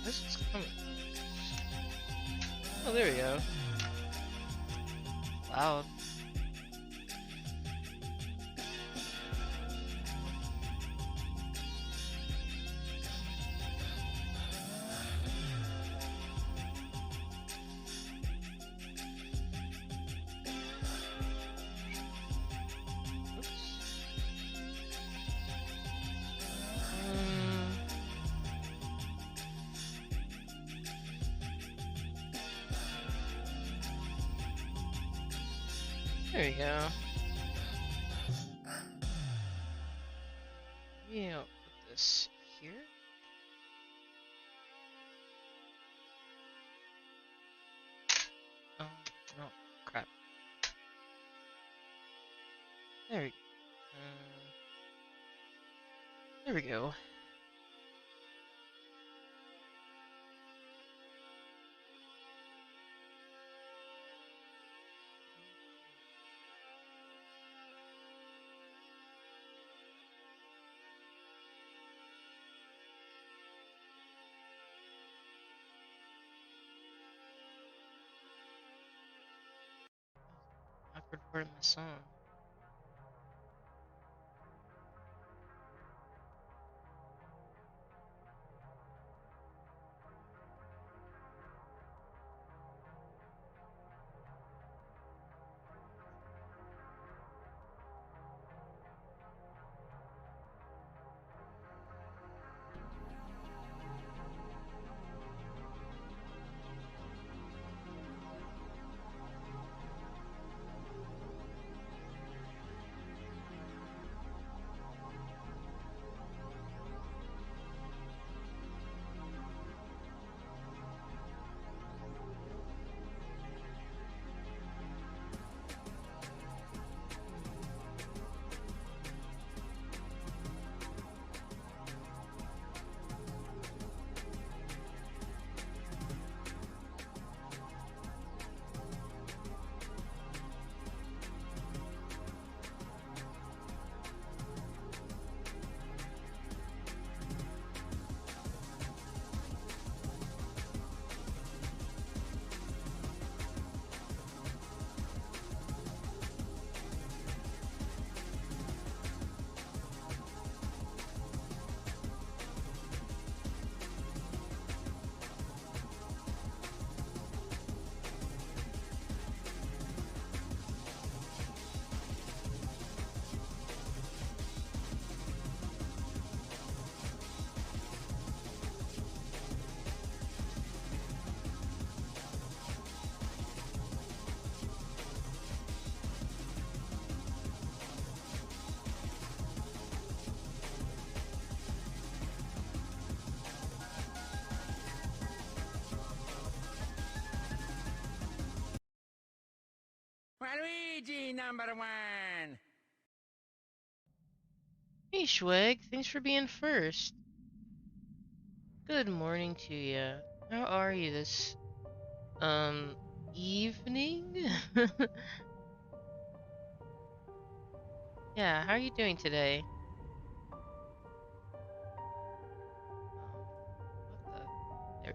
Where's this coming? Oh, there we go. Loud. There we go. Maybe I'll put this here. Oh, no. Crap. There we go. There we go. Awkward part in the song. Luigi, #1! Hey, Schweg. Thanks for being first. Good morning to you. How are you this, evening? Yeah, how are you doing today? What the? There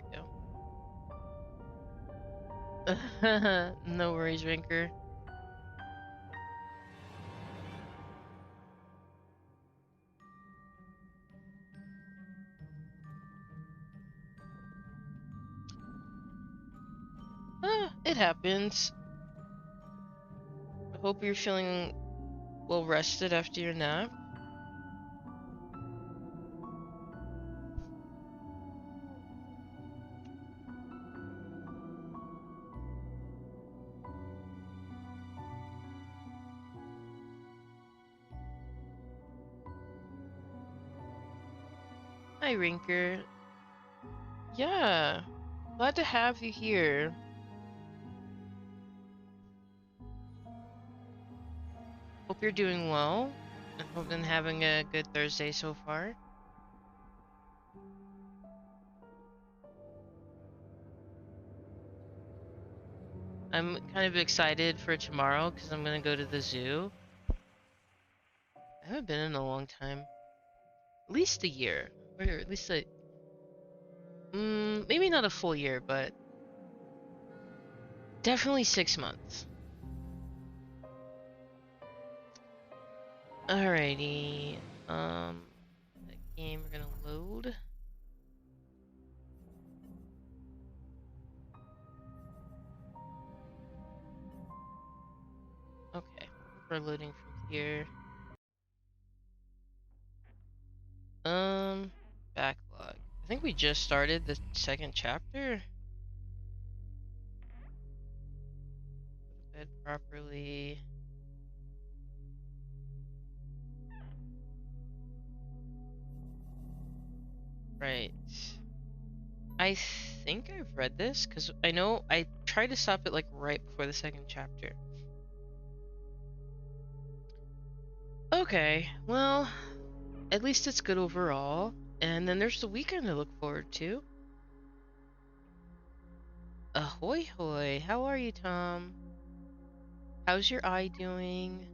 we go. No worries, Rinker. It happens. I hope you're feeling well rested after your nap. Hi, Rinker. Yeah, glad to have you here. Hope you're doing well, and hope been having a good Thursday so far. I'm kind of excited for tomorrow because I'm gonna go to the zoo. I haven't been in a long time, at least a year, or at least Maybe not a full year, but definitely 6 months. Alrighty. That game we're gonna load. Okay, we're loading from here. Um, Backlog. I think we just started the second chapter. Go to bed properly. Right. I think I've read this because I know I tried to stop it like right before the second chapter. Okay, well, at least it's good overall. And then there's the weekend to look forward to. Ahoy hoy, how are you, Tom? How's your eye doing?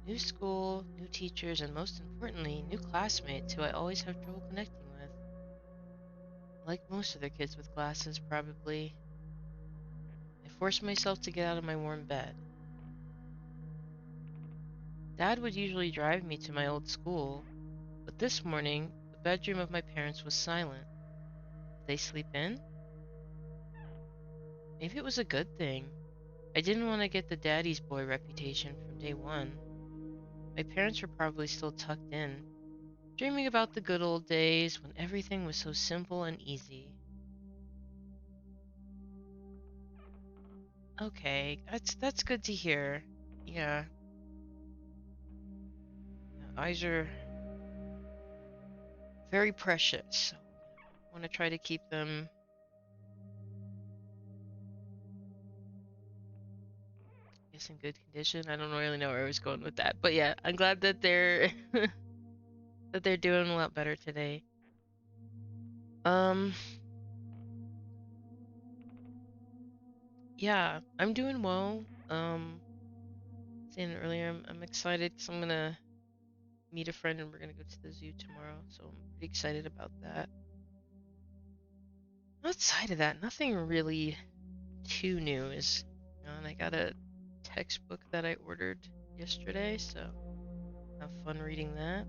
New school, new teachers, and most importantly, new classmates who I always have trouble connecting with. Like most other kids with glasses, probably. I force myself to get out of my warm bed. Dad would usually drive me to my old school, but this morning, the bedroom of my parents was silent. Did they sleep in? Maybe it was a good thing. I didn't want to get the daddy's boy reputation from day one. My parents were probably still tucked in, dreaming about the good old days when everything was so simple and easy. Okay, that's good to hear. Yeah, eyes are very precious, so I want to try to keep them, I guess, in good condition. I don't really know where I was going with that, but yeah, I'm glad that they're that they're doing a lot better today. Um, yeah, I'm doing well. Saying earlier, I'm excited because I'm gonna meet a friend and we're gonna go to the zoo tomorrow, so I'm pretty excited about that. Outside of that, nothing really too new is, and I got a textbook that I ordered yesterday, so have fun reading that.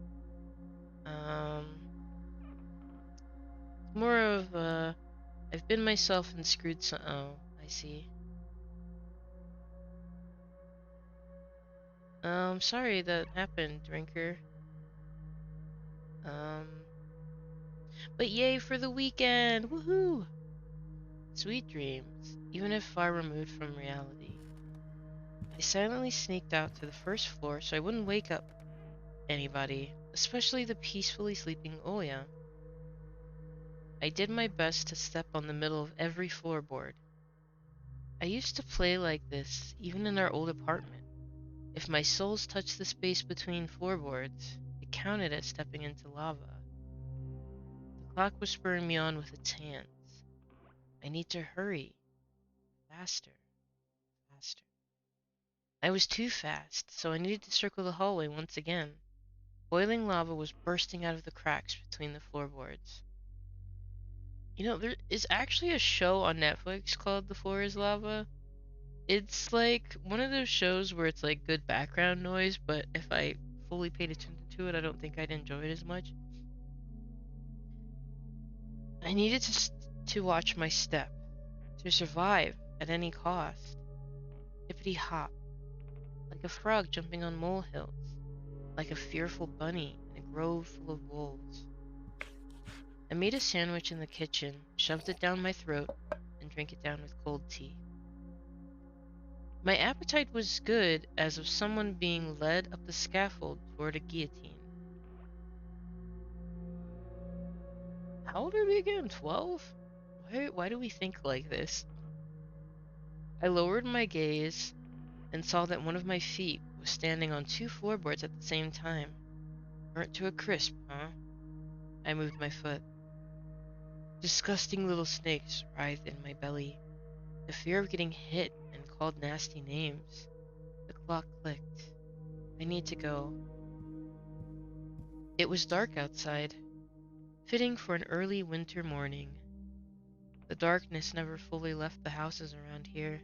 It's more of I've been myself and screwed some. Oh, I see. Sorry that happened, drinker. Um, but yay for the weekend! Woohoo! Sweet dreams, even if far removed from reality. I silently sneaked out to the first floor so I wouldn't wake up anybody, especially the peacefully sleeping Oya. I did my best to step on the middle of every floorboard. I used to play like this, even in our old apartment. If my soles touched the space between floorboards, it counted as stepping into lava. The clock was spurring me on with its hands. I need to hurry. Faster, faster. I was too fast, so I needed to circle the hallway once again. Boiling lava was bursting out of the cracks between the floorboards. You know, there is actually a show on Netflix called The Floor is Lava. It's like one of those shows where it's like good background noise, but if I fully paid attention to it, I don't think I'd enjoy it as much. I needed to watch my step, to survive at any cost. Hippity hop, like a frog jumping on molehills, like a fearful bunny in a grove full of wolves. I made a sandwich in the kitchen, shoved it down my throat, and drank it down with cold tea. My appetite was good as of someone being led up the scaffold toward a guillotine. How old are we again? 12? Why do we think like this? I lowered my gaze and saw that one of my feet was standing on two floorboards at the same time. Burnt to a crisp, huh? I moved my foot. Disgusting little snakes writhed in my belly. The fear of getting hit and called nasty names. The clock clicked. I need to go. It was dark outside. fitting for an early winter morning. The darkness never fully left the houses around here.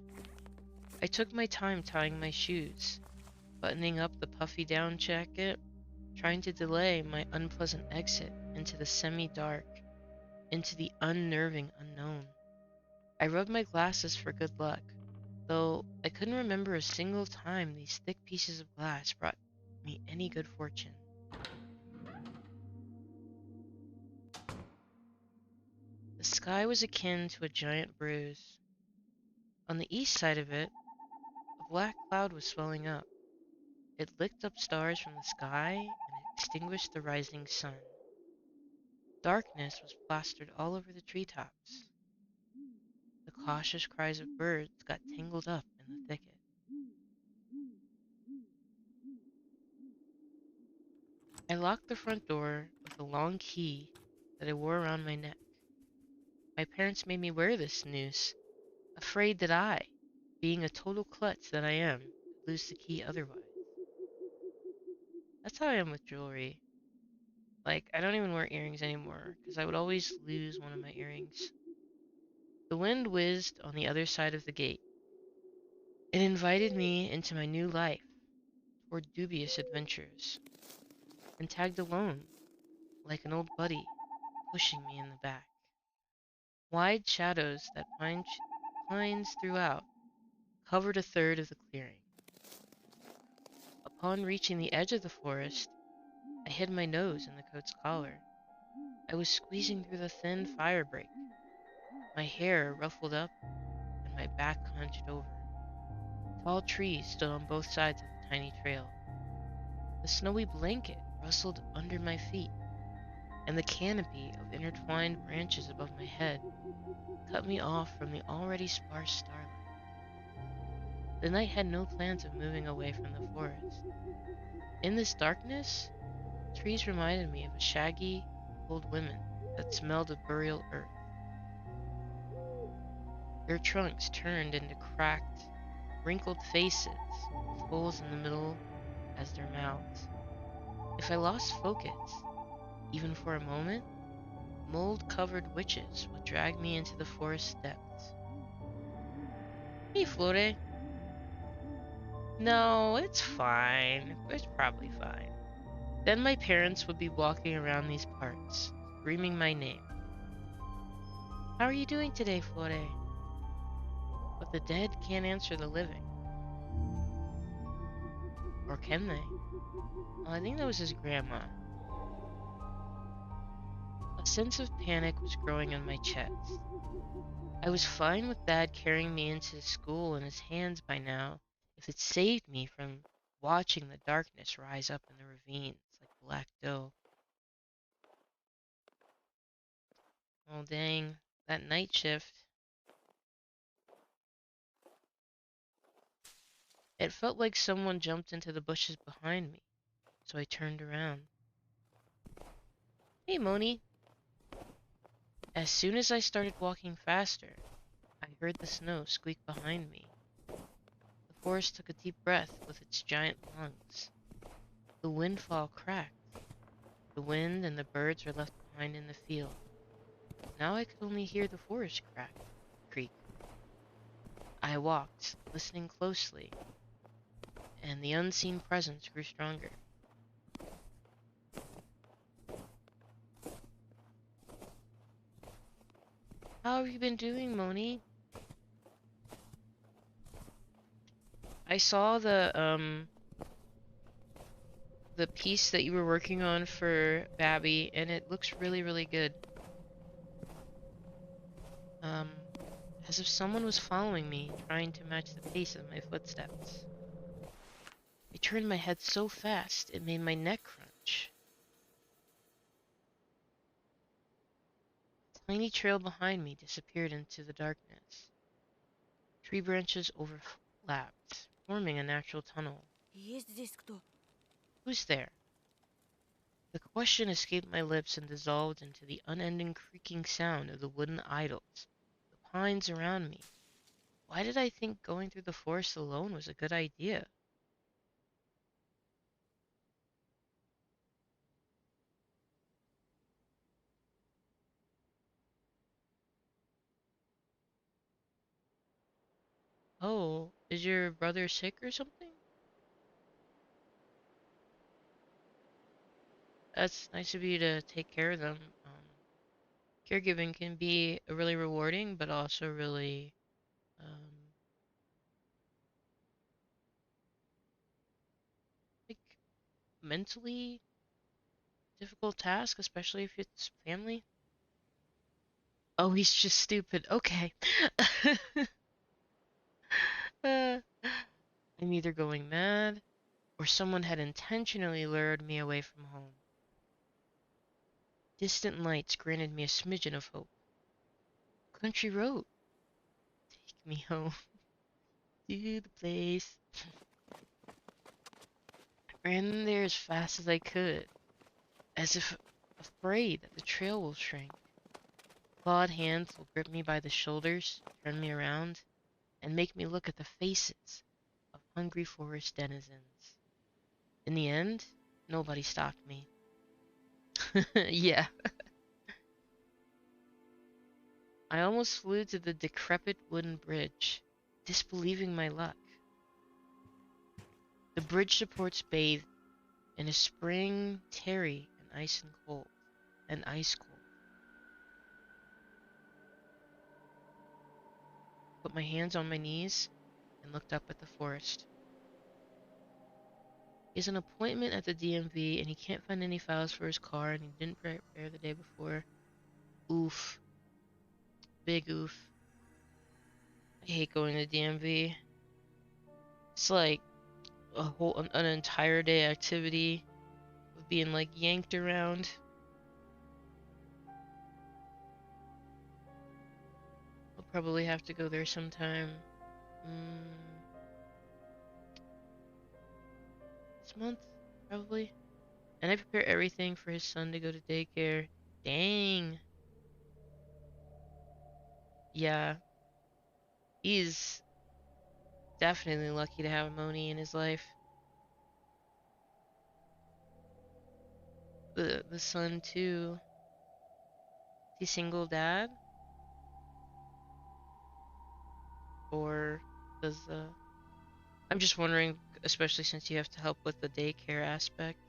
I took my time tying my shoes, buttoning up the puffy down jacket, trying to delay my unpleasant exit into the semi-dark, into the unnerving unknown. I rubbed my glasses for good luck, though I couldn't remember a single time these thick pieces of glass brought me any good fortune. The sky was akin to a giant bruise. On the east side of it, a black cloud was swelling up. It licked up stars from the sky and extinguished the rising sun. Darkness was plastered all over the treetops. The cautious cries of birds got tangled up in the thicket. I locked the front door with a long key that I wore around my neck. My parents made me wear this noose, afraid that I, being a total klutz that I am, could lose the key otherwise. That's how I am with jewelry. Like, I don't even wear earrings anymore because I would always lose one of my earrings. The wind whizzed on the other side of the gate. It invited me into my new life, toward dubious adventures, and tagged alone, like an old buddy, pushing me in the back. Wide shadows that pines throughout covered a third of the clearing. Upon reaching the edge of the forest, I hid my nose in the coat's collar. I was squeezing through the thin fire break, my hair ruffled up and my back hunched over. Tall trees stood on both sides of the tiny trail. The snowy blanket rustled under my feet, and the canopy of intertwined branches above my head cut me off from the already sparse starlight. The night had no plans of moving away from the forest. In this darkness, the trees reminded me of a shaggy, old women that smelled of burial earth. Their trunks turned into cracked, wrinkled faces with holes in the middle as their mouths. If I lost focus, even for a moment, mold-covered witches would drag me into the forest depths. Hey, Flore. No, it's fine. It's probably fine. Then my parents would be walking around these parts, screaming my name. How are you doing today, Flore? But the dead can't answer the living. Or can they? Well, I think that was his grandma. A sense of panic was growing in my chest. I was fine with Dad carrying me into school in his hands by now, if it saved me from watching the darkness rise up in the ravines like black dough. Oh, dang, that night shift. It felt like someone jumped into the bushes behind me, so I turned around. Hey, Moni. As soon as I started walking faster, I heard the snow squeak behind me. The forest took a deep breath with its giant lungs. The windfall cracked. The wind and the birds were left behind in the field. Now I could only hear the forest creak. I walked, listening closely, and the unseen presence grew stronger. How have you been doing, Moni? I saw the piece that you were working on for Babby, and it looks really, really good. Um, as if someone was following me, trying to match the pace of my footsteps. I turned my head so fast, it made my neck crunch. The tiny trail behind me disappeared into the darkness. Tree branches overlapped, forming a natural tunnel. Who's there? The question escaped my lips and dissolved into the unending creaking sound of the wooden idols, the pines around me. Why did I think going through the forest alone was a good idea? Oh, is your brother sick or something? That's nice of you to take care of them. Caregiving can be really rewarding, but also really, um, like mentally difficult task, especially if it's family. Oh, he's just stupid. Okay. I'm either going mad or someone had intentionally lured me away from home. Distant lights granted me a smidgen of hope. Country road, take me home to the place. I ran there as fast as I could, as if afraid that the trail will shrink. Clawed hands will grip me by the shoulders, turn me around, and make me look at the faces of hungry forest denizens. In the end, nobody stopped me. Yeah, I almost flew to the decrepit wooden bridge, disbelieving my luck. The bridge supports bathed in a spring terry and ice and cold, and ice cold. Put my hands on my knees and looked up at the forest. He has an appointment at the DMV and he can't find any files for his car and he didn't prepare the day before. Oof. Big oof. I hate going to DMV. It's like an entire day activity of being like yanked around. I'll probably have to go there sometime. Mm, this month, probably. And I prepare everything for his son to go to daycare. Dang. Yeah, he's definitely lucky to have Moni in his life. The son too. Is he single dad? Or does I'm just wondering, especially since you have to help with the daycare aspect.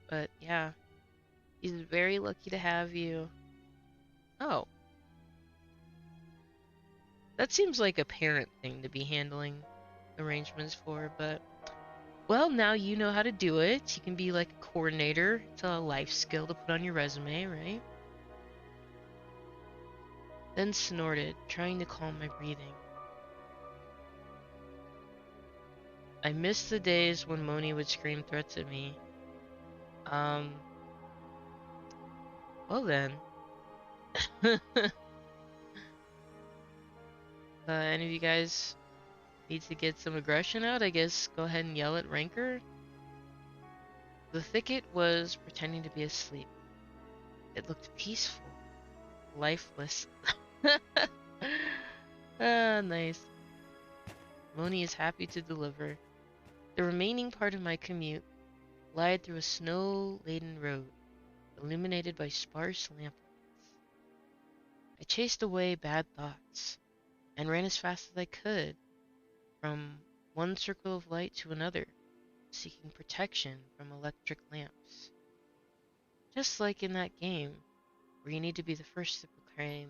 But yeah, he's very lucky to have you. Oh, that seems like a parent thing to be handling arrangements for, but well, now you know how to do it. You can be like a coordinator. It's a life skill to put on your resume, right? Then snorted, trying to calm my breathing. I miss the days when Moni would scream threats at me. Um, well then. Any of you guys need to get some aggression out? I guess go ahead and yell at Ranker. The thicket was pretending to be asleep. It looked peaceful, lifeless. Ah, nice. Moni is happy to deliver. The remaining part of my commute lied through a snow-laden road, illuminated by sparse lamplights. I chased away bad thoughts and ran as fast as I could from one circle of light to another, seeking protection from electric lamps. Just like in that game, where you need to be the first to proclaim,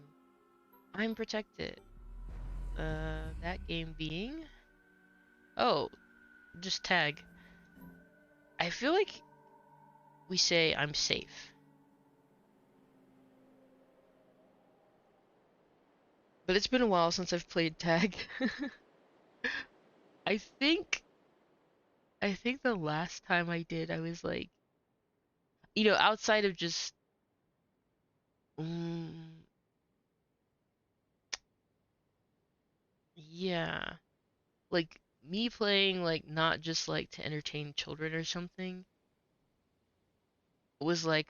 I'm protected. That game being? Oh, just tag. I feel like we say I'm safe, but it's been a while since I've played tag. I think I think the last time I did, I was like, outside of just, mm, yeah, like me playing like not just like to entertain children or something. It was like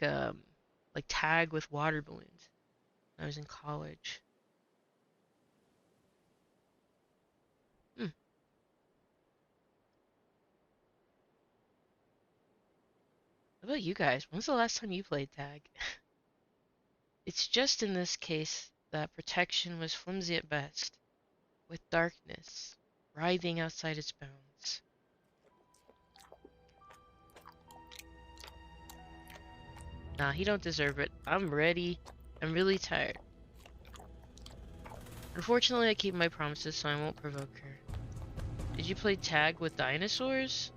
tag with water balloons. I was in college. Hmm. How about you guys? When's the last time you played tag? It's just in this case. that protection was flimsy at best, with darkness writhing outside its bounds. Nah, he don't deserve it. I'm ready. I'm really tired. Unfortunately, I keep my promises, so I won't provoke her. Did you play tag with dinosaurs?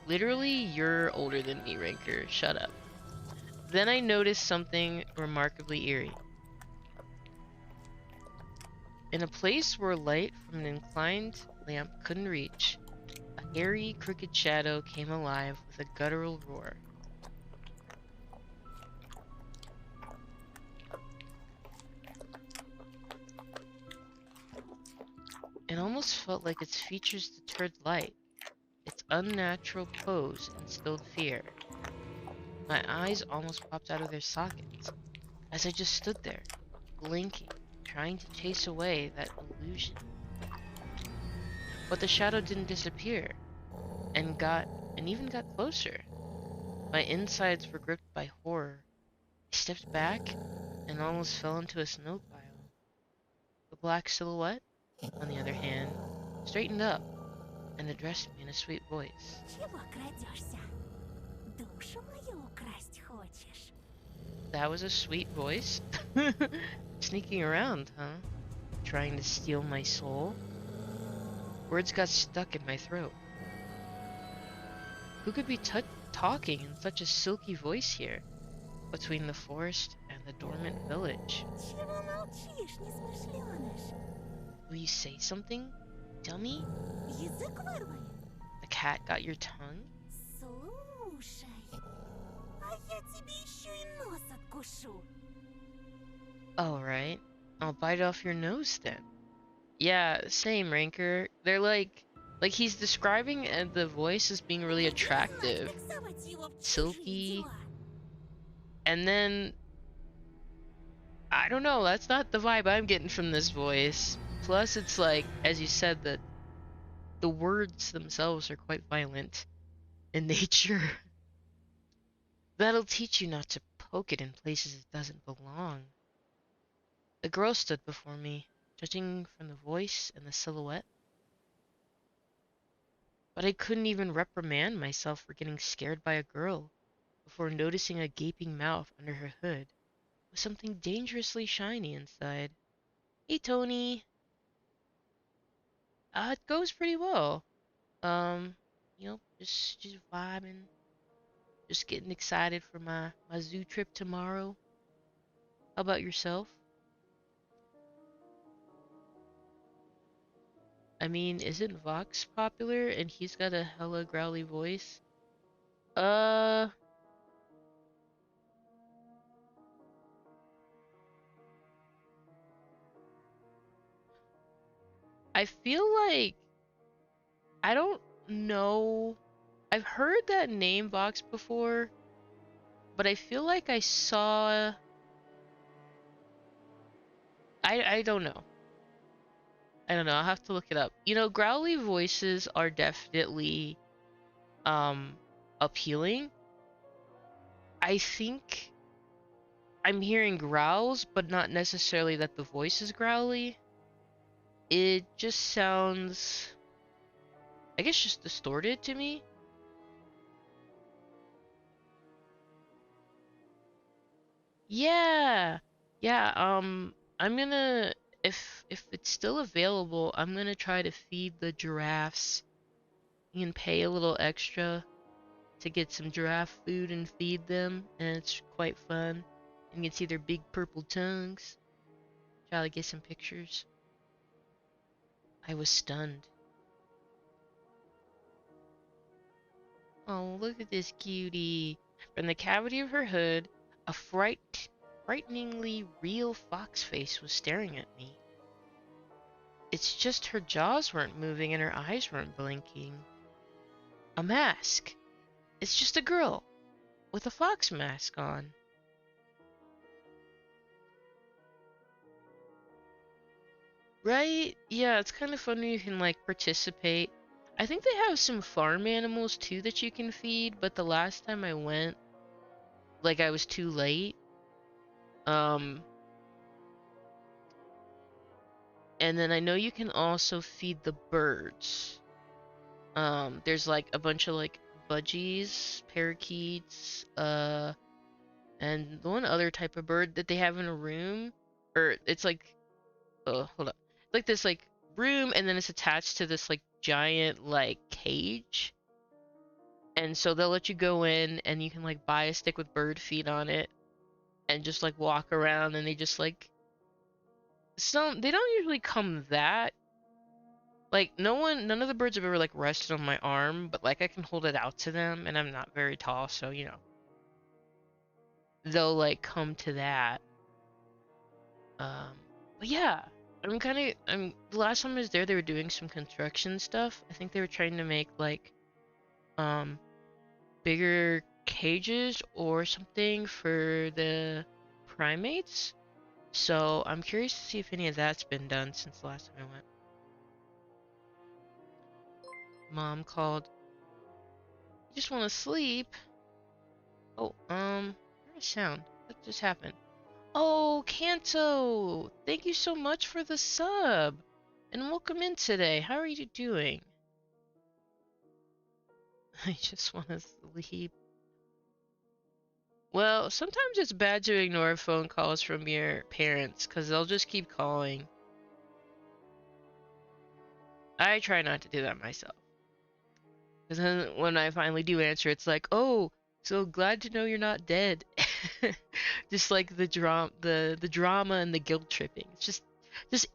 Literally, you're older than me, Ranker. Shut up. Then I noticed something remarkably eerie. In a place where light from an inclined lamp couldn't reach, a hairy, crooked shadow came alive with a guttural roar. It almost felt like its features deterred light. Its unnatural pose instilled fear. My eyes almost popped out of their sockets as I just stood there, blinking, trying to chase away that illusion. But the shadow didn't disappear, and even got closer. My insides were gripped by horror. I stepped back and almost fell into a snow pile. The black silhouette, on the other hand, straightened up and addressed me in a sweet voice. That was a sweet voice? Sneaking around, huh? Trying to steal my soul? Words got stuck in my throat. Who could be talking in such a silky voice here, between the forest and the dormant village? Will you say something? Dummy? The cat got your tongue? Alright, I'll bite off your nose then. Yeah, same, Ranker. They're like he's describing the voice as being really attractive, silky, and then I don't know, that's not the vibe I'm getting from this voice. Plus, it's like, as you said, that the words themselves are quite violent in nature. That'll teach you not to poke it in places it doesn't belong. The girl stood before me, judging from the voice and the silhouette. But I couldn't even reprimand myself for getting scared by a girl before noticing a gaping mouth under her hood with something dangerously shiny inside. Hey, Tony. It goes pretty well. Um, just vibing, just getting excited for my zoo trip tomorrow. How about yourself? I mean, isn't Vox popular and he's got a hella growly voice? Uh, I feel like I don't know. I've heard that name Vox before, but I feel like I saw. I don't know. I don't know. I'll have to look it up. You know, growly voices are definitely um appealing. I think I'm hearing growls, but not necessarily that the voice is growly. It just sounds, I guess, just distorted to me. Yeah. Yeah, I'm gonna, if it's still available, I'm gonna try to feed the giraffes. You can pay a little extra to get some giraffe food and feed them, and it's quite fun. And you can see their big purple tongues. Try to get some pictures. I was stunned. Oh, look at this cutie. From the cavity of her hood, a frighteningly real fox face was staring at me. It's just her jaws weren't moving and her eyes weren't blinking. A mask. It's just a girl with a fox mask on. Right? Yeah, it's kind of fun when you can like participate. I think they have some farm animals too that you can feed, but the last time I went, like I was too late. Um, And then I know you can also feed the birds. There's like a bunch of like budgies, parakeets, and the one other type of bird that they have in a room, or it's like, hold up, it's like this like room, and then it's attached to this like giant like cage, and so they'll let you go in, and you can like buy a stick with bird feed on it, and just like walk around, and they just like they don't usually come that like none of the birds have ever like rested on my arm, but like I can hold it out to them, and I'm not very tall, so they'll like come to that. Um, but yeah, I'm the last time I was there, they were doing some construction stuff. I think they were trying to make like um bigger cages or something for the primates. So I'm curious to see if any of that's been done since the last time I went. Mom called. You just want to sleep? Oh, heard a sound. What just happened? Oh, Kanto! Thank you so much for the sub! And welcome in today. How are you doing? I just want to sleep. Well, sometimes it's bad to ignore phone calls from your parents, because they'll just keep calling. I try not to do that myself. Because then when I finally do answer, it's like, oh, so glad to know you're not dead. Just like the drama and the guilt tripping. It's just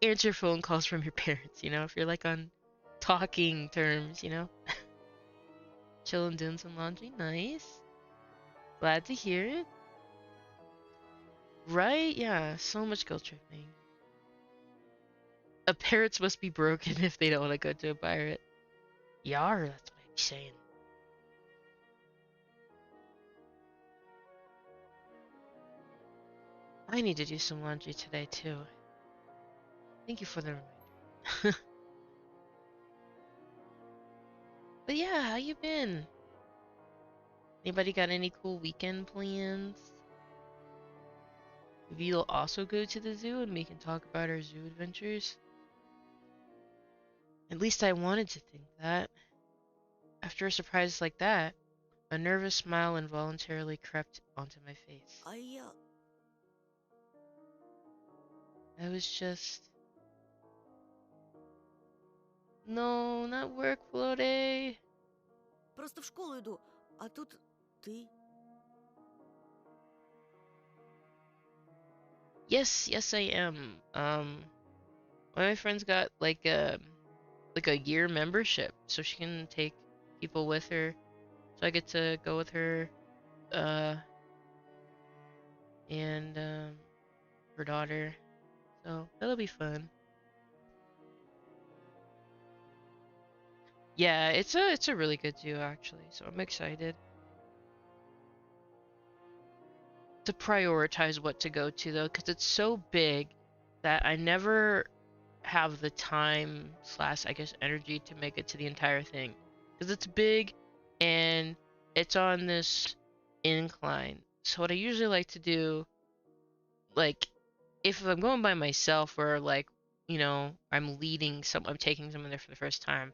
answer phone calls from your parents, if you're like on talking terms. Chilling doing some laundry, nice. Glad to hear it. Right? Yeah, so much guilt tripping. A parrots must be broken if they don't want to go to a pirate. Yar, that's what I'm saying. I need to do some laundry today too. Thank you for the reminder. But yeah, how you been? Anybody got any cool weekend plans? Maybe you'll also go to the zoo and we can talk about our zoo adventures. At least I wanted to think that. After a surprise like that, a nervous smile involuntarily crept onto my face. Aiai. I was just... No, not work, Flore. Просто в школу иду, а тут ты. Yes, I am. One of my friends got like a year membership, so she can take people with her. So I get to go with her, uh, and her daughter. So that'll be fun. Yeah, it's a really good zoo actually. So I'm excited to prioritize what to go to though, because it's so big that I never have the time slash I guess energy to make it to the entire thing, because it's big and it's on this incline. So what I usually like to do, like if I'm going by myself or like I'm taking someone there for the first time,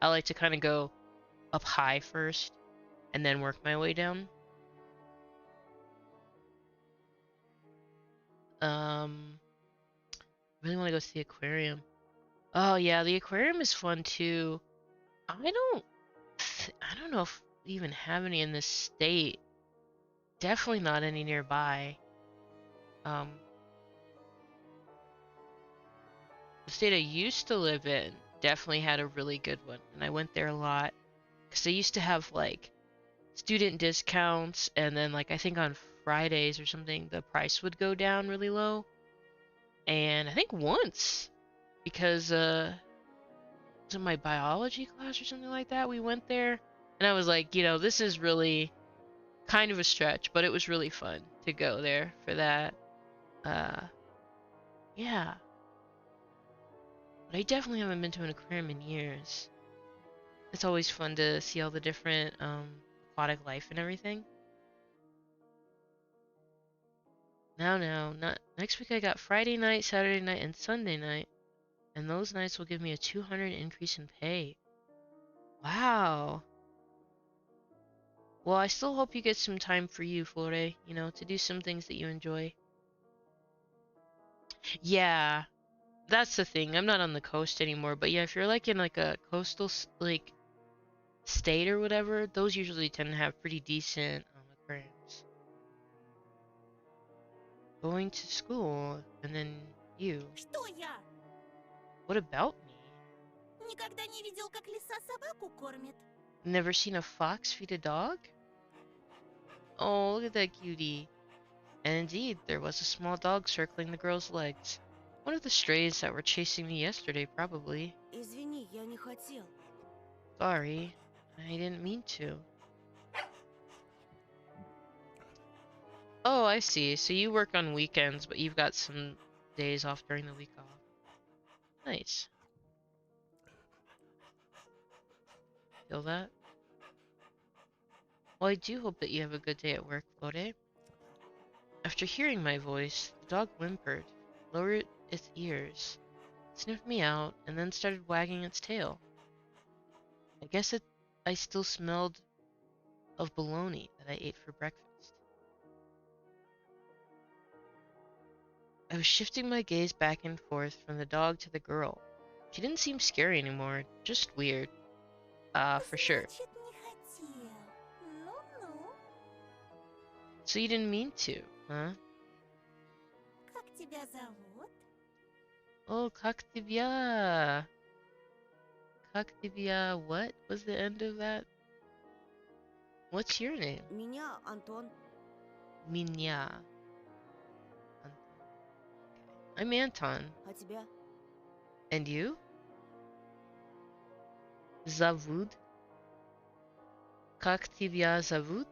I like to kind of go up high first and then work my way down. um really want to go see the aquarium. Oh yeah, the aquarium is fun too. I don't know if we even have any in this state. Definitely not any nearby. Um, the state I used to live in definitely had a really good one, and I went there a lot because they used to have like student discounts, and then like I think on Fridays or something, the price would go down really low. And I think once, because was it my biology class or something like that, we went there, and I was like, this is really kind of a stretch, but it was really fun to go there for that. Uh, yeah. But I definitely haven't been to an aquarium in years. It's always fun to see all the different aquatic life and everything. Now, not next week. I got Friday night, Saturday night, and Sunday night. and those nights will give me a 200 increase in pay. Wow. Well, I still hope you get some time for you, Flore, you know, to do some things that you enjoy. Yeah, that's the thing. I'm not on the coast anymore, but yeah, if you're like in like a coastal like state or whatever, those usually tend to have pretty decent aquariums. Going to school, and then you. Что я? What about me? Никогда не видел, как лиса собаку кормит. Never seen a fox feed a dog? Oh, look at that cutie. And indeed, there was a small dog circling the girl's legs. One of the strays that were chasing me yesterday, probably. Извини, я не хотел. Sorry, I didn't mean to. Oh, I see. So you work on weekends, but you've got some days off during the week off. Nice. Feel that? Well, I do hope that you have a good day at work, Flore. After hearing my voice, the dog whimpered, lowered its ears, sniffed me out, and then started wagging its tail. I guess I still smelled of bologna that I ate for breakfast. I was shifting my gaze back and forth from the dog to the girl. She didn't seem scary anymore, just weird. For sure. Значит, не хотел. Ну-ну. So you didn't mean to, huh? Как тебя зовут? Oh, как тебя? Как тебя? What was the end of that? What's your name? Меня Антон. Minya. Anton. Okay. I'm Anton. А тебя? And you? Zavud? Как тебя зовут?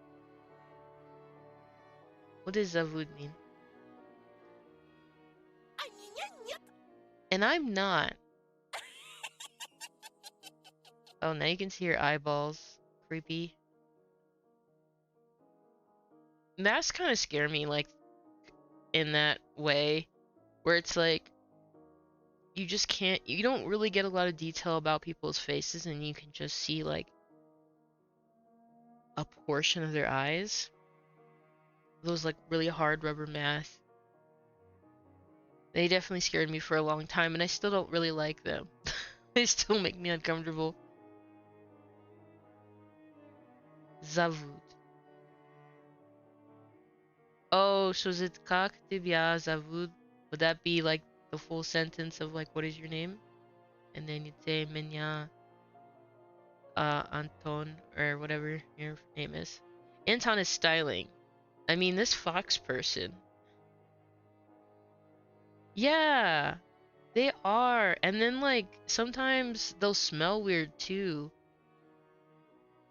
What does Zavud mean? А меня нет. And I'm not. Oh, now you can see your eyeballs. Creepy. Masks kind of scare me, like, in that way, where it's like, you don't really get a lot of detail about people's faces, and you can just see, like, a portion of their eyes. Those, like, really hard rubber masks. They definitely scared me for a long time, and I still don't really like them. They still make me uncomfortable. Zavud. Oh, so is it как тебя зовут? Would that be like the full sentence of like what is your name? And then you'd say меня Anton or whatever your name is. Anton is styling. I mean this fox person. Yeah, they are. And then like sometimes they'll smell weird too.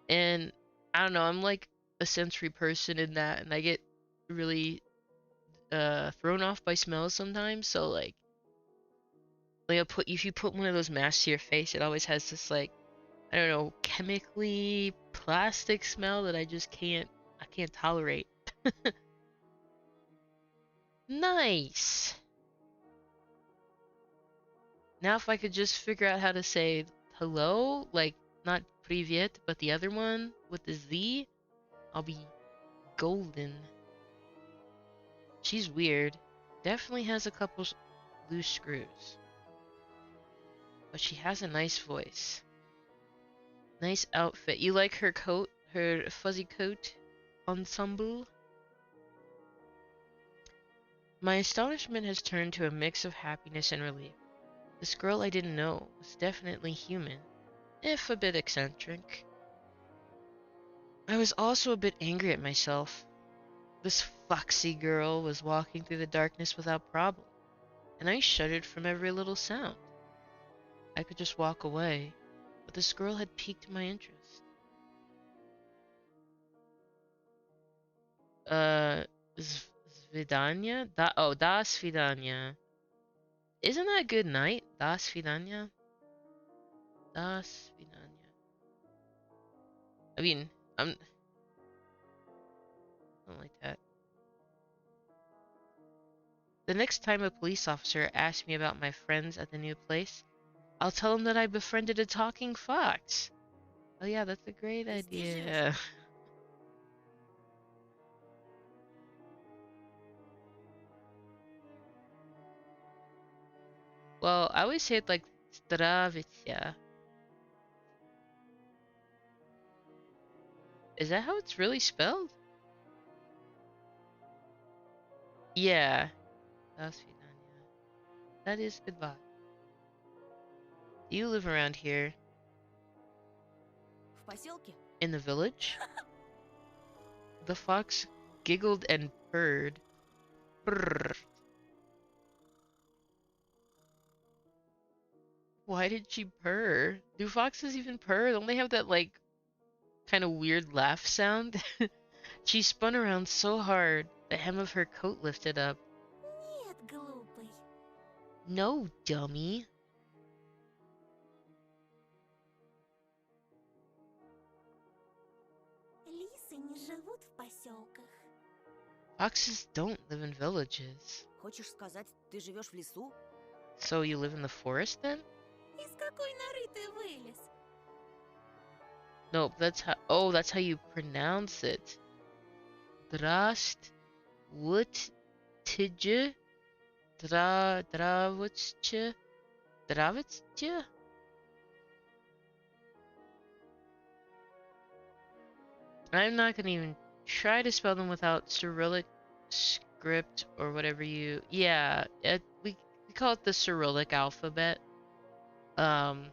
And I don't know, I'm like a sensory person in that, and I get really thrown off by smells sometimes. So like if you put one of those masks to your face, it always has this like I don't know chemically plastic smell that I can't tolerate. Nice. Now if I could just figure out how to say hello, like not привет, but the other one with the Z, I'll be golden. She's weird. Definitely has a couple loose screws. But she has a nice voice. Nice outfit. You like her coat? Her fuzzy coat ensemble? My astonishment has turned to a mix of happiness and relief. This girl I didn't know was definitely human, if a bit eccentric. I was also a bit angry at myself. This foxy girl was walking through the darkness without problem, and I shuddered from every little sound. I could just walk away, but this girl had piqued my interest. Uh, Svidanya? Da Svidanya. Isn't that good night? Da Svidanya? Da Svidanya. I mean, I'm something like that. The next time a police officer asks me about my friends at the new place, I'll tell him that I befriended a talking fox. Oh yeah, that's a great idea. Well, I always say it like Zdravitya. Is that how it's really spelled? Yeah. До свидания. That is goodbye. Do you live around here? В поселке? In the village? The fox giggled and purred. Brrr. Why did she purr? Do foxes even purr? Don't they have that, like, kind of weird laugh sound? She spun around so hard, the hem of her coat lifted up. Нет, глупый. No, dummy. Лисы не живут в поселках. Foxes don't live in villages. Хочешь сказать, ты живешь в лесу? So you live in the forest then? Из какой норы ты вылез? No, that's how. Oh, that's how you pronounce it. Drast, what, tije, dravitsche, dravitsche. I'm not gonna even try to spell them without Cyrillic script or whatever you. Yeah, we call it the Cyrillic alphabet. Um,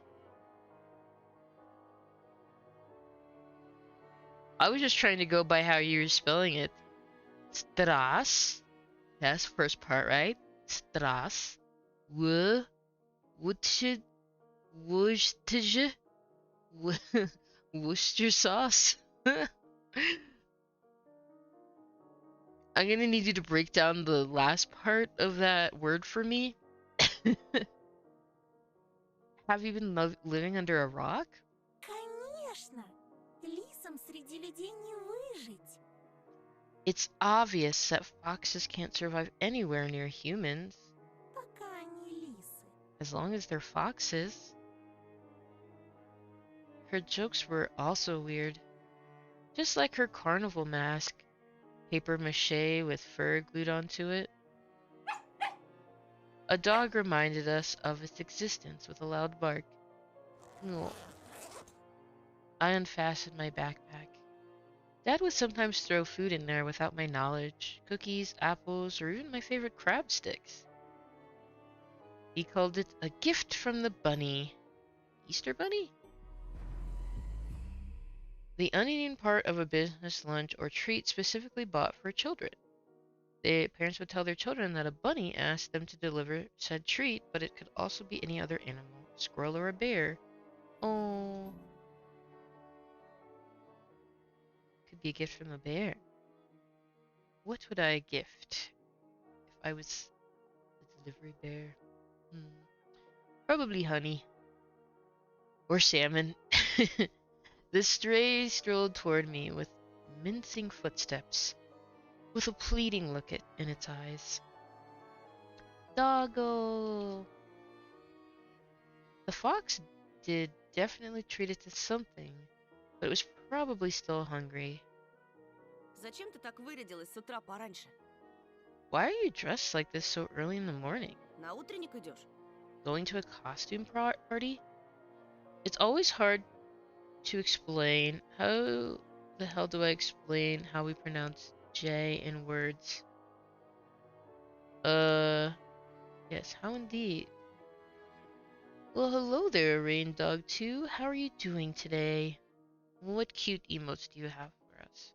I was just trying to go by how you were spelling it. Stras. That's the first part, right? Stras. W. Woodshid. Worcestershire. Worcester sauce. I'm gonna need you to break down the last part of that word for me. Have you been living under a rock? Конечно! Лисам среди людей не выжить. It's obvious that foxes can't survive anywhere near humans, Пока они лисы. as long as they're foxes. Her jokes were also weird, just like her carnival mask, paper mache with fur glued onto it. A dog reminded us of its existence with a loud bark. Oh. I unfastened my backpack. Dad would sometimes throw food in there without my knowledge, cookies, apples, or even my favorite crab sticks. He called it a gift from the bunny. Easter bunny? The uneaten part of a business lunch or treat specifically bought for children. The parents would tell their children that a bunny asked them to deliver said treat, but it could also be any other animal, a squirrel or a bear. Oh, could be a gift from a bear. What would I gift if I was the delivery bear? Probably honey. Or salmon. The stray strolled toward me with mincing footsteps, with a pleading look in its eyes. Doggo! The fox did definitely treat it to something, but it was probably still hungry. Зачем ты так вырядилась с утра пораньше? Why are you dressed like this so early in the morning? На утренник идешь? Going to a costume party? It's always hard to explain. How the hell do I explain how we pronounce J in words? Yes, how indeed. Well, hello there, Rain Dog 2. How are you doing today? What cute emotes do you have for us?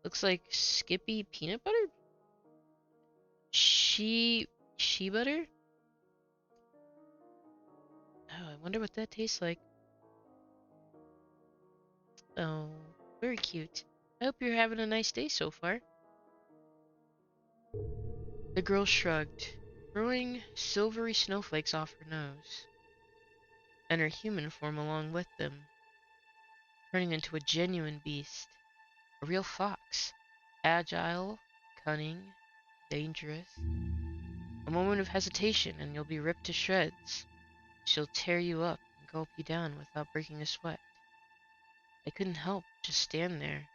Looks like Skippy peanut butter? She butter? Oh, I wonder what that tastes like. Oh, very cute. I hope you're having a nice day so far. The girl shrugged, throwing silvery snowflakes off her nose, and her human form along with them, turning into a genuine beast, a real fox, agile, cunning, dangerous. moment of hesitation and you'll be ripped to shreds. She'll tear you up and gulp you down without breaking a sweat. I couldn't help but just stand there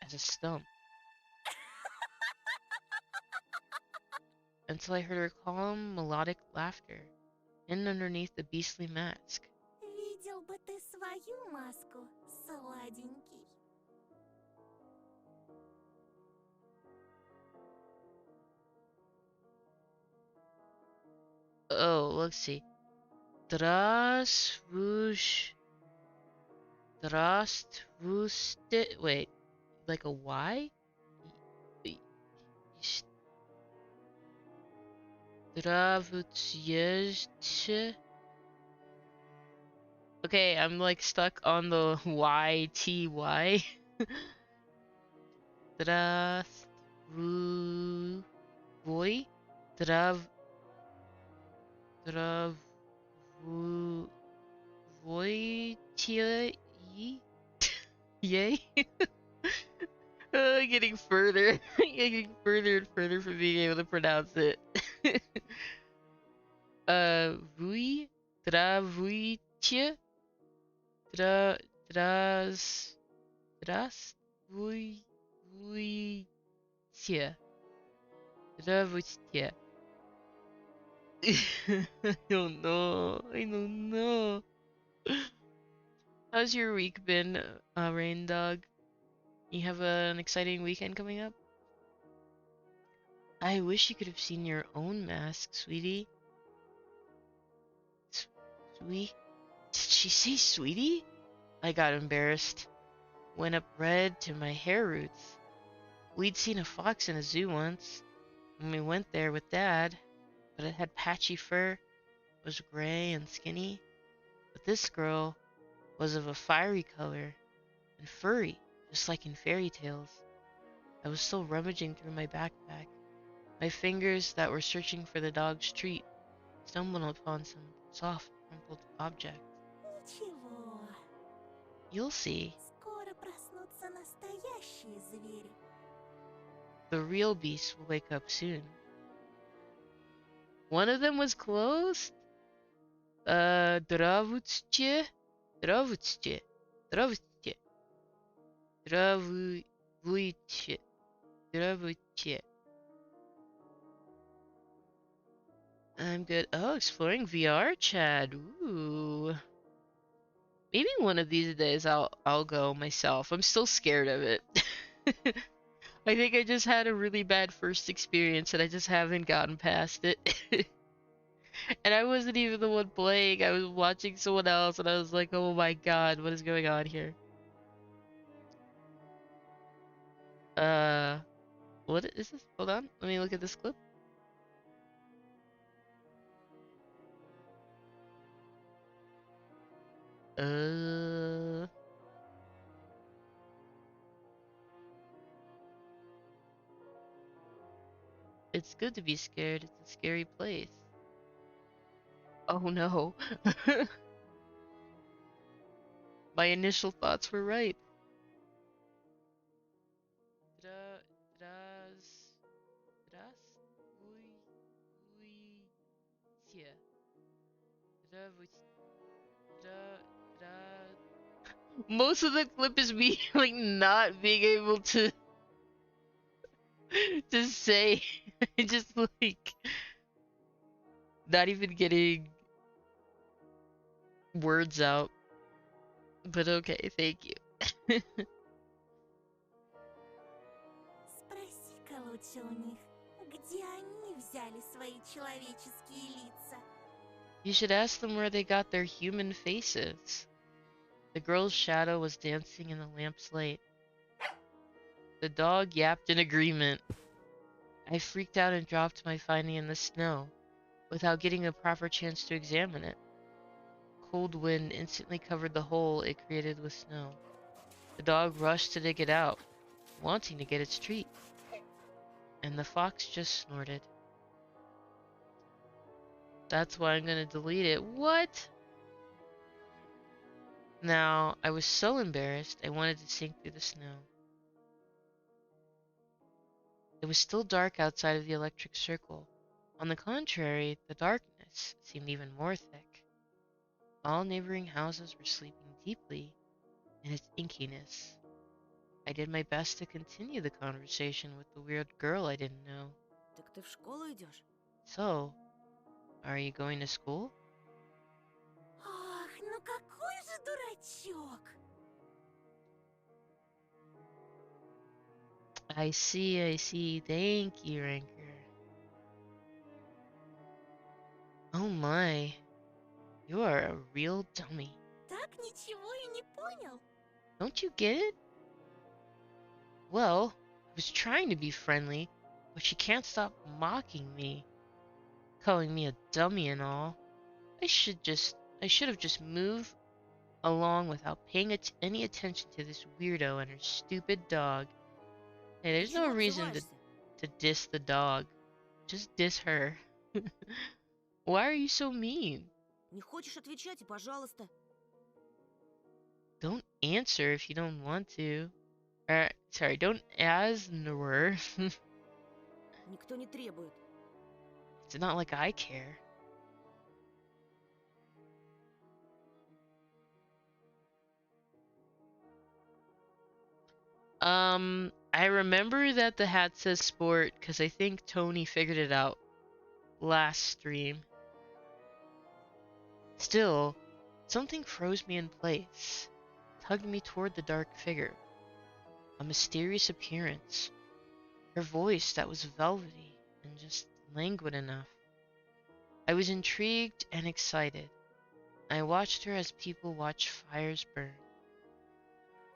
as a stump until I heard her calm, melodic laughter hidden underneath the beastly mask. Видел бы ты свою маску, сладенький. Oh, let's see. Drasvush. Drastvuste. Wait, like a Y? Dravutsyeche. Okay, I'm like stuck on the YTY. Drastvu. Voy? Drav. Dravu. Voitie? Yay? Getting further, getting further and further from being able to pronounce it. Vui, dravuitie, dras, vui, vuitie, dravuitie. I don't know. I don't know. How's your week been, Rain Dog? You have an exciting weekend coming up? I wish you could have seen your own mask, sweetie. Sweet? Did she say sweetie? I got embarrassed. Went up red to my hair roots. We'd seen a fox in a zoo once when we went there with Dad, but it had patchy fur, was gray and skinny. But this girl was of a fiery color and furry, just like in fairy tales. I was still rummaging through my backpack. My fingers that were searching for the dog's treat stumbled upon some soft, crumpled object. Ничего. You'll see. Скоро проснутся настоящие звери. The real beast will wake up soon. One of them was closed? Здравствуйте. Здравствуйте. Здравствуйте. Здравствуйте. Здравствуйте. I'm good. Oh, exploring VR, Chad. Ooh. Maybe one of these days I'll go myself. I'm still scared of it. I think I just had a really bad first experience and I just haven't gotten past it. And I wasn't even the one playing. I was watching someone else and I was like, "Oh my god, what is going on here?" Uh, what is this? Hold on. Let me look at this clip. Uh, it's good to be scared. It's a scary place. Oh no. My initial thoughts were right. Dra, dras, dras, tia. Dra, dra, dra. Most of the clip is me like not being able to say, just like not even getting words out. But okay, thank you. Спроси-ка лучше у них, где они взяли свои человеческие лица. You should ask them where they got their human faces. The girl's shadow was dancing in the lamp's light. The dog yapped in agreement. I freaked out and dropped my finding in the snow, without getting a proper chance to examine it. Cold wind instantly covered the hole it created with snow. The dog rushed to dig it out, wanting to get its treat. And the fox just snorted. That's why I'm gonna delete it. What? Now, I was so embarrassed, I wanted to sink through the snow. It was still dark outside of the electric circle, On the contrary, the darkness seemed even more thick. All neighboring houses were sleeping deeply in its inkiness. I did my best to continue the conversation with the weird girl I didn't know. Так ты в школу идешь? So, are you going to school? Ах, ну какой же дурачок! I see, I see. Thank you, Ranker. Oh my, you are a real dummy. Так ничего и не понял. Don't you get it? Well, I was trying to be friendly, but she can't stop mocking me, calling me a dummy and all. I should have just moved along without paying any attention to this weirdo and her stupid dog. Hey, Ты there's no чего reason обзываешься? to diss the dog. Just diss her. Why are you so mean? Не хочешь отвечать, и пожалуйста. Don't answer if you don't want to. Sorry, don't answer. Никто не требует. It's not like I care. I remember that the hat says sport because I think Tony figured it out last stream. Still, something froze me in place, tugged me toward the dark figure. A mysterious appearance. Her voice that was velvety and just languid enough. I was intrigued and excited. I watched her as people watch fires burn.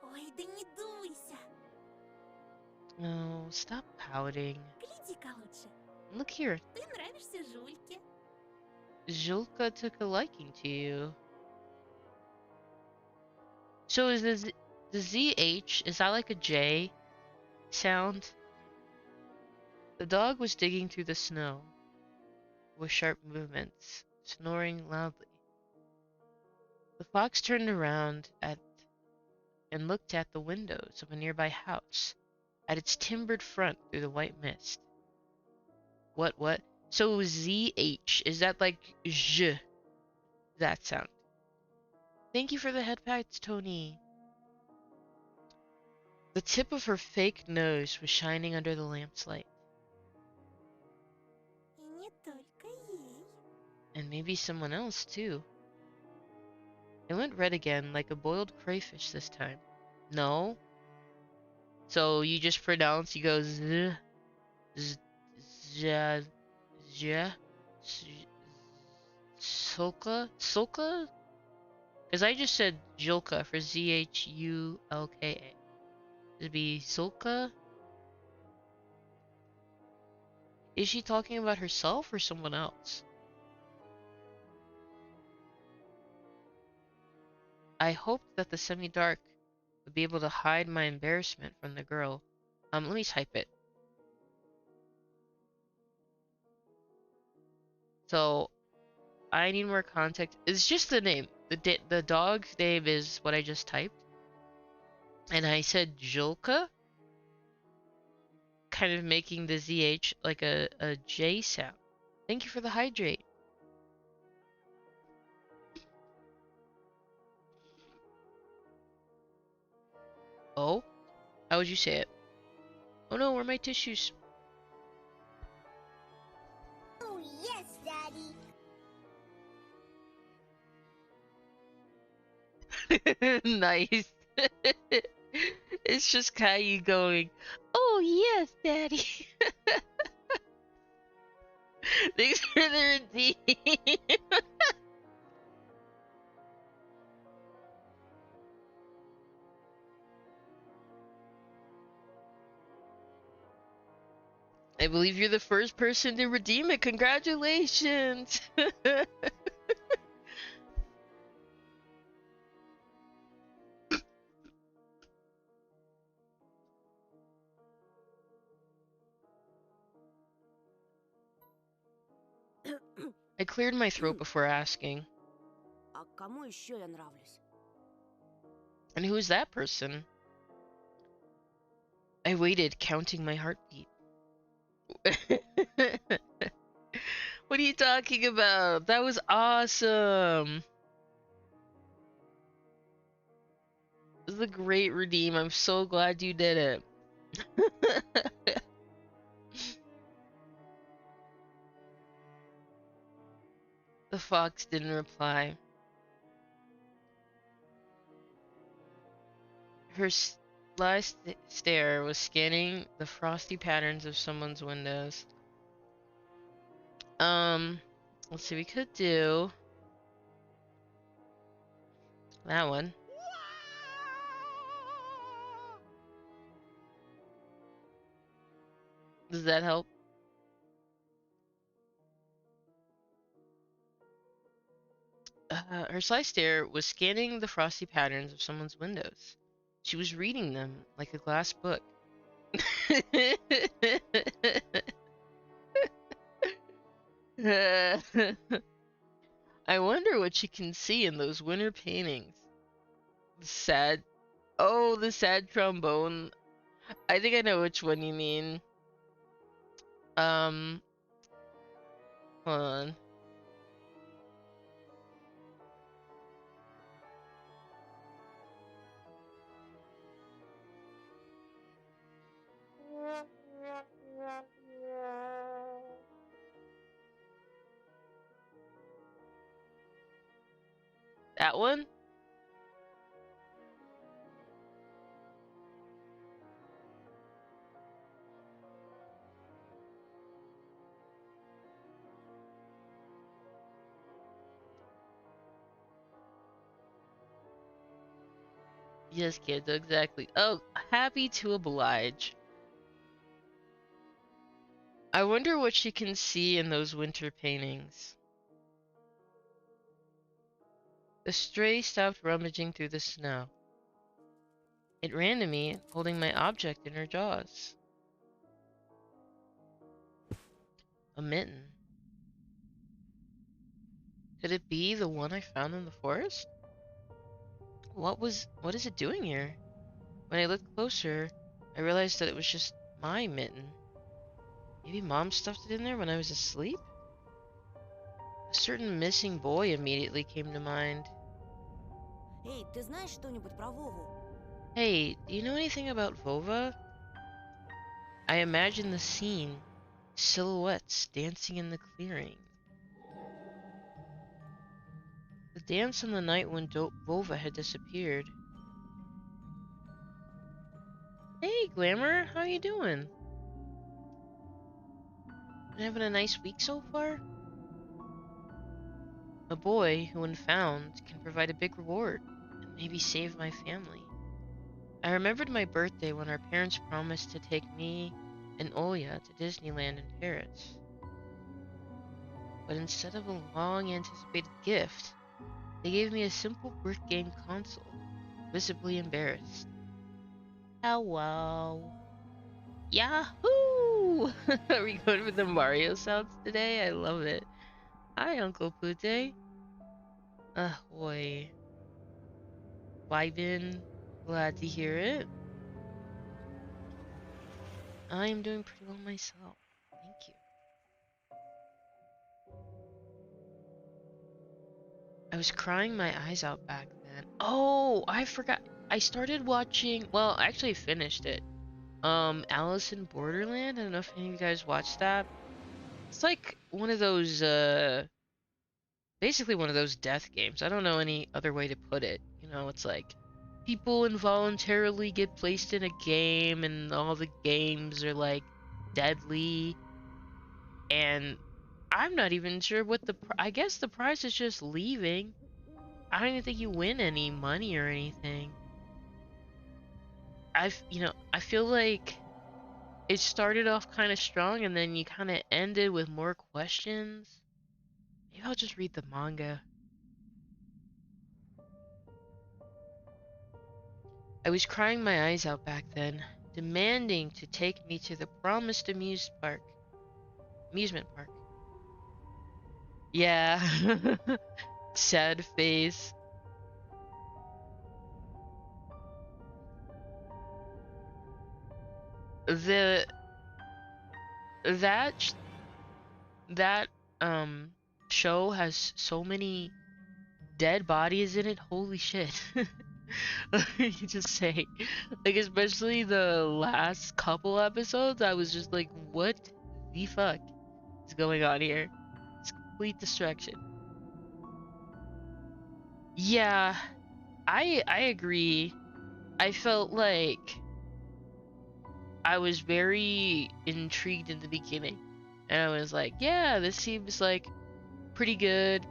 Ой, да не дуйся. Oh, stop pouting. Гляди-ка лучше. Look here, Ты нравишься Жульке. Julka took a liking to you. So is the ZH, is that like a J sound? The dog was digging through the snow with sharp movements, snoring loudly. The fox turned around and looked at the windows of a nearby house, at its timbered front through the white mist. What? So ZH, is that like J, that sound? Thank you for the head pats, Tony. The tip of her fake nose was shining under the lamp's light. И не только ей. And maybe someone else, too. It went red again, like a boiled crayfish this time. No? So you just pronounce, you go z, z, z, z, Sulka? Sulka? Because I just said Julka for ZHULKA. It'd be Sulka? Is she talking about herself or someone else? I hoped that the semi-dark would be able to hide my embarrassment from the girl. Let me type it. So, I need more context. It's just the name. The dog's name is what I just typed. And I said Julka, kind of making the ZH like a J sound. Thank you for the hydrate. Oh? How would you say it? Oh no, where are my tissues? Oh, yes, Daddy. Nice. It's just Caillou going, oh yes, Daddy. Thanks for the redeem. I believe you're the first person to redeem it. Congratulations. I cleared my throat before asking. А кому еще я нравлюсь? And who is that person? I waited, counting my heartbeat. What are you talking about? That was awesome. This is a great redeem. I'm so glad you did it. The fox didn't reply. Her sly stare was scanning the frosty patterns of someone's windows. Let's see, we could do that one. Does that help? Her sly stare was scanning the frosty patterns of someone's windows. She was reading them like a glass book. I wonder what she can see in those winter paintings. The sad. Oh, the sad trombone. I think I know which one you mean. Um, hold on. That one? Yes, kids, exactly. Oh, happy to oblige. I wonder what she can see in those winter paintings. The stray stopped rummaging through the snow. It ran to me, holding my object in her jaws. A mitten. Could it be the one I found in the forest? What is it doing here? When I looked closer, I realized that it was just my mitten. Maybe Mom stuffed it in there when I was asleep? A certain missing boy immediately came to mind. Эй, ты знаешь что-нибудь про Вову? Hey, do you know anything about Vova? I imagine the scene. Silhouettes dancing in the clearing. The dance on the night when Vova had disappeared. Hey, Glamour, how you doing? Been having a nice week so far? A boy who, when found, can provide a big reward and maybe save my family. I remembered my birthday when our parents promised to take me and Olya to Disneyland in Paris. But instead of a long-anticipated gift, they gave me a simple brick game console, visibly embarrassed. Hello. Yahoo! Are we going for the Mario sounds today? I love it. Hi, Uncle Pute. Ahoy. Vibin. Glad to hear it. I'm doing pretty well myself. Thank you. I was crying my eyes out back then. Oh, I forgot. I started watching, well, I actually finished it. Alice in Borderland. I don't know if any of you guys watched that. It's like one of those, basically one of those death games. I don't know any other way to put it. You know, it's like people involuntarily get placed in a game and all the games are like deadly. And I'm not even sure what I guess the prize is just leaving. I don't even think you win any money or anything. I feel like it started off kind of strong and then you kind of ended with more questions. Maybe I'll just read the manga. I was crying my eyes out back then, demanding to take me to the promised amusement park. Yeah. Sad face. The that that um show has so many dead bodies in it. Holy shit. Let me just say, like, especially the last couple episodes, I was just like, what the fuck is going on here? It's complete destruction. Yeah, I agree. I felt like I was very intrigued in the beginning. And I was like, yeah, this seems like pretty good.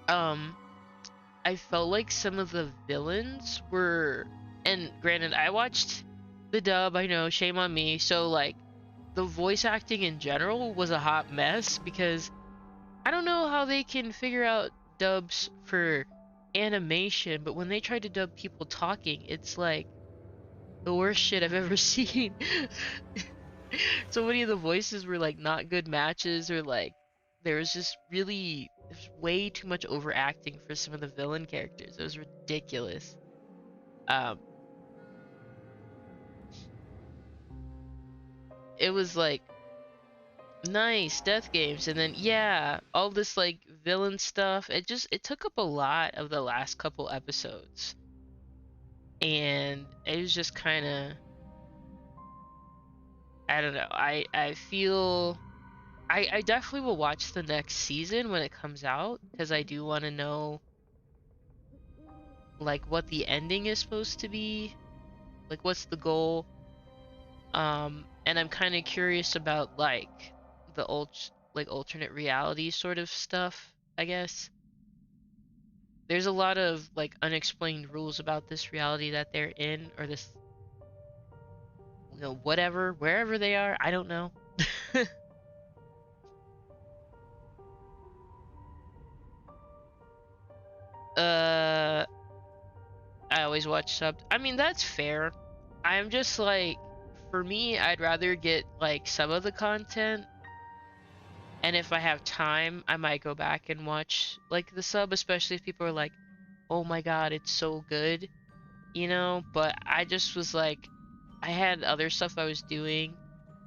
Um, I felt like some of the villains were, and granted, I watched the dub, I know, shame on me. So, like, the voice acting in general was a hot mess because I don't know how they can figure out dubs for animation, but when they try to dub people talking, it's like the worst shit I've ever seen. So many of the voices were like not good matches, or like there was just really there's way too much overacting for some of the villain characters. It was ridiculous. Um, it was like nice death games, and then yeah, all this like villain stuff. It took up a lot of the last couple episodes, and it was just kind of I don't know. I feel I definitely will watch the next season when it comes out because I do want to know like what the ending is supposed to be, like what's the goal. And I'm kind of curious about like the alternate reality sort of stuff, I guess. There's a lot of like unexplained rules about this reality that they're in, or this, whatever, wherever they are, I don't know. uh I always watch subbed. I mean, that's fair. I'm just like, for me, I'd rather get like some of the content, and if I have time, I might go back and watch like the sub, especially if people are like, "Oh my God, it's so good," But I just was like, I had other stuff I was doing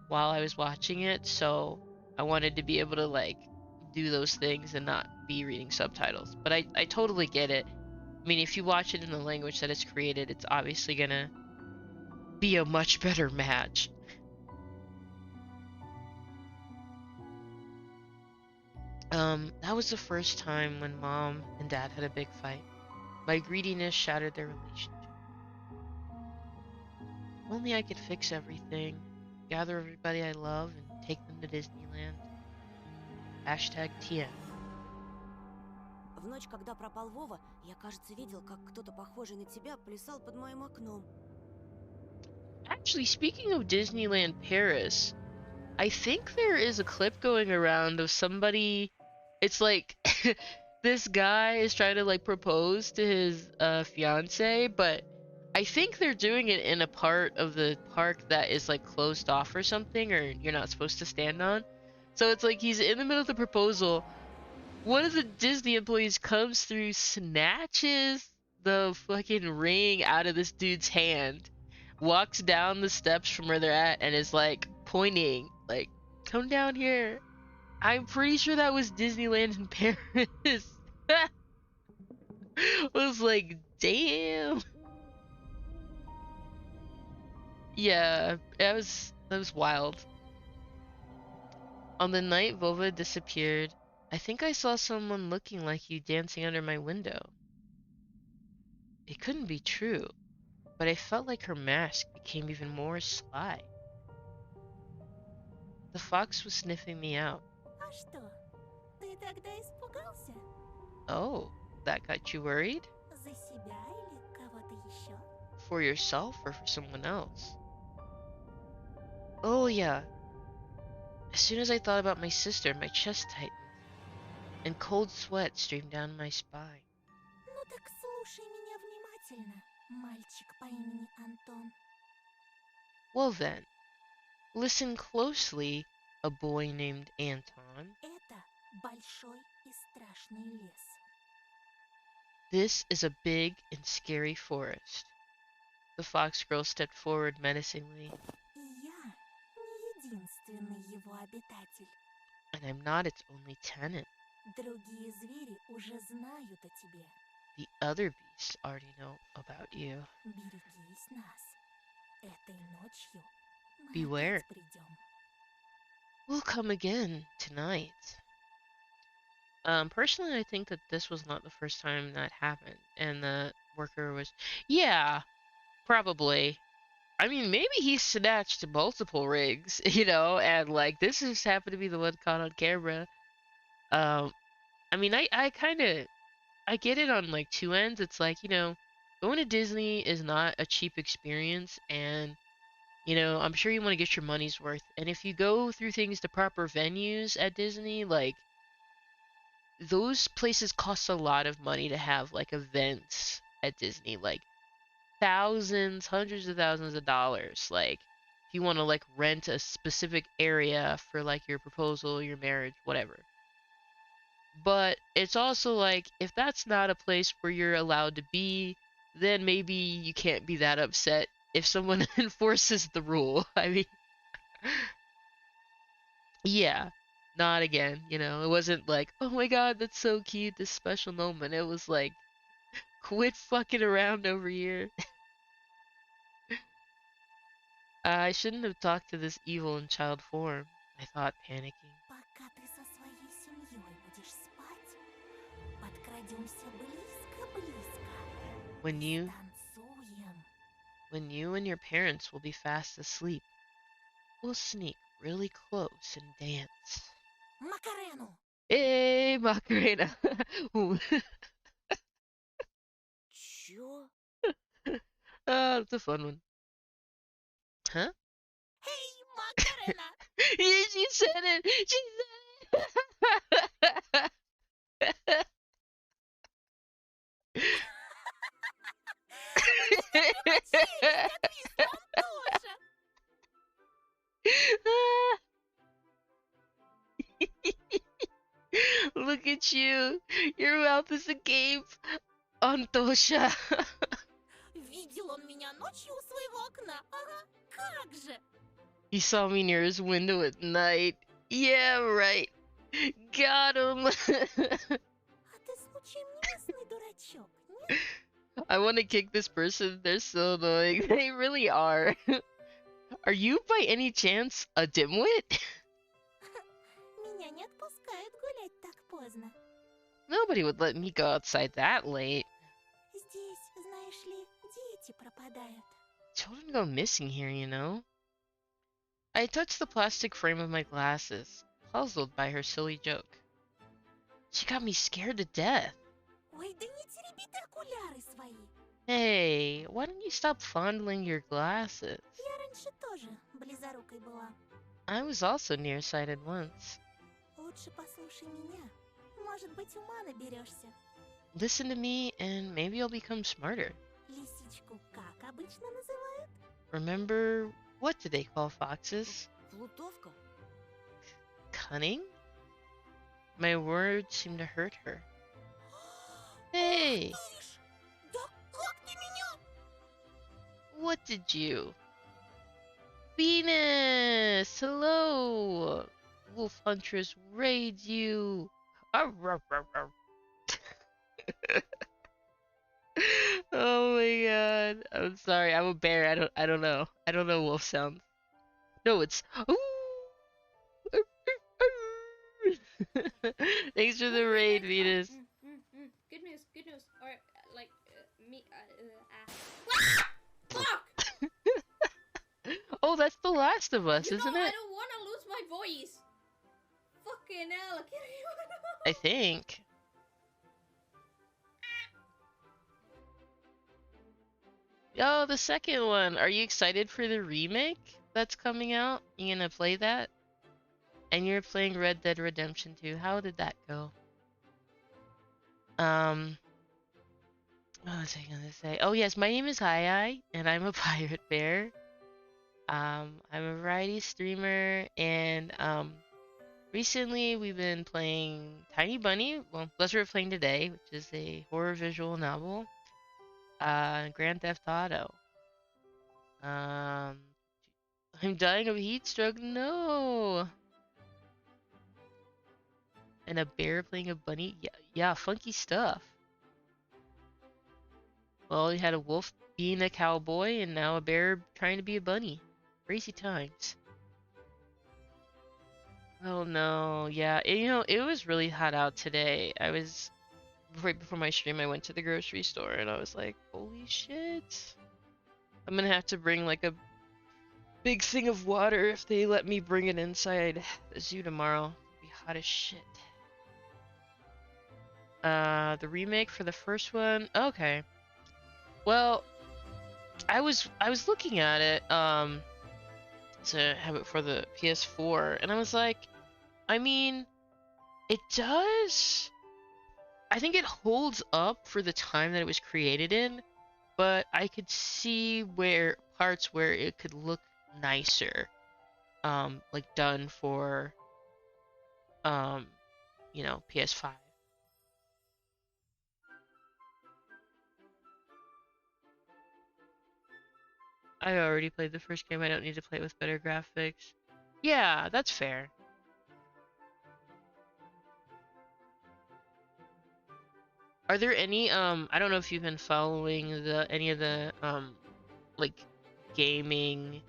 while I was watching it, so I wanted to be able to like do those things and not be reading subtitles. But I totally get it. I mean, if you watch it in the language that it's created, it's obviously gonna be a much better match. That was the first time when mom and dad had a big fight. My greediness shattered their relationship. If only I could fix everything, gather everybody I love, and take them to Disneyland. Hashtag TM. В ночь, когда пропал Вова, я, кажется, видел, как кто-то похожий на тебя плясал под моим окном. Actually, speaking of Disneyland Paris, I think there is a clip going around of somebody. It's like this guy is trying to like propose to his fiance, but I think they're doing it in a part of the park that is like closed off or something, or you're not supposed to stand on. So it's like he's in the middle of the proposal. One of the Disney employees comes through, snatches the fucking ring out of this dude's hand, walks down the steps from where they're at, and is like pointing, like, come down here. I'm pretty sure that was Disneyland in Paris. I was like, damn. Yeah, that was wild. On the night Vova disappeared, I think I saw someone looking like you dancing under my window. It couldn't be true, but I felt like her mask became even more sly. The fox was sniffing me out. А что, ты тогда испугался? Oh, that got you worried? За себя или кого-то еще? For yourself or for someone else? Oh, yeah. As soon as I thought about my sister, my chest tightened, and cold sweat streamed down my spine. Ну так слушай меня внимательно, мальчик по имени Антон. Well then, listen closely, a boy named Anton. Это большой и страшный лес. This is a big and scary forest. The fox girl stepped forward menacingly. И я не единственный его обитатель. and I'm not its only tenant. Другие звери уже знают о тебе. The other beasts already know about you. Берегись нас. Этой ночью мы Beware. опять придем. We'll come again tonight. Personally, I think that this was not the first time that happened, and the worker was, yeah, probably. I mean, maybe he snatched multiple rigs, and like this just happened to be the one caught on camera. Um, I mean, I kind of I get it on like two ends. It's like going to Disney is not a cheap experience, and I'm sure you want to get your money's worth. And if you go through things the proper venues at Disney, like those places cost a lot of money to have like events at Disney, like thousands, hundreds of thousands of dollars. Like if you want to like rent a specific area for like your proposal, your marriage, whatever. But it's also like if that's not a place where you're allowed to be, then maybe you can't be that upset if someone enforces the rule. I mean, yeah, not again, It wasn't like, "Oh my God, that's so cute, this special moment." It was like, "Quit fucking around over here." I shouldn't have talked to this evil in child form, I thought, panicking. Пока ты со своей семьей будешь спать, подкрадемся близко-близко When и you станцуем. when you and your parents will be fast asleep, we'll sneak really close and dance. Макарену! Hey, Macarena. Чё? That's a fun one. Huh? Эй, Макарена! Yeah, she said it. She said it. У тебя прямо челюсть отвисла, Антоша! Look at you. Your mouth is agape, Antosha. Видел он меня ночью у своего окна. Ага, как же! He saw me near his window at night. Yeah, right. Got him. А ты случаем не местный дурачок, нет? I want to kick this person. They're so annoying. They really are. Are you by any chance a dimwit? Меня не отпускают гулять так поздно. Nobody would let me go outside that late. Здесь, знаешь ли, дети пропадают. Children go missing here. I touched the plastic frame of my glasses, puzzled by her silly joke. She got me scared to death. Ой, да не тереби ты окуляры свои. Hey, why don't you stop fondling your glasses? Я раньше тоже близорукой была. I was also nearsighted once. Лучше послушай меня. Может быть, ума наберешься. Listen to me and maybe you'll become smarter. Лисичку как обычно называют? Remember, what do they call foxes? Плутовка. Cunning? My words seemed to hurt her. Hey, Ишь, да как ты меня? what did you? Venus! Hello! Wolf Huntress raids you! Arr, arr, arr, arr. Oh my god. I'm sorry, I'm a bear. I don't know. I don't know wolf sounds. No, it's ooh. Thanks for the raid, Venus. Good news, good news. Or, like, me, Fuck! Oh, that's The Last of Us, You isn't know, I it? don't want to lose my voice. Fucking hell, I can't I think. Oh, the second one. Are you excited for the remake that's coming out? You gonna play that? And you're playing Red Dead Redemption 2. How did that go? What was I gonna say? Oh yes, my name is Aiai, and I'm a pirate bear. I'm a variety streamer, and recently we've been playing Tiny Bunny. Well, that's what we're playing today, which is a horror visual novel. Grand Theft Auto. I'm dying of heat stroke. No. and a bear playing a bunny. Yeah, yeah, funky stuff. Well, you had a wolf being a cowboy, and now a bear trying to be a bunny. Crazy times. Oh no, yeah. It was really hot out today. I was right before my stream. I went to the grocery store, and I was like, "Holy shit!" I'm gonna have to bring like a big thing of water if they let me bring it inside the zoo tomorrow. It'll be hot as shit. The remake for the first one. Okay. Well, I was looking at it to have it for the PS4, and I was like, I mean, it does. I think it holds up for the time that it was created in, but I could see where parts where it could look nicer, like done for, um, PS5. I already played the first game. I don't need to play it with better graphics. Yeah, that's fair. Are there any I don't know if you've been following any of the like gaming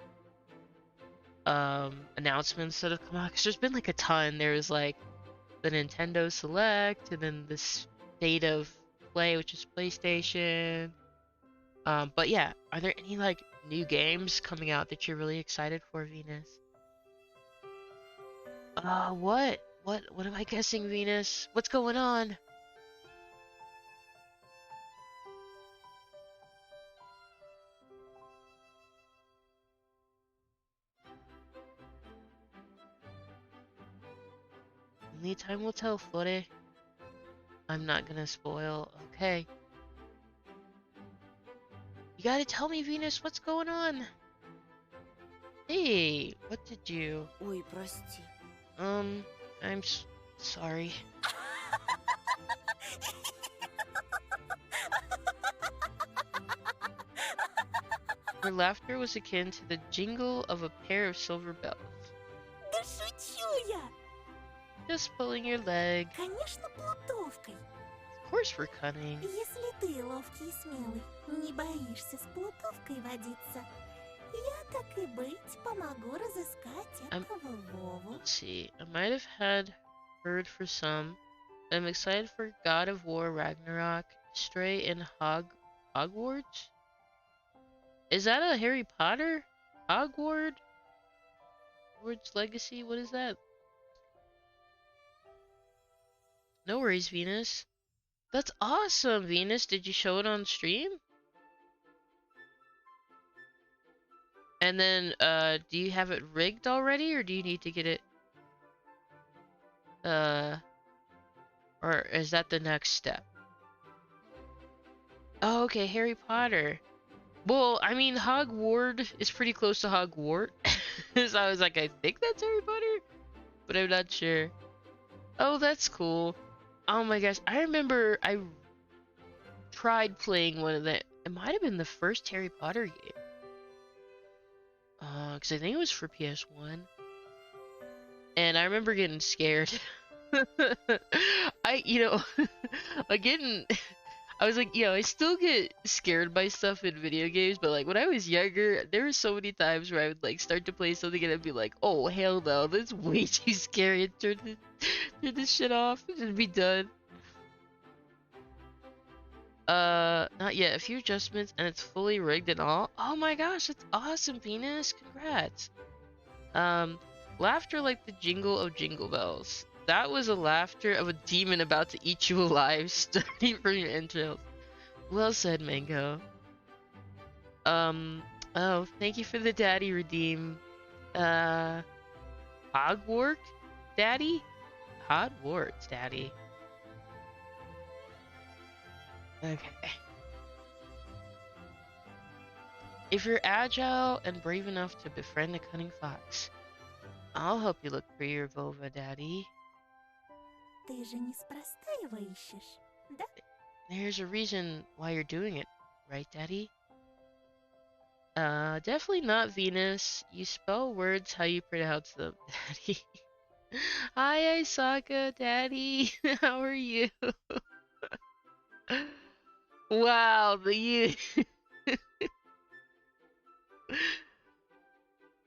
announcements that have come out? 'Cause there's been like a ton. There was like the Nintendo Select, and then the State of Play, which is PlayStation. But yeah, are there any like new games coming out that you're really excited for, Venus? What? What am I guessing, Venus? What's going on? Only time will tell, Flore. I'm not gonna spoil. Okay. You gotta tell me, Venus, what's going on? Hey, what did you? Ой, прости. I'm sorry. Her laughter was akin to the jingle of a pair of silver bells. Да шучу я! Just pulling your leg. Конечно, плутовкой. Of course we're cunning. Если ты ловкий и смелый, не боишься с плутовкой водиться, я, так и быть, помогу разыскать этого Вову. Let's see. I might have had heard for some. I'm excited for God of War Ragnarok, Stray, and Hogwarts? Is that a Harry Potter? Hogwarts Legacy? What is that? No worries, Venus. That's awesome, Venus. Did you show it on stream? And then, do you have it rigged already, or do you need to get it, or is that the next step? Oh, okay, Harry Potter. Well, I mean, Hogwarts is pretty close to Hogwarts. So I was like, I think that's Harry Potter, but I'm not sure. Oh, that's cool. Oh my gosh, I remember I tried playing one of the, it might have been the first Harry Potter game. Because I think it was for PS1. And I remember getting scared. Again, I was like, I still get scared by stuff in video games, but like when I was younger, there were so many times where I would like start to play something and I'd be like, oh hell no, that's way too scary, and turn this shit off and just be done. Not yet. A few adjustments and it's fully rigged and all. Oh my gosh, that's awesome, Venus. Congrats. Laughter like the jingle of jingle bells. That was a laughter of a demon about to eat you alive, starting from your entrails. Well said, Mango. Oh, thank you for the daddy redeem. Hogwarts daddy? Hogwarts daddy. Okay. If you're agile and brave enough to befriend a cunning fox, I'll help you look for your Vova, Daddy. Ты же неспроста его ищешь, да? There's a reason why you're doing it, right, Daddy? Definitely not Venus. You spell words how you pronounce them, Daddy. Hi, Isaka, Daddy. How are you? Wow, the you.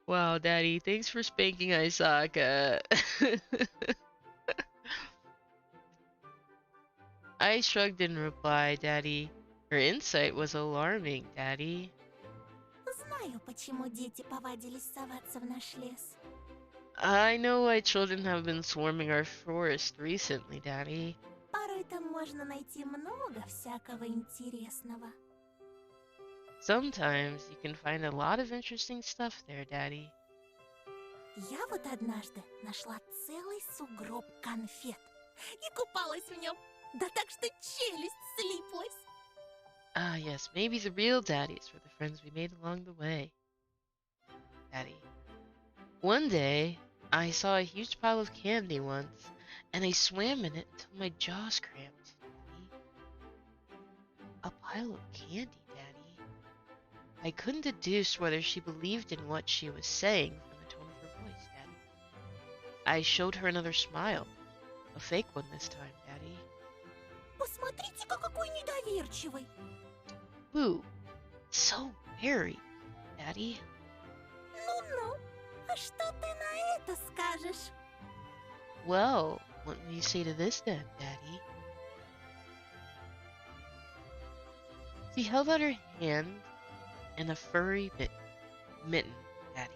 Wow, Daddy. Thanks for spanking Isaka. I shrugged in reply, Daddy. Her insight was alarming, Daddy. Знаю, почему дети повадились соваться в наш лес. I know why children have been swarming our forest recently, Daddy. Порой там можно найти много всякого интересного. Sometimes you can find a lot of interesting stuff there, Daddy. Я вот однажды нашла целый сугроб конфет и купалась в нем. Да так что челюсть слиплась. Ah, yes, maybe the real daddies were the friends we made along the way. Daddy. One day, I saw a huge pile of candy once, and I swam in it until my jaws cramped. Daddy. A pile of candy, Daddy. I couldn't deduce whether she believed in what she was saying from the tone of her voice, Daddy. I showed her another smile. A fake one this time, Daddy. Посмотрите-ка, какой недоверчивый. Boo. So very, Daddy. Ну-ну, а что ты на это скажешь? Well, what will you say to this then, Daddy? She held out her hand and a furry mitten, Daddy.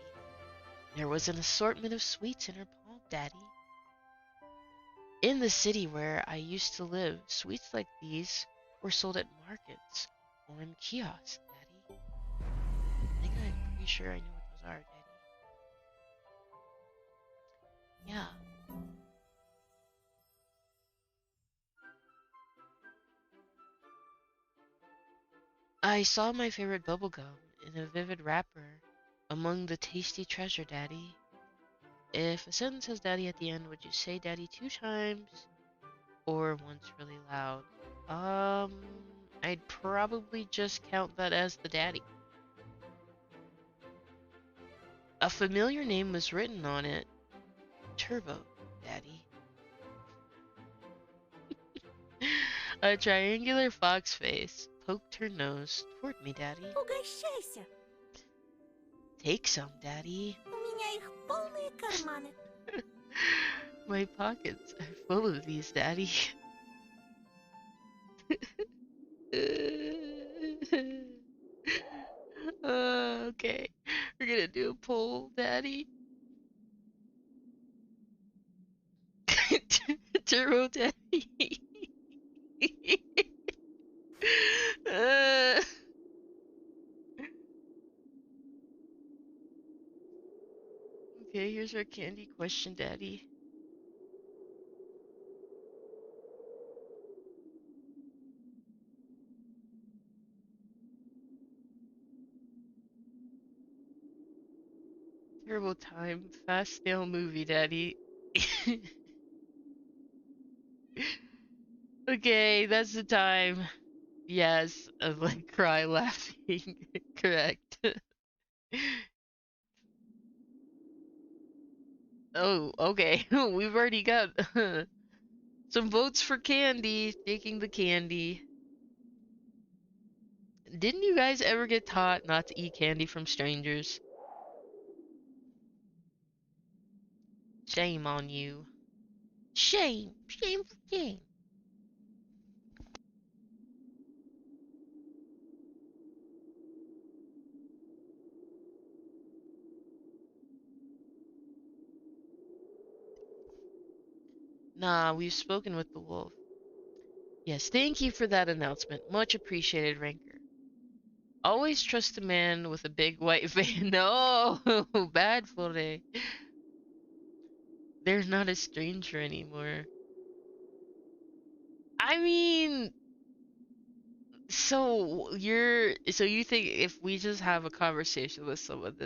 There was an assortment of sweets in her palm, Daddy. In the city where I used to live, sweets like these were sold at markets or in kiosks, Daddy. I think I'm pretty sure I know what those are, Daddy. Yeah. I saw my favorite bubblegum in a vivid wrapper among the tasty treasure, Daddy. If a sentence has Daddy at the end, would you say Daddy 2 times or once really loud? I'd probably just count that as the Daddy. A familiar name was written on it. Turbo, Daddy. A triangular fox face poked her nose toward me, Daddy. Угощайся. Take some, Daddy. У меня их полные карманы. My pockets are full of these, Daddy. Okay, we're gonna do a poll, Daddy. Turbo Daddy. uh, okay, here's our candy question, Daddy. Turbo time, fast snail movie, Daddy. Okay, that's the time. Yes, of like cry laughing. Correct. Oh, okay. We've already got some votes for candy. Taking the candy. Didn't you guys ever get taught not to eat candy from strangers? Shame on you. Shame. Shame for shame. Nah, we've spoken with the wolf. Yes, thank you for that announcement. Much appreciated, Ranker. Always trust a man with a big white van. No, bad for it. They're not a stranger anymore. I mean, so you think if we just have a conversation with someone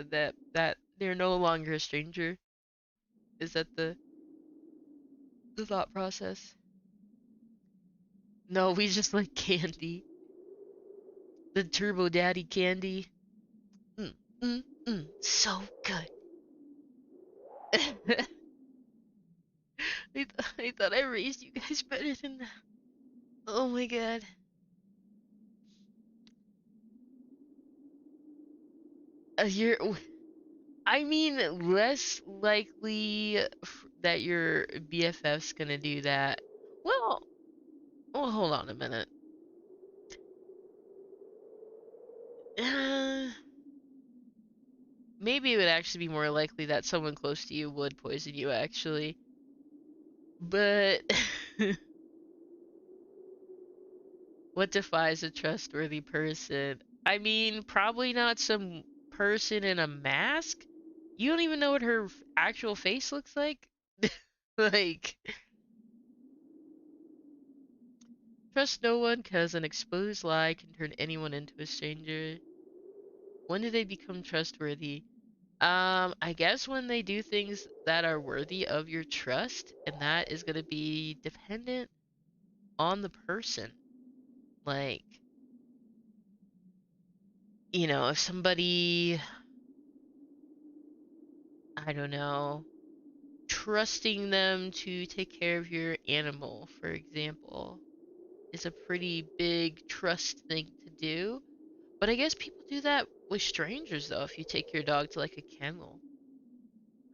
that they're no longer a stranger? Is that the thought process? No, we just like candy. The Turbo Daddy candy. Mm, so good. I thought I raised you guys better than that. Oh my god. You're. I mean, less likely that your BFF's gonna do that. Well, hold on a minute. Uh, maybe it would actually be more likely that someone close to you would poison you, actually. But what defines a trustworthy person? I mean, probably not some person in a mask. You don't even know what her actual face looks like. Like, trust no one because an exposed lie can turn anyone into a stranger. When do they become trustworthy? I guess when they do things that are worthy of your trust, and that is gonna be dependent on the person. Like, if somebody, I don't know, trusting them to take care of your animal, for example, is a pretty big trust thing to do. But I guess people do that with strangers, though, if you take your dog to like a kennel.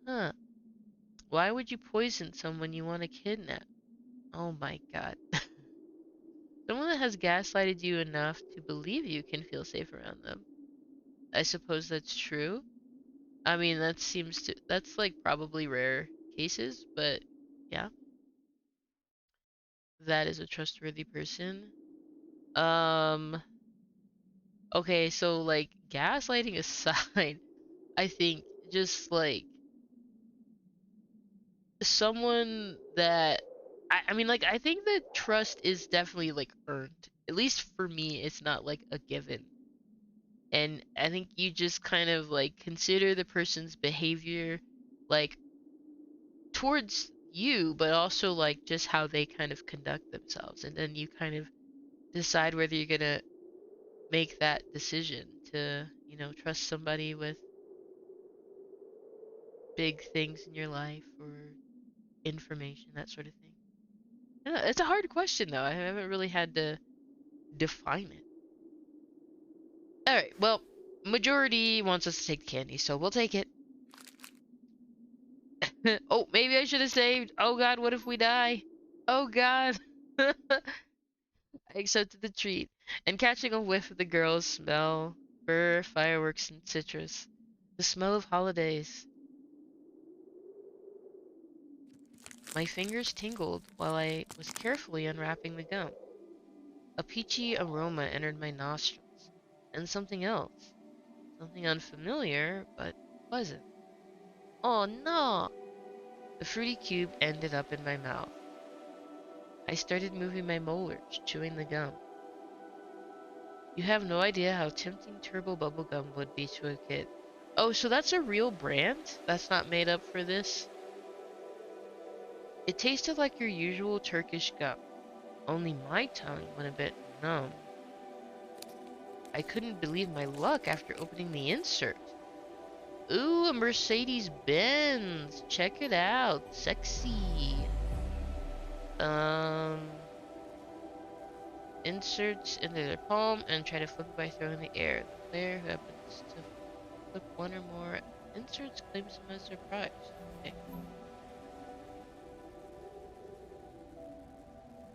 Huh. Why would you poison someone you want to kidnap? Oh my god. Someone that has gaslighted you enough to believe you can feel safe around them. I suppose that's true. I mean, that's like probably rare cases, but yeah, that is a trustworthy person. Um, okay, so like gaslighting aside, I think just like someone that I mean, like, I think that trust is definitely like earned. At least for me, it's not like a given. And I think you just kind of like consider the person's behavior like towards you, but also like just how they kind of conduct themselves. And then you kind of decide whether you're gonna make that decision to, trust somebody with big things in your life or information, that sort of thing. Yeah, it's a hard question though. I haven't really had to define it. All right, well, majority wants us to take the candy, so we'll take it. Oh, maybe I should have saved. Oh god, what if we die? Oh god. I accepted the treat, and catching a whiff of the girls' smell, fur, fireworks, and citrus. The smell of holidays. My fingers tingled while I was carefully unwrapping the gum. A peachy aroma entered my nostrils, and something else. Something unfamiliar, but pleasant. Oh no! The fruity cube ended up in my mouth. I started moving my molars, chewing the gum. You have no idea how tempting turbo bubblegum would be to a kid. Oh, so that's a real brand? That's not made up for this? It tasted like your usual Turkish gum, only my tongue went a bit numb. I couldn't believe my luck after opening the insert. Ooh, a Mercedes Benz. Check it out. Sexy. Um, Inserts into their palm and try to flip it by throwing in the air. The player who happens to flip one or more inserts claims them as their prize. Okay.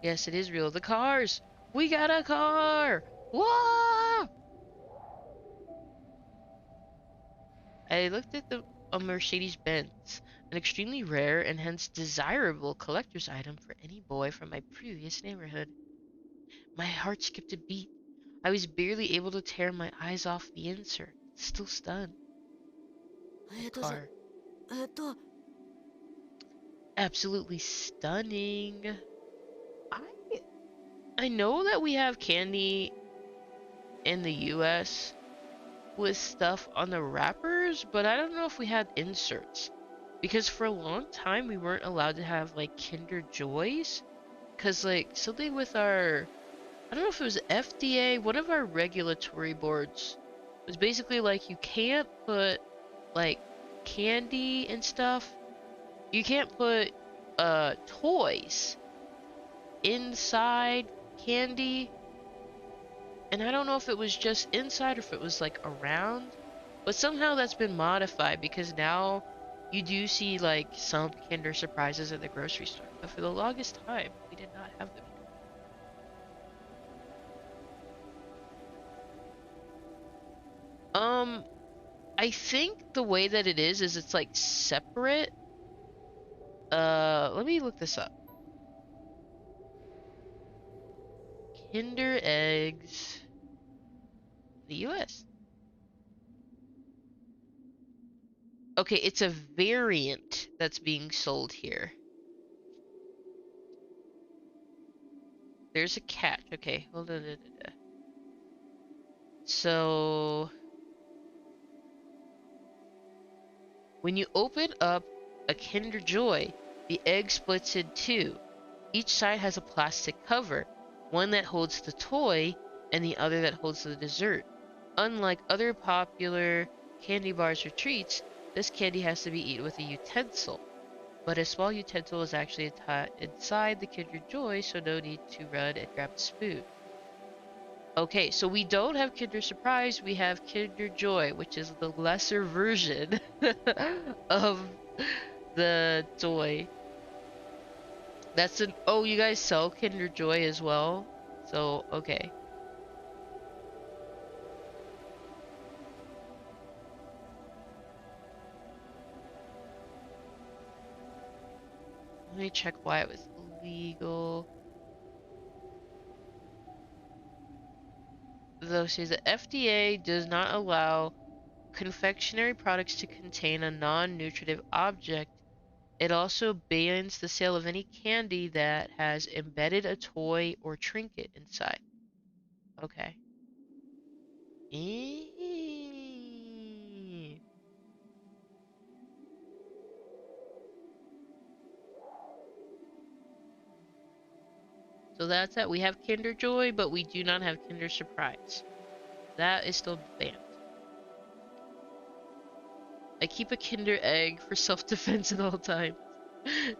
Yes, it is real. The cars! We got a car! Whoa! I looked at a Mercedes Benz, an extremely rare and hence desirable collector's item for any boy from my previous neighborhood. My heart skipped a beat. I was barely able to tear my eyes off the insert, still stunned. A car. Это... Absolutely stunning. I I know that we have candy in the US with stuff on the wrappers, but I don't know if we had inserts. Because for a long time we weren't allowed to have like Kinder Joys. Cause like something with our, I don't know if it was FDA, one of our regulatory boards was basically like you can't put like candy and stuff. You can't put toys inside candy, and I don't know if it was just inside or if it was like around, but somehow that's been modified because now you do see like some Kinder Surprises at the grocery store, but for the longest time we did not have them here. I think the way that it is it's like separate. Let me look this up. Kinder eggs, the US. Okay, it's a variant that's being sold here. There's a catch. Okay, hold on. So, when you open up a Kinder Joy, the egg splits in two. Each side has a plastic cover, one that holds the toy and the other that holds the dessert. Unlike other popular candy bars or treats, this candy has to be eaten with a utensil. But a small utensil is actually inside the Kinder Joy, so no need to run and grab a spoon. Okay, so we don't have Kinder Surprise, we have Kinder Joy, which is the lesser version of the toy. That's an— oh, you guys sell Kinder Joy as well? So, okay. Let me check why it was illegal. Though, see, the FDA does not allow confectionery products to contain a non-nutritive object. It also bans the sale of any candy that has embedded a toy or trinket inside. Okay. Eee. So that's it. We have Kinder Joy, but we do not have Kinder Surprise. That is still banned. I keep a Kinder Egg for self-defense at all times.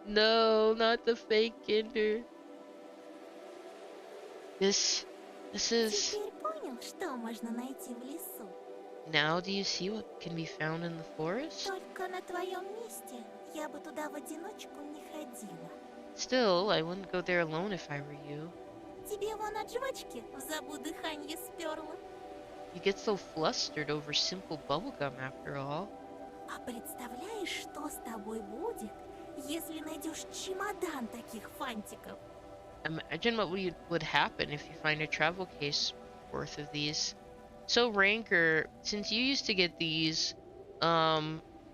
No, not the fake Kinder. This is... Теперь понял, что можно найти в лесу? Now do you see what can be found in the forest? Только на твоем месте я бы туда в одиночку не ходила. Still, I wouldn't go there alone if I were you. Тебе вон от жвачки в забу дыхание сперла. You get so flustered over simple bubblegum after all. А представляешь, что с тобой будет, если найдешь чемодан таких фантиков? Imagine what would happen if you find a travel case worth of these. So Ranker, since you used to get these,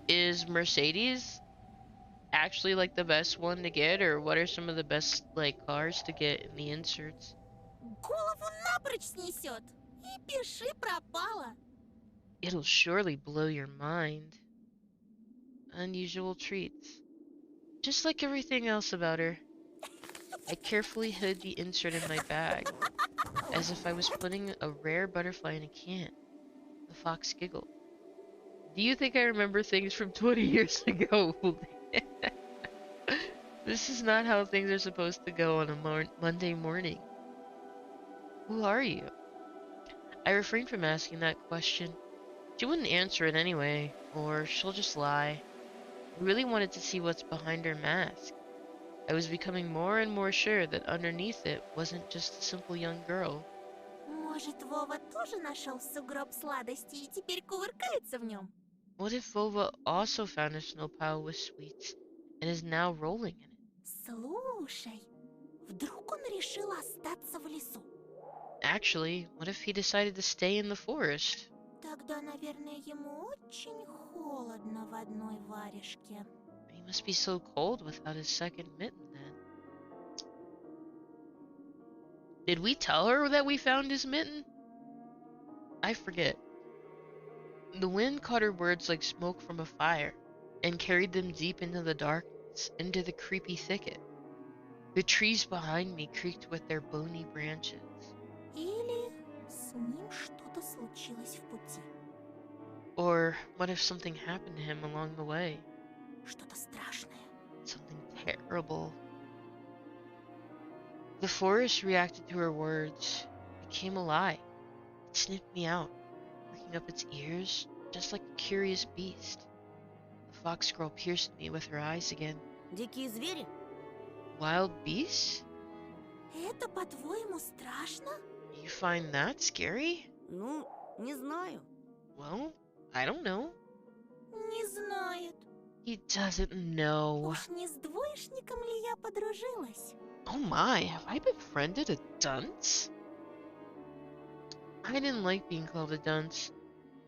is Mercedes actually like the best one to get, or what are some of the best like cars to get in the inserts? Голову напрочь снесет. И пиши пропало. It'll surely blow your mind. Unusual treats. Just like everything else about her. I carefully hid the insert in my bag, as if I was putting a rare butterfly in a can. The fox giggled. Do you think I remember things from 20 years ago? This is not how things are supposed to go on a Monday morning. Who are you? I refrained from asking that question. She wouldn't answer it anyway, or she'll just lie. I really wanted to see what's behind her mask. I was becoming more and more sure that underneath it wasn't just a simple young girl. Может, Вова тоже нашел сугроб сладостей и теперь кувыркается в нем? What if Vova also found a snow pile with sweets and is now rolling in it? Слушай, вдруг он решил остаться в лесу? Actually, what if he decided to stay in the forest? Тогда, наверное, ему очень холодно в одной варежке. He must be so cold without his second mitten then. Did we tell her that we found his mitten? I forget. The wind caught her words like smoke from a fire and carried them deep into the darkness, into the creepy thicket. The trees behind me creaked with their bony branches. Или с ним что-то случилось в пути. Or what if something happened to him along the way? Что-то страшное. Something terrible. The forest reacted to her words. It came alive. It sniffed me out, pricking up its ears, just like a curious beast. The fox girl pierced me with her eyes again. Дикие звери? Wild beasts? Это, по-твоему, страшно? You find that scary? Ну, не знаю. Well, I don't know. Не знает. He doesn't know. Уж не с двоечником ли я подружилась? Oh my, have I befriended a dunce? I didn't like being called a dunce,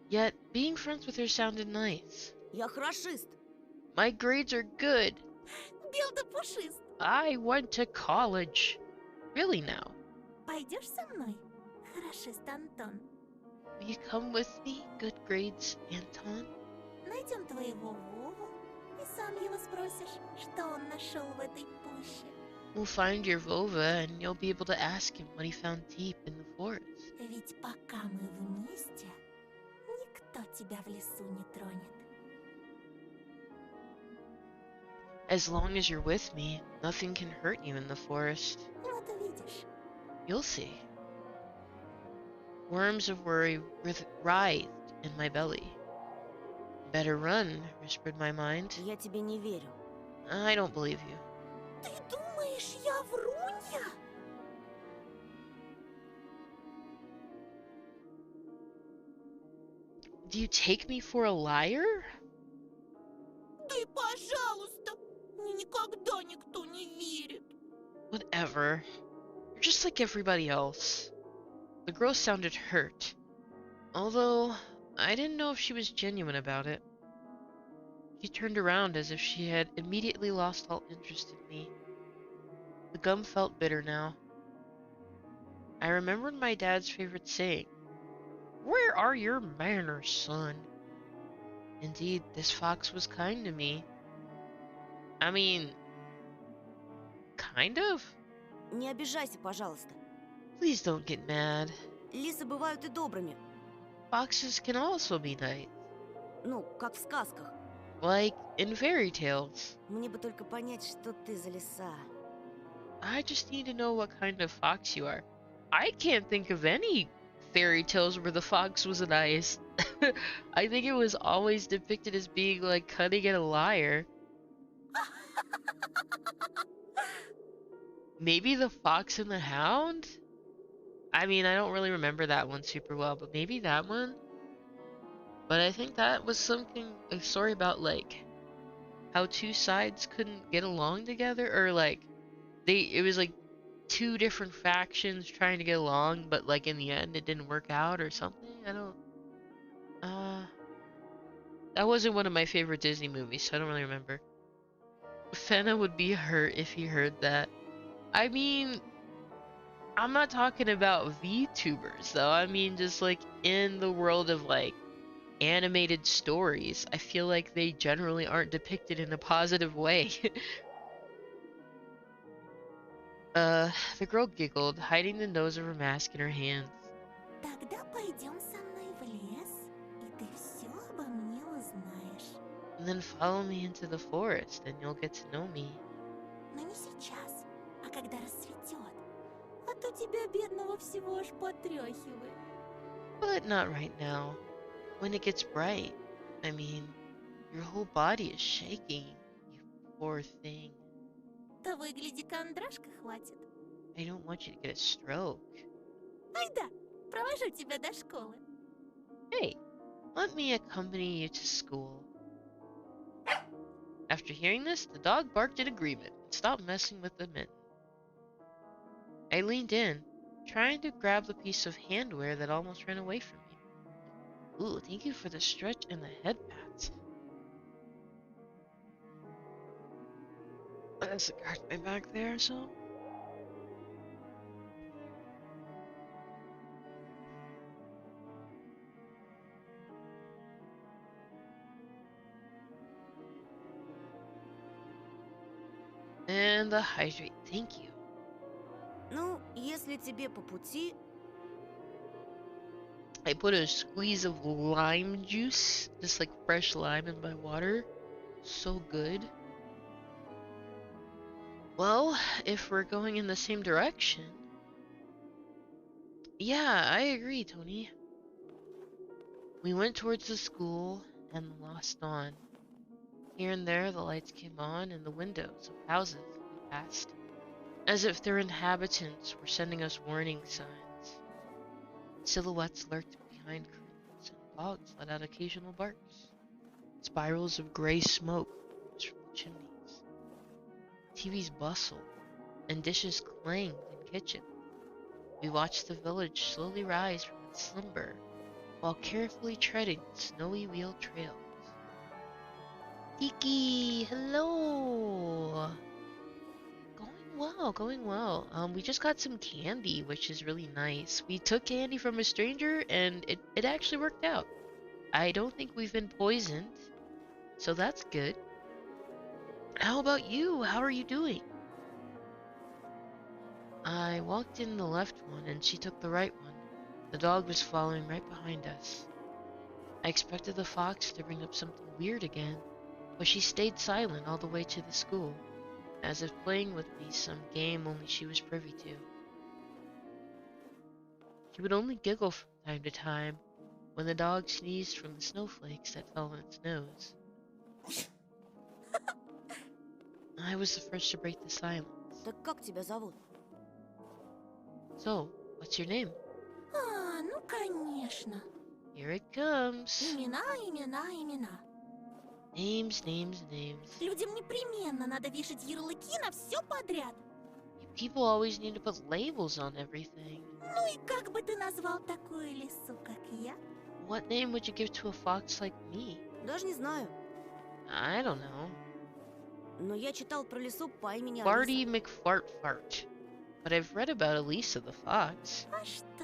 yet being friends with her sounded nice. Я хорошист. My grades are good. Бел да пушист. I went to college. Really now? Пойдешь со мной, хорошист Антон? Will you come with me, good grades, Anton? Найдем твоего Вову и сам его спросишь, что он нашел в этой пуще. We'll find your Vova and you'll be able to ask him what he found deep in the forest. Ведь пока мы вместе, никто тебя в лесу не тронет. As long as you're with me, nothing can hurt you in the forest. Вот увидишь. You'll see. Worms of worry writhed in my belly. Better run, whispered my mind. Я тебе не верю. I don't believe you. Ты думаешь, я врунья? Do you take me for a liar? Ты, пожалуйста, мне никогда никто не верит. Whatever. You're just like everybody else. The girl sounded hurt, although I didn't know if she was genuine about it. She turned around as if she had immediately lost all interest in me. The gum felt bitter now. I remembered my dad's favorite saying, "Where are your manners, son?" Indeed, this fox was kind to me. I mean, kind of? Не обижайся, пожалуйста. Please don't get mad. Лисы бывают и добрыми. Foxes can also be nice, Ну, как в сказках. like in fairy tales. Мне бы только понять, что ты за лиса. I just need to know what kind of fox you are. I can't think of any fairy tales where the fox was nice. I think it was always depicted as being like cunning and a liar. Maybe the Fox and the Hound? I mean, I don't really remember that one super well, but maybe that one? But I think that was a story about like how two sides couldn't get along together, or like it was like two different factions trying to get along, but like in the end it didn't work out or something. That wasn't one of my favorite Disney movies, so I don't really remember. Fenna would be hurt if he heard that. I mean, I'm not talking about VTubers though. I mean just like in the world of like animated stories, I feel like they generally aren't depicted in a positive way. The girl giggled, hiding the nose of her mask in her hands. Тогда пойдем со мной в лес, и ты все обо мне узнаешь. And then follow me into the forest, and you'll get to know me. Но не сейчас, а когда рассветет. А то тебя, бедного, всего аж потряхивает. But not right now. When it gets bright. I mean, your whole body is shaking, you poor thing. Того и гляди, кондрашка хватит. I don't want you to get a stroke. Айда, провожу тебя до школы. Hey, let me accompany you to school. After hearing this, the dog barked in agreement and stopped messing with the mitten. I leaned in, trying to grab the piece of handwear that almost ran away from me. Ooh, thank you for the stretch and the head pats. Let's guard my back there, so. And the hydrate, thank you. Ну, если тебе по пути, I put a squeeze of lime juice, just like fresh lime in my water. So good. Well, if we're going in the same direction. Yeah, I agree, Tony. We went towards the school and the lost dawn. Here and there, the lights came on in the windows of houses we passed, as if their inhabitants were sending us warning signs. Silhouettes lurked behind curtains, and dogs let out occasional barks. Spirals of gray smoke rose from the chimneys. TVs bustled, and dishes clanged in kitchen. We watched the village slowly rise from its slumber, while carefully treading the snowy wheeled trails. Tiki, hello! Going well, going well. We just got some candy, which is really nice. We took candy from a stranger, and it actually worked out. I don't think we've been poisoned, so that's good. How about you? How are you doing? I walked in the left one, and she took the right one. The dog was following right behind us. I expected the fox to bring up something weird again, but she stayed silent all the way to the school, as if playing with me some game only she was privy to. She would only giggle from time to time when the dog sneezed from the snowflakes that fell on its nose. I was the first to break the silence. Так как тебя зовут? So, what's your name? Ну конечно. Here it comes. Имена, имена, имена. Names, names, names. Людям непременно надо вешать ярлыки на все подряд. People always need to put labels on everything. Ну и как бы ты назвал такую лису, как я? What name would you give to a fox like me? Даже не знаю. I don't know. Но я читал про лису по имени Barty Алиса. McFartfart. But I've read about Elisa the fox. А что?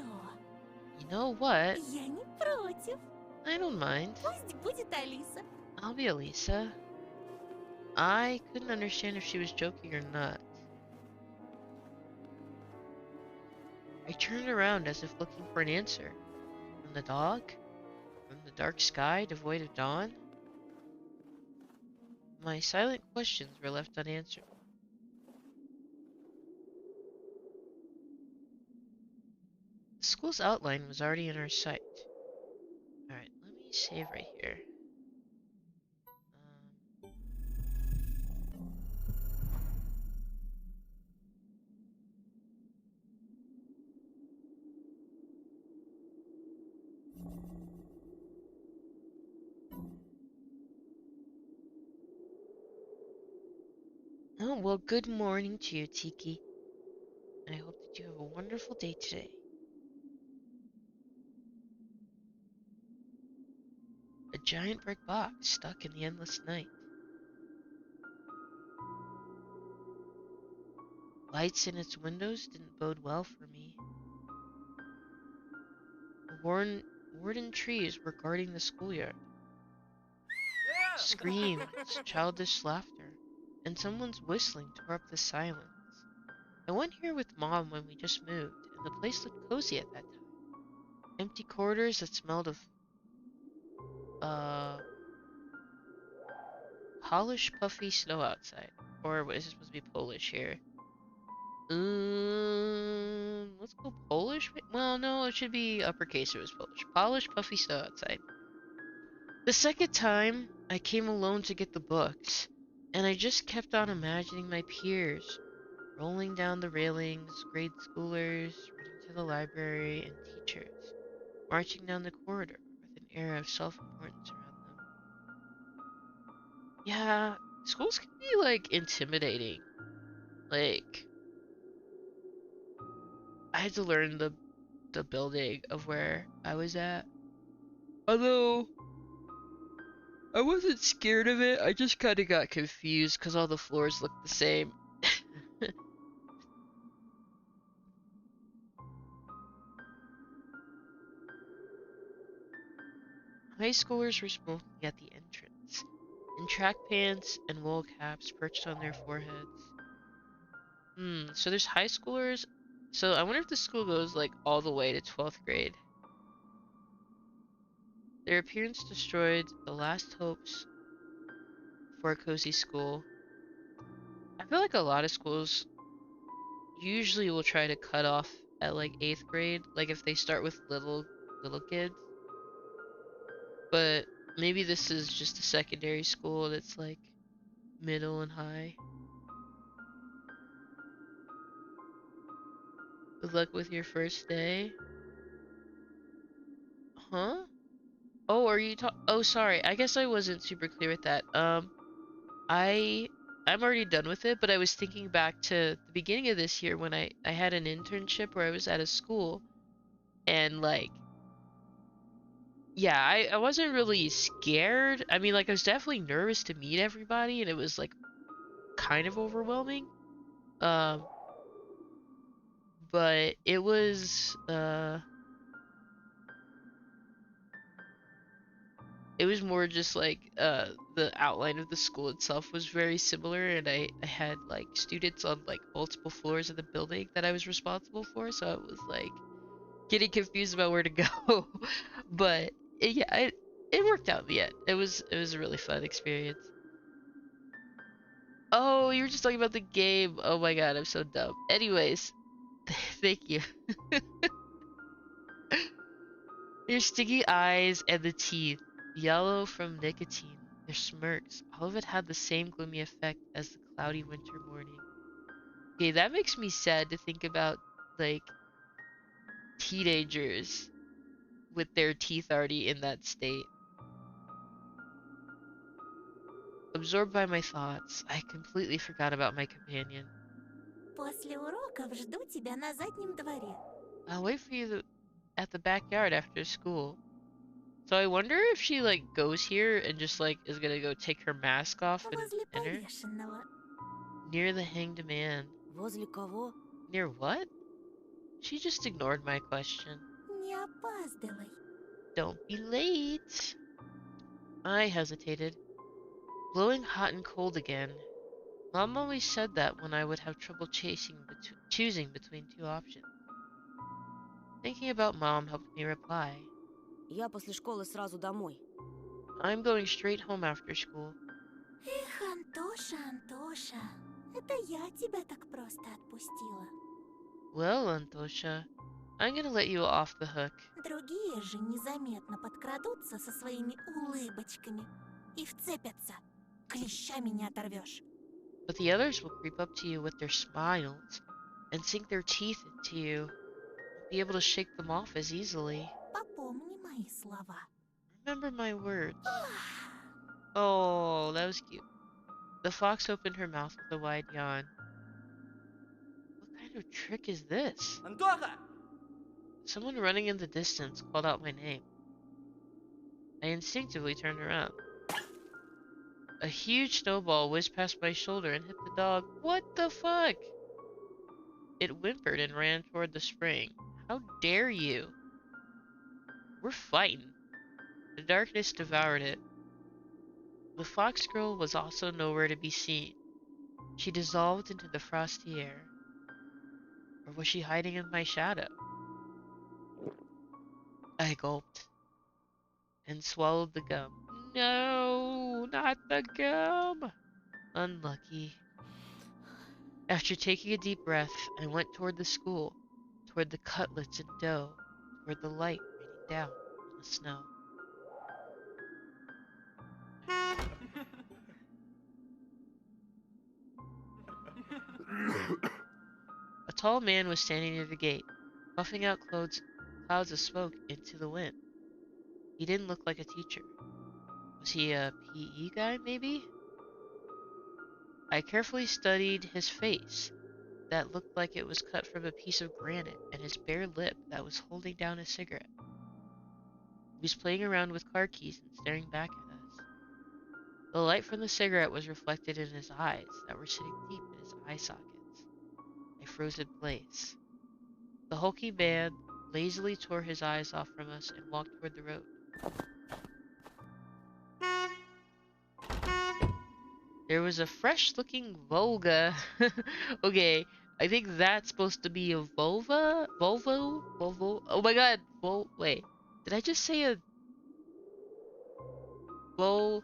You know what? Я не против. I don't mind. Пусть будет Алиса. I'll be Elisa. I couldn't understand if she was joking or not. I turned around as if looking for an answer. From the dog? From the dark sky devoid of dawn? My silent questions were left unanswered. The school's outline was already in our sight. Alright, let me save right here. Oh, well, good morning to you, Tiki. And I hope that you have a wonderful day today. A giant brick box stuck in the endless night. Lights in its windows didn't bode well for me. The warden trees were guarding the schoolyard. Screams, childish laughter, and someone's whistling tore up the silence. I went here with Mom when we just moved, and the place looked cozy at that time. Empty corridors that smelled of polished, puffy snow outside. Or is it supposed to be Polish here? Let's go Polish? Well, no, it should be uppercase. It was Polish. Polished, puffy snow outside. The second time, I came alone to get the books, and I just kept on imagining my peers rolling down the railings, grade schoolers running to the library, and teachers marching down the corridor with an air of self-importance around them. Yeah, schools can be, like, intimidating. Like, I had to learn the building of where I was at. Although, I wasn't scared of it, I just kinda got confused because all the floors looked the same. High schoolers were smoking at the entrance, in track pants and wool caps perched on their foreheads. So there's high schoolers. So I wonder if the school goes like all the way to 12th grade. Their appearance destroyed the last hopes for a cozy school. I feel like a lot of schools usually will try to cut off at like 8th grade, like if they start with little kids. But maybe this is just a secondary school that's like middle and high. Good luck with your first day. Huh? Oh, are you Oh, sorry. I guess I wasn't super clear with that. I I'm already done with it, but I was thinking back to the beginning of this year when I had an internship where I was at a school and like yeah, I wasn't really scared. I mean, like I was definitely nervous to meet everybody and it was like kind of overwhelming. Um, but it was more just like the outline of the school itself was very similar and I had like students on like multiple floors of the building that I was responsible for, so I was like getting confused about where to go. But yeah, it worked out in the end. It was a really fun experience. Oh, you were just talking about the game. Oh my god, I'm so dumb. Anyways, thank you. Their sticky eyes and the teeth, yellow from nicotine, their smirks, all of it had the same gloomy effect as the cloudy winter morning. Okay, that makes me sad to think about, like, teenagers with their teeth already in that state. Absorbed by my thoughts, I completely forgot about my companion. После уроков жду тебя на заднем дворе. I'll wait for you at the backyard after school. So I wonder if she like goes here and just like is gonna go take her mask off and Возле enter повешенного. near the hanged man. Возле кого? Near what? She just ignored my question. Не опаздывай. Don't be late. I hesitated, blowing hot and cold again. Mom always said that when I would have trouble choosing between two options. Thinking about Mom helped me reply. Я после школы сразу домой. I'm going straight home after school. Эх, Антоша, Антоша, это я тебя так просто отпустила. Well, Antosha, I'm gonna let you off the hook. Другие же незаметно подкрадутся со своими улыбочками и вцепятся. Клещами не оторвешь. But the others will creep up to you with their smiles and sink their teeth into you. Won't be able to shake them off as easily. Попомни мои слова. Remember my words. Oh, that was cute. The fox opened her mouth with a wide yawn. What kind of trick is this? Антоха! Someone running in the distance called out my name. I instinctively turned around. A huge snowball whizzed past my shoulder and hit the dog. What the fuck? It whimpered and ran toward the spring. How dare you? We're fighting. The darkness devoured it. The fox girl was also nowhere to be seen. She dissolved into the frosty air. Or was she hiding in my shadow? I gulped and swallowed the gum. No, not the gum! Unlucky. After taking a deep breath, I went toward the school, toward the cutlets and dough, toward the light raining down on the snow. A tall man was standing near the gate, puffing out clouds of smoke into the wind. He didn't look like a teacher. Was he a PE guy, maybe? I carefully studied his face, that looked like it was cut from a piece of granite, and his bare lip that was holding down a cigarette. He was playing around with car keys and staring back at us. The light from the cigarette was reflected in his eyes that were sitting deep in his eye sockets. I froze in place. The hulky man lazily tore his eyes off from us and walked toward the road. There was a fresh-looking Volga. Okay, I think that's supposed to be a Volvo? Volvo? Oh my god! Wait. Did I just say a Volvo?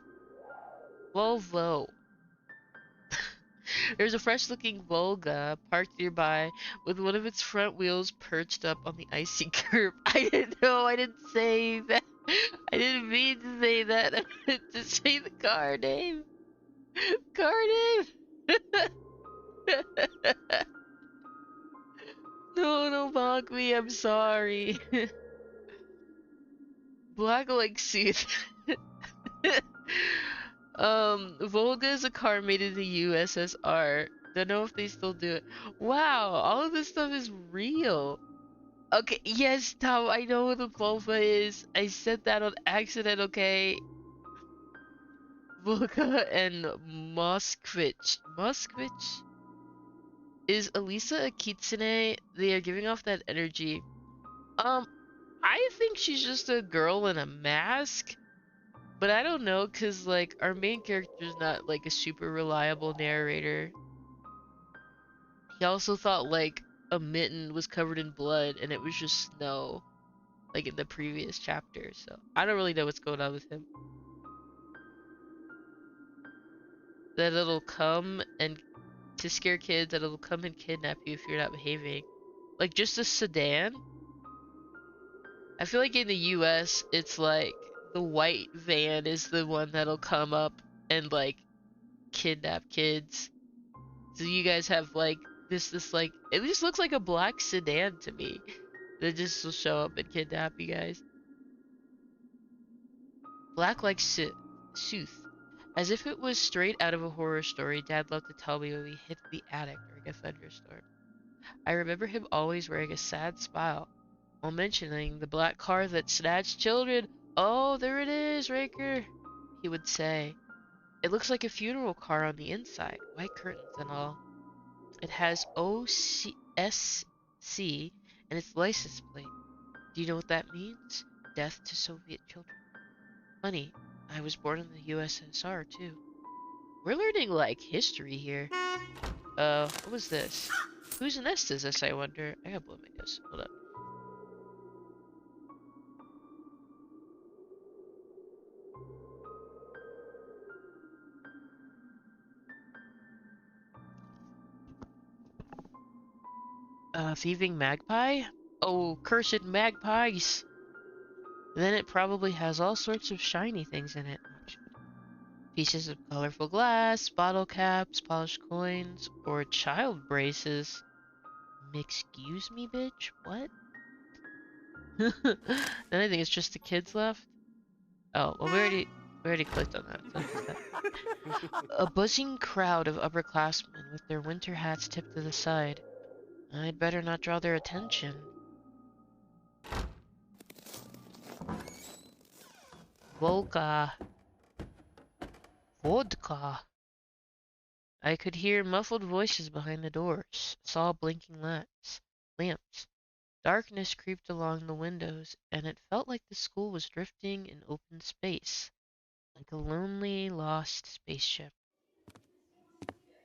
There's a fresh-looking Volga parked nearby with one of its front wheels perched up on the icy curb. I didn't know. I didn't say that. I didn't mean to say that. I meant to say the car name. Car name. No, don't mock me. I'm sorry. Black like suit. Volga is a car made in the USSR. Don't know if they still do it. Wow, all of this stuff is real. Okay, yes, Tom, I know what a Volva is. I said that on accident, okay? Volga and Moskvich. Moskvich? Is Elisa a kitsune? They are giving off that energy. I think she's just a girl in a mask. But I don't know, cause like our main character is not like a super reliable narrator. He also thought like a mitten was covered in blood and it was just snow, like in the previous chapter. So I don't really know what's going on with him. That it'll come and to scare kids, that it'll come and kidnap you if you're not behaving. Like just a sedan. I feel like in the US, it's like the white van is the one that'll come up and like kidnap kids. So you guys have like this like it just looks like a black sedan to me. That just will show up and kidnap you guys. Black like sooth. As if it was straight out of a horror story Dad loved to tell me when we hit the attic during a thunderstorm. I remember him always wearing a sad smile while mentioning the black car that snatched children. Oh, there it is, Raker, he would say. It looks like a funeral car on the inside, white curtains and all. It has OCSC and its license plate. Do you know what that means? Death to Soviet children. Funny, I was born in the USSR too. We're learning like history here. What was this? Whose nest is this, I wonder? I gotta blow my nose. Hold up. Thieving magpie? Oh, cursed magpies! Then it probably has all sorts of shiny things in it. Pieces of colorful glass, bottle caps, polished coins, or child braces. Excuse me, bitch? What? Then I think it's just the kids left. Oh, well, we already clicked on that. So just that. A buzzing crowd of upperclassmen with their winter hats tipped to the side. I'd better not draw their attention. Volga. Vodka. I could hear muffled voices behind the doors, saw blinking lamps. Darkness creeped along the windows, and it felt like the school was drifting in open space, like a lonely, lost spaceship.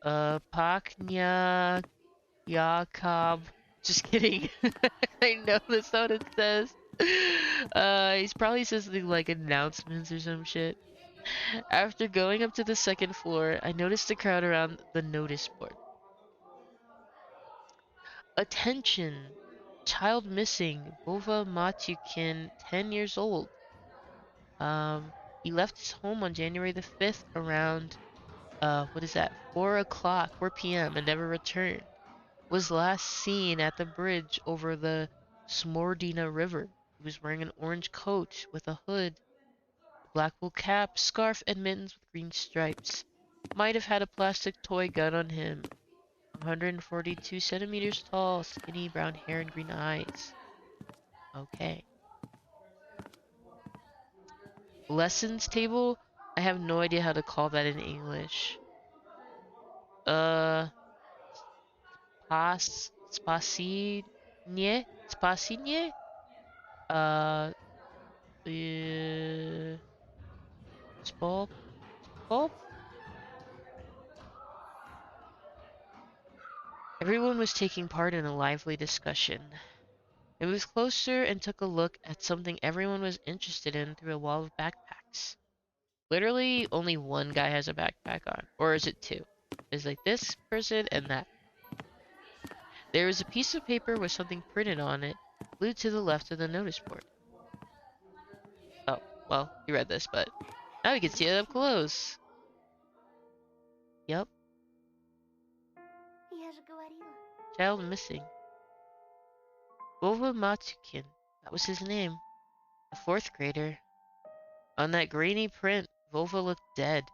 Paknya Yakov. Just kidding. I know that's not what it says. He's probably says something like announcements or some shit. After going up to the second floor, I noticed a crowd around the notice board. Attention! Child missing. Vova Matyukin, 10 years old. He left his home on January the 5th around, what is that? 4 o'clock, 4 p.m. and never returned. Was last seen at the bridge over the Smordina River. He was wearing an orange coat with a hood, a black wool cap, scarf, and mittens with green stripes. Might have had a plastic toy gun on him. 142 centimeters tall, skinny brown hair and green eyes. Okay. Lessons table? I have no idea how to call that in English. Uh, Spasinye? Spasinye? Uh, Spol? Spol? Everyone was taking part in a lively discussion. I moved closer and took a look at something everyone was interested in through a wall of backpacks. Literally, only one guy has a backpack on. Or is it two? It's like this person and that. There is a piece of paper with something printed on it, glued to the left of the notice board. Oh, well, you read this, but now we can see it up close. Yep, Я же говорила. child missing. Vova Matsukin, that was his name. A fourth grader. On that grainy print, Vova looked dead,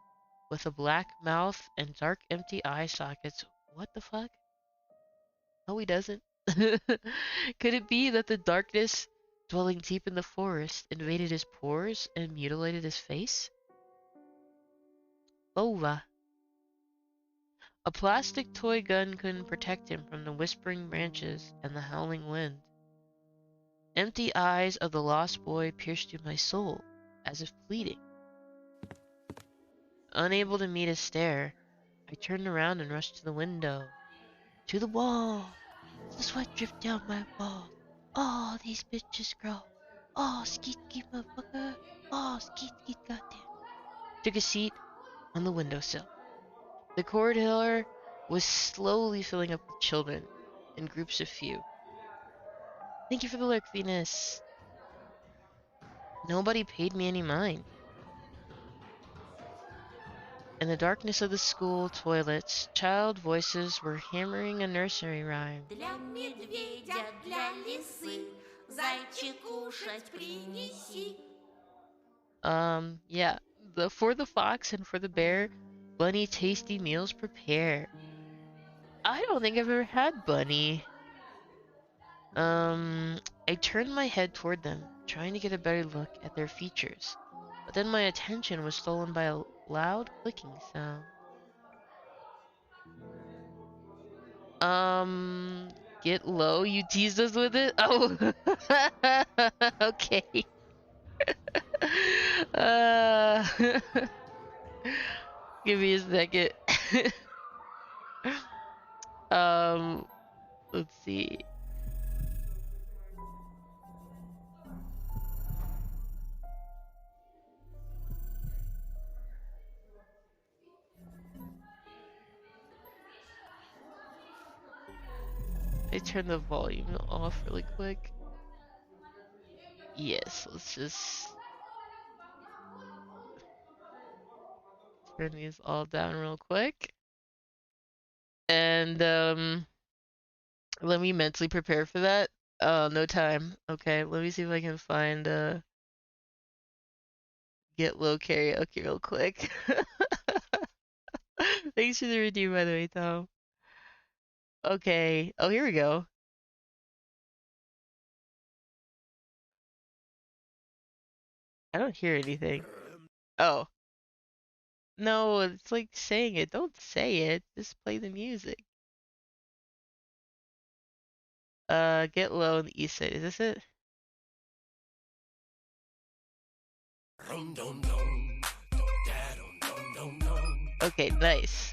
with a black mouth and dark empty eye sockets. What the fuck? No, he doesn't. Could it be that the darkness, dwelling deep in the forest, invaded his pores and mutilated his face? Vova. A plastic toy gun couldn't protect him from the whispering branches and the howling wind. Empty eyes of the lost boy pierced through my soul, as if pleading. Unable to meet his stare, I turned around and rushed to the window. To the wall! The sweat dripped down my balls. Oh, these bitches grow. Oh, skeet skeet motherfucker. Oh, skeet skeet goddamn. Took a seat on the windowsill. The corridor was slowly filling up with children, in groups of few. Thank you for the lurk, Venus. Nobody paid me any mind. In the darkness of the school toilets, child voices were hammering a nursery rhyme. Для медведя, для лисы, зайчик кушать принеси. Yeah. For the fox and for the bear, bunny tasty meals prepare. I don't think I've ever had bunny. I turned my head toward them, trying to get a better look at their features. But then my attention was stolen by a loud clicking sound. Get low, you teased us with it? Oh, okay. Uh, give me a second. Um, let's see. I turn the volume off really quick. Yes, let's just turn these all down real quick. And let me mentally prepare for that. No time. Okay, let me see if I can find get low karaoke real quick. Thanks for the redeem, by the way, Tom. Okay. Oh, here we go. I don't hear anything. Oh. No, it's like saying it. Don't say it. Just play the music. Get low on the east side. Is this it? Okay, nice.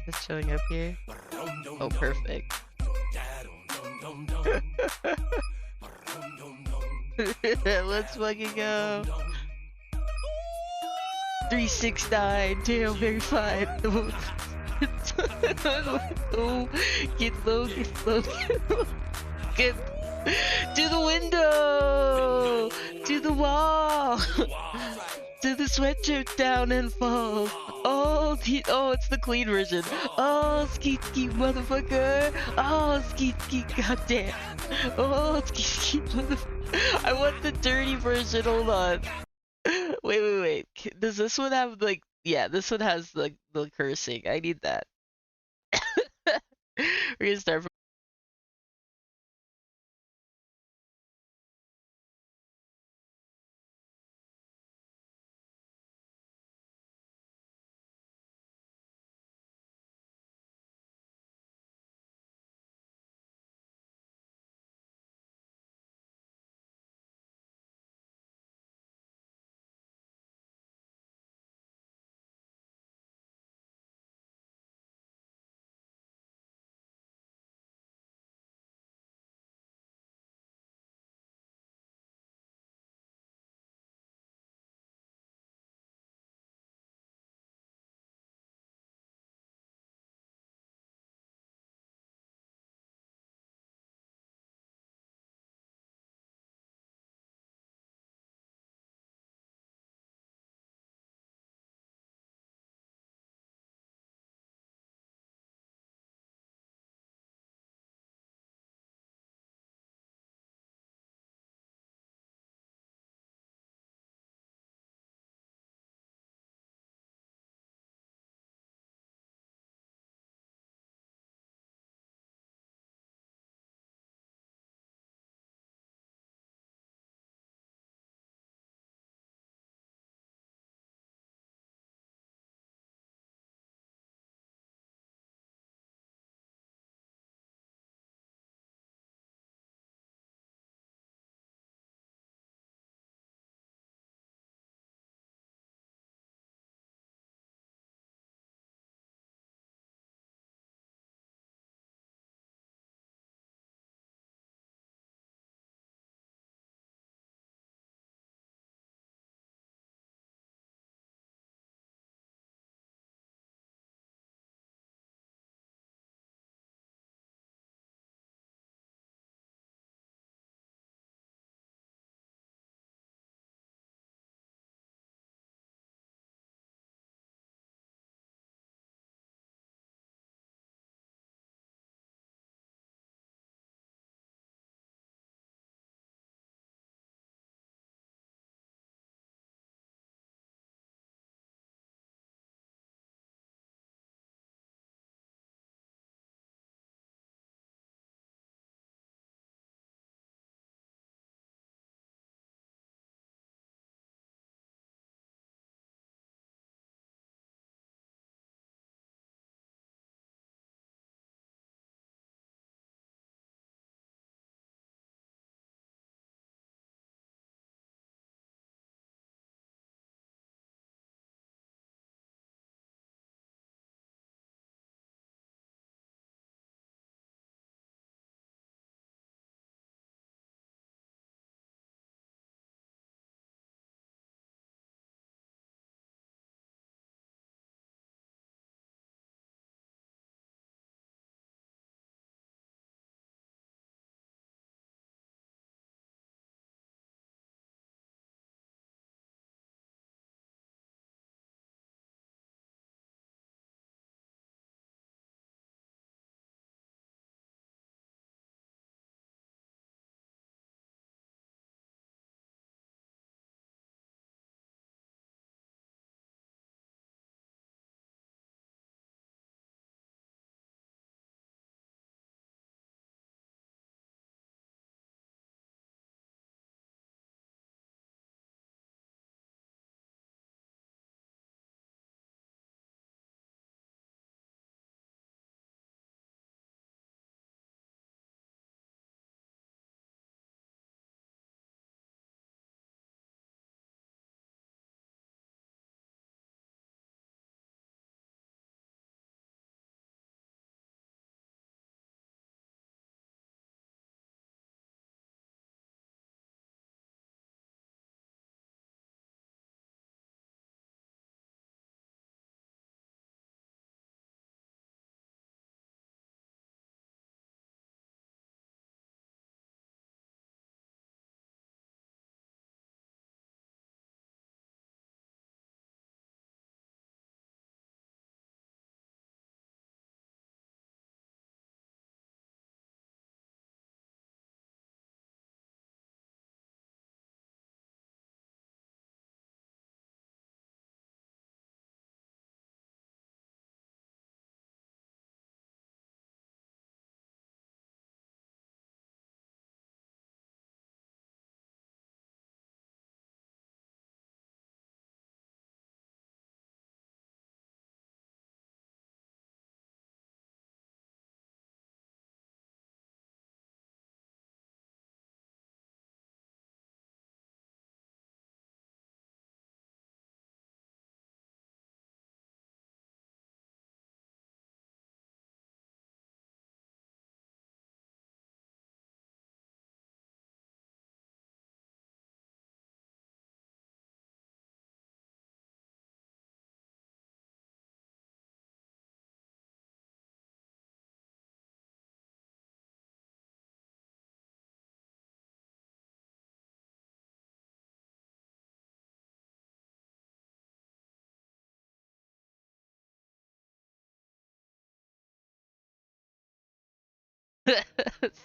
It's showing up here. Oh, perfect. Let's fucking go. 369. Damn, very fine. Oh, get low, get low, get low. Get to the window, to the wall, to the sweatshirt down and fall. Oh, it's the clean version. Oh, skeet skeet motherfucker. Oh, skeet skeet goddamn. Oh, skeet skeet motherfucker. I want the dirty version. Hold on. Wait. Does this one have like? Yeah, this one has the cursing. I need that. We're gonna start from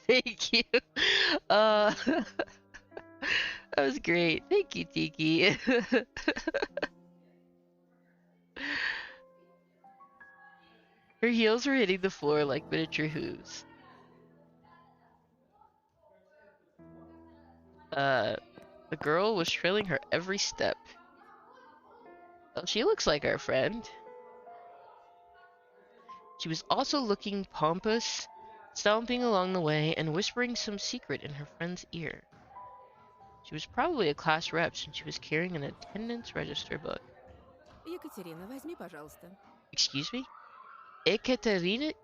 Thank you. Uh, that was great. Thank you, Tiki. Her heels were hitting the floor like miniature hooves. Uh, the girl was trailing her every step. Well, she looks like our friend. She was also looking pompous, stomping along the way and whispering some secret in her friend's ear. She was probably a class rep since she was carrying an attendance register book. Екатерина, возьми, пожалуйста. Excuse me? Ekaterina?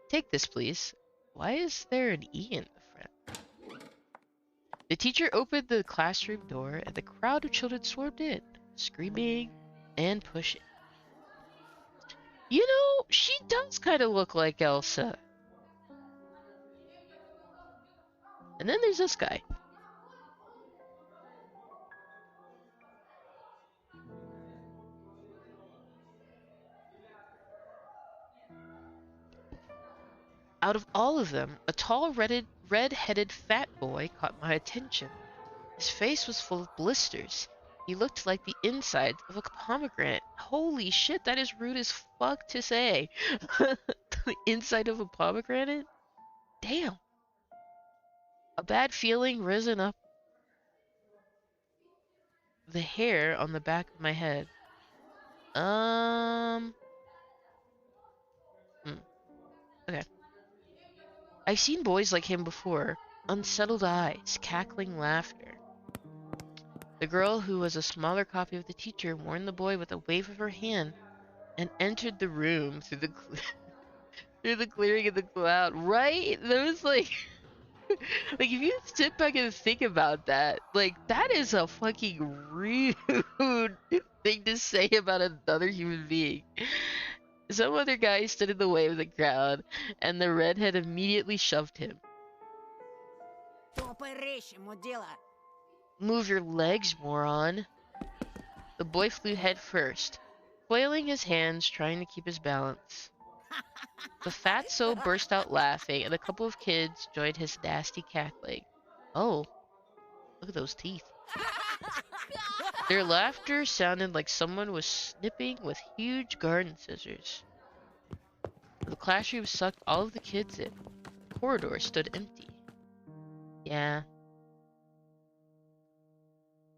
Take this, please. Why is there an E in the front? The teacher opened the classroom door and the crowd of children swarmed in, screaming and pushing. You know, she does kind of look like Elsa. And then there's this guy. Out of all of them, a tall red-headed fat boy caught my attention. His face was full of blisters. He looked like the inside of a pomegranate. Holy shit, that is rude as fuck to say. The inside of a pomegranate? Damn. A bad feeling risen up the hair on the back of my head. Okay. I've seen boys like him before. Unsettled eyes, cackling laughter. The girl, who was a smaller copy of the teacher, warned the boy with a wave of her hand and entered the room through the through the clearing of the cloud. Right? That was like, like if you sit back and think about that, like that is a fucking rude thing to say about another human being. Some other guy stood in the way of the crowd, and the redhead immediately shoved him. Move your legs, moron. The boy flew head first, flailing his hands, trying to keep his balance. The fatso burst out laughing, and a couple of kids joined his nasty cackling. Oh, look at those teeth. Their laughter sounded like someone was snipping with huge garden scissors. The classroom sucked all of the kids in. The corridor stood empty. Yeah.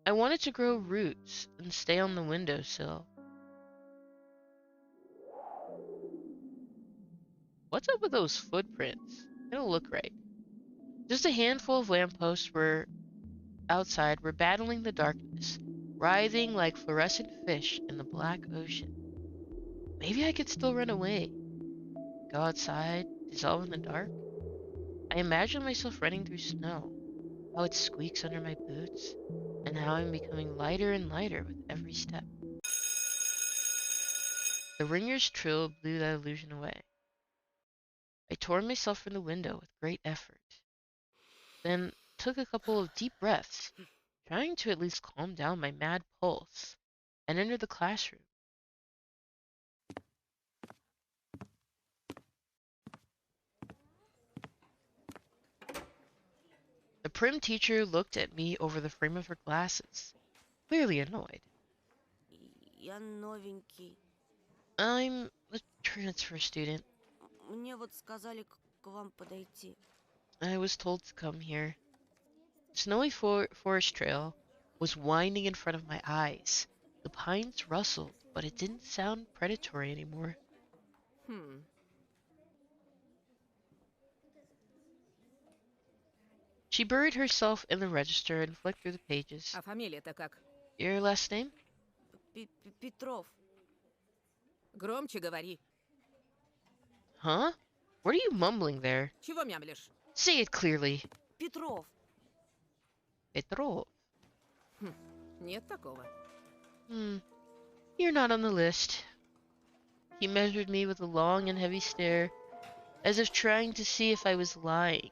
I wanted to grow roots and stay on the windowsill. What's up with those footprints? They don't look right. Just a handful of lampposts outside were battling the darkness, writhing like fluorescent fish in the black ocean. Maybe I could still run away. Go outside, dissolve in the dark. I imagine myself running through snow, how it squeaks under my boots, and how I'm becoming lighter and lighter with every step. The ringer's trill blew that illusion away. I tore myself from the window with great effort, then took a couple of deep breaths, trying to at least calm down my mad pulse, and entered the classroom. The prim teacher looked at me over the frame of her glasses, clearly annoyed. Я новенький. I'm a transfer student. Мне вот сказали к вам подойти. I was told to come here. The snowy forest trail was winding in front of my eyes. The pines rustled, but it didn't sound predatory anymore. She buried herself in the register and flicked through the pages. А фамилия-то как? Your last name? Петров. Громче говори. Huh? What are you mumbling there? Чего мямлишь? Say it clearly. Петров. Petrov. Нет такого. You're not on the list. He measured me with a long and heavy stare, as if trying to see if I was lying.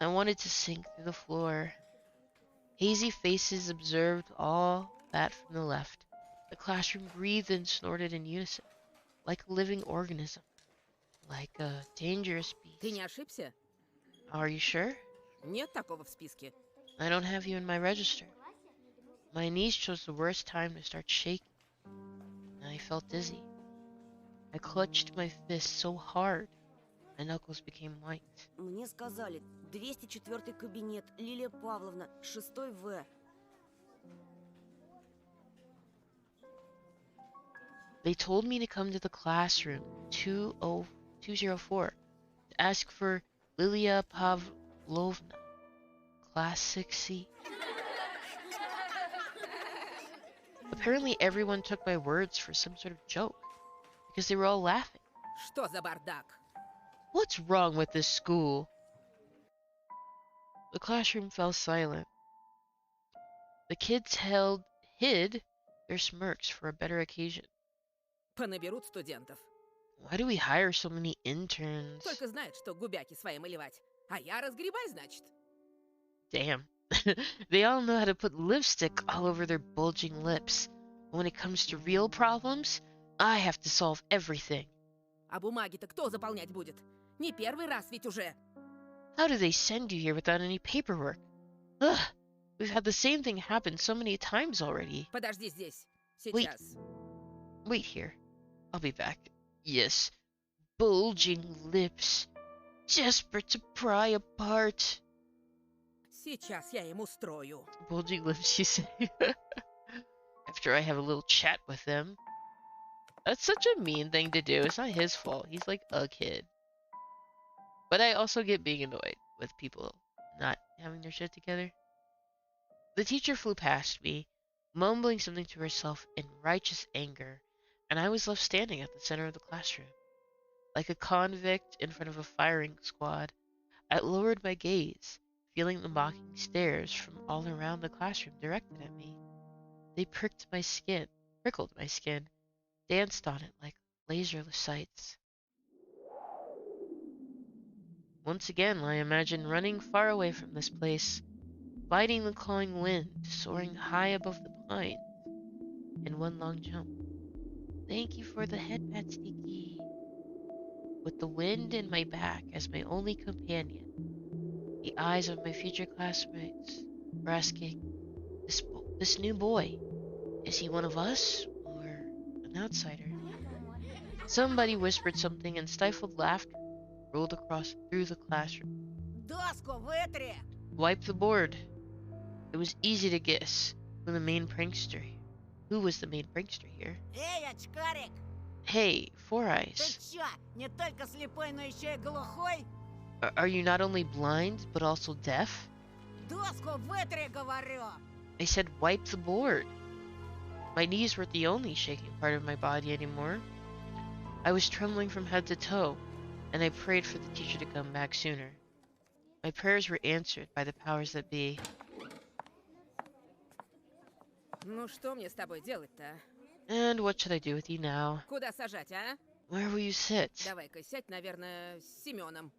I wanted to sink through the floor. Hazy faces observed all that from the left. The classroom breathed and snorted in unison. like a living organism, like a dangerous Ты beast. не ошибся? Are you sure? Нет такого в списке. I don't have you in my register. My knees chose the worst time to start shaking, and I felt dizzy. I clutched my fist so hard, my knuckles became white. Мне сказали, 204 кабинет, Лилия Павловна, 6 В. They told me to come to the classroom 204 to ask for Lilia Pavlovna, class 6C. Apparently everyone took my words for some sort of joke, because they were all laughing. Что за бардак? What's wrong with this school? The classroom fell silent. The kids hid their smirks for a better occasion. Понаберут студентов. Why do we hire so many interns? Только знают, что губяки свои малевать. А я разгребай, значит. Damn. They all know how to put lipstick all over their bulging lips. But when it comes to real problems, I have to solve everything. А бумаги-то кто заполнять будет? Не первый раз ведь уже. How do they send you here without any paperwork? Ugh, we've had the same thing happen so many times already. Подожди здесь. Wait. Сейчас. Wait here. I'll be back. Yes. Bulging lips. Desperate to pry apart. Сейчас я им устрою. Bulging lips, you say? After I have a little chat with them. That's such a mean thing to do. It's not his fault. He's like a kid. But I also get being annoyed with people not having their shit together. The teacher flew past me, mumbling something to herself in righteous anger, and I was left standing at the center of the classroom. Like a convict in front of a firing squad, I lowered my gaze, feeling the mocking stares from all around the classroom directed at me. They prickled my skin, danced on it like laserless sights. Once again, I imagine running far away from this place, fighting the clawing wind, soaring high above the pines in one long jump. Thank you for the head pat, Sticky. With the wind in my back as my only companion, the eyes of my future classmates were asking, this new boy, is he one of us or an outsider? Somebody whispered something and stifled laughter rolled through the classroom. Доску вытри! Wipe the board. It was easy to guess who was the main prankster here. Эй, очкарик! Hey, Four Ты Eyes. чё, не только слепой, но еще и глухой? Are you not only blind, but also deaf? Доску вытри, говорю! I said wipe the board. My knees weren't the only shaking part of my body anymore. I was trembling from head to toe, and I prayed for the teacher to come back sooner. My prayers were answered by the powers that be. Ну что мне с тобой делать-то? And what should I do with you now? Куда сажать, а? Where will you sit? Давай-ка сядь, наверное, с Семеном.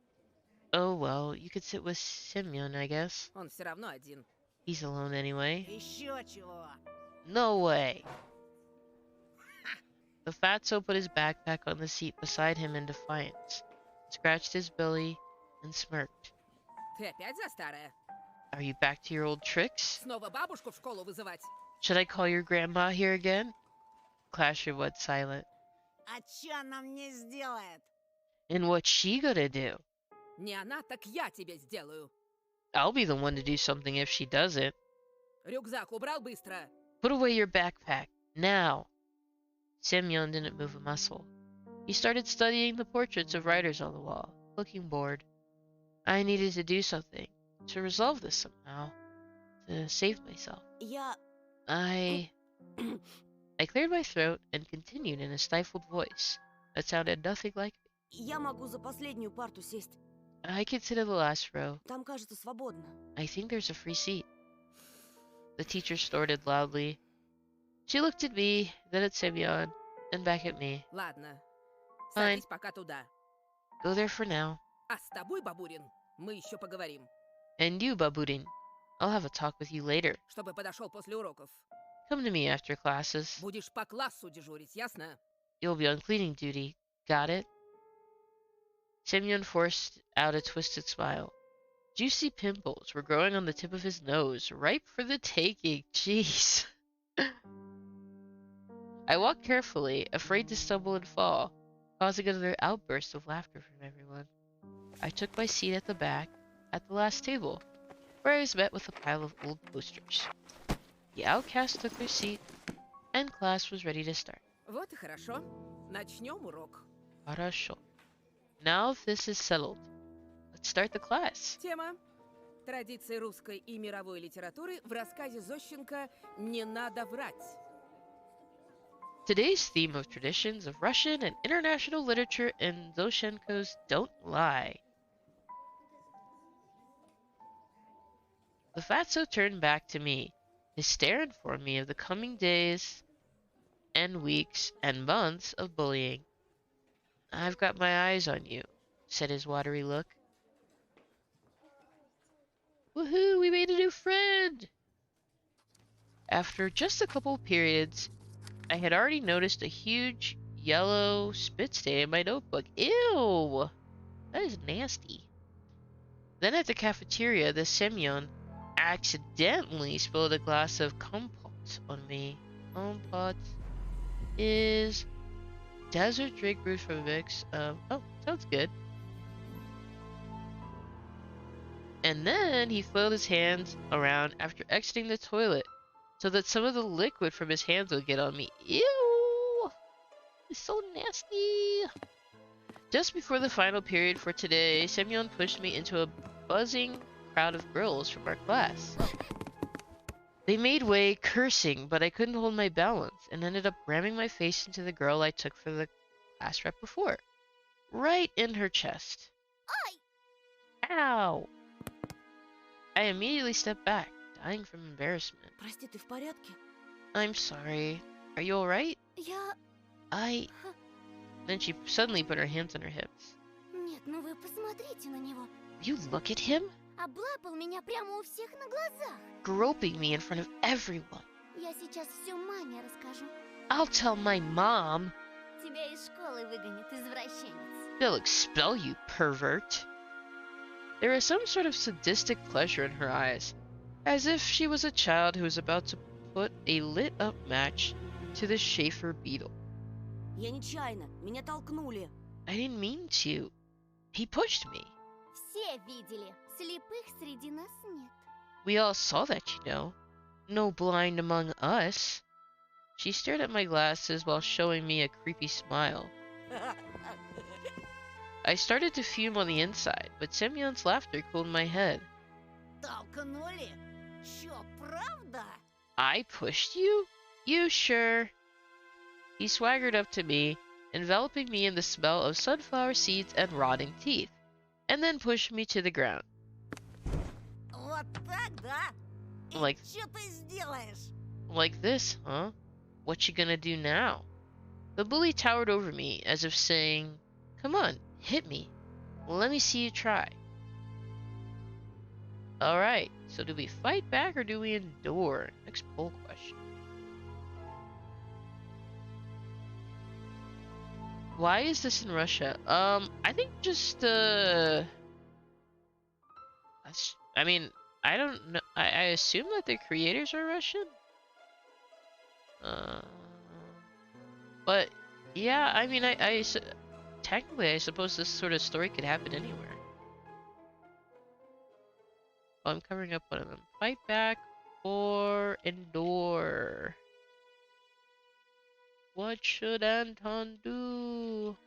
Oh well, you could sit with Semyon, I guess. Он все равно один. He's alone anyway. Еще чего? No way! The fatso put his backpack on the seat beside him in defiance, scratched his belly, and smirked. Ты опять за старое? Are you back to your old tricks? Снова бабушку в школу вызывать? Should I call your grandma here again? Classroom went silent. А чё она мне сделает? And what's she gonna do? Не она, так я тебе сделаю. I'll be the one to do something if she doesn't. Рюкзак убрал быстро. Put away your backpack, now! Semyon didn't move a muscle. He started studying the portraits of writers on the wall, looking bored. I needed to do something, to resolve this somehow, to save myself. I cleared my throat and continued in a stifled voice that sounded nothing like me. Я могу за последнюю парту сесть. I could sit in the last row. Там, кажется, свободно. I think there's a free seat. The teacher snorted loudly. She looked at me, then at Semyon, then back at me. Ладно. Fine. Садись пока туда. Go there for now. А с тобой, Бабурин, мы еще поговорим. And you, Baburin, I'll have a talk with you later. Чтобы подошел после уроков. Come to me after classes. Будешь по классу дежурить, ясно? You'll be on cleaning duty. Got it? Semyon forced out a twisted smile. Juicy pimples were growing on the tip of his nose, ripe for the taking. Jeez. I walked carefully, afraid to stumble and fall, causing another outburst of laughter from everyone. I took my seat at the back, at the last table, where I was met with a pile of old posters. The outcasts took their seat, and class was ready to start. Вот и хорошо. Начнем урок. Хорошо. Now this is settled. Let's start the class. Тема. Традиции русской и мировой литературы в рассказе Зощенко «Не надо врать». Today's theme of traditions of Russian and international literature in Zoshenko's Don't Lie. The fatso turned back to me, his stare informed me of the coming days and weeks and months of bullying. I've got my eyes on you, said his watery look. Woohoo, we made a new friend! After just a couple periods, I had already noticed a huge yellow spit stain in my notebook. Ew! That is nasty. Then at the cafeteria, the Semyon accidentally spilled a glass of compote on me. Compote is desert drink brewed from a mix of... Oh, sounds good. And then he flailed his hands around after exiting the toilet so that some of the liquid from his hands would get on me. Ew! It's so nasty! Just before the final period for today, Semyon pushed me into a buzzing crowd of girls from our class. They made way, cursing, but I couldn't hold my balance and ended up ramming my face into the girl I took for the class rep before. Right in her chest. Ow! I immediately stepped back, dying from embarrassment. Прости, ты в порядке? I'm sorry. Are you alright? Я... Then she suddenly put her hands on her hips. Нет, ну вы посмотрите на него. You look at him? Облапал меня прямо у всех на глазах. Groping me in front of everyone. Я сейчас все маме расскажу. I'll tell my mom. Тебя из школы выгонят, извращенец. They'll expel you, pervert. There was some sort of sadistic pleasure in her eyes, as if she was a child who was about to put a lit-up match to the Schaefer beetle. Я нечаянно, меня толкнули. I didn't mean to. He pushed me. Все видели. Слепых среди нас нет. We all saw that, you know. No blind among us. She stared at my glasses while showing me a creepy smile. I started to fume on the inside, but Semyon's laughter cooled my head. Толкнули? Чё, правда? I pushed you? You sure? He swaggered up to me, enveloping me in the smell of sunflower seeds and rotting teeth, and then pushed me to the ground. Вот так, да? И Like- чё ты сделаешь? Like this, huh? What you gonna do now? The bully towered over me, as if saying, come on, hit me. Let me see you try. Alright, so do we fight back or do we endure? Next poll question. Why is this in Russia? I think just, I mean, I don't know. I assume that the creators are Russian? But, yeah, I mean, technically, I suppose this sort of story could happen anywhere. Oh, I'm covering up one of them. Fight back or endure? What should Anton do?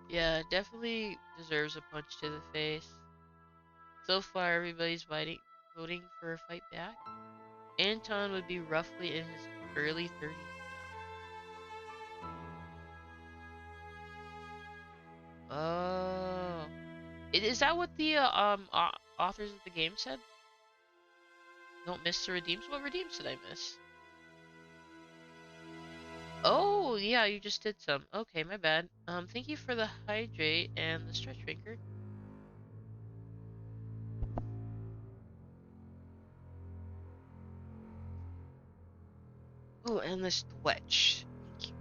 Yeah, definitely deserves a punch to the face. So far, everybody's voting for a fight back. Anton would be roughly in his early 30s now. Oh. Is that what the authors of the game said? Don't miss the redeems? What redeems did I miss? Oh, yeah, you just did some. Okay, my bad. Thank you for the hydrate and the stretch finger. Ooh, and the stretch. Thank you.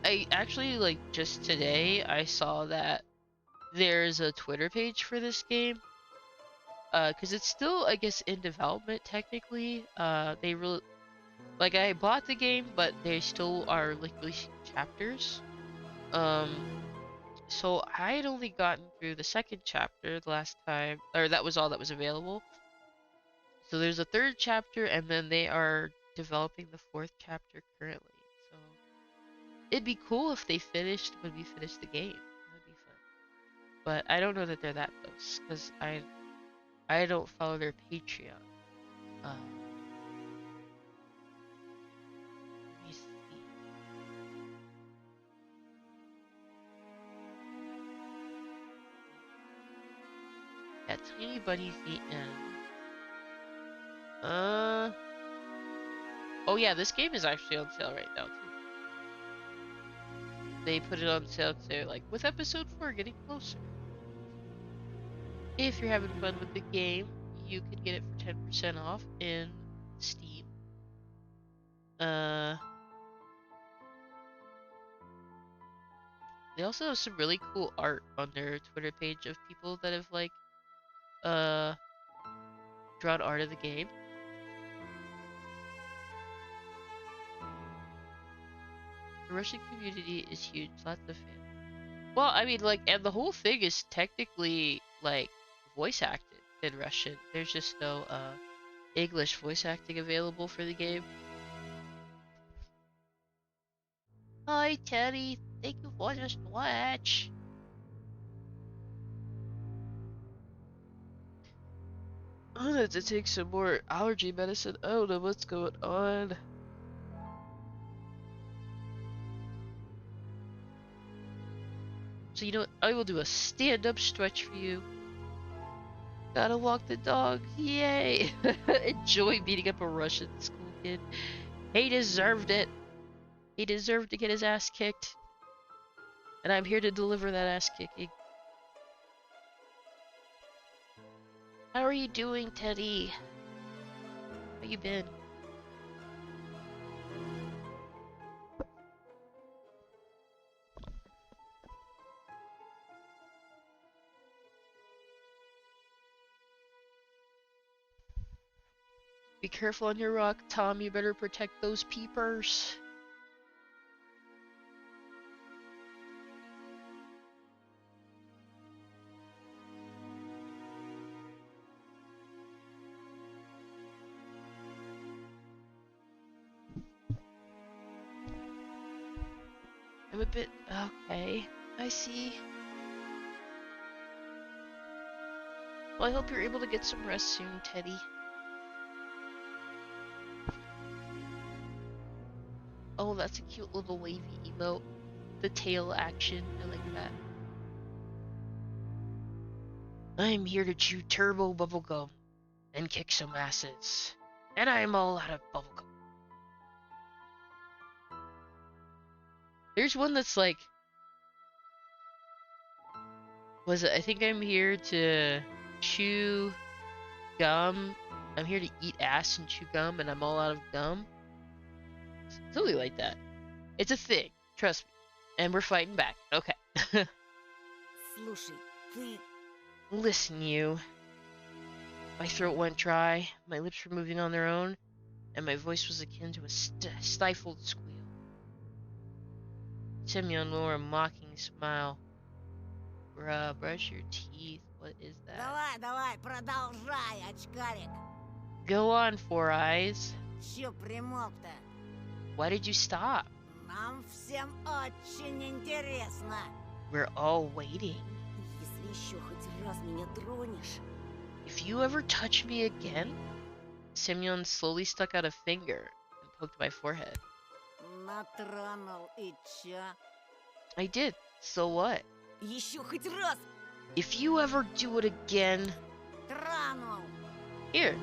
I actually, like, just today, I saw that there's a Twitter page for this game. Because it's still, I guess, in development, technically. They really, like, I bought the game, but they still are, like, releasing chapters. Um, so I had only gotten through the second chapter the last time, or that was all that was available. So there's a third chapter, and then they are developing the fourth chapter currently. So it'd be cool if they finished when we finished the game. That'd be fun. But I don't know that they're that close because I don't follow their Patreon. Let me see. Yeah, Tiny Bunny's the end. Oh yeah, this game is actually on sale right now too. They put it on sale too, like with episode 4 getting closer. If you're having fun with the game, you could get it for 10% off in Steam. They also have some really cool art on their Twitter page of people that have like drawn art of the game. The Russian community is huge, lots of fans. Well, I mean, like, and the whole thing is technically like voice acted in Russian. There's just no English voice acting available for the game. Hi, Teddy. Thank you for just watch. I need to take some more allergy medicine. I don't know what's going on. So you know what? I will do a stand-up stretch for you. Gotta walk the dog. Yay! Enjoy beating up a Russian school kid. He deserved it. He deserved to get his ass kicked. And I'm here to deliver that ass kicking. How are you doing, Teddy? How you been? Be careful on your rock, Tom. You better protect those peepers. I'm a bit... Okay. I see. Well, I hope you're able to get some rest soon, Teddy. Oh, that's a cute little wavy emote. The tail action. I like that. I'm here to chew turbo bubblegum and kick some asses. And I'm all out of bubblegum. There's one that's like... Was it? I think I'm here to chew gum. I'm here to eat ass and chew gum, and I'm all out of gum. Something like that. It's a thing. Trust me. And we're fighting back. Okay. Слушай, ты... Listen, you. My throat went dry, my lips were moving on their own, and my voice was akin to a stifled squeal. Semyon wore a mocking smile. Bruh, brush your teeth. What is that? Давай, давай, продолжай, очкарик. Go on, Four Eyes. Чё примолк-то? Why did you stop? Нам всем очень интересно. We're all waiting. Если еще хоть раз меня тронешь... If you ever touch me again? Semyon slowly stuck out a finger and poked my forehead. Натронул и чё? I did. So what? Еще хоть раз! If you ever do it again... Тронул! Here,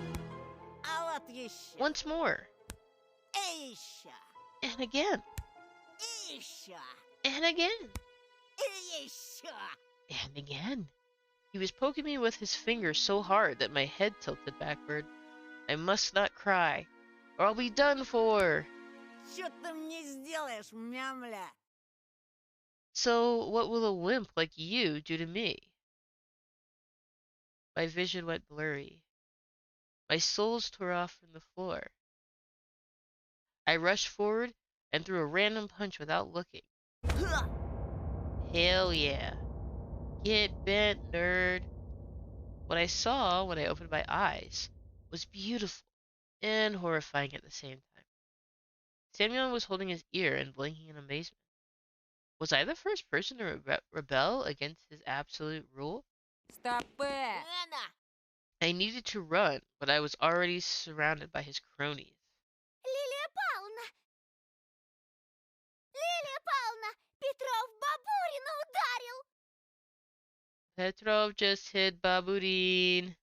А вот еще! once more. И еще! And again. И еще! And again. И еще! And again. He was poking me with his finger so hard that my head tilted backward. I must not cry, or I'll be done for. Чё ты мне сделаешь, мямля? So, what will a wimp like you do to me? My vision went blurry. My soles tore off from the floor. I rushed forward and threw a random punch without looking. Ха! Hell yeah. Get bent, nerd. What I saw when I opened my eyes was beautiful and horrifying at the same time. Samuel was holding his ear and blinking in amazement. Was I the first person to rebel against his absolute rule? Стопэ! Лена! I needed to run, but I was already surrounded by his cronies. Лилия Павловна! Лилия Павловна! Петров Бабурина ударил! Petrov just hit Baburin.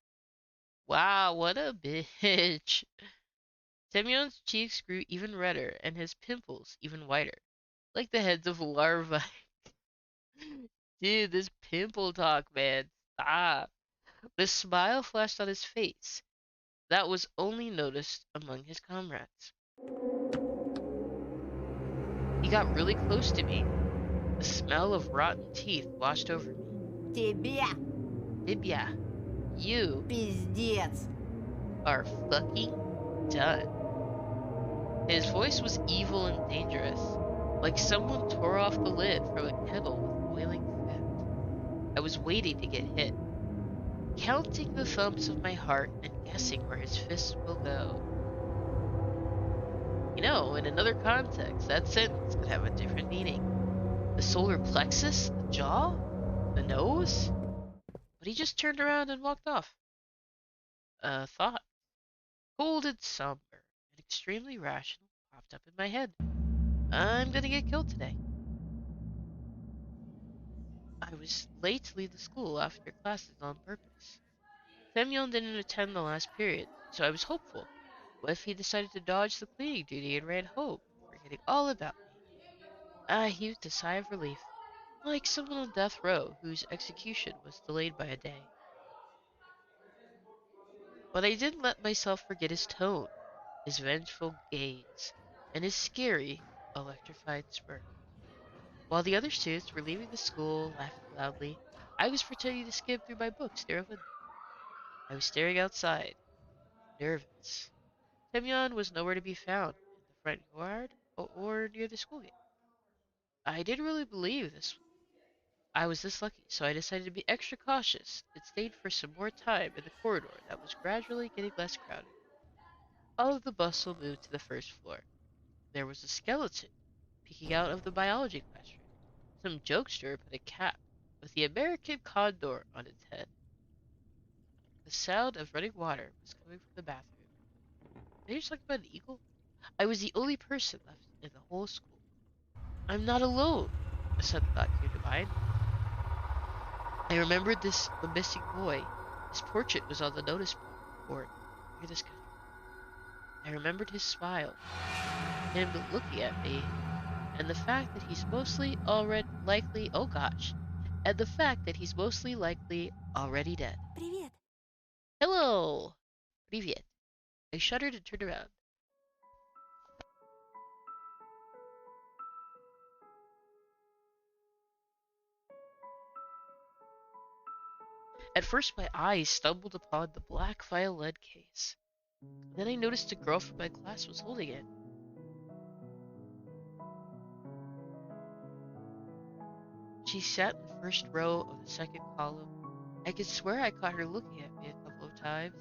Wow, what a bitch. Semyon's cheeks grew even redder and his pimples even whiter, like the heads of larvae. Dude, this pimple talk, man. Stop. The smile flashed on his face. That was only noticed among his comrades. He got really close to me. The smell of rotten teeth washed over me. Тебе Bibya, you пиздец! are fucking done. His voice was evil and dangerous, like someone tore off the lid from a kettle with boiling fat. I was waiting to get hit, counting the thumps of my heart and guessing where his fists will go. You know, in another context, that sentence could have a different meaning. The solar plexus? The jaw? The nose? But he just turned around and walked off. A thought, cold and somber and extremely rational, popped up in my head. I'm gonna get killed today. I was late to leave the school after classes on purpose. Semyon didn't attend the last period, so I was hopeful. What if he decided to dodge the cleaning duty and ran home, forgetting all about me? I heaved a sigh of relief, like someone on death row whose execution was delayed by a day. But I didn't let myself forget his tone, his vengeful gaze, and his scary, electrified smirk. While the other students were leaving the school, laughing loudly, I was pretending to skim through my books near a window. I was staring outside, nervous. Semyon was nowhere to be found in the front yard or near the school gate. I didn't really believe this. I was this lucky, so I decided to be extra cautious and stayed for some more time in the corridor that was gradually getting less crowded. All of the bustle moved to the first floor. There was a skeleton peeking out of the biology classroom. Some jokester put a cap with the American condor on its head. The sound of running water was coming from the bathroom. Did they just talk about an eagle? I was the only person left in the whole school. I'm not alone, a sudden thought came to mind. I remembered the missing boy. His portrait was on the notice board near the schedule. I remembered his smile, him looking at me, and the fact that he's mostly already likely, oh gosh, and the fact that he's mostly likely already dead. Привет. Hello! Привет. I shuddered and turned around. At first my eyes stumbled upon the black violin case. Then I noticed a girl from my class was holding it. She sat in the first row of the second column. I could swear I caught her looking at me a couple of times,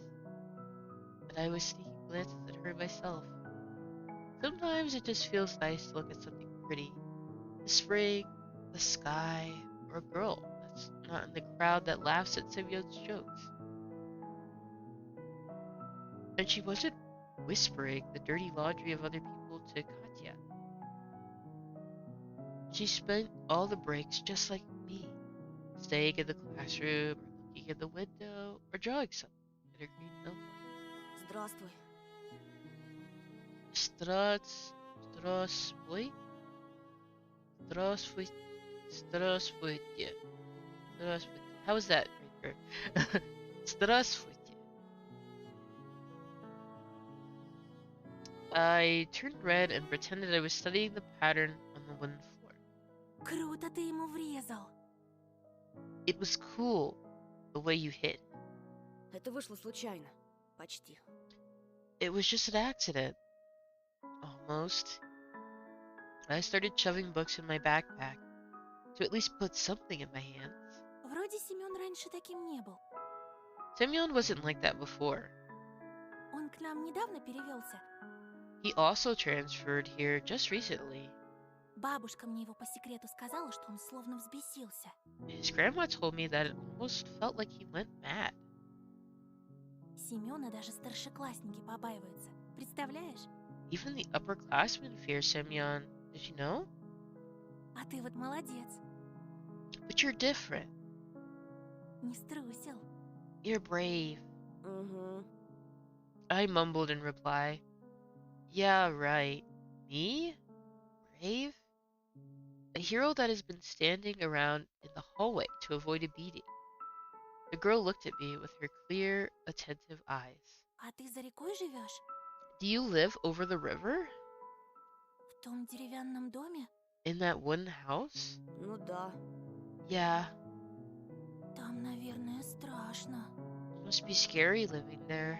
but I was sneaking glances at her myself. Sometimes it just feels nice to look at something pretty. The spring, the sky, or a girl that's not in the crowd that laughs at Semyon's jokes. And she wasn't whispering the dirty laundry of other people to Katya. She spent all the breaks just like me, staying in the classroom, or looking in the window, or drawing something in her green notebook. Здравствуй. Здравствуй. Здравствуйте. Здравствуйте. Здравствуйте. How was that, Raker? Здравствуйте. I turned red and pretended I was studying the pattern on the wooden floor. Круто ты ему врезал. It was cool, the way you hit. Это вышло случайно. Почти. It was just an accident. Almost. I started shoving books in my backpack to at least put something in my hands. Вроде Семен раньше таким не был. Semyon wasn't like that before. Он к нам недавно перевелся. He also transferred here just recently. Бабушка мне его по секрету сказала, что он словно взбесился. His grandma told me that it almost felt like he went mad. Семена даже старшеклассники побаиваются. Представляешь? Even the upperclassmen fear Semyon. Did you know? А ты вот молодец. But you're different. Не струсил. You're brave. Угу. I mumbled in reply. Yeah, right. Me? Brave? A hero that has been standing around in the hallway to avoid a beating. The girl looked at me with her clear, attentive eyes. А ты за рекой живешь? Do you live over the river? В том деревянном доме? In that wooden house? Ну да. Yeah. Там, наверное, страшно. It must be scary living there.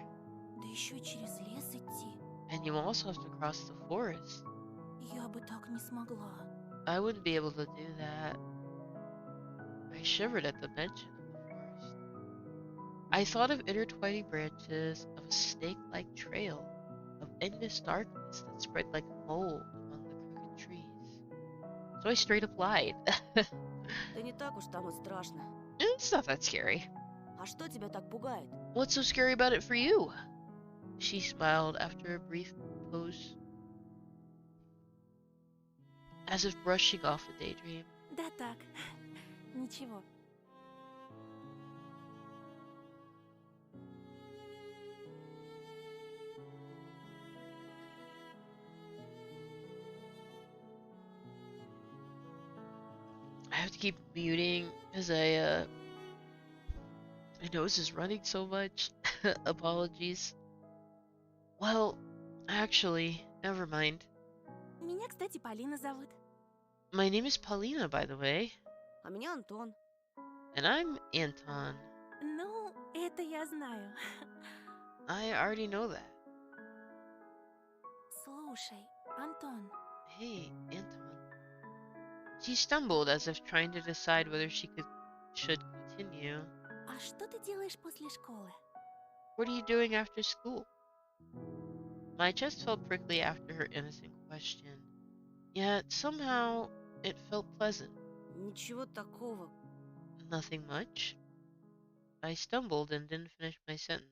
Да еще через лес идти. And you also have to cross the forest. Я бы так не смогла. I wouldn't be able to do that. I shivered at the mention of the forest. I thought of intertwining branches of a snake-like trail of endless darkness that spread like mold among the crooked trees. So I straight up lied. Да не так уж там и страшно. It's not that scary. А что тебя так пугает? What's so scary about it for you? She smiled after a brief pause, as if brushing off a daydream. Да так. Ничего. I have to keep muting because my nose is running so much. Apologies. Well, actually, never mind. Меня, кстати, Полина зовут. My name is Paulina, by the way. А меня Антон. And I'm Anton. Ну, это я знаю. I already know that. Слушай, Антон, Hey, Anton. She stumbled as if trying to decide whether should continue. а что ты делаешь после школы? What are you doing after school? My chest felt prickly after her innocent question. Yet somehow it felt pleasant. Ничего такого. Nothing much. I stumbled and didn't finish my sentence.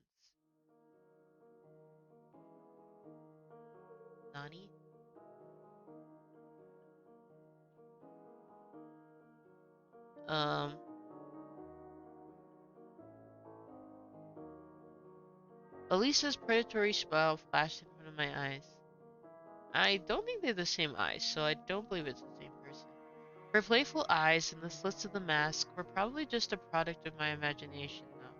Nani? Elisa's predatory smile flashed in front of my eyes. I don't think they're the same eyes, so I don't believe it's the same person. Her playful eyes and the slits of the mask were probably just a product of my imagination, though.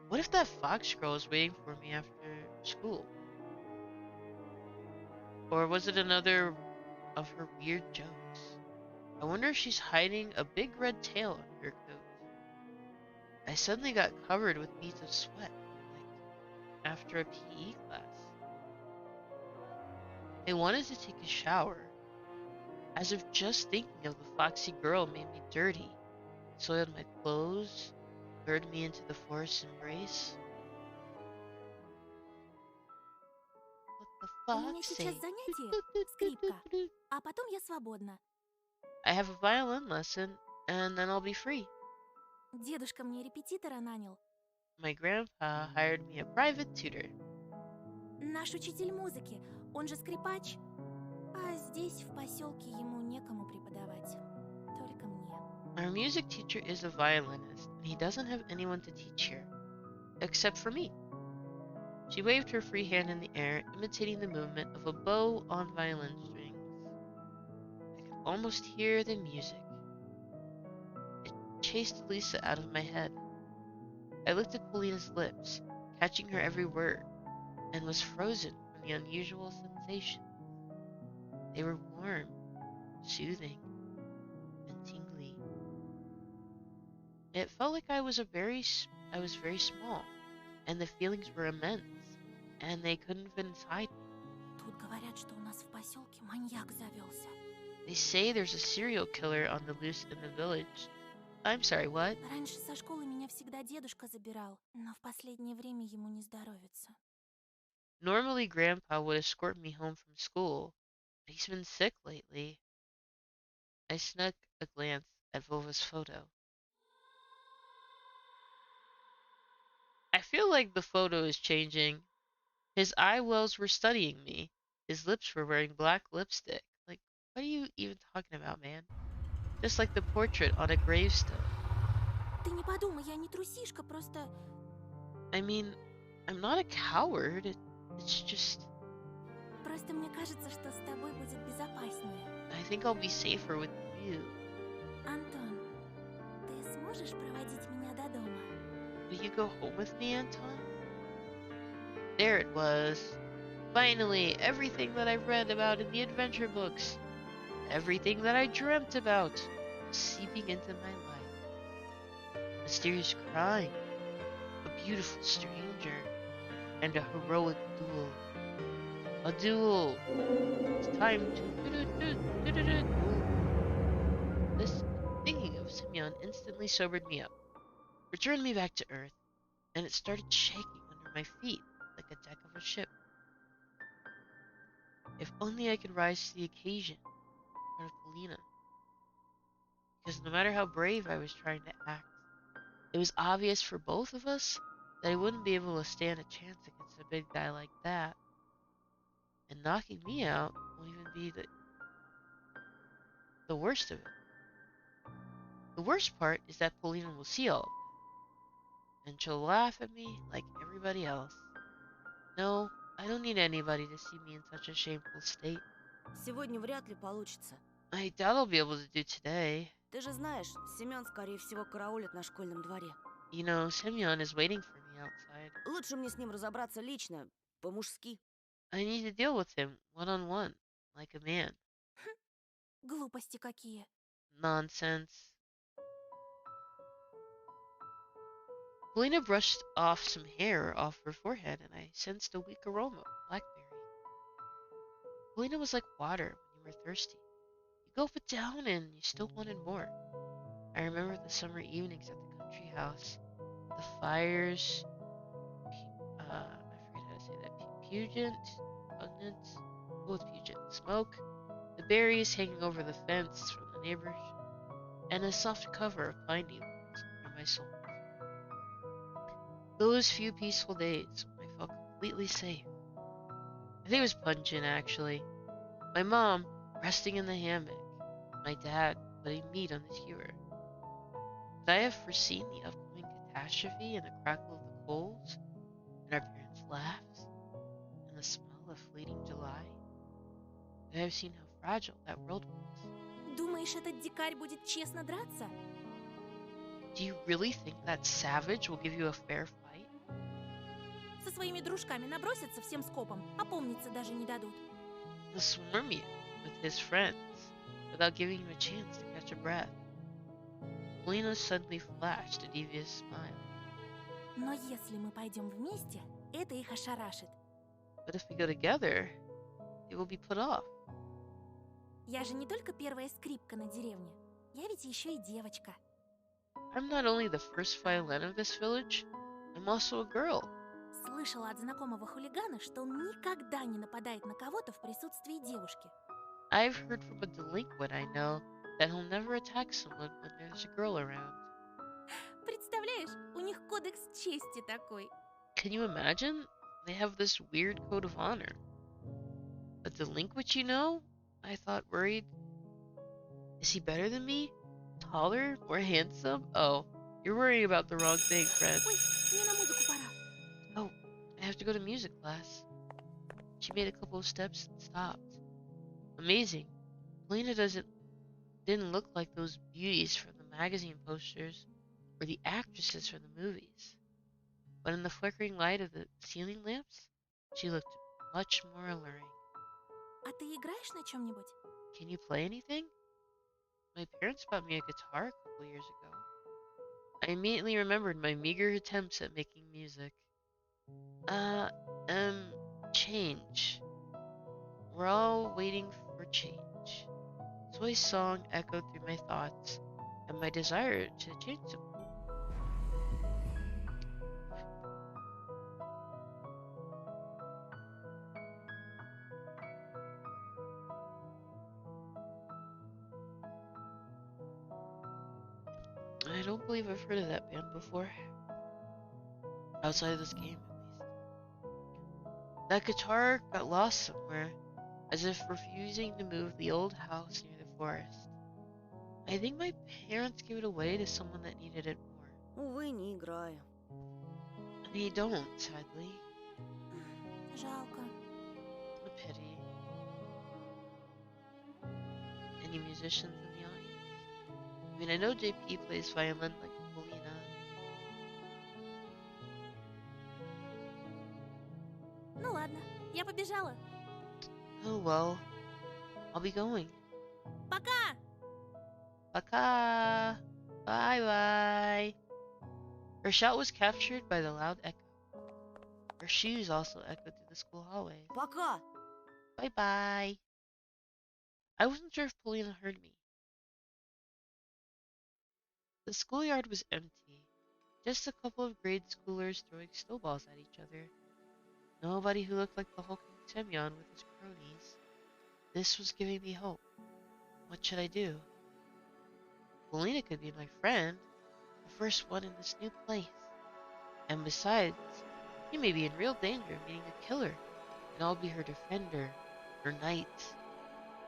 What if that fox girl is waiting for me after school? Or was it another of her weird jokes? I wonder if she's hiding a big red tail under her coat. I suddenly got covered with beads of sweat, like after a PE class. I wanted to take a shower, As if just thinking of the foxy girl made me dirty, soiled my clothes, lured me into the forest's embrace. What the У меня сейчас foxy? занятие, скрипка, а потом я свободна. I have a violin lesson, and then I'll be free. Дедушка мне репетитора нанял. My grandpa hired me a private tutor. Наш учитель музыки, он же скрипач. А здесь, в поселке, ему некому преподавать. Только мне. Our music teacher is a violinist, and he doesn't have anyone to teach here, except for me. She waved her free hand in the air, imitating the movement of a bow on violin strings. I could almost hear the music. It chased Lisa out of my head. I looked at Paulina's lips, catching her every word, and was frozen from the unusual sensation. They were warm, soothing, and tingly. It felt like I was very small, and the feelings were immense, and they couldn't fit inside me. Тут говорят, что у нас в поселке маньяк завелся. They say there's a serial killer on the loose in the village. I'm sorry, what? Раньше со школы меня всегда дедушка забирал, но в последнее время ему не здоровится. Normally, Grandpa would escort me home from school, but he's been sick lately. I snuck a glance at Vova's photo. I feel like the photo is changing. His eye wells were studying me. His lips were wearing black lipstick. Like, what are you even talking about, man? Just like the portrait on a gravestone. Ты не подумай, я не трусишка, просто... I mean, I'm not a coward. It's just... Просто мне кажется, что с тобой будет безопаснее. I think I'll be safer with you. Антон, ты сможешь проводить меня до дома? Will you go home with me, Anton? There it was. Finally, everything that I've read about in the adventure books. Everything that I dreamt about was seeping into my life. Mysterious crime, a beautiful stranger, and a heroic duel. A duel! It's time to duel. This thinking of Simeon instantly sobered me up, returned me back to earth, and it started shaking under my feet like a deck of a ship. If only I could rise to the occasion in front of Polina. Because no matter how brave I was trying to act, it was obvious for both of us that I wouldn't be able to stand a chance against a big guy like that. And knocking me out won't even be the worst of it. The worst part is that Polina will see all of that, and she'll laugh at me like everybody else. No, I don't need anybody to see me in such a shameful state. Сегодня вряд ли получится. I doubt I'll be able to do today. Ты же знаешь, Семен, скорее всего, караулит на школьном дворе. You know, Semyon is waiting for me outside. Лучше мне с ним разобраться лично, по-мужски. I need to deal with him one-on-one, like a man. Глупости какие. Nonsense. Polina brushed off some hair off her forehead, and I sensed a weak aroma of blackberry. Polina was like water when you were thirsty. You gulp it down and you still wanted more. I remember the summer evenings at the country house. The fires, I forget how to say that, pugnant, both pungent smoke, the berries hanging over the fence from the neighbors, and a soft cover of pine needles near my soul. Those few peaceful days, I felt completely safe. I think it was pungent, actually. My mom resting in the hammock, my dad putting meat on the skewer. Could I have foreseen the upcoming catastrophe in the crackle of the coals, and our parents' laughs, and the smell of fleeting July? Could I have seen how fragile that world was? Думаешь, этот дикарь будет честно драться? Do you really think that savage will give you a fair fight? Со своими дружками набросятся всем скопом, опомниться даже не дадут. He'll swarm you with his friends without giving you a chance to catch a breath. Polina suddenly flashed a devious smile. Но если мы пойдем вместе, это их ошарашит. But if we go together, they will be put off. Я же не только первая скрипка на деревне. Я ведь еще и девочка. I'm not only the first violin of this village, I'm also a girl. Слышала от знакомого хулигана, что он никогда не нападает на кого-то в присутствии девушки. I've heard from a delinquent I know that he'll never attack someone when there's a girl around. Представляешь, у них кодекс чести такой. Can you imagine? They have this weird code of honor. A delinquent, you know? I thought, worried. Is he better than me? Taller? More handsome? Oh, you're worrying about the wrong thing, friend. Ой, мне на музыку пора. Oh, I have to go to music class. She made a couple of steps and stopped. Amazing. Lena didn't look like those beauties from the magazine posters or the actresses from the movies. But in the flickering light of the ceiling lamps, she looked much more alluring. А ты играешь на чем-нибудь? Can you play anything? My parents bought me a guitar a couple years ago. I immediately remembered my meager attempts at making music. Change. We're all waiting for change. Zoe's song echoed through my thoughts and my desire to change something. I don't believe I've heard of that band before. Outside of this game, at least. That guitar got lost somewhere, as if refusing to move the old house near the forest. I think my parents gave it away to someone that needed it more. Увы, не играю. They don't, sadly. Жалко. A pity. Any musicians in the audience? I mean, I know JP plays violin like Polina. Ну ладно, я побежала. Oh well, I'll be going. Пока! Baka! Bye bye! Her shout was captured by the loud echo. Her shoes also echoed through the school hallways. Пока! Bye bye! I wasn't sure if Polina heard me. The schoolyard was empty. Just a couple of grade schoolers throwing snowballs at each other. Nobody who looked like the hulking Semyon with his cronies. This was giving me hope. What should I do? Polina could be my friend, the first one in this new place. And besides, she may be in real danger of meeting a killer, and I'll be her defender, her knight.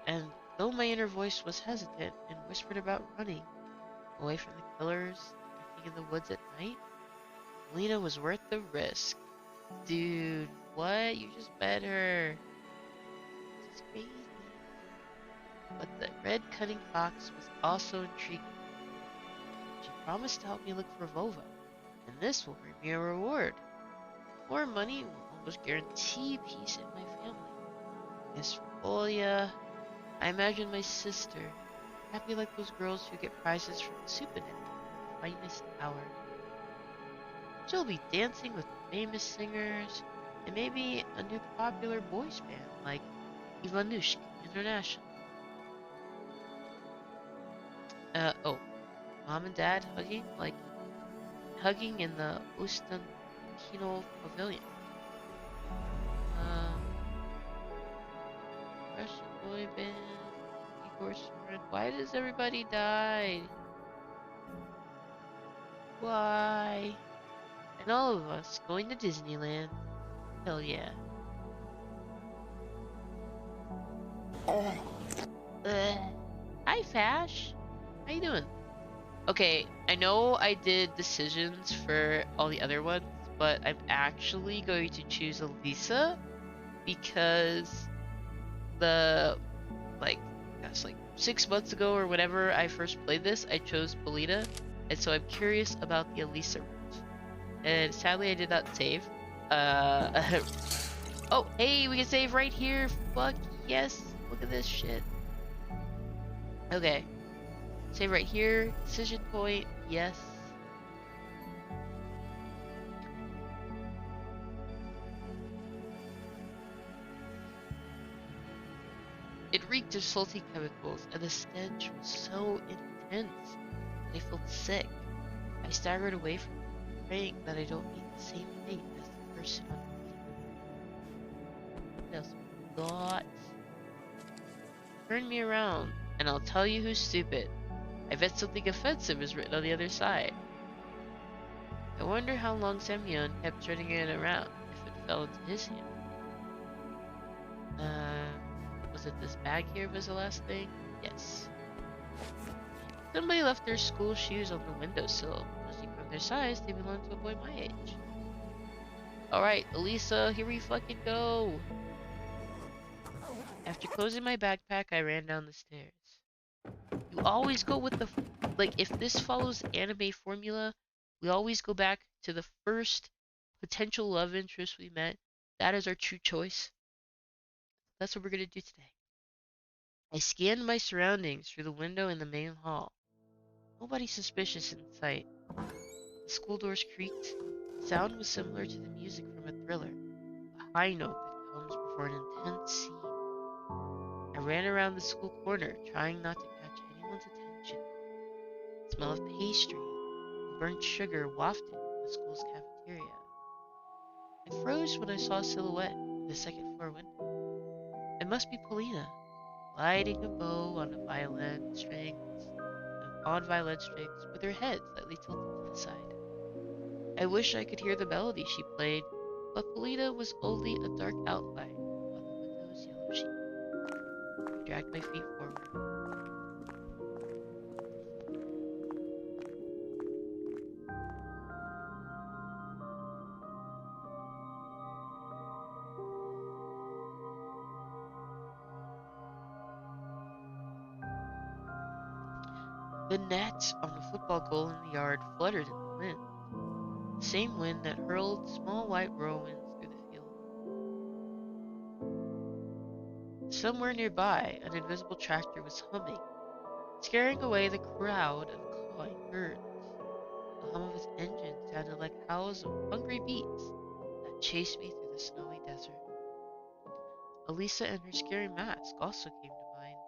And though my inner voice was hesitant and whispered about running away from the killers, lurking in the woods at night, Polina was worth the risk. Dude, what? You just met her. This is crazy. But the red cunning fox was also intriguing. She promised to help me look for Vova, and this will bring me a reward. More money will almost guarantee peace in my family. As for Olia, I imagine my sister, happy like those girls who get prizes from the Supinit in the finest hour. She'll be dancing with famous singers, and maybe a new popular boys band like Ivanushka International. Mom and Dad hugging in the Ostankino Pavilion. Russian boy band, Igor's friend. Why does everybody die? Why? And all of us going to Disneyland. Hell yeah. Hi, Fash. How you doing? Okay, I know I did decisions for all the other ones, but I'm actually going to choose Elisa because like 6 months ago or whenever I first played this, I chose Polina, and so I'm curious about the Elisa route. And sadly, I did not save. Oh, hey, we can save right here. Fuck yes! Look at this shit. Okay. Save right here. Decision point. Yes. It reeked of salty chemicals, and the stench was so intense that I felt sick. I staggered away from it, praying that I don't meet the same fate as the person on the video. What else we got? Turn me around, and I'll tell you who's stupid. I bet something offensive is written on the other side. I wonder how long Semyon kept turning it around, if it fell into his hand. Was it this bag here was the last thing? Yes. Somebody left their school shoes on the windowsill. Judging from their size, they belong to a boy my age. Alright, Elisa, here we fucking go! After closing my backpack, I ran down the stairs. You always go with the... Like, if this follows anime formula, we always go back to the first potential love interest we met. That is our true choice. That's what we're gonna do today. I scanned my surroundings through the window in the main hall. Nobody suspicious in sight. The school doors creaked. The sound was similar to the music from a thriller, a high note that comes before an intense scene. I ran around the school corner, trying not to catch anyone's attention. The smell of pastry and burnt sugar wafted from the school's cafeteria. I froze when I saw a silhouette in the second floor window. It must be Polina, lighting a bow on violin strings with her head slightly tilted to the side. I wish I could hear the melody she played, but Polina was only a dark outline on the window's yellow sheet. I dragged my feet forward. The net on the football goal in the yard fluttered in the wind, the same wind that hurled small white whirlwinds through the field. Somewhere nearby, an invisible tractor was humming, scaring away the crowd of cawing birds. The hum of its engine sounded like howls of hungry beasts that chased me through the snowy desert. Elisa and her scary mask also came to mind.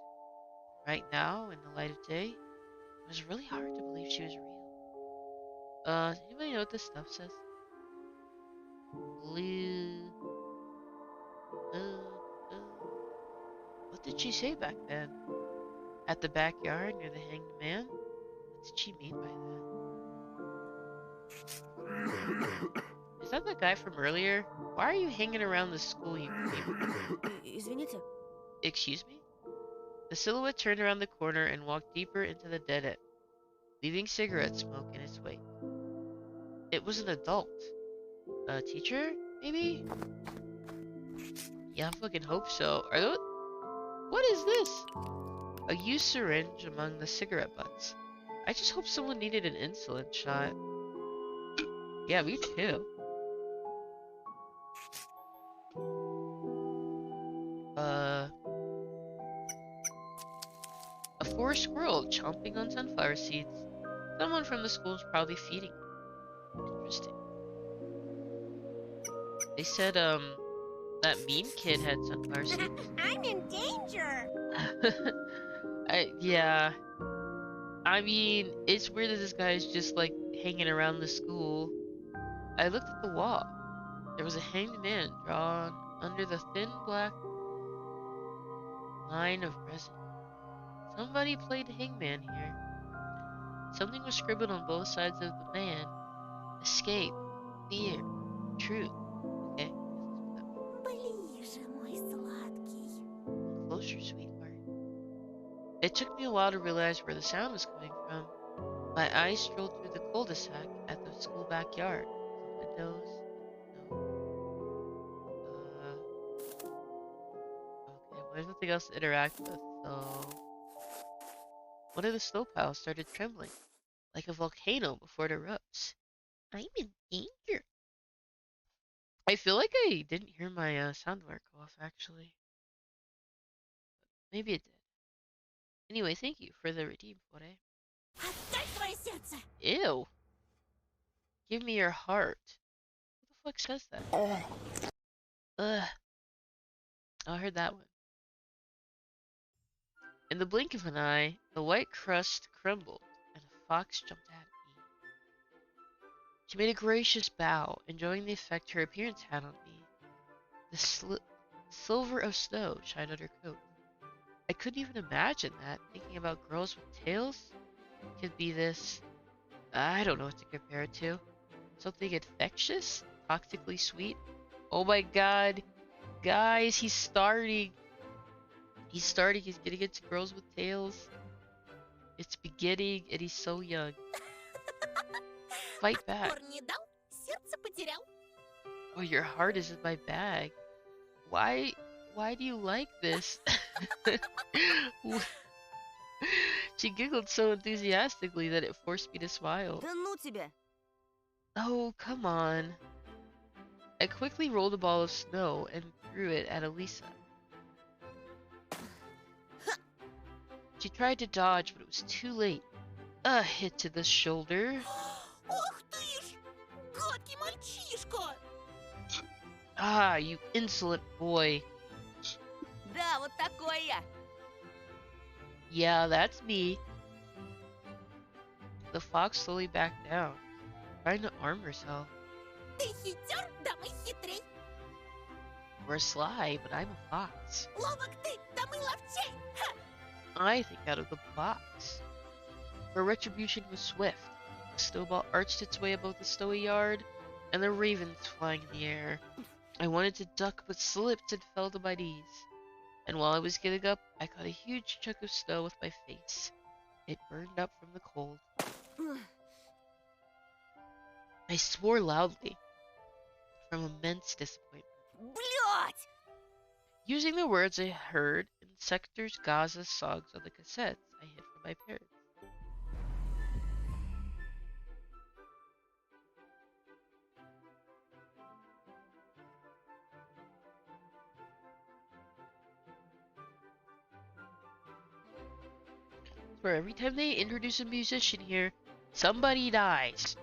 Right now, in the light of day, it was really hard to believe she was real. Does anybody know what this stuff says? Blue. Uh, what did she say back then? At the backyard near the hanged man? What did she mean by that? Is that the guy from earlier? Why are you hanging around the school, you creep? Извините. Excuse me? The silhouette turned around the corner and walked deeper into the dead end, leaving cigarette smoke in its wake. It was an adult. A teacher, maybe? Yeah, I fucking hope so. Are those... What is this? A used syringe among the cigarette butts. I just hope someone needed an insulin shot. Yeah, me too. A forest squirrel chomping on sunflower seeds. Someone from the school's probably feeding them. Interesting. They said, that mean kid had sunflower seeds. I'm in danger! Yeah. I mean, it's weird that this guy is just, like, hanging around the school. I looked at the wall. There was a hanged man drawn under the thin black line of resin. Somebody played hangman here. Something was scribbled on both sides of the man. Escape, fear, truth. Okay, Ближе, мой сладкий. closer, sweetheart. It took me a while to realize where the sound was coming from. My eyes strolled through the cul-de-sac at the school backyard. Windows, no. Okay, well, there's nothing else to interact with, so... One of the snow piles started trembling, like a volcano before it erupts. I'm in danger. I feel like I didn't hear my sound bar go off, actually. Maybe it did. Anyway, thank you for the redeem, VOD. Отдай свое сердце! Ew. Give me your heart. Who the fuck says that? Ugh. Oh, I heard that one. In the blink of an eye, the white crust crumbled, and a fox jumped at me. She made a gracious bow, enjoying the effect her appearance had on me. The silver of snow shined on her coat. I couldn't even imagine that, thinking about girls with tails could be this. I don't know what to compare it to. Something infectious? Toxically sweet? Oh my god. Guys, he's starting. He's starting. He's getting into girls with tails. It's beginning, and he's so young. Fight back. Отпор не дал, сердце потерял. Oh, your heart is in my bag. Why do you like this? She giggled so enthusiastically that it forced me to smile. Да ну тебя! Oh, come on. I quickly rolled a ball of snow and threw it at Elisa. She tried to dodge, but it was too late. A hit to the shoulder. Ох ты ж, гадкий мальчишка! Ah, you insolent boy. Да, вот такой я! Yeah, that's me. The fox slowly backed down, trying to arm herself. Ты хитер, да мы хитрей. We're sly, but I'm a fox. Ловок ты, да мы ловчей. Ха! I think out of the box. Her retribution was swift. The snowball arched its way above the snowy yard, and the ravens flying in the air. I wanted to duck, but slipped and fell to my knees. And while I was getting up, I caught a huge chunk of snow with my face. It burned up from the cold. I swore loudly from immense disappointment. Блять! Using the words I heard in Sectors Gaza's songs on the cassettes I hid from my parents. Where every time they introduce a musician here, somebody dies.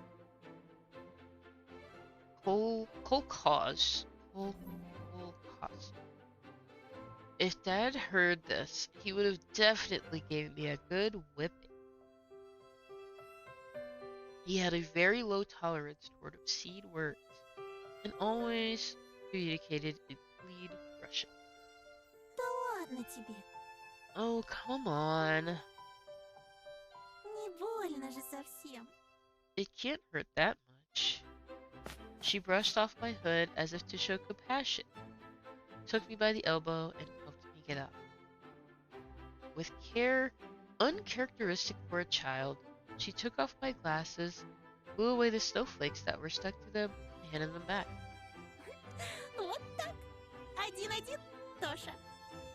Kolkhoz. If Dad heard this, he would have definitely given me a good whipping. He had a very low tolerance toward obscene words, and always communicated in clean Russian. Да ладно тебе. Oh, come on. Не больно же совсем. It can't hurt that much. She brushed off my hood as if to show compassion, took me by the elbow, and helped me get up. With care uncharacteristic for a child, she took off my glasses, blew away the snowflakes that were stuck to them, and handed them back. Вот так. 1-1, Тоша.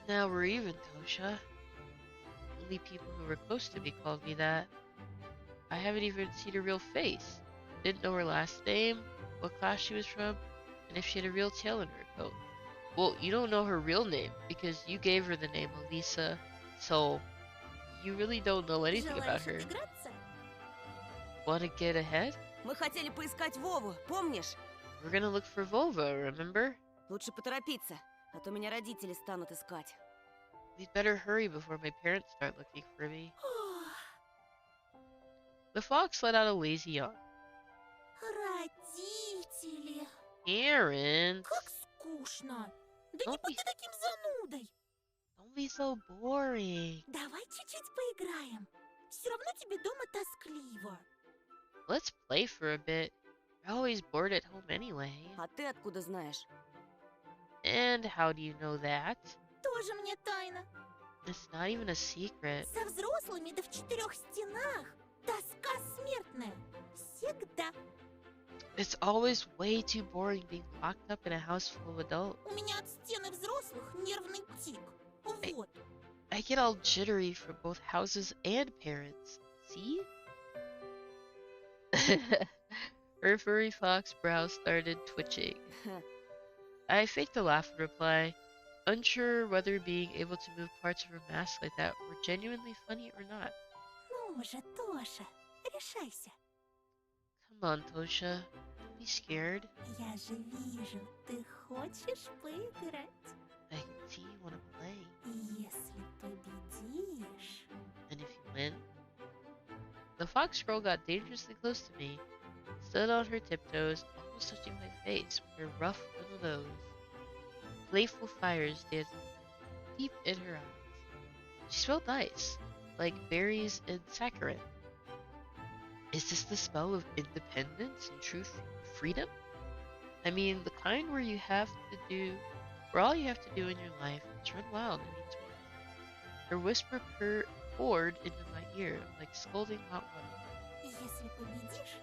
Now we're even, Tosha. Only people who were close to me called me that. I haven't even seen her real face. Didn't know her last name, what class she was from, and if she had a real tail in her coat. Well, you don't know her real name because you gave her the name Elisa, so you really don't know anything about Желаешь her. отыграться? Wanna get ahead? Мы хотели поискать Вову, помнишь? We're gonna look for Volva, remember? Лучше поторопиться, а то меня родители станут искать. We'd better hurry before my parents start looking for me. The fox let out a lazy yawn. Родители. Parents, Как скучно. Да не Don't be- будь ты таким занудой. don't be so boring. Давай чуть-чуть поиграем. Все равно тебе дома тоскливо. Let's play for a bit. You're always bored at home anyway. А ты откуда знаешь? And how do you know that? Тоже мне тайна. It's not even a secret. Со взрослыми да в 4 стенах. Тоска смертная. Всегда. It's always way too boring being locked up in a house full of adults. У меня от стены взрослых нервный тик. Вот. I get all jittery from both houses and parents. See? Her furry fox brow started twitching. I faked a laugh in reply, unsure whether being able to move parts of her mask like that were genuinely funny or not. Ну же, Тоша, решайся. Come on, Tosha. Don't be scared. Я же вижу, ты хочешь поиграть. I can do you want to play? Если победишь... And if you win? The fox girl got dangerously close to me, stood on her tiptoes, almost touching my face with her rough little nose. Playful fires danced deep in her eyes. She smelled nice, like berries and saccharin. Is this the spell of independence and true freedom? I mean, the kind where all you have to do in your life is run wild and eat sweets. Her whisper poured into my ear like scalding hot water. Если победишь,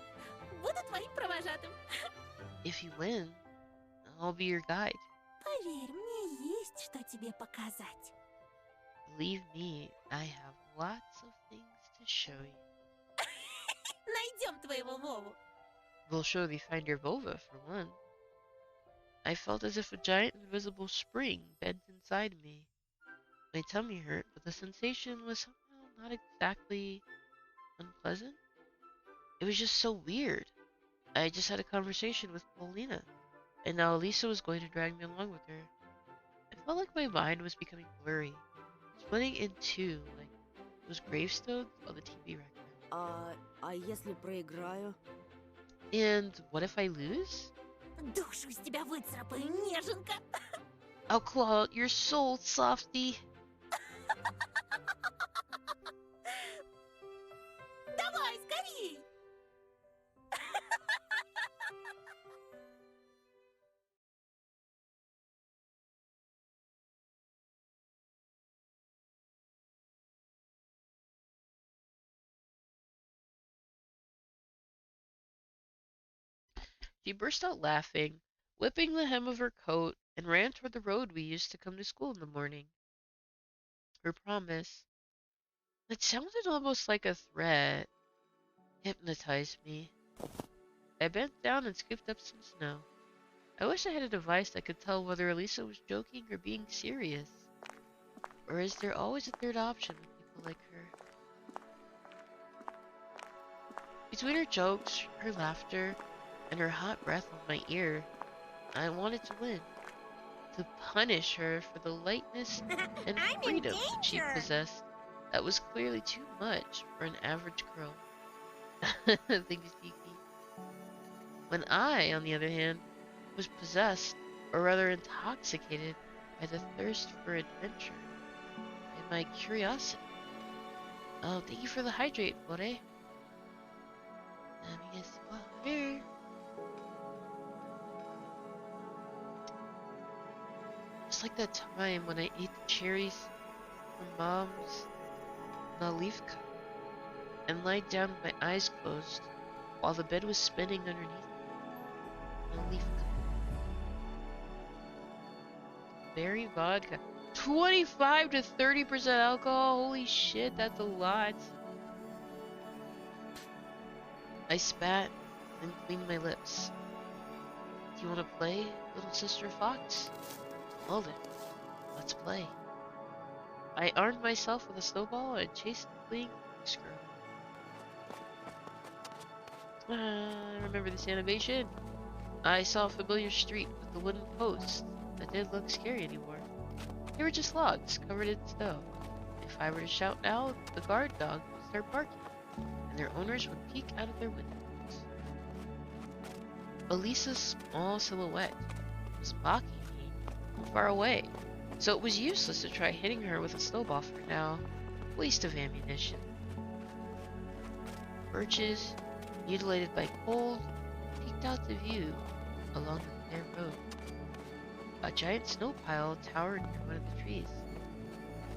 буду твоим провожатым. If you win, I'll be your guide. Поверь, мне есть что тебе показать. Believe me, I have lots of things to show you. Найдем твоего Вову. We'll surely find your vulva, for one. I felt as if a giant invisible spring bent inside me. My tummy hurt, but the sensation was somehow not exactly unpleasant. It was just so weird. I just had a conversation with Paulina, and now Elisa was going to drag me along with her. I felt like my mind was becoming blurry, splitting in two, like those gravestones on the TV record. А если проиграю? And what if I lose? Душу из тебя выцарапаю, неженка. I'll claw out your soul, softy. Давай, скорей. She burst out laughing, whipping the hem of her coat, and ran toward the road we used to come to school in the morning. Her promise, it sounded almost like a threat, hypnotized me. I bent down and scooped up some snow. I wish I had a device that could tell whether Elisa was joking or being serious. Or is there always a third option with people like her? Between her jokes, her laughter, and her hot breath on my ear, I wanted to win. To punish her for the lightness and I'm in freedom that she danger. possessed that was clearly too much for an average girl. Thinks Kiki. When I, on the other hand, was possessed, or rather intoxicated, by the thirst for adventure and my curiosity. Oh, thank you for the hydrate, Bore. Let me get some water. Just like that time when I ate the cherries from Mom's Nalivka and lied down with my eyes closed while the bed was spinning underneath me. Nalivka. Berry vodka. 25 to 30% alcohol? Holy shit, that's a lot. I spat and cleaned my lips. Do you want to play, little sister fox? Well then, let's play. I armed myself with a snowball and chased the fleeing squirrel. I remember this animation. I saw a familiar street with the wooden posts that didn't look scary anymore. They were just logs covered in snow. If I were to shout now, the guard dog would start barking, and their owners would peek out of their windows. Elisa's small silhouette was mocking me from far away, so it was useless to try hitting her with a snowball for now. Waste of ammunition. Birches, mutilated by cold, peeked out to view along the clear road. A giant snow pile towered near one of the trees.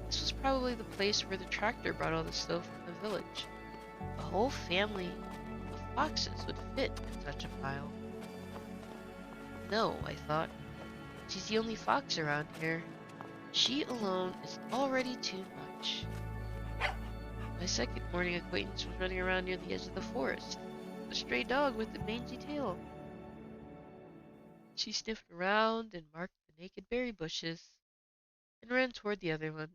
This was probably the place where the tractor brought all the snow from the village. A whole family of foxes would fit in such a pile. No, I thought. She's the only fox around here. She alone is already too much. My second morning acquaintance was running around near the edge of the forest. A stray dog with a mangy tail. She sniffed around and marked the naked berry bushes, and ran toward the other one.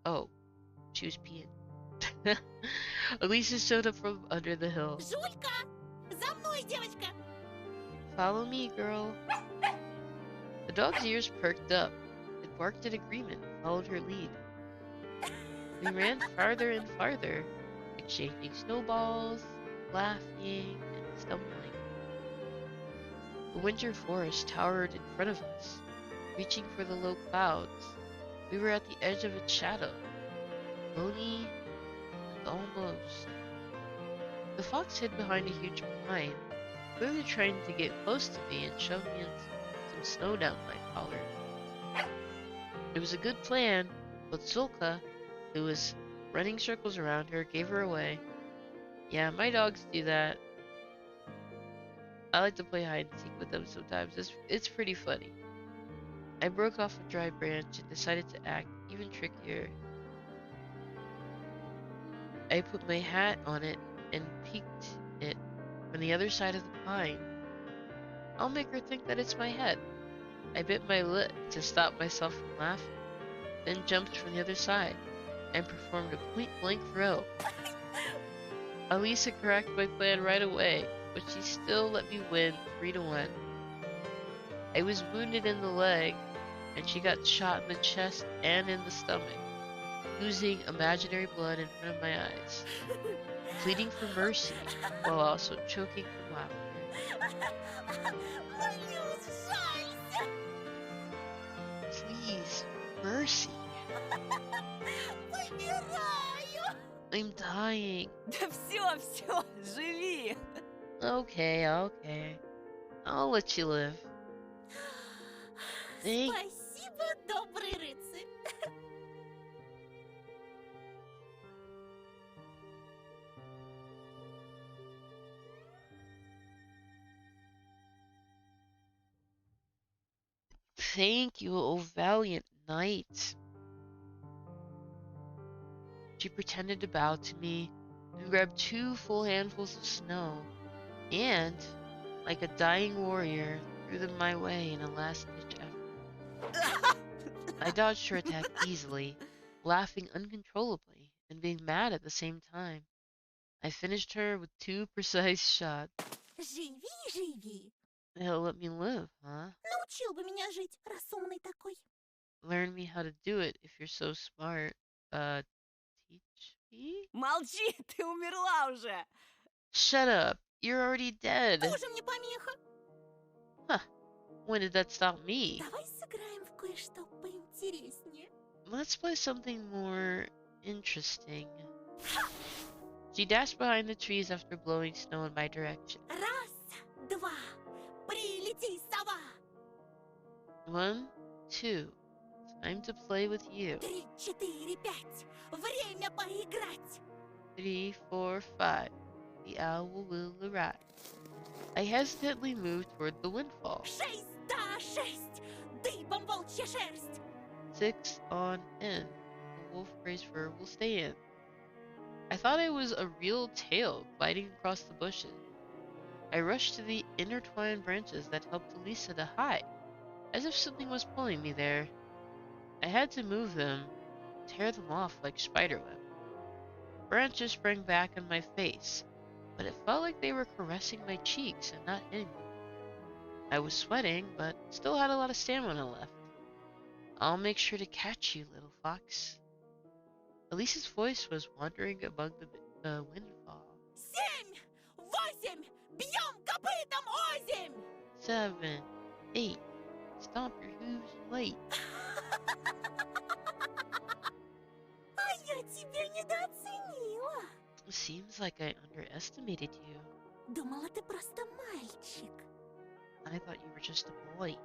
Oh, she was peeing. Elisa showed up from under the hill. Жулька! За мной, девочка! Follow me, girl. The dog's ears perked up. It barked in agreement and followed her lead. We ran farther and farther, exchanging snowballs, laughing, and stumbling. The winter forest towered in front of us, reaching for the low clouds. We were at the edge of its shadow, lonely and almost. The fox hid behind a huge pine, clearly trying to get close to me and shove me in some snow down my collar. It was a good plan, but Zulka, who was running circles around her, gave her away. Yeah, my dogs do that. I like to play hide and seek with them sometimes. It's pretty funny. I broke off a dry branch and decided to act even trickier. I put my hat on it and peeked it from the other side of the pine. I'll make her think that it's my head. I bit my lip to stop myself from laughing, then jumped from the other side and performed a point-blank throw. Alisa corrected my plan right away, but she still let me win 3-1. I was wounded in the leg, and she got shot in the chest and in the stomach, oozing imaginary blood in front of my eyes, pleading for mercy while also choking from laughter. Please, mercy. I'm dying. Да все, живи! Okay. I'll let you live. Thank Спасибо, добрый рыцарь. you, O valiant knight. She pretended to bow to me and grabbed 2 full handfuls of snow and, like a dying warrior, threw them my way in a last-ditch effort. I dodged her attack easily, laughing uncontrollably and being mad at the same time. I finished her with 2 precise shots. Живи. They'll let me live, huh? Научил бы меня жить, раз умный такой. Learn me how to do it if you're so smart. Teach me? Молчи, ты умерла уже! Shut up. You're already dead. Тоже мне помеха. Huh. When did that stop me? Давай сыграем в кое-что поинтереснее. Let's play something more interesting. She dashed behind the trees after blowing snow in my direction. Раз, два, прилети, сова. 1, 2. Time to play with you. 3, 4, 5. Время поиграть. 3, 4, 5. The owl will arrive. I hesitantly moved toward the windfall. 6, да, 6. Дыбом волчья шерсть. 6 on end. The wolf gray's fur will stay in. I thought it was a real tail gliding across the bushes. I rushed to the intertwined branches that helped Alisa to hide, as if something was pulling me there. I had to move them, tear them off like spiderweb. Branches sprang back on my face, but it felt like they were caressing my cheeks and not hitting me. I was sweating, but still had a lot of stamina left. I'll make sure to catch you, little fox. Elisa's voice was wandering among the windfall. 7, 8. Бьем копытом озимь. 7, 8. Stomp your hooves and wait. А я тебя недооценила. Seems like I underestimated you. Думала, ты просто мальчик. I thought you were just a boy.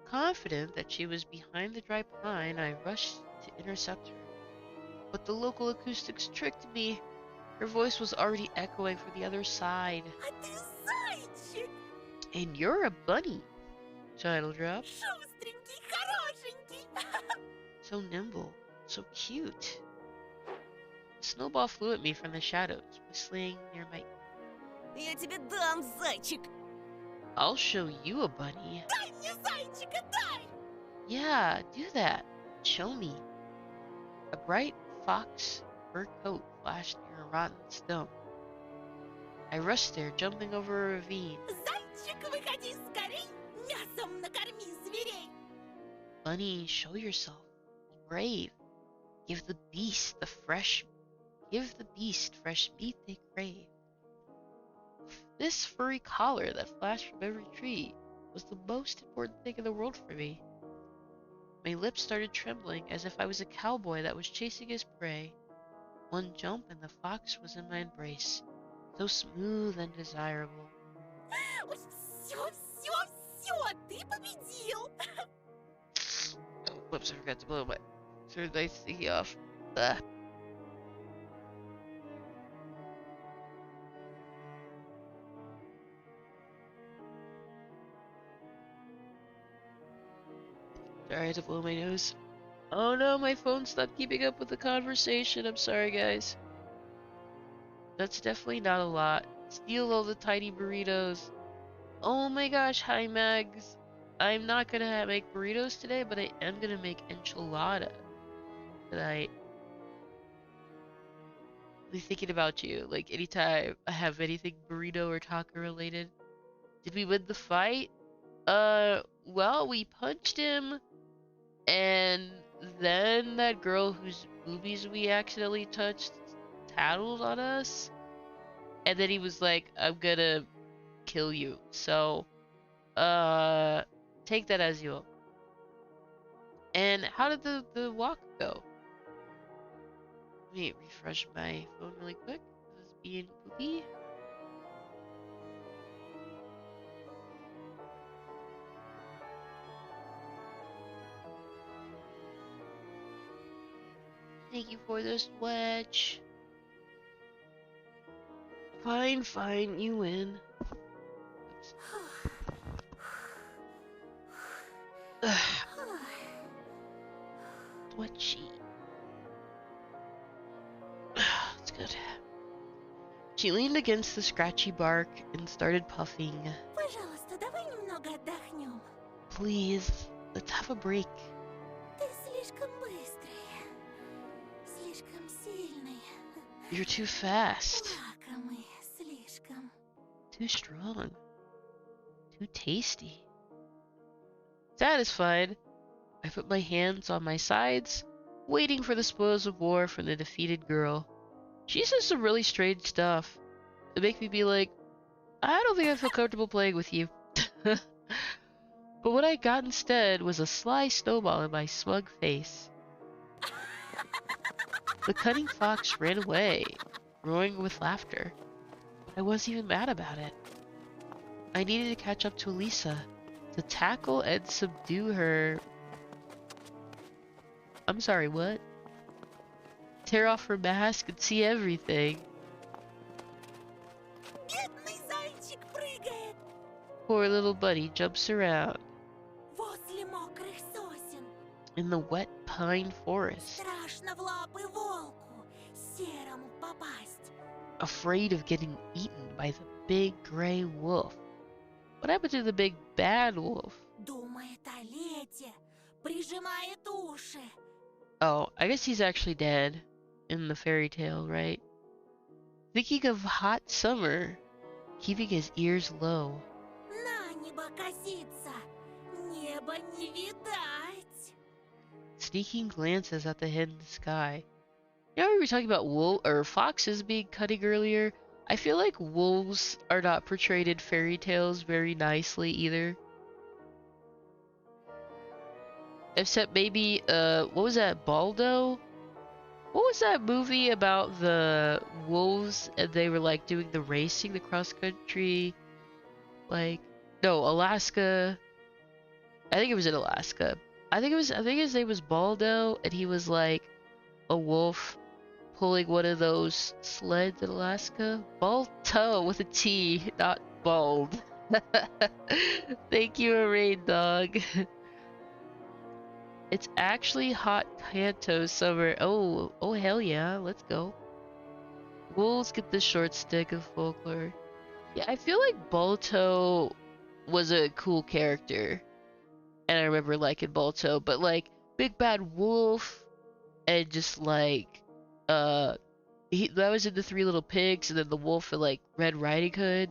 Confident that she was behind the dry pine, I rushed to intercept her. But the local acoustics tricked me. Her voice was already echoing from the other side. А ты зайчик. And you're a bunny. Title drop. Шустренький, хорошенький. So nimble, so cute. A snowball flew at me from the shadows, whistling near my... Я тебе дам, зайчик! I'll show you a bunny. Дай мне зайчика, дай. Yeah, do that. Show me. A bright fox fur coat flashed near a rotten stump. I rushed there, jumping over a ravine. Зайчик, выходи скорей. Мясо мясом накорми зверей. Bunny, show yourself. Be brave. Give the beast fresh meat they crave. This furry collar that flashed from every tree was the most important thing in the world for me. My lips started trembling as if I was a cowboy that was chasing his prey. One jump and the fox was in my embrace, so smooth and desirable. Ой, все, ты победил. Oh, whoops, I forgot to blow my nice thingy off. Ugh. Sorry, I had to blow my nose. Oh no, my phone stopped keeping up with the conversation. I'm sorry, guys. That's definitely not a lot. Steal all the tiny burritos. Oh my gosh, hi Mags. I'm not gonna make burritos today, but I am gonna make enchilada tonight. Really thinking about you. Like anytime I have anything burrito or taco related. Did we win the fight? Well, we punched him, and then that girl whose boobies we accidentally touched tattled on us, and then he was like, I'm gonna kill you. So, take that as you will. And how did the walk go? Let me refresh my phone really quick. This is being poopy. Thank you for this wedge. Fine, fine, you win. Oops. Ugh. Twitchy. It's good. She leaned against the scratchy bark and started puffing. Пожалуйста, давай немного отдохнем. Please, let's have a break. Ты слишком быстрый, слишком сильный, You're too fast, лакомый, слишком. too strong, too tasty. Satisfied, I put my hands on my sides, waiting for the spoils of war from the defeated girl. She says some really strange stuff. It makes me be like, I don't think I feel comfortable playing with you. But what I got instead was a sly snowball in my smug face. The cunning fox ran away, roaring with laughter. But I wasn't even mad about it. I needed to catch up to Elisa, to tackle and subdue her. I'm sorry, what? Tear off her mask and see everything. Бедный зайчик прыгает Poor little buddy jumps around возле мокрых сосен. in the wet pine forest, Страшно в лапы волку, серому попасть. afraid of getting eaten by the big gray wolf. What happened to the big bad wolf? Думает о лете, прижимает уши. Oh, I guess he's actually dead in the fairy tale, right? Thinking of hot summer, keeping his ears low. На небо косится, небо не видать. Sneaking glances at the hidden sky. You know, we were talking about foxes being cunning earlier. I feel like wolves are not portrayed in fairy tales very nicely either. Except maybe, what was that, Baldo? What was that movie about the wolves and they were like doing the racing, the cross country? Like, no, Alaska. I think it was in Alaska. I think his name was Baldo and he was like a wolf pulling one of those sleds in Alaska. Balto with a T, not bald. Thank you, a rain dog. It's actually hot Kanto summer. Oh hell yeah, let's go. Wolves get the short stick of folklore. Yeah, I feel like Balto was a cool character. And I remember liking Balto, but like Big Bad Wolf and just like that was in the Three Little Pigs, and then the wolf in like Red Riding Hood.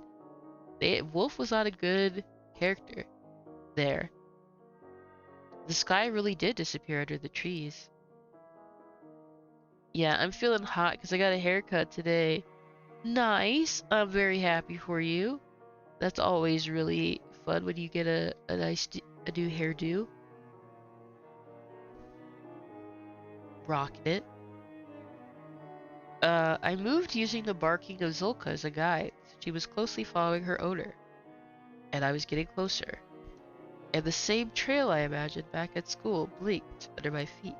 Wolf was not a good character. there. The sky really did disappear under the trees. Yeah, I'm feeling hot because I got a haircut today. Nice. I'm very happy for you. That's always really fun when you get a nice a new hairdo. Rocking it. I moved using the barking of Zulka as a guide. She was closely following her owner, and I was getting closer. And the same trail I imagined back at school blinked under my feet.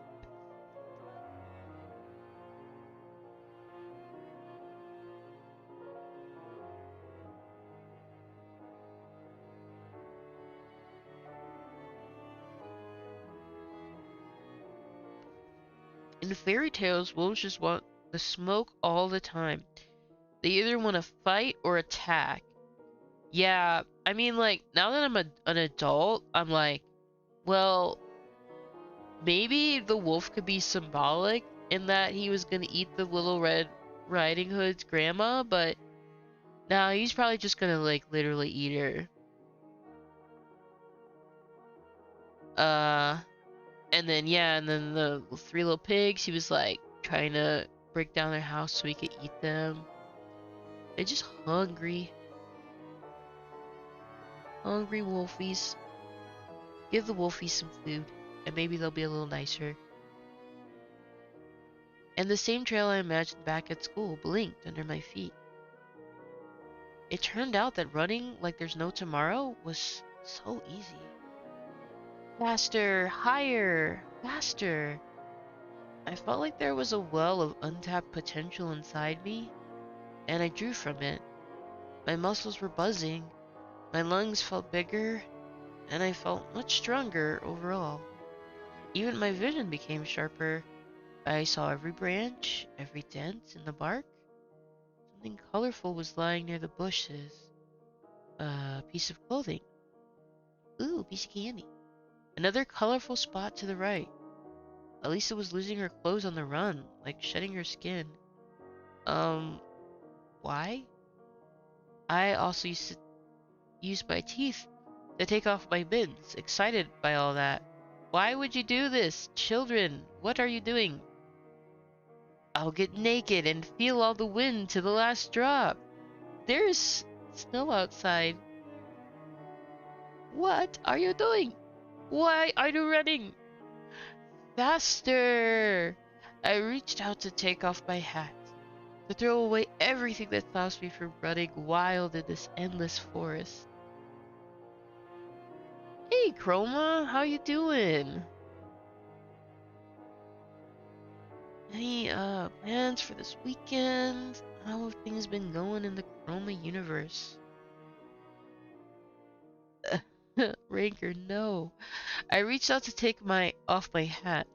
In fairy tales, wolves just want the smoke all the time. They either want to fight or attack. Yeah, I mean, like, now that I'm an adult, I'm like, well, maybe the wolf could be symbolic in that he was gonna eat the Little Red Riding Hood's grandma, but nah, he's probably just gonna, like, literally eat her. And then, yeah, and then the three little pigs, he was, like, trying to break down their house so he could eat them. They're just hungry. Hungry wolfies. Give the wolfies some food, and maybe they'll be a little nicer. And the same trail I imagined back at school blinked under my feet. It turned out that running like there's no tomorrow was so easy. Faster, higher, faster. I felt like there was a well of untapped potential inside me, and I drew from it. My muscles were buzzing, my lungs felt bigger, and I felt much stronger overall. Even my vision became sharper. I saw every branch, every dent in the bark. Something colorful was lying near the bushes. A piece of clothing. Ooh, piece of candy. Another colorful spot to the right. Elisa was losing her clothes on the run, like shedding her skin. Why? I also used to use my teeth to take off my mittens, excited by all that. Why would you do this? Children, what are you doing? I'll get naked and feel all the wind to the last drop. There's snow outside. What are you doing? Why are you running? Faster! I reached out to take off my hat, to throw away everything that stops me from running wild in this endless forest. Hey, Chroma, how you doing? Any plans for this weekend? How have things been going in the Chroma universe? Ranker, no. I reached out to take off my hat,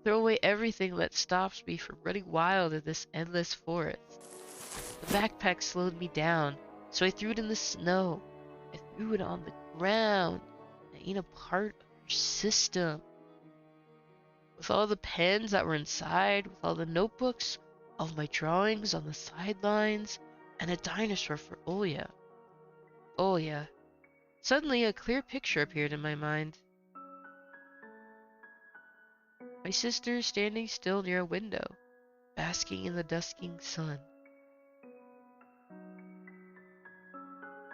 throw away everything that stops me from running wild in this endless forest. The backpack slowed me down, so I threw it in the snow. I threw it on the ground. It ain't a part of your system. With all the pens that were inside, with all the notebooks, all of my drawings on the sidelines, and a dinosaur for Oya. Oya. Suddenly a clear picture appeared in my mind. My sister standing still near a window, basking in the dusking sun.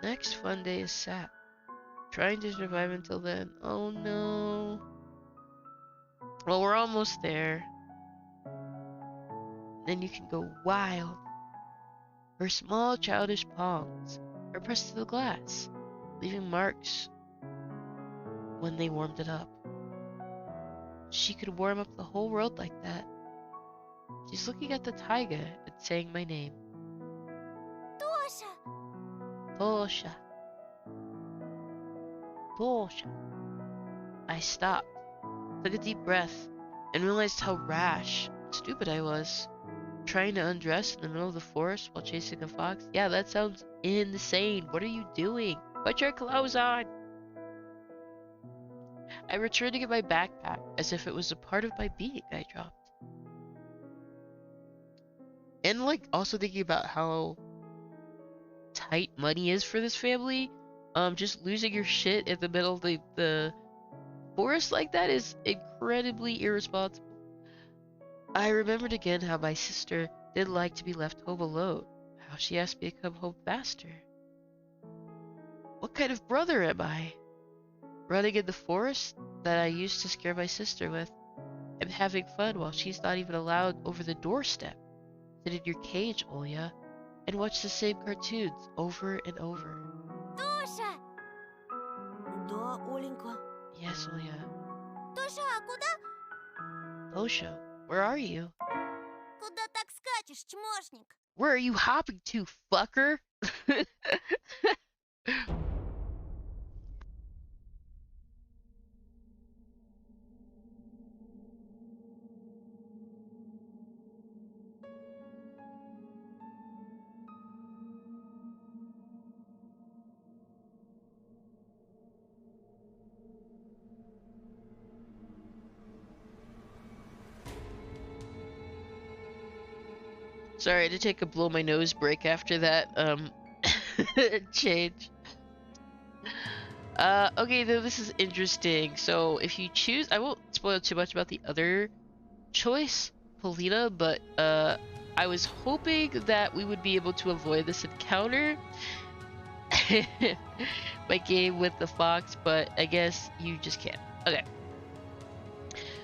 Next fun day is sap. Trying to survive until then. Oh no. Well, we're almost there. Then you can go wild. Her small childish palms are pressed to the glass, leaving marks when they warmed it up. She could warm up the whole world like that. She's looking at the taiga and saying my name. Тоша! Tosha. Tosha. I stopped, took a deep breath, and realized how rash and stupid I was. Trying to undress in the middle of the forest while chasing a fox? Yeah, that sounds insane. What are you doing? Put your clothes on! I returned to get my backpack as if it was a part of my being I dropped. And like also thinking about how tight money is for this family, Just losing your shit in the middle of the forest like that is incredibly irresponsible. I remembered again how my sister didn't like to be left home alone, how she asked me to come home faster. What kind of brother am I? Running in the forest that I used to scare my sister with, and having fun while she's not even allowed over the doorstep. Sit in your cage, Olya, and watch the same cartoons over and over. Тоша! Да, Оленька. Yes, Olya. Тоша, а куда? Tosho, where are you? Куда так скачешь, чмошник? Where are you hopping to, fucker? Sorry, I had to take a blow my nose break after that change. Okay, though this is interesting. So if you choose, I won't spoil too much about the other choice, Polina, but I was hoping that we would be able to avoid this encounter by game with the fox, but I guess you just can't. Okay.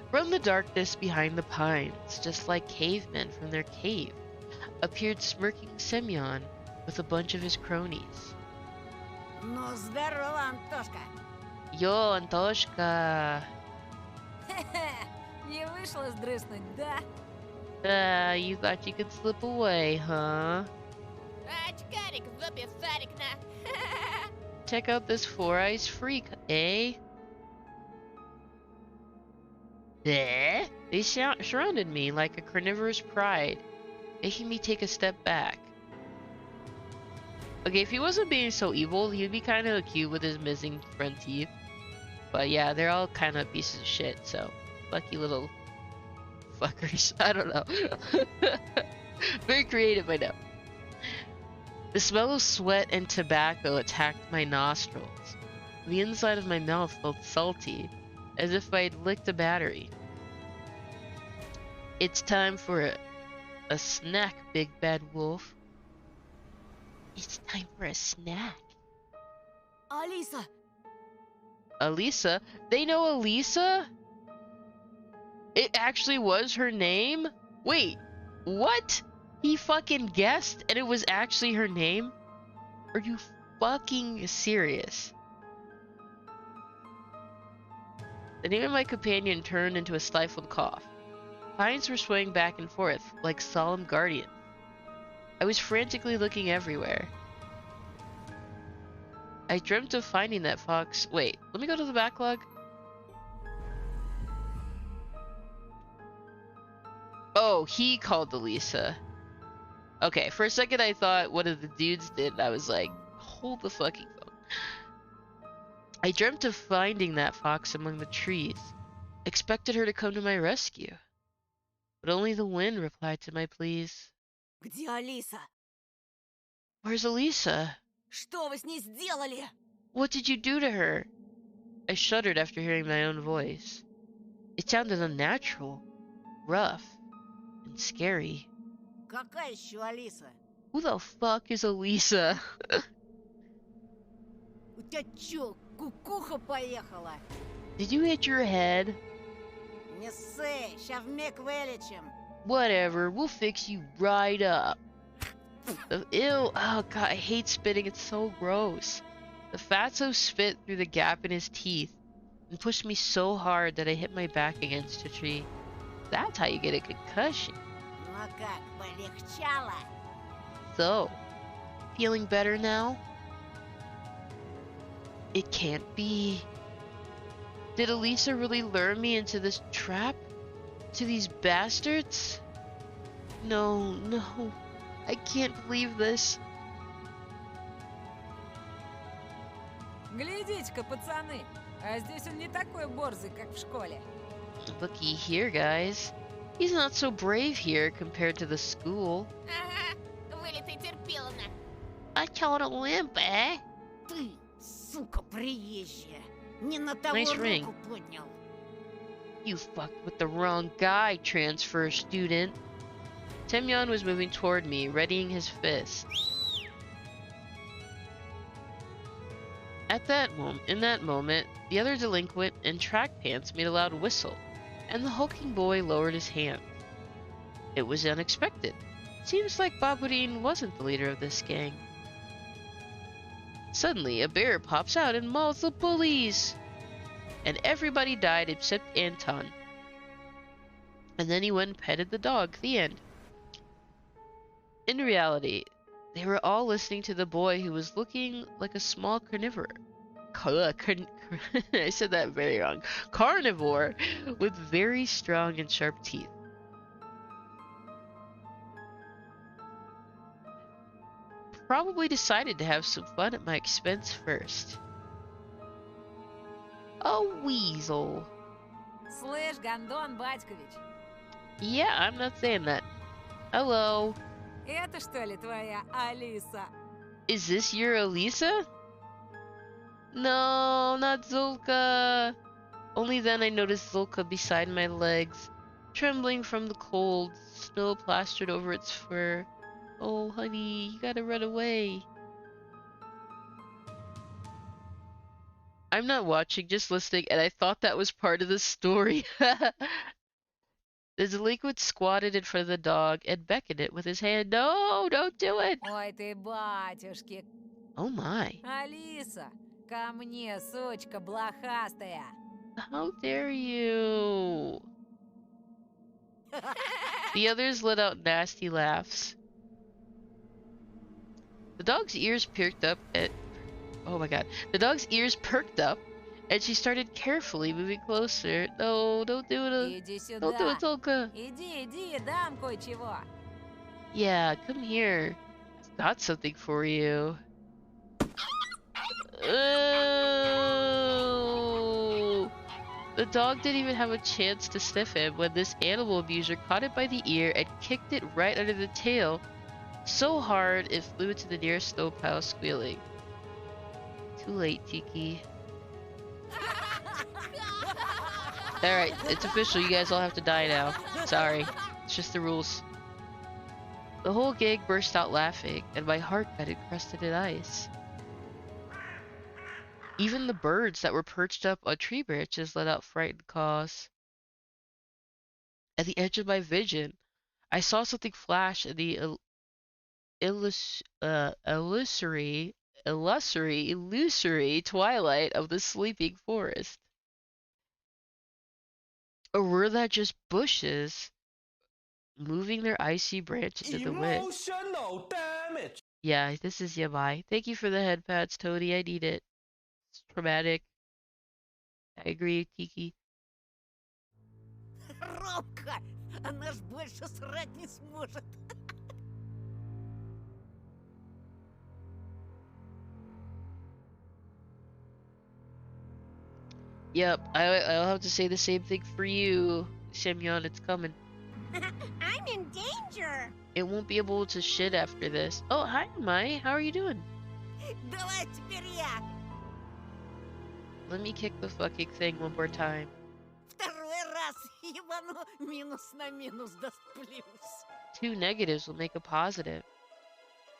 From the darkness behind the pines, just like cavemen from their cave, appeared smirking Semyon with a bunch of his cronies. Ну, здорово, Антошка. Yo, Antoshka! Не вышло сдрыснуть, да? You thought you could slip away, huh? Очкарик, выпив сарик на... Check out this four-eyes freak, eh? They surrounded me like a carnivorous pride, making me take a step back. Okay, if he wasn't being so evil, he'd be kind of cute with his missing front teeth. But yeah, they're all kind of pieces of shit, so lucky little fuckers. I don't know. Very creative, I know. The smell of sweat and tobacco attacked my nostrils. The inside of my mouth felt salty, as if I'd licked a battery. It's time for a snack, big bad wolf. It's time for a snack. Алиса! Alisa? They know Alisa? It actually was her name? Wait, what? He fucking guessed and it was actually her name? Are you fucking serious? The name of my companion turned into a stifled cough. Pines were swaying back and forth like solemn guardians. I was frantically looking everywhere. I dreamt of finding that fox. Wait, let me go to the backlog. Oh, he called Alisa. Okay, for a second I thought one of the dudes did, and I was like, hold the fucking phone. I dreamt of finding that fox among the trees. Expected her to come to my rescue. But only the wind replied to my pleas. Где Алиса? Where's Alisa? Что вы с ней сделали? What did you do to her? I shuddered after hearing my own voice. It sounded unnatural, rough, and scary. Какая еще Алиса? Who the fuck is Alisa? У тебя чё, кукуха поехала? Did you hit your head? Не ссы, ща вмиг вылечим. Whatever, we'll fix you right up. Ew, oh god, I hate spitting, it's so gross. The fatso spit through the gap in his teeth and pushed me so hard that I hit my back against a tree. That's how you get a concussion. Ну как, полегчало? So, feeling better now? It can't be. Did Alisa really lure me into this trap? To these bastards? No, no. I can't believe this. Глядите-ка, пацаны, а здесь он не такой борзый, как в школе. Looky here, guys. He's not so brave here compared to the school. Ага, вылитый терпиловна. I called a limp, eh? Ты, Сука приезжая. Не на того Nice ring. руку поднял. You fucked with the wrong guy, transfer student. Semyon was moving toward me, readying his fist. In that moment, the other delinquent in track pants made a loud whistle, and the hulking boy lowered his hand. It was unexpected. Seems like Baburin wasn't the leader of this gang. Suddenly, a bear pops out and mauls the bullies! And everybody died except Anton. And then he went and petted the dog. The end. In reality, they were all listening to the boy who was looking like a small carnivore. I said that very wrong. Carnivore with very strong and sharp teeth. Probably decided to have some fun at my expense first. A weasel. Слышь, Гондон Батькович, Yeah, I'm not saying that. Hello. это что ли твоя Алиса? Is this your Elisa? No, not Zulka. Only then I noticed Zulka beside my legs, trembling from the cold, snow plastered over its fur. Oh, honey, you gotta run away. I'm not watching, just listening, and I thought that was part of the story. The delinquent squatted in front of the dog and beckoned it with his hand. No, don't do it! Ой ты, батюшки. Oh my. Алиса, ко мне, сучка блохастая. How dare you? The others let out nasty laughs. The dog's ears perked up at... Oh my god. The dog's ears perked up, and she started carefully moving closer. No, don't do it. Иди Don't do сюда. it, Tolka. Иди, дам кое-чего. Yeah, come here. I've got something for you. Oh! The dog didn't even have a chance to sniff him when this animal abuser caught it by the ear and kicked it right under the tail so hard it flew into the nearest snow pile squealing. Too late, Tiki. Alright, it's official. You guys all have to die now. Sorry. It's just the rules. The whole gang burst out laughing, and my heart got encrusted in ice. Even the birds that were perched up on tree branches let out frightened caws. At the edge of my vision, I saw something flash in the illusory twilight of the sleeping forest. Or were that just bushes moving their icy branches in the wind? Emotional damage. Yeah, this is Yabai. Thank you for the head pads, Toady. I need it. It's traumatic. I agree, Tiki. Робка, она ж больше срать не сможет. Yep, I'll have to say the same thing for you, Semyon. It's coming. I'm in danger. It won't be able to shit after this. Oh, hi, Mai. How are you doing? Давай теперь я. Let me kick the fucking thing one more time. Второй раз ебану минус на минус даст плюс. 2 negatives will make a positive.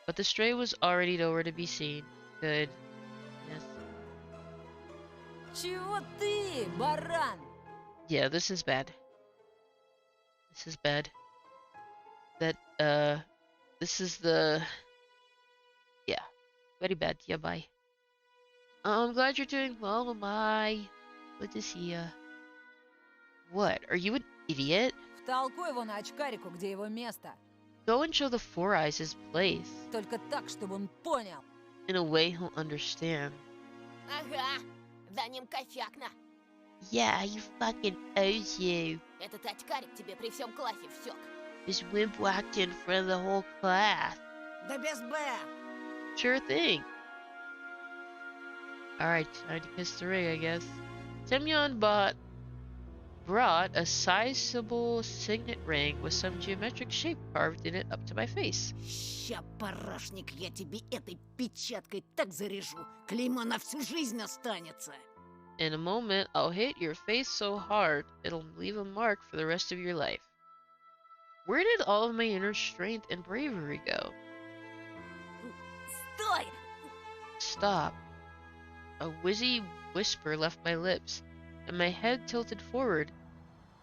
But the stray was already nowhere to be seen. Good. Yes. Чего ты, баран? Yeah, this is bad. This is bad. This is the... Yeah, very bad. Yeah, bye. I'm glad you're doing well, bye. Good to see ya. What? Are you an idiot? Втолкуй его на очкарику, где его место. Go and show the Four Eyes his place. Только так, чтобы он понял. In a way he'll understand. Ага, за ним кофякна. Yeah, you fucking owes you. Этот очкарик тебе при всем классе всек. This wimp walked in front of the whole class. Да без Б. Sure thing. Alright, time to kiss the ring, I guess. Semyon bought brought a sizable signet ring with some geometric shape carved in it up to my face. Ща, парашник, я тебе этой печаткой так заряжу. Клеймо на всю жизнь останется. In a moment, I'll hit your face so hard, it'll leave a mark for the rest of your life. Where did all of my inner strength and bravery go? Стой! Stop. A wheezy whisper left my lips, and my head tilted forward,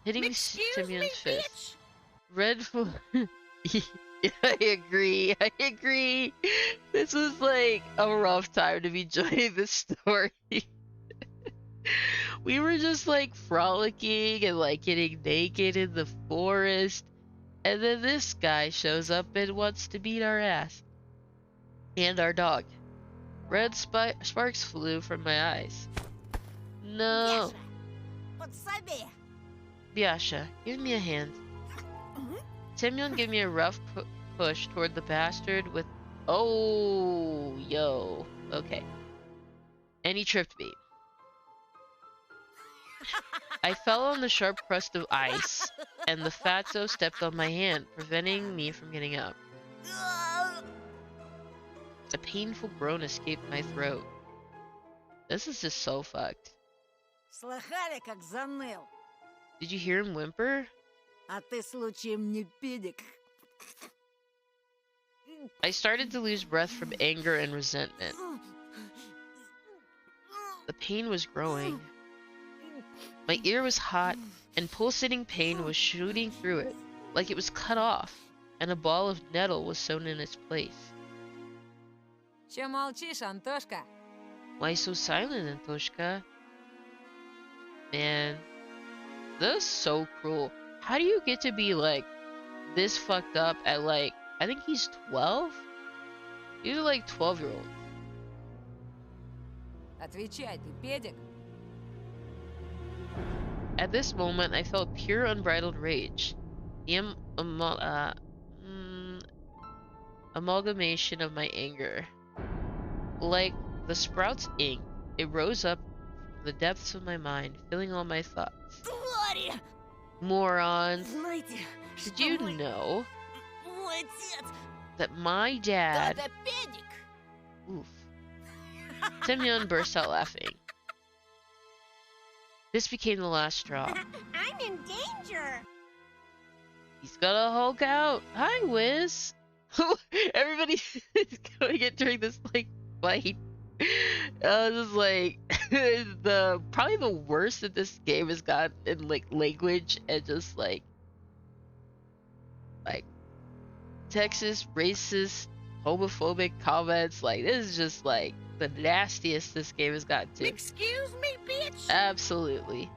hitting Excuse me, Simeon's fist. bitch! Red I agree. I agree. This was like a rough time to be joining this story. We were just like frolicking and like getting naked in the forest, and then this guy shows up and wants to beat our ass. And our dog. Red sparks flew from my eyes. No. Яша, подсоби! Biasha, give me a hand. Simeon gave me a rough push toward the bastard with... Oh, yo. Okay. And he tripped me. I fell on the sharp crust of ice, and the fatso stepped on my hand, preventing me from getting up. A painful groan escaped my throat. This is just so fucked. Слыхали, как заныл? Did you hear him whimper? А ты случаем не педик? I started to lose breath from anger and resentment. The pain was growing. My ear was hot, and pulsating pain was shooting through it, like it was cut off, and a ball of nettle was sewn in its place. Чё молчишь, Антошка? Why so silent, Antoshka? Man, that's so cruel. How do you get to be like this fucked up at like, I think he's 12? These are like 12-year-olds. Отвечай, ты педик? At this moment, I felt pure unbridled rage. The amalgamation of my anger. Like the sprout's ink, it rose up from the depths of my mind, filling all my thoughts. Твари! Morons! Знаете, Did что you мой know отец? that my dad... Да педик! Oof. Simeon burst out laughing. This became the last straw. I'm in danger. He's gonna Hulk out. Hi, Wiz. Everybody is going it during this like fight. This is like probably the worst that this game has got in like language and just like Texas racist, homophobic comments. Like this is just like the nastiest this game has gotten to. Excuse me, bitch! Absolutely.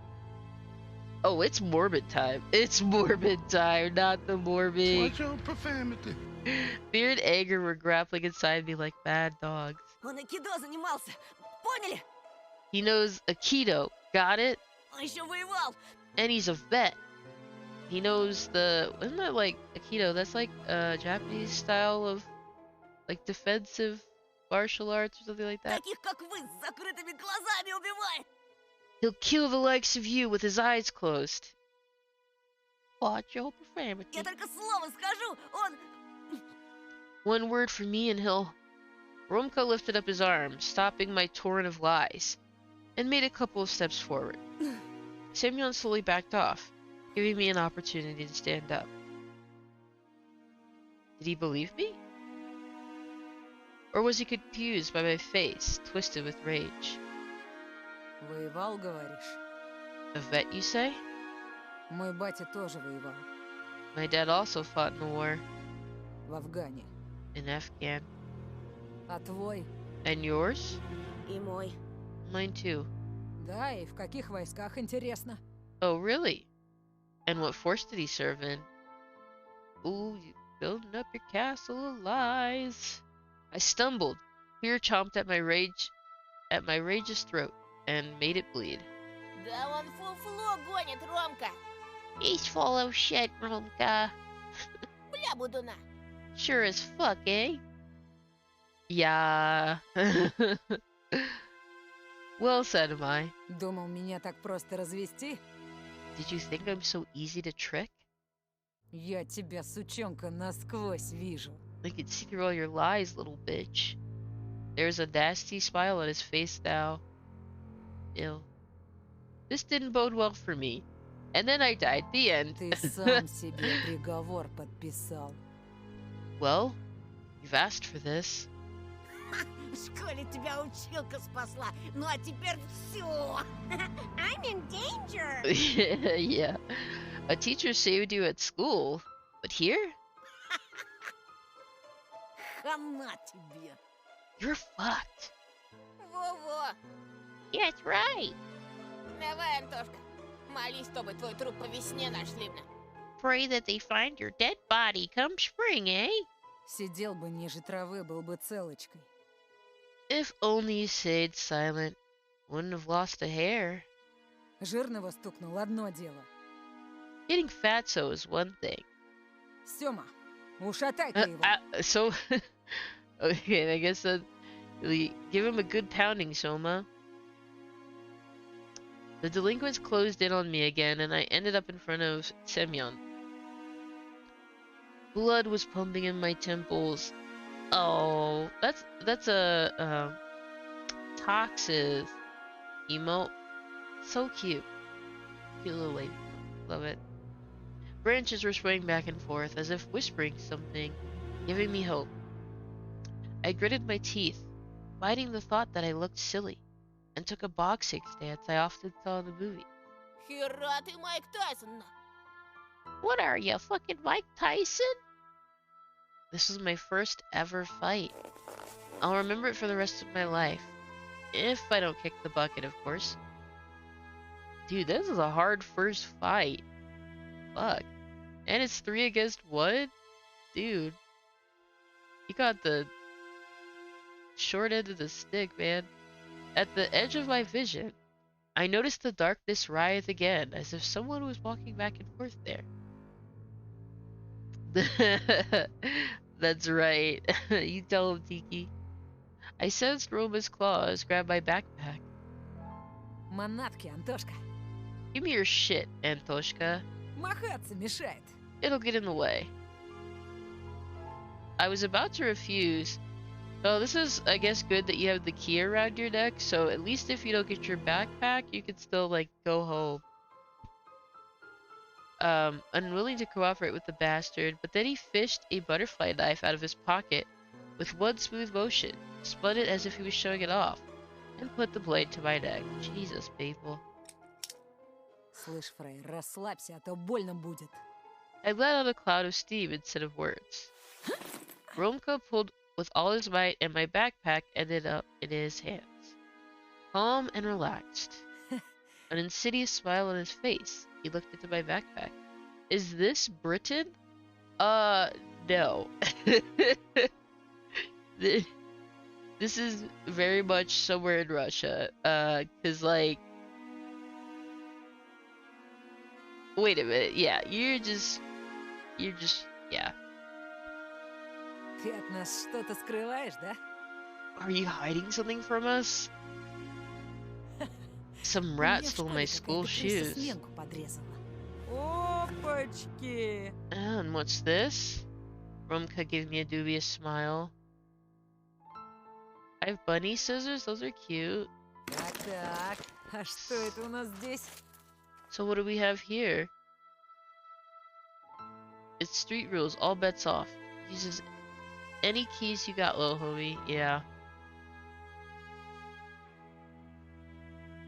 Oh, it's morbid time. It's morbid time, not the morbid. Watch your profanity. Fear and anger were grappling inside me like mad dogs. Он айкидо занимался. Поняли? He knows Aikido. Got it? Он еще воевал. And he's a vet. He knows the... Isn't that like Aikido? That's like a Japanese style of like defensive martial arts or something like that. Таких, как вы, с закрытыми глазами убивает. He'll kill the likes of you with his eyes closed. Watch your profanity. Я только слово скажу, он... One word from me and he'll... Romka lifted up his arm, stopping my torrent of lies, and made a couple of steps forward. Semyon slowly backed off, giving me an opportunity to stand up. Did he believe me? Or was he confused by my face, twisted with rage? Воевал, говоришь? A vet, you say? Мой батя тоже воевал. My dad also fought in the war, В Афгане. in Afghan. А твой? And yours? И мой. Mine too. Да, и в каких войсках, интересно? Oh, really? And what force did he serve in? Ooh, you building up your castle of lies. I stumbled. Fear chomped at my rage's throat, and made it bleed. Да он фуфло гонит, Ромка! He's full of shit, Romka. Бля, будуна! Sure as fuck, eh? Yeah. Well said, am I. Думал, меня так просто развести? Did you think I'm so easy to trick? Я тебя, сучонка, насквозь вижу. I can see through all your lies, little bitch. There's a nasty smile on his face now. Ew. This didn't bode well for me. And then I died. The end. Ты сам себе приговор подписал. Well, you've asked for this. В школе тебя училка спасла, ну а теперь все. I'm in danger. Yeah. A teacher saved you at school. But here? Хана тебе. You're fucked. Во-во. That's right. Давай, Антошка. Молись, чтобы твой труп по весне нашли. Pray that they find your dead body come spring, eh? Сидел бы ниже травы, был бы целочкой. If only you stayed silent. Wouldn't have lost a hair. Жирного стукнул, одно дело. Getting fatso is one thing. Сёма, ушатай-ка его. So, okay, I guess that we give him a good pounding, Soma. The delinquents closed in on me again, and I ended up in front of Semyon. Blood was pumping in my temples. Oh, that's a Toxis emote. So cute. Cute little lady. Love it. Branches were swaying back and forth as if whispering something, giving me hope. I gritted my teeth, biting the thought that I looked silly, and took a boxing stance I often saw in the movie. Хера ты, Майк Тайсон. What are you, fucking Mike Tyson? This was my first ever fight. I'll remember it for the rest of my life. If I don't kick the bucket, of course. Dude, this is a hard first fight. Fuck. And it's 3 against 1? Dude. You got the short end of the stick, man. At the edge of my vision, I noticed the darkness writhe again, as if someone was walking back and forth there. That's right. You tell him, Tiki. I sensed Roma's claws grab my backpack. Манатки, Антошка. Give me your shit, Antoshka. Махаться мешает. It'll get in the way. I was about to refuse. So this is, I guess, good that you have the key around your neck, so at least if you don't get your backpack, you can still, like, go home. Unwilling to cooperate with the bastard, but then he fished a butterfly knife out of his pocket with one smooth motion, spun it as if he was showing it off, and put the blade to my neck. Jesus, people. Слышь, Фрей, расслабься, а то больно будет. I let out a cloud of steam instead of words. Romka pulled with all his might, and my backpack ended up in his hands. Calm and relaxed. An insidious smile on his face. He looked into my backpack. Is this Britain? No. This is very much somewhere in Russia. 'Cause like... Wait a minute. Yeah, you're just... Yeah. Ты от нас что-то скрываешь, да? Are you hiding something from us? Some rat stole my school shoes. Сменку подрезала. Опачки! And what's this? Rumka gave me a dubious smile. I have bunny scissors, those are cute. Так, а что это у нас здесь? So what do we have here? It's street rules, all bets off. Uses any keys you got, little homie. Yeah.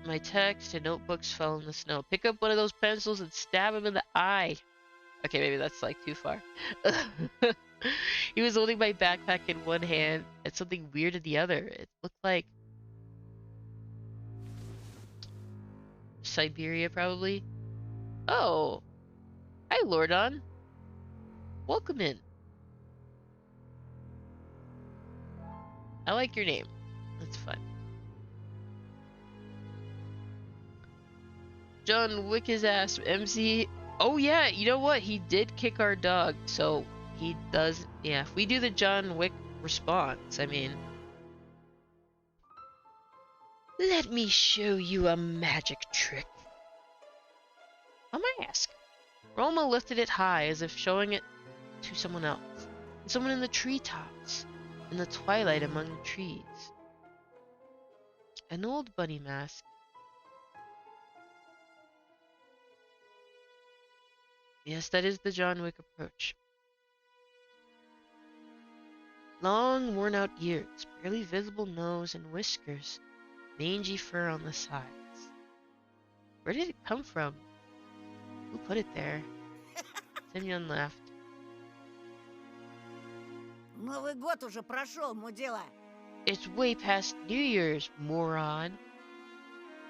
My text and notebooks fell in the snow. Pick up one of those pencils and stab him in the eye. Okay, maybe that's like too far. He was holding my backpack in one hand and something weird in the other. It looked like Siberia, probably. Oh, hi, Lordon. Welcome in. I like your name. That's fun. John Wick his ass, MC. Oh yeah, you know what? He did kick our dog, so he does. Yeah, if we do the John Wick response, I mean. Let me show you a magic trick. A A mask! Roma lifted it high as if showing it to someone else. Someone in the treetops, in the twilight among the trees. An old bunny mask. Yes, that is the John Wick approach. Long, worn-out ears, barely visible nose and whiskers, mangy fur on the sides. Where did it come from? Who put it there? Semyon laughed. Новый год уже прошел, мудила. It's way past New Year's, moron.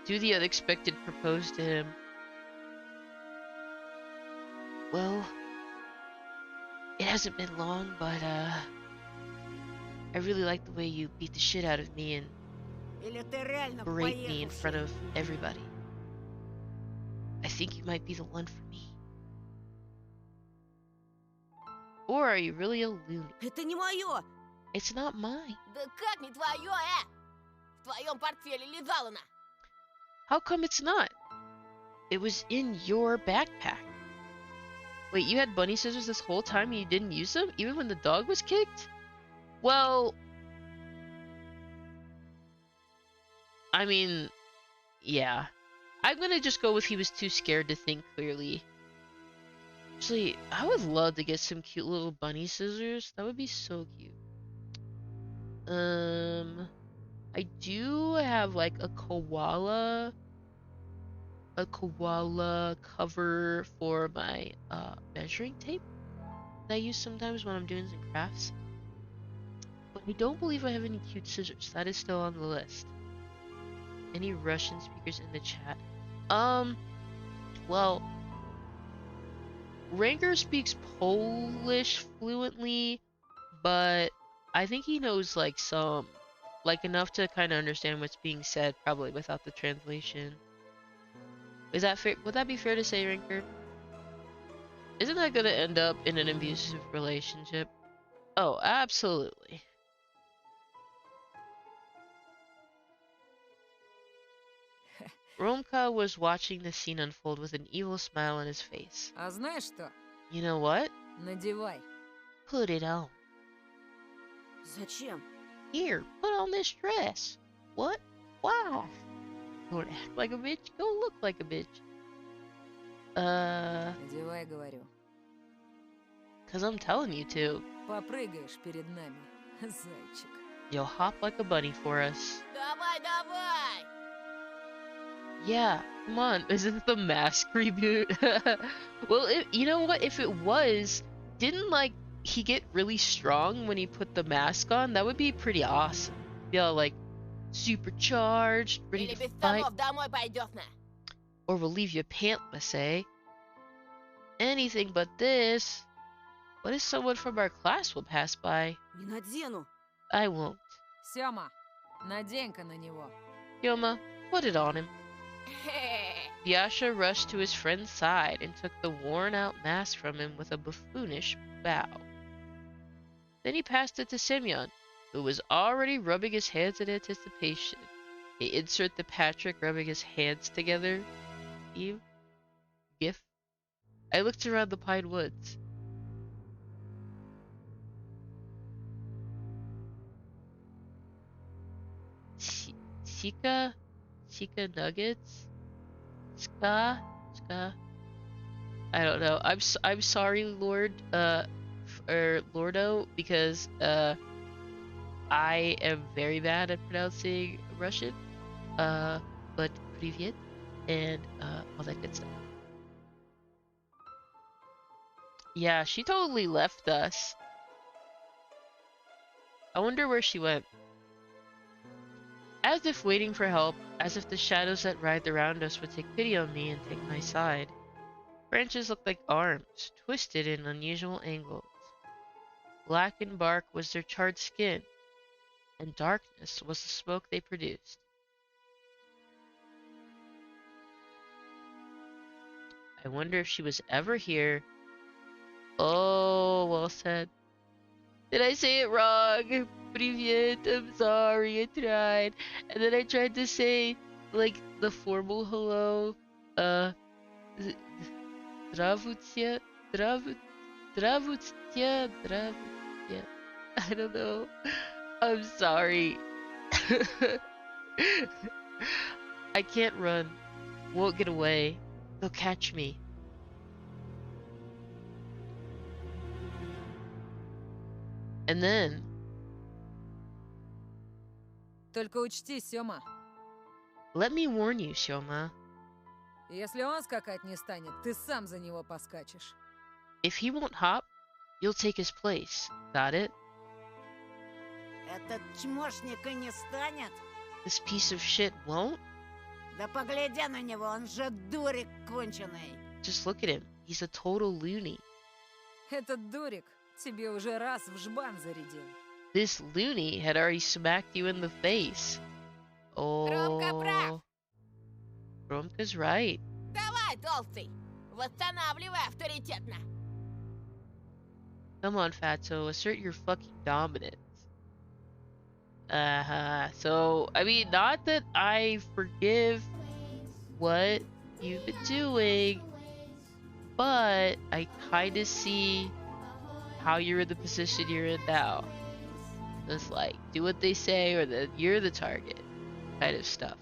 Do the unexpected propose to him. Well, it hasn't been long, but I really like the way you beat the shit out of me and Или ты реально berate me in поехавший? front of everybody. I think you might be the one for me. Or are you really a loony? Это не мое! It's not mine. Да как не твое, В твоем портфеле лежала она. How come it's not? It was in your backpack. Wait, you had bunny scissors this whole time and you didn't use them? Even when the dog was kicked? Well... I mean... Yeah. I'm gonna just go with he was too scared to think clearly. Actually, I would love to get some cute little bunny scissors. That would be so cute. I do have like a koala cover for my measuring tape that I use sometimes when I'm doing some crafts. But I don't believe I have any cute scissors. That is still on the list. Any Russian speakers in the chat? Well, Ranker speaks Polish fluently, but I think he knows like enough to kind of understand what's being said, probably without the translation. Is that fair? Would that be fair to say, Ranker? Isn't that gonna end up in an abusive relationship? Oh, absolutely. Romka was watching the scene unfold with an evil smile on his face. А знаешь что? You know what? Надевай. Put it on. Зачем? Here, put on this dress. What? Why? Don't act like a bitch, go look like a bitch. Надевай, говорю. Cause I'm telling you to. Попрыгаешь перед нами, зайчик. You'll hop like a bunny for us. Давай, давай! Yeah, come on. Is it the Mask reboot? Well, you know what? If it was, didn't like he get really strong when he put the mask on? That would be pretty awesome. Yeah, like supercharged, ready Или to без fight. штанов домой пойдешь на. Or will leave you pantless, eh? Anything but this. What if someone from our class will pass by? Не надену. I won't. Сёма, надень-ка на него. Yoma, put it on him. Vyasha rushed to his friend's side and took the worn-out mask from him with a buffoonish bow. Then he passed it to Semyon, who was already rubbing his hands in anticipation. He insert the Patrick rubbing his hands together. GIF. I looked around the pine woods. Sika nuggets? Ska? I don't know. I'm sorry, Lord, or Lordo, because, I am very bad at pronouncing Russian. But привет, and, all that good stuff. Yeah, she totally left us. I wonder where she went. As if waiting for help, as if the shadows that writhed around us would take pity on me and take my side. Branches looked like arms, twisted in unusual angles. Blackened bark was their charred skin, and darkness was the smoke they produced. I wonder if she was ever here. Oh, well said. Did I say it wrong? Привет, I'm sorry, I tried. And then I tried to say, like, the formal hello. Здравствуйте. Здравствуйте. I don't know. I'm sorry. I can't run. Won't get away. They'll catch me. And then... Только учти, Сёма, Let me warn you, Shoma. если он скакать не станет, ты сам за него поскачешь. If he won't hop, you'll take his place. Got it? Этот чмошник и не станет? This piece of shit won't? Да погляди на него, он же дурик конченый. Just look at him. He's a total loony. Этот дурик тебе уже раз в жбан зарядил. This loony had already smacked you in the face. Ромка прав. Oh. Romka's right. Давай, толстый, восстанавливай авторитетно. Come on, Fatso, assert your fucking dominance. So, I mean, not that I forgive what you've been doing, but I kinda see how you're in the position you're in now. Just like, do what they say or then you're the target kind of stuff.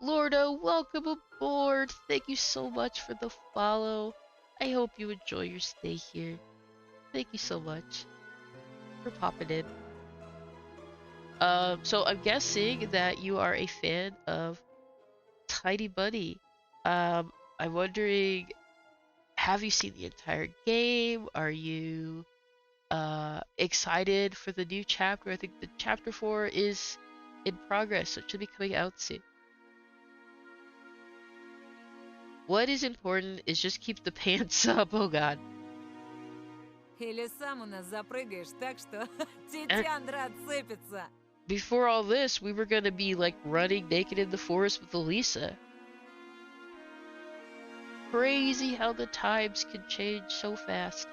Lordo, welcome aboard. Thank you so much for the follow. I hope you enjoy your stay here. Thank you so much for popping in. So I'm guessing that you are a fan of Tiny Buddy. I'm wondering, have you seen the entire game? Are you excited for the new chapter? I think the chapter 4 is in progress, so it should be coming out soon. What is important is just keep the pants up. Oh god. Или сам у нас запрыгаешь так, что Титяндра отцепится. Before all this, we were gonna be like running naked in the forest with Elisa. Crazy how the times can change so fast.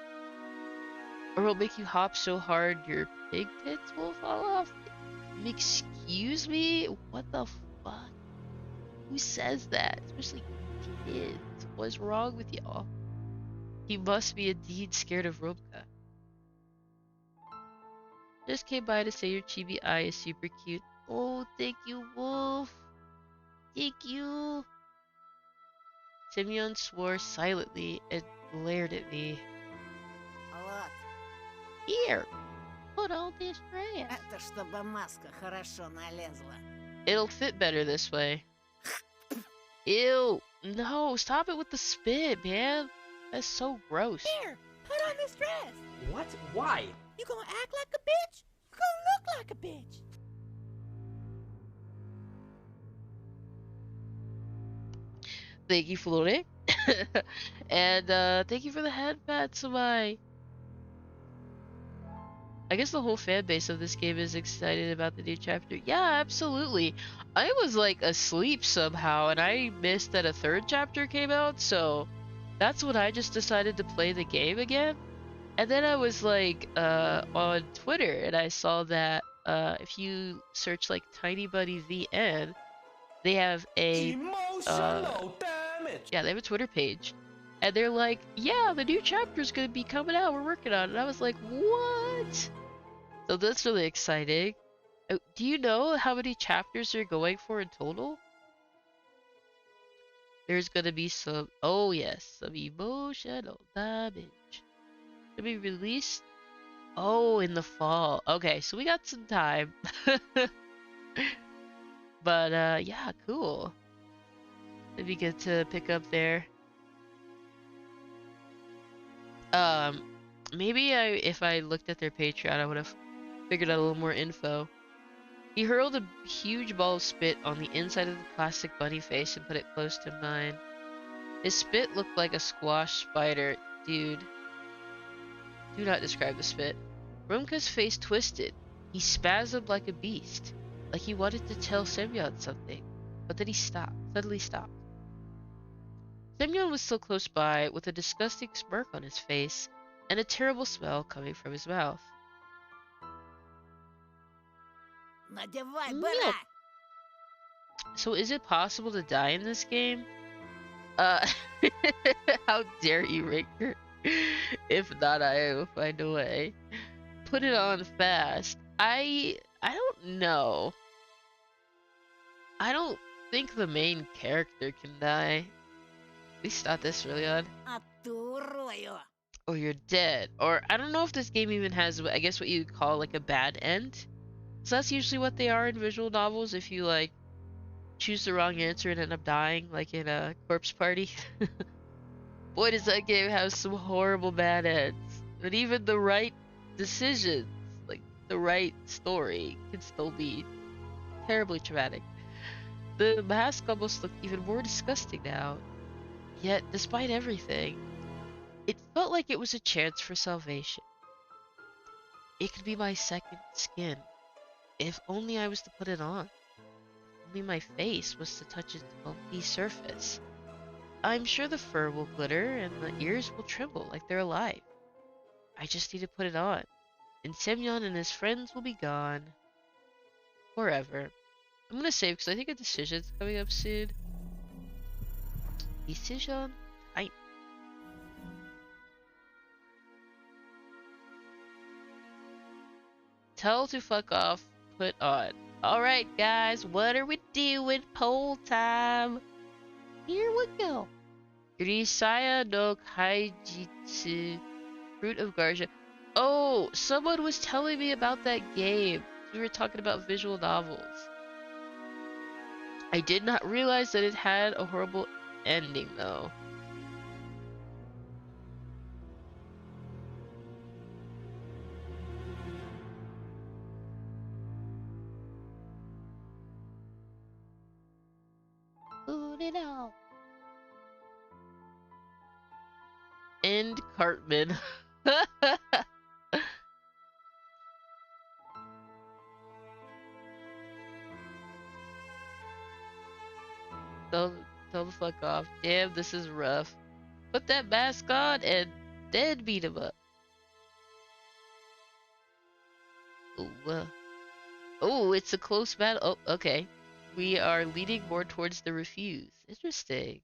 Or it'll make you hop so hard your pig tits will fall off. Excuse me? What the fuck? Who says that? Especially kids. What's wrong with y'all? He must be indeed scared of Robka. Just came by to say your chibi eye is super cute. Oh, thank you, Wolf. Thank you. Simeon swore silently and glared at me. Вот, Here, put on this dress. это чтобы маска хорошо налезла. It'll fit better this way. Ew. No, stop it with the spit, man. That's so gross. Here, put on this dress. What? Why? You gonna act like a bitch? You gonna look like a bitch. Thank you, Flore. And thank you for the headband, Samai. I guess the whole fan base of this game is excited about the new chapter. Yeah, absolutely. I was like asleep somehow and I missed that a third chapter came out, so that's when I just decided to play the game again. And then I was like on Twitter and I saw that if you search like Tiny Buddy VN, they have a Emotional damage. yeah, they have a Twitter page. And they're like, yeah, the new chapter's gonna be coming out, we're working on it. And I was like, what? So that's really exciting. Do you know how many chapters they're going for in total? There's gonna be some, oh yes, some emotional damage. To be released, oh, in the fall. Okay, so we got some time. But yeah, cool. It'd be good to pick up there. Maybe if I looked at their Patreon, I would have figured out a little more info. He hurled a huge ball of spit on the inside of the plastic bunny face and put it close to mine. His spit looked like a squash spider. Dude. Do not describe the spit. Rumka's face twisted. He spasmed like a beast, like he wanted to tell Semyon something, but then he suddenly stopped. Semyon was still close by, with a disgusting smirk on his face, and a terrible smell coming from his mouth. Надевай, Milk. брат! So is it possible to die in this game? Uh, how dare you, Richter? If not, I will find a way. Put it on fast. I don't know. I don't think the main character can die. At least not this early on. Отурою. Or you're dead. Or I don't know if this game even has, I guess, what you'd call like a bad end. So that's usually what they are in visual novels. If you like choose the wrong answer and end up dying, like in a Corpse Party. Boy, does that game have some horrible bad ends. But even the right decisions, like the right story, can still be terribly traumatic. The mask almost looked even more disgusting now. Yet, despite everything, it felt like it was a chance for salvation. It could be my second skin, if only I was to put it on. If only my face was to touch its bumpy surface. I'm sure the fur will glitter and the ears will tremble like they're alive. I just need to put it on, and Semyon and his friends will be gone. Forever. I'm gonna save because I think a decision's coming up soon. Decision time. Tell to fuck off, put on. Alright guys, what are we doing? Poll time. Here we go. Grisaya no Kaijitsu. Fruit of Garja. Oh, someone was telling me about that game. We were talking about visual novels. I did not realize that it had a horrible ending though. Put it out. End Cartman. tell, tell the fuck off. Damn, this is rough. Put that mask on and then beat him up. Ooh, oh, it's a close battle. Oh, okay. We are leaning more towards the refuse. Interesting.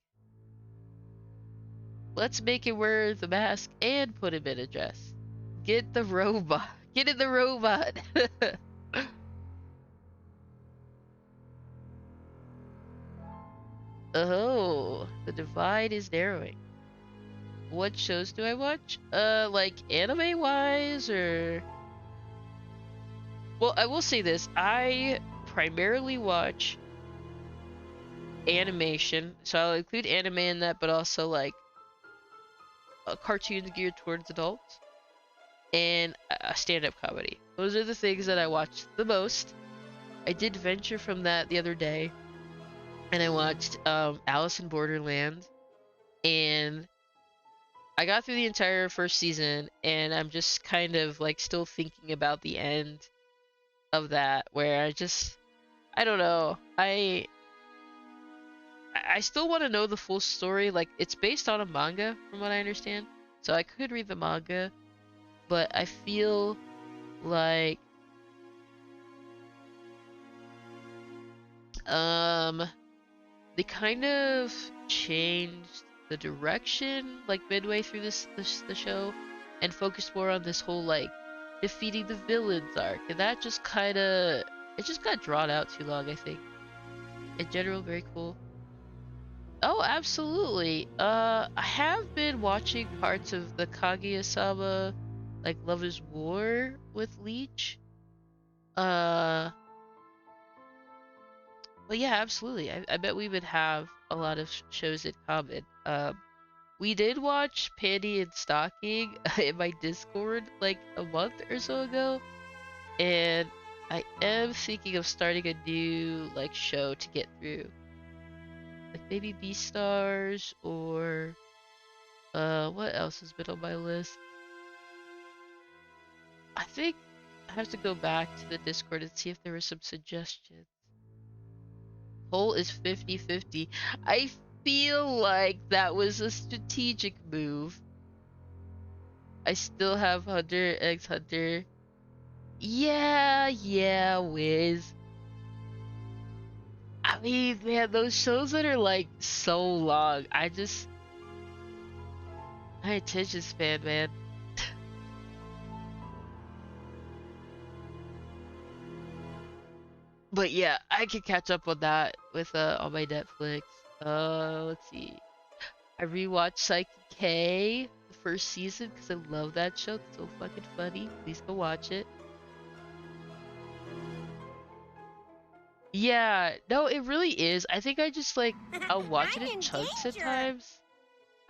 Let's make him wear the mask and put him in a dress. Get the robot. Get in the robot. Oh, the divide is narrowing. What shows do I watch? Like anime wise or... Well, I will say this. I primarily watch animation. So I'll include anime in that, but also like cartoons geared towards adults and stand-up comedy. Those are the things that I watch the most. I did venture from that the other day, and I watched Alice in Borderland, and I got through the entire first season, and I'm just kind of like still thinking about the end of that, where I don't know. I still want to know the full story. Like, it's based on a manga, from what I understand, so I could read the manga, but I feel like they kind of changed the direction like midway through the show and focused more on this whole like defeating the villains arc, and that just kind of it just got drawn out too long, I think. In general, very cool. Oh, absolutely. I have been watching parts of the Kaguya-sama, like Love is War with Leech. But yeah, absolutely. I bet we would have a lot of shows in common. We did watch Panty and Stocking in my Discord like a month or so ago, and I am thinking of starting a new like show to get through. Like maybe Beastars or what else has been on my list? I think I have to go back to the Discord and see if there were some suggestions. Poll is 50-50. I feel like that was a strategic move. I still have Hunter x Hunter. Yeah, Wiz. I mean, man, those shows that are like so long, my attention span, man. But yeah, I can catch up on that with on my Netflix. Let's see. I rewatched Psyche K, the first season, because I love that show. It's so fucking funny. Please go watch it. Yeah, no, it really is. I think I just like I'll watch it I'm in in chunks at danger. times.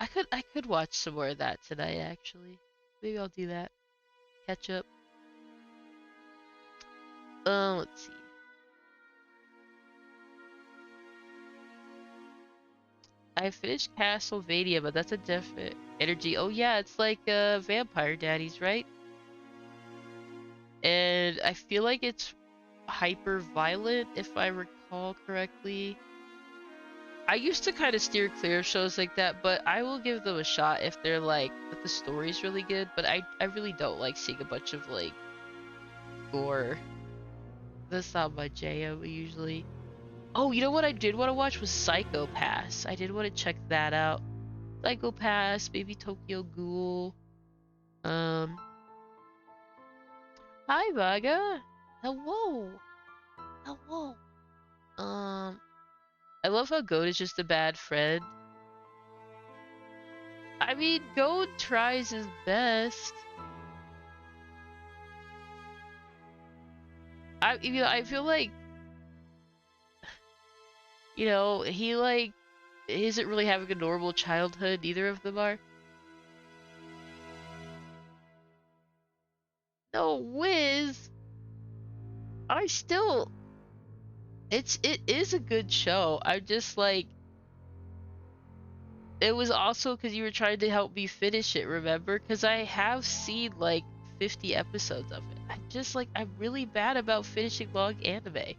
I could watch some more of that tonight actually. Maybe I'll do that. Catch up. Let's see. I finished Castlevania, but that's a different energy. Oh yeah, it's like Vampire Daddies, right? And I feel like it's hyper violent if I recall correctly. I used to kind of steer clear of shows like that, but I will give them a shot if they're like if the story's really good, but I really don't like seeing a bunch of like gore. That's not my jam usually. Oh, you know what I did want to watch was Psycho Pass. I did want to check that out. Psycho Pass, maybe Tokyo Ghoul. Um, Hi Vaga. Hello. Hello. I love how Goat is just a bad friend. I mean, Goat tries his best. I feel like, he like isn't really having a normal childhood. Neither of them are. No, Wiz. I still, it is a good show. I just like, it was also because you were trying to help me finish it, remember? Because I have seen like 50 episodes of it. I'm really bad about finishing long anime.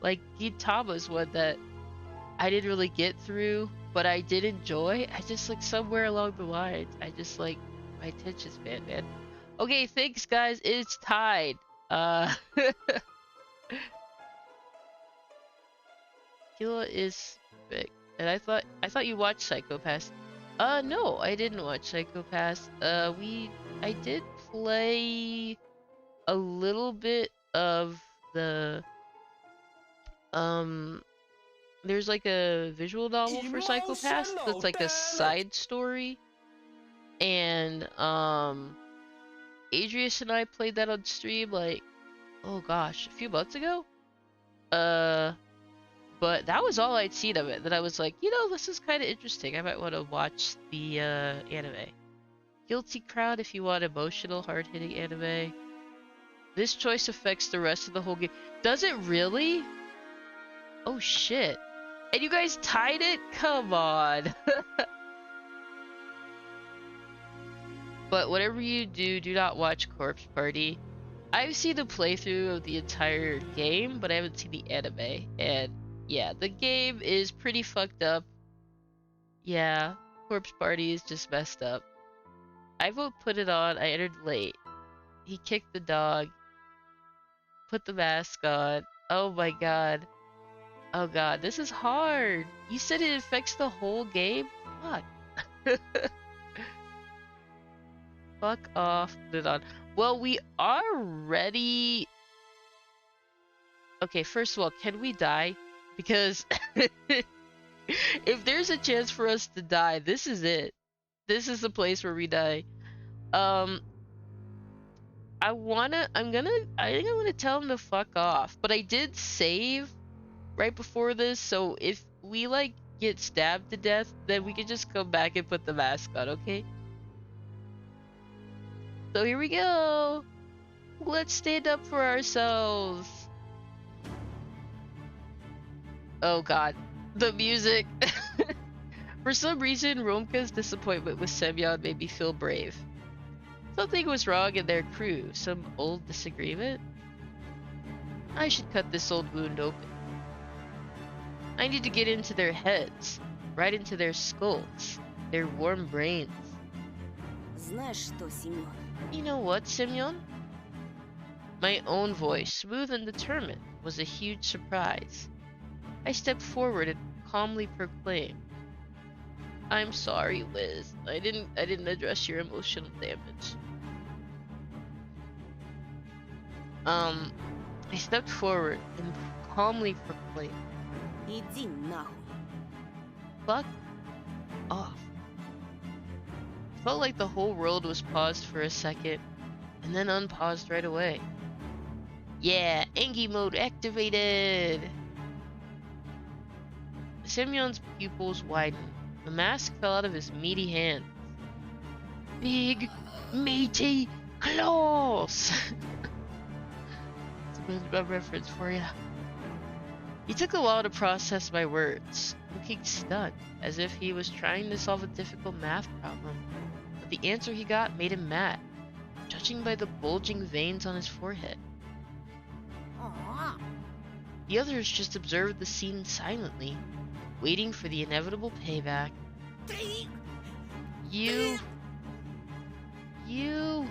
Like Gintama's one that I didn't really get through, but I did enjoy. I just like somewhere along the line, I just like my attention span, man. Okay, thanks guys. It's tied. Killa is big. And I thought you watched Psychopass. No, I didn't watch Psychopass. I did play a little bit of the um there's like a visual novel for Psychopass that's like a side story. And Adrius and I played that on stream like, oh gosh, a few months ago. But that was all I'd seen of it. That I was like, this is kind of interesting. I might want to watch the anime. Guilty Crown if you want emotional, hard-hitting anime. This choice affects the rest of the whole game. Does it really? Oh shit. And you guys tied it? Come on. But whatever you do, do not watch Corpse Party. I've seen a playthrough of the entire game, but I haven't seen the anime. And yeah, the game is pretty fucked up. Yeah, Corpse Party is just messed up. I vote put it on. I entered late. He kicked the dog. Put the mask on. Oh my god. Oh god, this is hard. You said it affects the whole game? Fuck. Fuck off. Put it on. Well, we are ready. Okay, first of all, can we die? Because if there's a chance for us to die, this is it. This is the place where we die. I think I'm gonna tell him to fuck off. But I did save right before this, so if we like get stabbed to death, then we can just come back and put the mask on, okay? So here we go. Let's stand up for ourselves. Oh god, the music. For some reason, Romka's disappointment with Semyon made me feel brave. Something was wrong in their crew, some old disagreement. I should cut this old wound open. I need to get into their heads, right into their skulls, their warm brains. Знаешь что, Семен? You know what, Semyon? My own voice, smooth and determined, was a huge surprise. I stepped forward and calmly proclaimed, "I'm sorry, Liz. I didn't address your emotional damage." I stepped forward and calmly proclaimed, Иди нахуй. "Fuck off." Felt like the whole world was paused for a second and then unpaused right away. Yeah, Engie mode activated! Semyon's pupils widened. The mask fell out of his meaty hand. Big, meaty claws! It's a SpongeBob reference for ya. He took a while to process my words, looking stunned, as if he was trying to solve a difficult math problem. But the answer he got made him mad, judging by the bulging veins on his forehead. The others just observed the scene silently, waiting for the inevitable payback. You... You're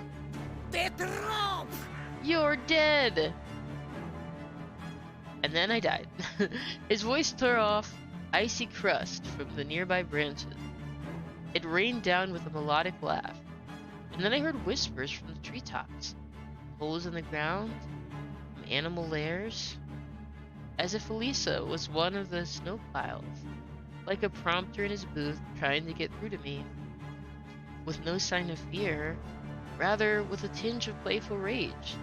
dead! And then I died. His voice tore off icy crust from the nearby branches. It rained down with a melodic laugh, and then I heard whispers from the treetops, holes in the ground, from animal lairs, as if Elisa was one of the snow piles, like a prompter in his booth trying to get through to me. With no sign of fear, rather with a tinge of playful rage.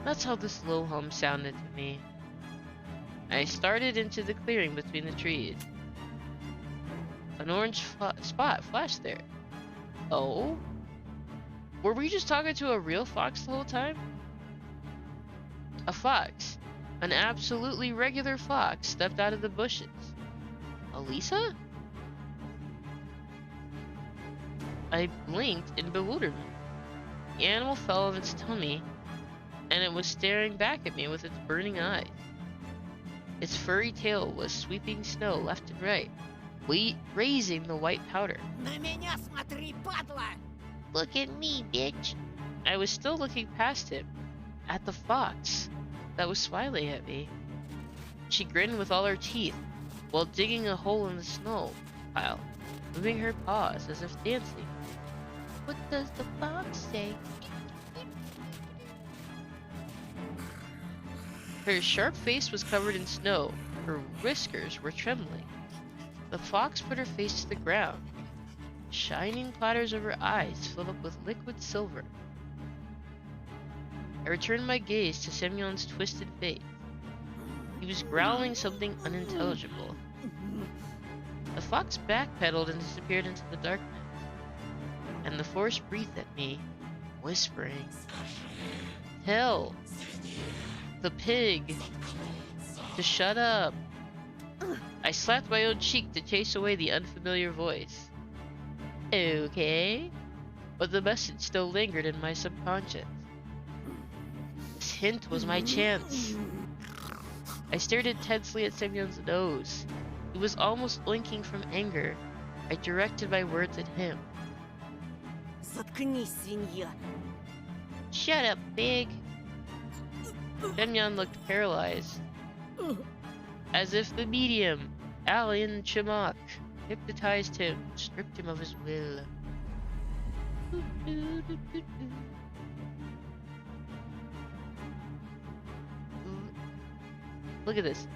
That's how this low hum sounded to me. I started into the clearing between the trees. An orange spot flashed there. Oh? Were we just talking to a real fox the whole time? A fox, an absolutely regular fox, stepped out of the bushes. Elisa? I blinked in bewilderment. The animal fell on its tummy, and it was staring back at me with its burning eyes. Its furry tail was sweeping snow left and right, raising the white powder. На меня смотри, падла! Look at me, bitch! I was still looking past him, at the fox that was smiling at me. She grinned with all her teeth, while digging a hole in the snow pile, moving her paws as if dancing. What does the fox say? Her sharp face was covered in snow. Her whiskers were trembling. The fox put her face to the ground. Shining platters of her eyes filled up with liquid silver. I returned my gaze to Semyon's twisted face. He was growling something unintelligible. The fox backpedaled and disappeared into the darkness. And the forest breathed at me, whispering, "Tell the pig to shut up." I slapped my own cheek to chase away the unfamiliar voice. Okay, but the message still lingered in my subconscious. This hint was my chance. I stared intensely at Semyon's nose. He was almost blinking from anger. I directed my words at him. Заткнись, свинья. Shut up, pig. Semyon looked paralyzed, as if the medium, Alan Chimok, hypnotized him, stripped him of his will. Look at this.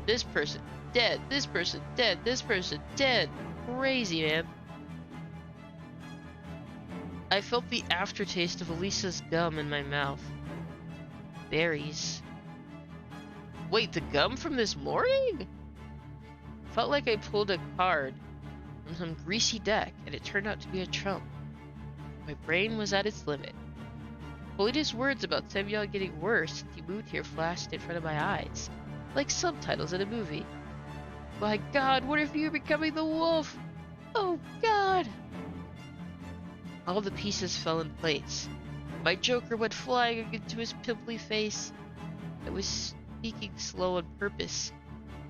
This person, dead. This person, dead. This person, dead. Crazy, man. I felt the aftertaste of Elisa's gum in my mouth. Berries. Wait, the gum from this morning? Felt like I pulled a card from some greasy deck and it turned out to be a trump. My brain was at its limit. Polita's words about Semyon getting worse since he moved here flashed in front of my eyes, like subtitles in a movie. My God, what if you're becoming the wolf? Oh God! All the pieces fell in place. My Joker went flying into his pimply face. I was speaking slow on purpose,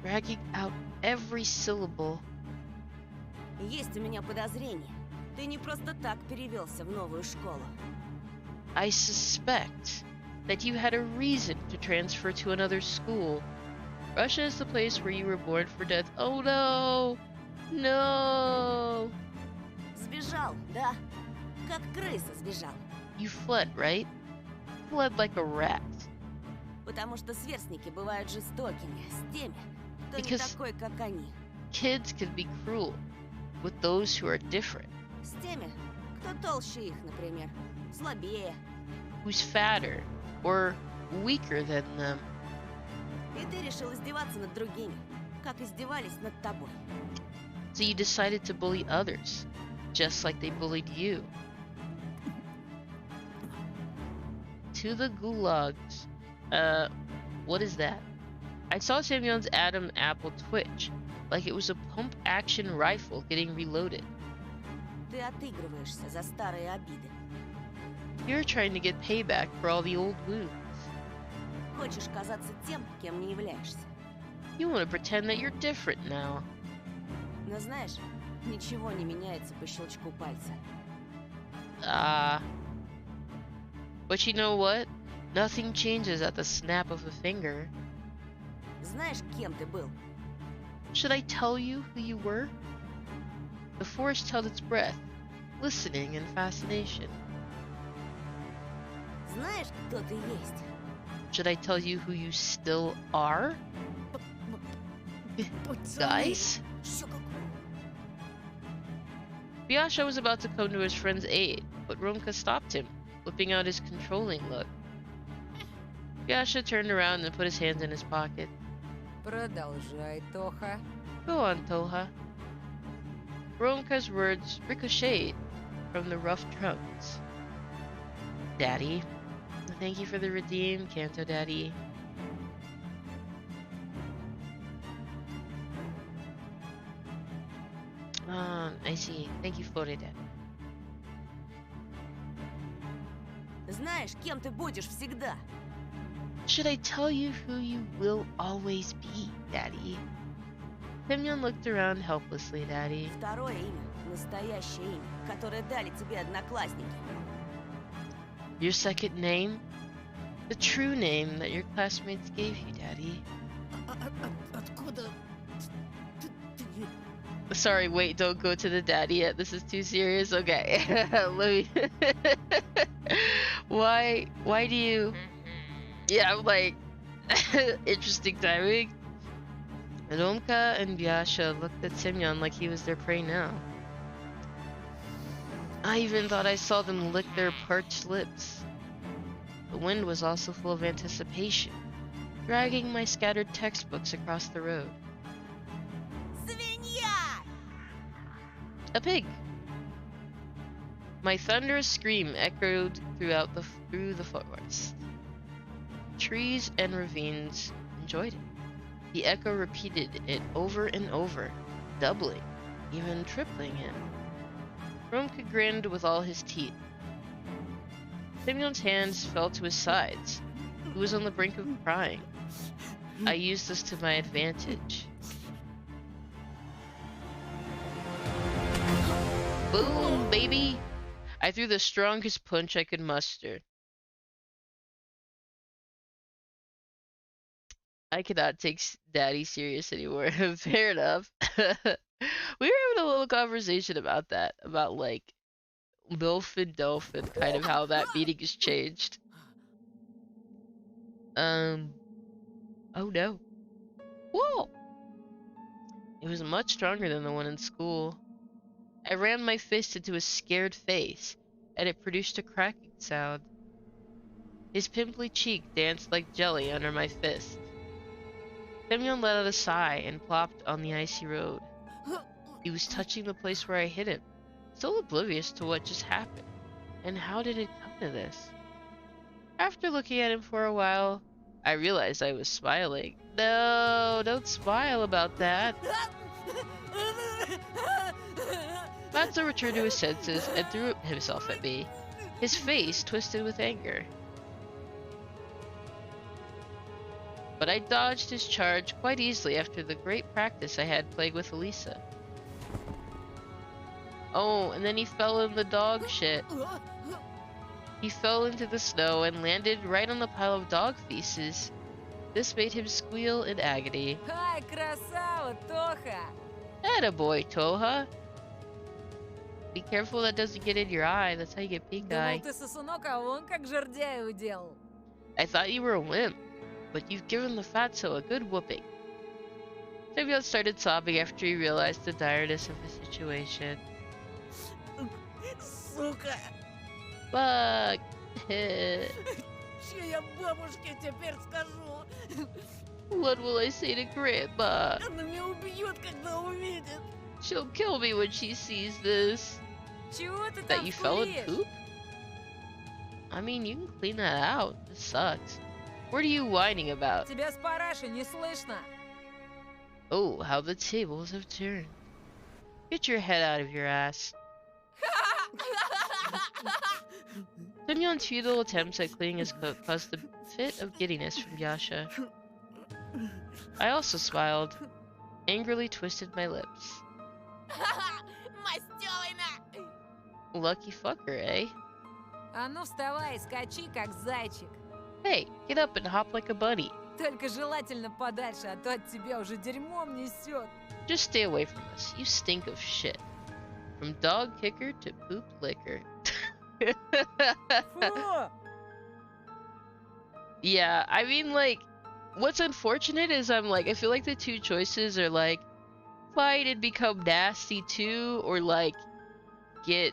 dragging out every syllable. Есть у меня подозрение. Ты не просто так перевелся в новую школу. I suspect that you had a reason to transfer to another school. Russia is the place where you were born for death. Oh no! No! Сбежал, да? Как крыса сбежал. You fled, right? Fled like a rat. Потому что сверстники бывают жестокими с теми, кто не Because- такой, как они. Kids can be cruel with those who are different, С теми, кто толще их, например. Слабее. who's fatter or weaker than them. И ты решил издеваться над другими, как издевались над тобой. So you decided to bully others, just like they bullied you. To the gulags. What is that? I saw Semyon's Adam Apple twitch, like it was a pump-action rifle getting reloaded. Ты отыгрываешься за старые обиды. You're trying to get payback for all the old wounds. Хочешь казаться тем, кем не являешься. You want to pretend that you're different now. Но знаешь, ничего не меняется по щелчку пальца. But you know what? Nothing changes at the snap of a finger. Знаешь, кем ты был? Should I tell you who you were? The forest held its breath, listening in fascination. Знаешь, кто ты есть? Should I tell you who you still are? Guys? Biasha was about to come to his friend's aid, but Romka stopped him, whipping out his controlling look. Biasha turned around and put his hands in his pocket. Продолжай, Тоха. Go on, Toha. Romka's words ricocheted from the rough trunks. Daddy. Thank you for the redeem, Kanto Daddy. I see. Thank you for it, Daddy. Знаешь, кем ты будешь всегда? Should I tell you who you will always be, Daddy? Semyon looked around helplessly, Daddy. Второе имя, настоящее имя, которое дали тебе одноклассники. Your second name? The true name that your classmates gave you, Daddy. Откуда Sorry, wait, don't go to the daddy yet. This is too serious. Okay. Let me Why do you Yeah, I'm like interesting timing. Romka and Biasha looked at Semyon like he was their prey now. I even thought I saw them lick their parched lips. The wind was also full of anticipation, dragging my scattered textbooks across the road. Свинья! A pig! My thunderous scream echoed through the forest. Trees and ravines enjoyed it. The echo repeated it over and over, doubling, even tripling it. Romka grinned with all his teeth. Semyon's hands fell to his sides. He was on the brink of crying. I used this to my advantage. Boom, baby! I threw the strongest punch I could muster. I cannot take Daddy serious anymore. Fair enough. We were having a little conversation about that. About, like, MILF and DOLF and kind of how that meaning has changed. Oh no. Whoa! It was much stronger than the one in school. I ran my fist into his scared face, and it produced a cracking sound. His pimply cheek danced like jelly under my fist. Semyon let out a sigh and plopped on the icy road. He was touching the place where I hit him, still oblivious to what just happened. And how did it come to this? After looking at him for a while, I realized I was smiling. No, don't smile about that. Matzo returned to his senses and threw himself at me, his face twisted with anger. But I dodged his charge quite easily after the great practice I had playing with Elisa. Oh, and then he fell in the dog shit. He fell into the snow and landed right on the pile of dog feces. This made him squeal in agony. Ай, красава, Тоха! Attaboy, Toha. Be careful that doesn't get in your eye. That's how you get pink eye. Думал, ты сосунок, а он как жердяю уделал. I thought you were a wimp, but you've given the fatso a good whooping. Semyon started sobbing after he realized the direness of the situation. Сука! Fuck. Что я бабушке теперь скажу? What will I say to Grandma? Она меня убьет, когда увидит. She'll kill me when she sees this. Чего ты That там you fell in скулишь? poop? I mean, you can clean that out. This sucks. What are you whining about? Тебя с параши не слышно. Oh, how the tables have turned. Get your head out of your ass. Semyon's futile attempts at cleaning his coat caused a fit of giddiness from Yasha. I also smiled, angrily twisted my lips. Мастёвина! Lucky fucker, eh? А ну вставай, скачи как зайчик. Hey, get up and hop like a bunny. Только желательно подальше, а то от тебя уже дерьмом несет. Just stay away from us. You stink of shit. From dog kicker to poop liquor. Фу! Yeah, I mean, like, what's unfortunate is I feel like the two choices are like, fight and become nasty too, or like, get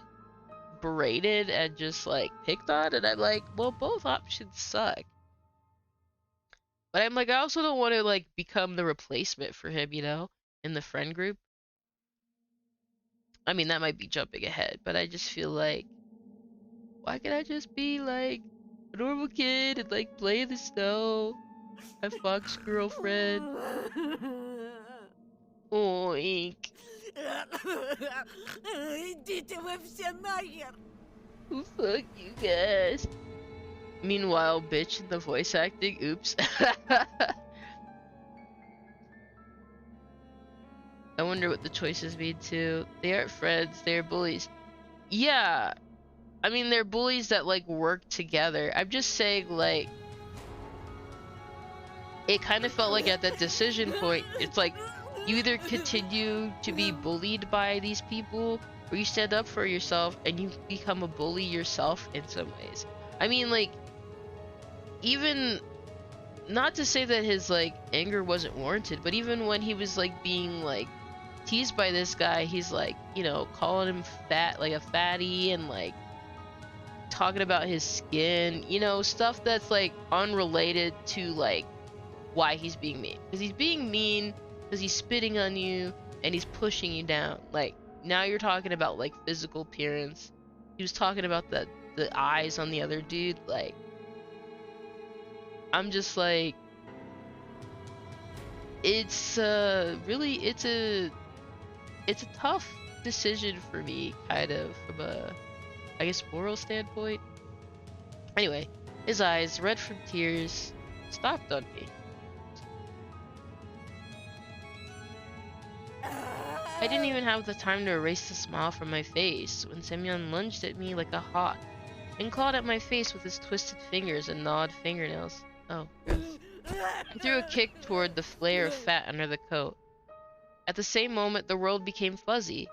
berated and just like picked on, and I'm like, well, both options suck. But I'm like, I also don't want to like become the replacement for him, you know, in the friend group. I mean, that might be jumping ahead, but I just feel like, why can't I just be like a normal kid and like play in the snow, have Fox girlfriend? Oink. Идите вы все нахер! Fuck you guys. Meanwhile, bitch in the voice acting, oops. I wonder what the choices mean too. They aren't friends, they're bullies. Yeah. I mean, they're bullies that like work together. I'm just saying, like, it kind of felt like at that decision point, it's like you either continue to be bullied by these people or you stand up for yourself and you become a bully yourself in some ways. I mean, like, even not to say that his like anger wasn't warranted, but even when he was like being like teased by this guy, he's like, you know, calling him fat, like a fatty, and like talking about his skin, you know, stuff that's like unrelated to like why he's being mean. Because he's being mean because he's spitting on you and he's pushing you down. Like, now you're talking about like physical appearance. He was talking about the eyes on the other dude. Like, I'm just like, it's really, it's a tough decision for me, kind of, from a, I guess, moral standpoint. Anyway, his eyes, red from tears, stopped on me. I didn't even have the time to erase the smile from my face when Semyon lunged at me like a hawk and clawed at my face with his twisted fingers and gnawed fingernails. Oh, gross. I threw a kick toward the flare of fat under the coat. At the same moment, the world became fuzzy.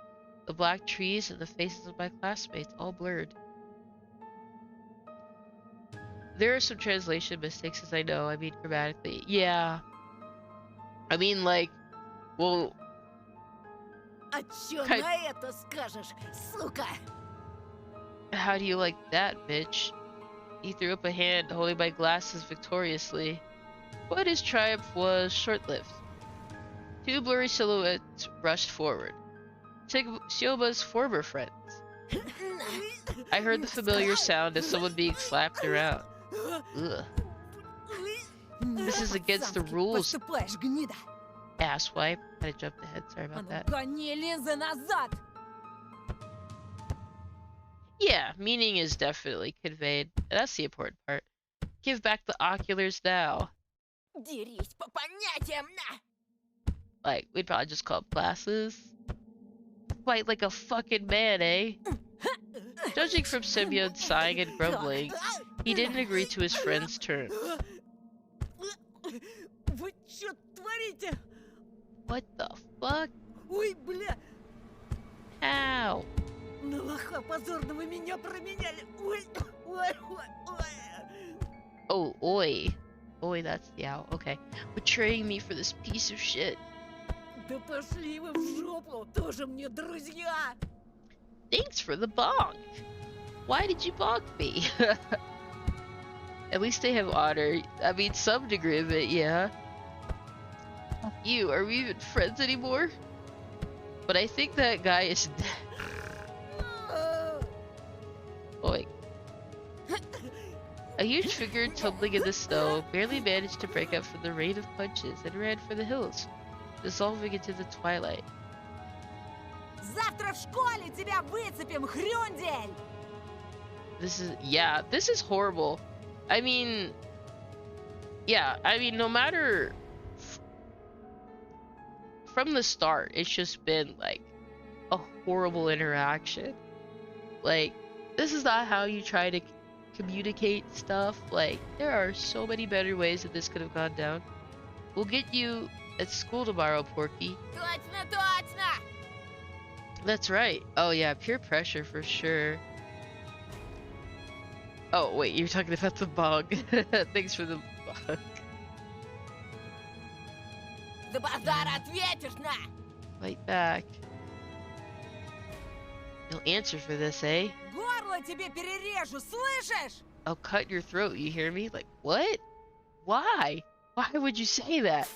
The black trees and the faces of my classmates all blurred. There are some translation mistakes, as I know. I mean, grammatically. Yeah. I mean, like, well... А чё на это скажешь, сука? How do you like that, bitch? He threw up a hand, holding my glasses victoriously. But his triumph was short-lived. Two blurry silhouettes rushed forward. Sioba's former friends. I heard the familiar sound of someone being slapped around. Ugh. This is against the rules. Asswipe. I jumped ahead, sorry about that. Гони линзы назад! Yeah, meaning is definitely conveyed. That's the important part. Give back the oculars now. Дерись по понятиям, на! Like, we'd probably just call it glasses. Fight like a fucking man, eh? Judging from Semyon sighing and grumbling, he didn't agree to his friend's terms. What the fuck? Ой, бля! Ow. На лоха позорного меня променяли! Ой, ой, ой, ой! Oh, oi. Oi, that's the ow. Okay. Betraying me for this piece of shit. Да пошли вы в жопу! Тоже мне друзья! Thanks for the bonk. Why did you bonk me? At least they have honor. I mean, some degree of it, yeah. You, are we even friends anymore? But I think that guy is dead. Boy. A huge figure tumbling in the snow barely managed to break up from the rain of punches and ran for the hills, dissolving into the twilight. Завтра в школе тебя выцепим, хрюндель! This is horrible. I mean, no matter from the start, it's just been like a horrible interaction. Like, this is not how you try to communicate stuff. Like, there are so many better ways that this could have gone down. We'll get you at school tomorrow, Porky. Точно, точно! That's right. Oh yeah, peer pressure for sure. Oh wait, you're talking about the bug. Thanks for the bug. За базар ответишь на! Fight back. You'll answer for this, eh? Горло тебе перережу, слышишь? I'll cut your throat, you hear me? Like, what? Why? Why would you say that?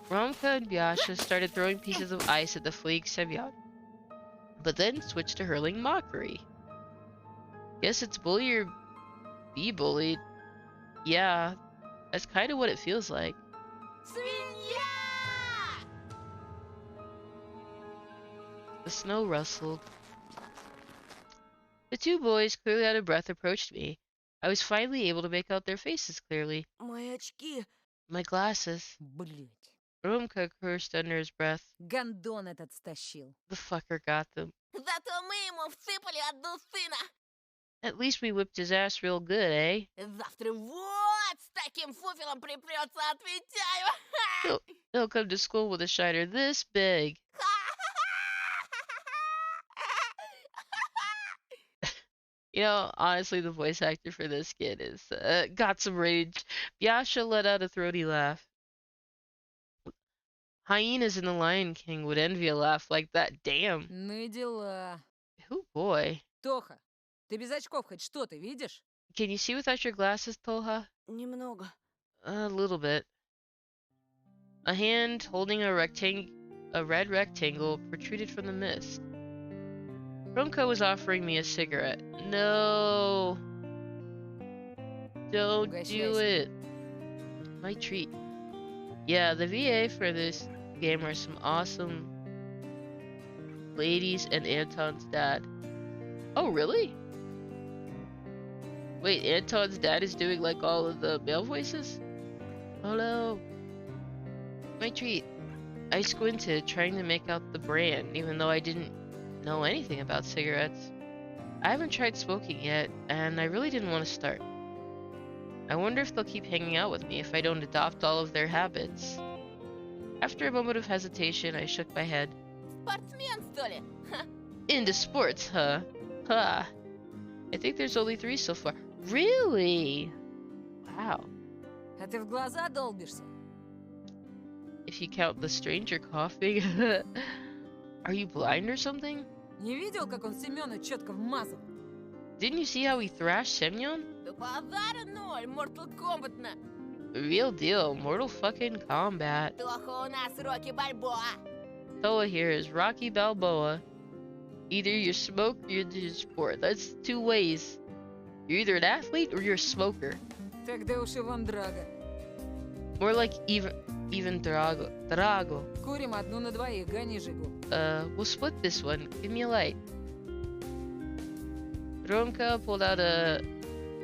Romka and Vyasha started throwing pieces of ice at the fleeing Semyon, but then switched to hurling mockery. Guess it's bully or be bullied. Yeah, that's kind of what it feels like. Свинья! The snow rustled. The two boys, clearly out of breath, approached me. I was finally able to make out their faces clearly. Мои очки. My glasses. Блять. Rumka cursed under his breath. Гондон этот стащил. The fucker got them. Зато мы ему всыпали одну сына! At least we whipped his ass real good, eh? Завтра вот с таким фуфелом припрется, отвечаю! He'll come to school with a shiner this big. You know, honestly, the voice actor for this kid is got some range. Vyasha let out a throaty laugh. Hyenas in the Lion King would envy a laugh like that. Damn. Ну и дела. Oh boy. Тоха, ты без очков хоть что-то видишь? Can you see without your glasses, Tolha? Немного. A little bit. A hand holding a red rectangle protruded from the mist. Rumka was offering me a cigarette. No. Don't do it. My treat. Yeah, the VA for this game are some awesome ladies and Anton's dad. Oh, really? Wait, Anton's dad is doing like all of the male voices? Hello. My treat. I squinted, trying to make out the brand, even though I didn't know anything about cigarettes. I haven't tried smoking yet, and I really didn't want to start. I wonder if they'll keep hanging out with me if I don't adopt all of their habits. After a moment of hesitation, I shook my head. Спортсмен, что ли? Into sports, huh? Ha! I think there's only 3 so far. Really? Wow. А ты в глаза долбишься? If you count the stranger coughing. Are you blind or something? Не видел, как он Семёна четко вмазал? Didn't you see how he thrashed Semyon? Да базара ноль, Mortal Kombat на! Real deal, Mortal fucking Kombat. Тоха у нас Рокки Бальбоа! Toa here is Rocky Balboa. Either you smoke or you sport. That's 2 ways. You're either an athlete or you're a smoker. Тогда уж Иван Драго. More like even Drago. Курим одну на двоих, гони Жигу. We'll split this one. Give me a light. Romka pulled out a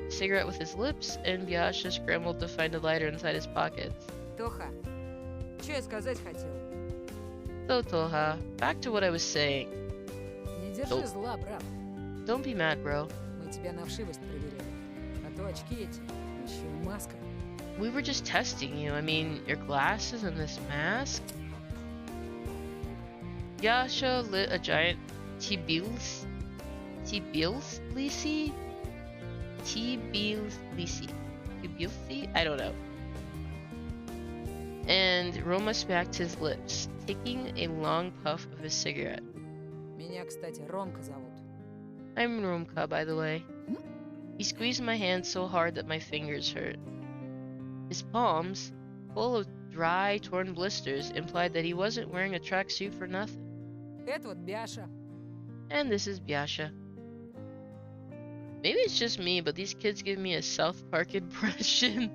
cigarette with his lips, and Vyasha scrambled to find a lighter inside his pockets. Тоха, что я сказать хотел? So, Toha, back to what I was saying. Не держи зла, брат. Don't be mad, bro. Мы тебя на вшивость проверяем. А то очки эти, еще и маска. we were just testing you. I mean, your glasses and this mask. Yasha lit a giant Tbilisi? Tbilisi? I don't know. And Roma smacked his lips, taking a long puff of his cigarette. Меня, кстати, Ромка зовут. I'm Romka, by the way. He squeezed my hand so hard that my fingers hurt. His palms, full of dry, torn blisters, implied that he wasn't wearing a tracksuit for nothing. Это вот Бяша. And this is Biasha. Maybe it's just me, but these kids give me a South Park impression.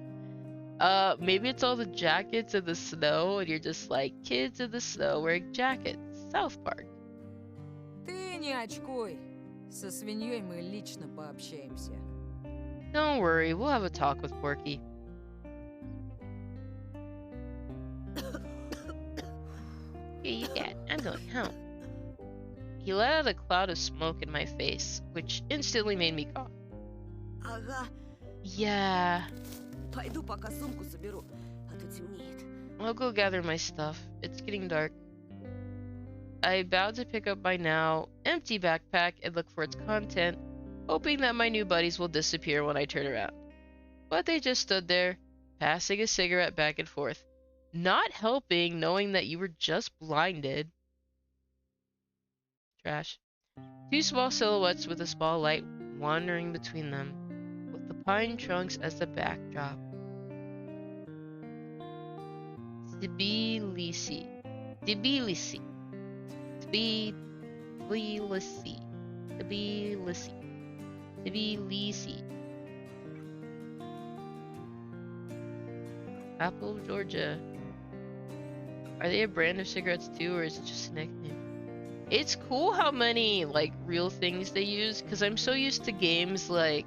Maybe it's all the jackets in the snow, and you're just like, kids in the snow wearing jackets. South Park. Ты не очкуй. Со свиньей мы лично пообщаемся. Don't worry, we'll have a talk with Porky. Here you get. I'm going home. He let out a cloud of smoke in my face, which instantly made me cough. Ага. Yeah. Пойду пока сумку соберу, а то темнеет. I'll go gather my stuff. It's getting dark. I bowed to pick up my now empty backpack and look for its content, hoping that my new buddies will disappear when I turn around. But they just stood there, passing a cigarette back and forth, not helping knowing that you were just blinded. Trash. Two small silhouettes with a small light wandering between them, with the pine trunks as the backdrop. Tbilisi. Tbilisi. Tbilisi. Tbilisi. Tbilisi. Apple, Georgia. Are they a brand of cigarettes too, or is it just a nickname? It's cool how many, like, real things they use, because I'm so used to games, like,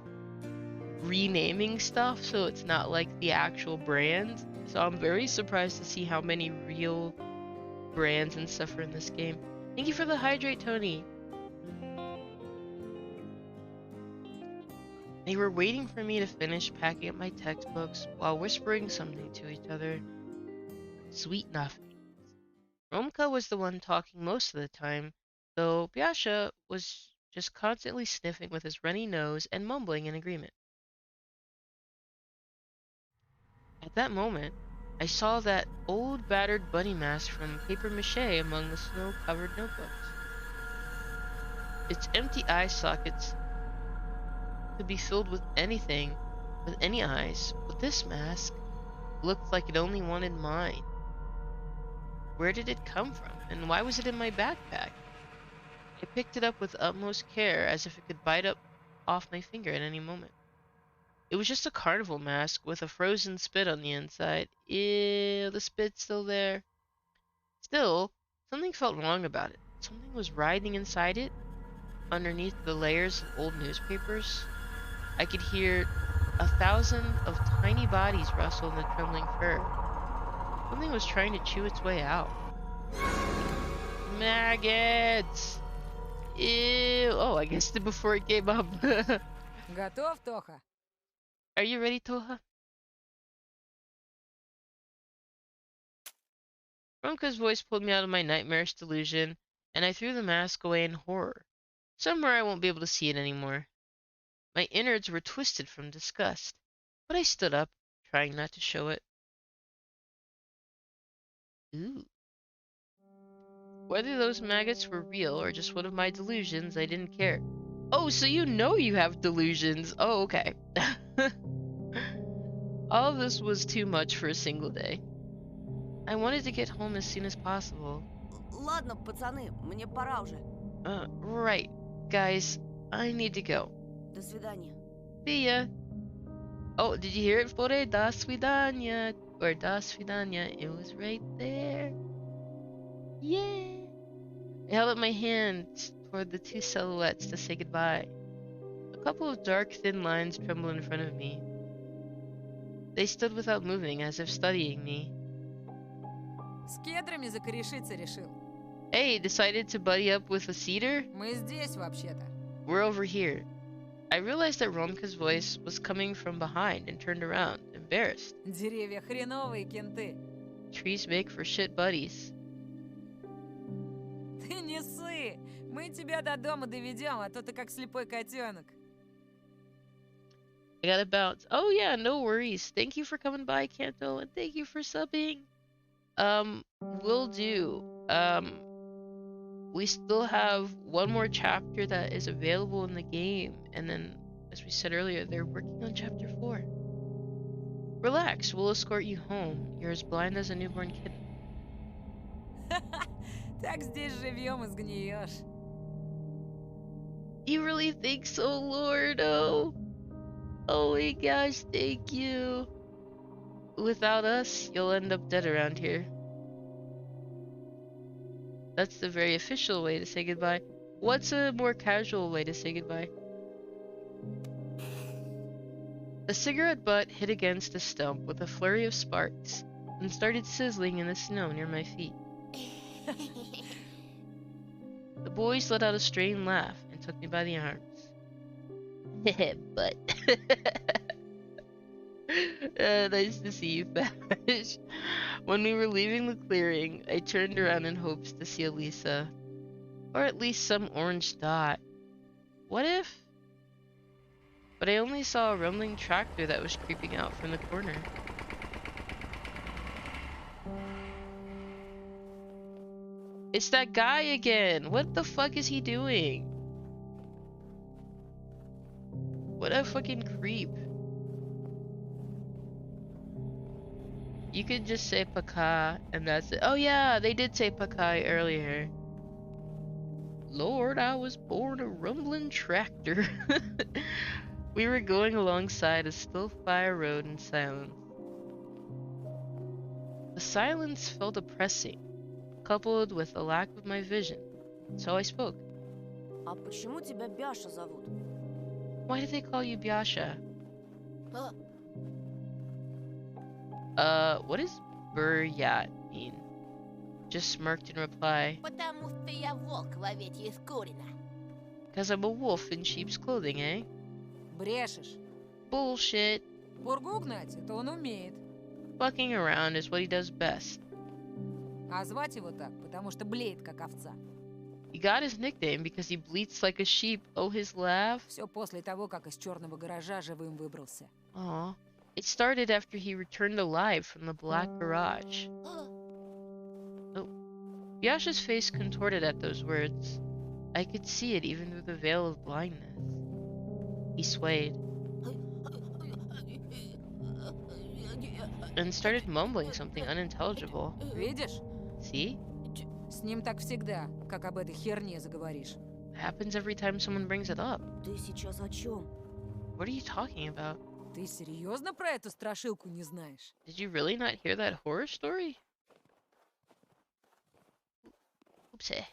renaming stuff, so it's not like the actual brand. So I'm very surprised to see how many real brands and stuff are in this game. Thank you for the hydrate, Tony. They were waiting for me to finish packing up my textbooks while whispering something to each other. Sweet nothings. Romka was the one talking most of the time, though Biasha was just constantly sniffing with his runny nose and mumbling in agreement. At that moment, I saw that old battered bunny mask from paper mache among the snow-covered notebooks. Its empty eye sockets could be filled with anything, with any eyes, but this mask looked like it only wanted mine. Where did it come from, and why was it in my backpack? I picked it up with utmost care, as if it could bite up off my finger at any moment. It was just a carnival mask with a frozen spit on the inside. Ew, the spit's still there. Still, something felt wrong about it. Something was writhing inside it, underneath the layers of old newspapers. I could hear 1,000 of tiny bodies rustle in the trembling fur. Something was trying to chew its way out. Maggots! Ew! Oh, I guessed it before it came up. Готов, Тоха? Are you ready, Toha? Romka's voice pulled me out of my nightmarish delusion, and I threw the mask away in horror. Somewhere I won't be able to see it anymore. My innards were twisted from disgust, but I stood up, trying not to show it. Ooh. Whether those maggots were real or just one of my delusions, I didn't care. Oh, so you know you have delusions. Oh, okay. All of this was too much for a single day. I wanted to get home as soon as possible. Ладно, пацаны, мне пора уже. Right. Guys, I need to go. До свидания. See ya. Oh, did you hear it, Fore? Da svidanya. Or da svidanya. It was right there. Yeah. I held up my hand toward the two silhouettes to say goodbye. A couple of dark, thin lines trembled in front of me. They stood without moving, as if studying me. С кедрами закорешиться решил. Hey, decided to buddy up with a cedar? Мы здесь вообще-то. We're over here. I realized that Romka's voice was coming from behind and turned around, embarrassed. Деревья хреновые кенты. Trees make for shit buddies. Ты не ссы. Мы тебя до дома доведем, а то ты как слепой котенок. I gotta bounce. Oh yeah, no worries. Thank you for coming by, Kanto, and thank you for subbing. Will do. We still have one more chapter that is available in the game, and then, as we said earlier, they're working on chapter 4. Relax, we'll escort you home. You're as blind as a newborn kitten. Так здесь живем и сгниешь. You really think so, Lord? Oh my gosh, thank you. Without us, you'll end up dead around here. That's the very official way to say goodbye. What's a more casual way to say goodbye? A cigarette butt hit against a stump with a flurry of sparks and started sizzling in the snow near my feet. The boys let out a strained laugh and took me by the arms. But nice to see you, Fash. When we were leaving the clearing, I turned around in hopes to see Elisa. Or at least some orange dot. What if? But I only saw a rumbling tractor that was creeping out from the corner. It's that guy again! What the fuck is he doing? What a fucking creep. You could just say Pakai and that's it. Oh yeah, they did say Pakai earlier. Lord, I was born a rumbling tractor. We were going alongside a still fire road in silence. The silence felt oppressing, coupled with a lack of my vision, so I spoke. А почему тебя Бяша зовут? Why did they call you Biasha? What does Buryat mean? Just smirked in reply. Потому что я волк в овечьей из Курина. Cause I'm a wolf in sheep's clothing, eh? Брешешь. Bullshit. Пургу гнать, это он умеет. Fucking around is what he does best. А звать его так, потому что блеет, как овца. He got his nickname because he bleats like a sheep. Oh, his laugh. Все после того, как из черного гаража живым выбрался. Aw. It started after he returned alive from the black garage. Oh. Yasha's face contorted at those words. I could see it even through the veil of blindness. He swayed and started mumbling something unintelligible. Видишь? See? С ним так всегда, как об этой херне заговоришь. It happens every time someone brings it up. Ты сейчас о чем? What are you talking about? Ты серьезно про эту страшилку не знаешь? Did you really not hear that horror story? Oopsie.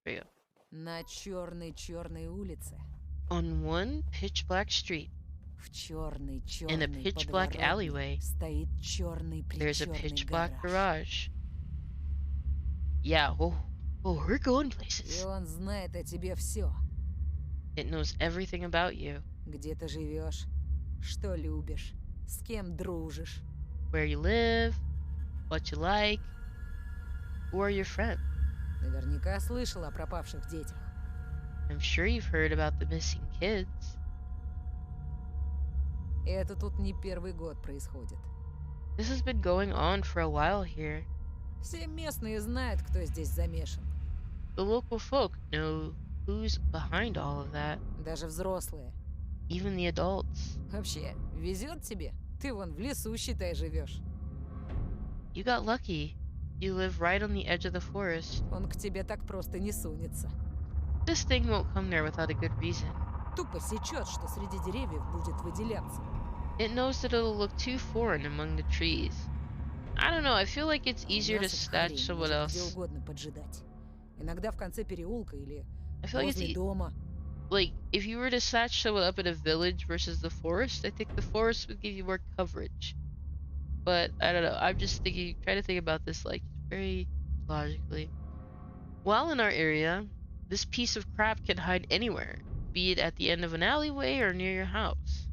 There you go. На черной улице. On one pitch black street, В черной in a pitch black alleyway, стоит черный there's a причерный pitch black гараж. garage. Yeah, we're going И places. он знает о тебе все. It knows everything about you. Где ты живешь, что любишь, с кем дружишь. Where you live, what you like, who are your friends. Наверняка слышал о пропавших детях. I'm sure you've heard about the missing kids. И это тут не первый год происходит. This has been going on for a while here. Все местные знают, кто здесь замешан. The local folk know who's behind all of that, Даже взрослые. even the adults. Вообще, везет тебе? Ты вон в лесу, считай, живешь. You got lucky. You live right on the edge of the forest. Он к тебе так просто не сунется. This thing won't come there without a good reason. Тупо сечет, что среди деревьев будет выделяться. It knows that it'll look too foreign among the trees. I don't know, I feel like it's easier to Мясо в snatch хрень someone может где else. угодно поджидать. Иногда в конце переулка или I feel like it's возле дома. like if you were to snatch someone up in a village versus the forest, I think the forest would give you more coverage. But I don't know, I'm just trying to think about this like very logically. While in our area, this piece of crap can hide anywhere, be it at the end of an alleyway or near your house.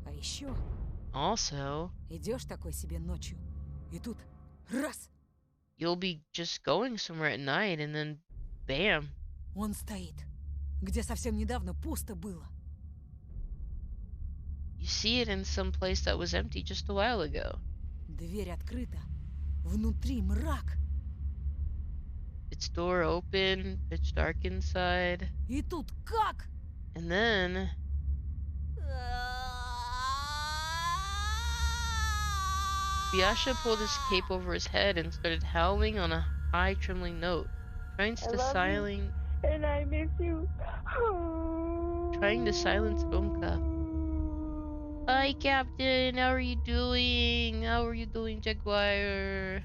А еще Also, Идешь такой себе ночью, и тут раз, you'll be just going somewhere at night and then bam. он стоит, где совсем недавно пусто было. You see it in some place that was empty just a while ago. Дверь открыта, внутри мрак. Its door open, pitch dark inside, И тут как? and then Biasha pulled his cape over his head and started howling on a high, trembling note, trying to silence And I miss you. Rumka. Hi, Captain. How are you doing? How are you doing, Jaguar?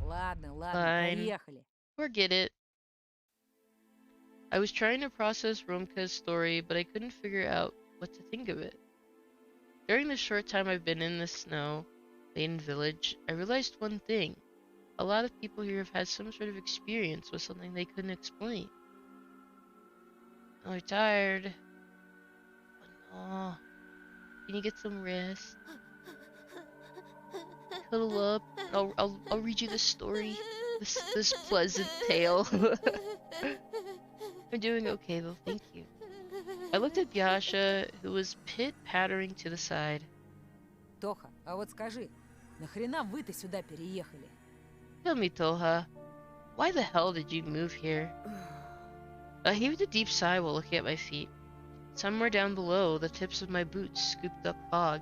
Ладно, Fine. поехали. Forget it. I was trying to process Rumka's story, but I couldn't figure out what to think of it. During the short time I've been in the snow-laden village, I realized one thing. A lot of people here have had some sort of experience with something they couldn't explain. Oh, they're tired. Oh, no. Can you get some rest? Cuddle up. I'll read you the story. This pleasant tale. I'm doing okay though, thank you. I looked at Biasha, who was pit-pattering to the side. Тоха, а вот скажи, нахрена вы-то сюда переехали? Tell me, Toha, why the hell did you move here? I heaved a deep sigh while looking at my feet. Somewhere down below, the tips of my boots scooped up fog.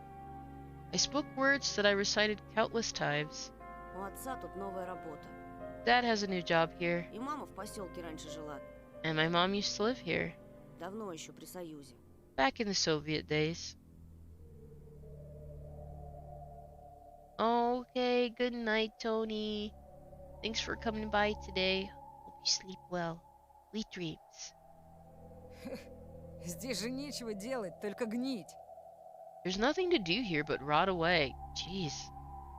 I spoke words that I recited countless times. У отца тут новая работа. Dad has a new job here, И мама в поселке раньше жила. and my mom used to live here, Давно еще при Союзе. back in the Soviet days. Okay, good night, Tony. Thanks for coming by today. Hope you sleep well. Sweet dreams. Здесь же нечего делать, только гнить. There's nothing to do here but rot away. Jeez.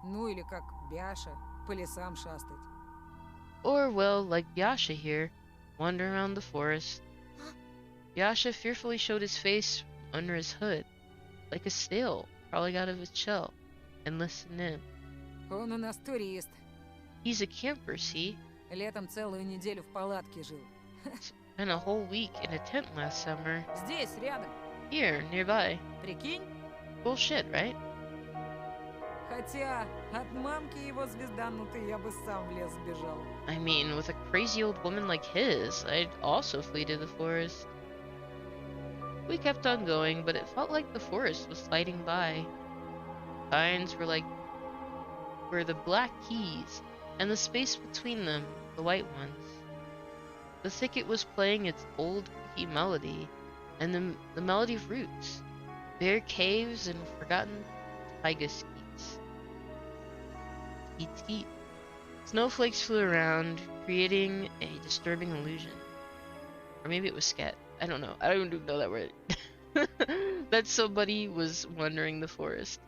Ну или как Бяша, по лесам шастать. Or, well, like Yasha here, wander around the forest. Yasha fearfully showed his face under his hood, like a snail crawling out of its shell, and listened in. Он у нас турист. He's a camper, see? Летом целую неделю в палатке жил. Spent a whole week in a tent last summer. Здесь, рядом. Here, nearby. Прикинь? Bullshit, right? Хотя от мамки его звезданутой я бы сам в лес сбежал. I mean, with a crazy old woman like his, I'd also flee to the forest. We kept on going, but it felt like the forest was sliding by. Pines were the black keys, and the space between them, the white ones. The thicket was playing its old creaky melody, and the melody of roots, bare caves, and forgotten taiga skeets. Skeet skeet. Snowflakes flew around, creating a disturbing illusion. Or maybe it was sket. I don't know. I don't even know that word. That somebody was wandering the forest.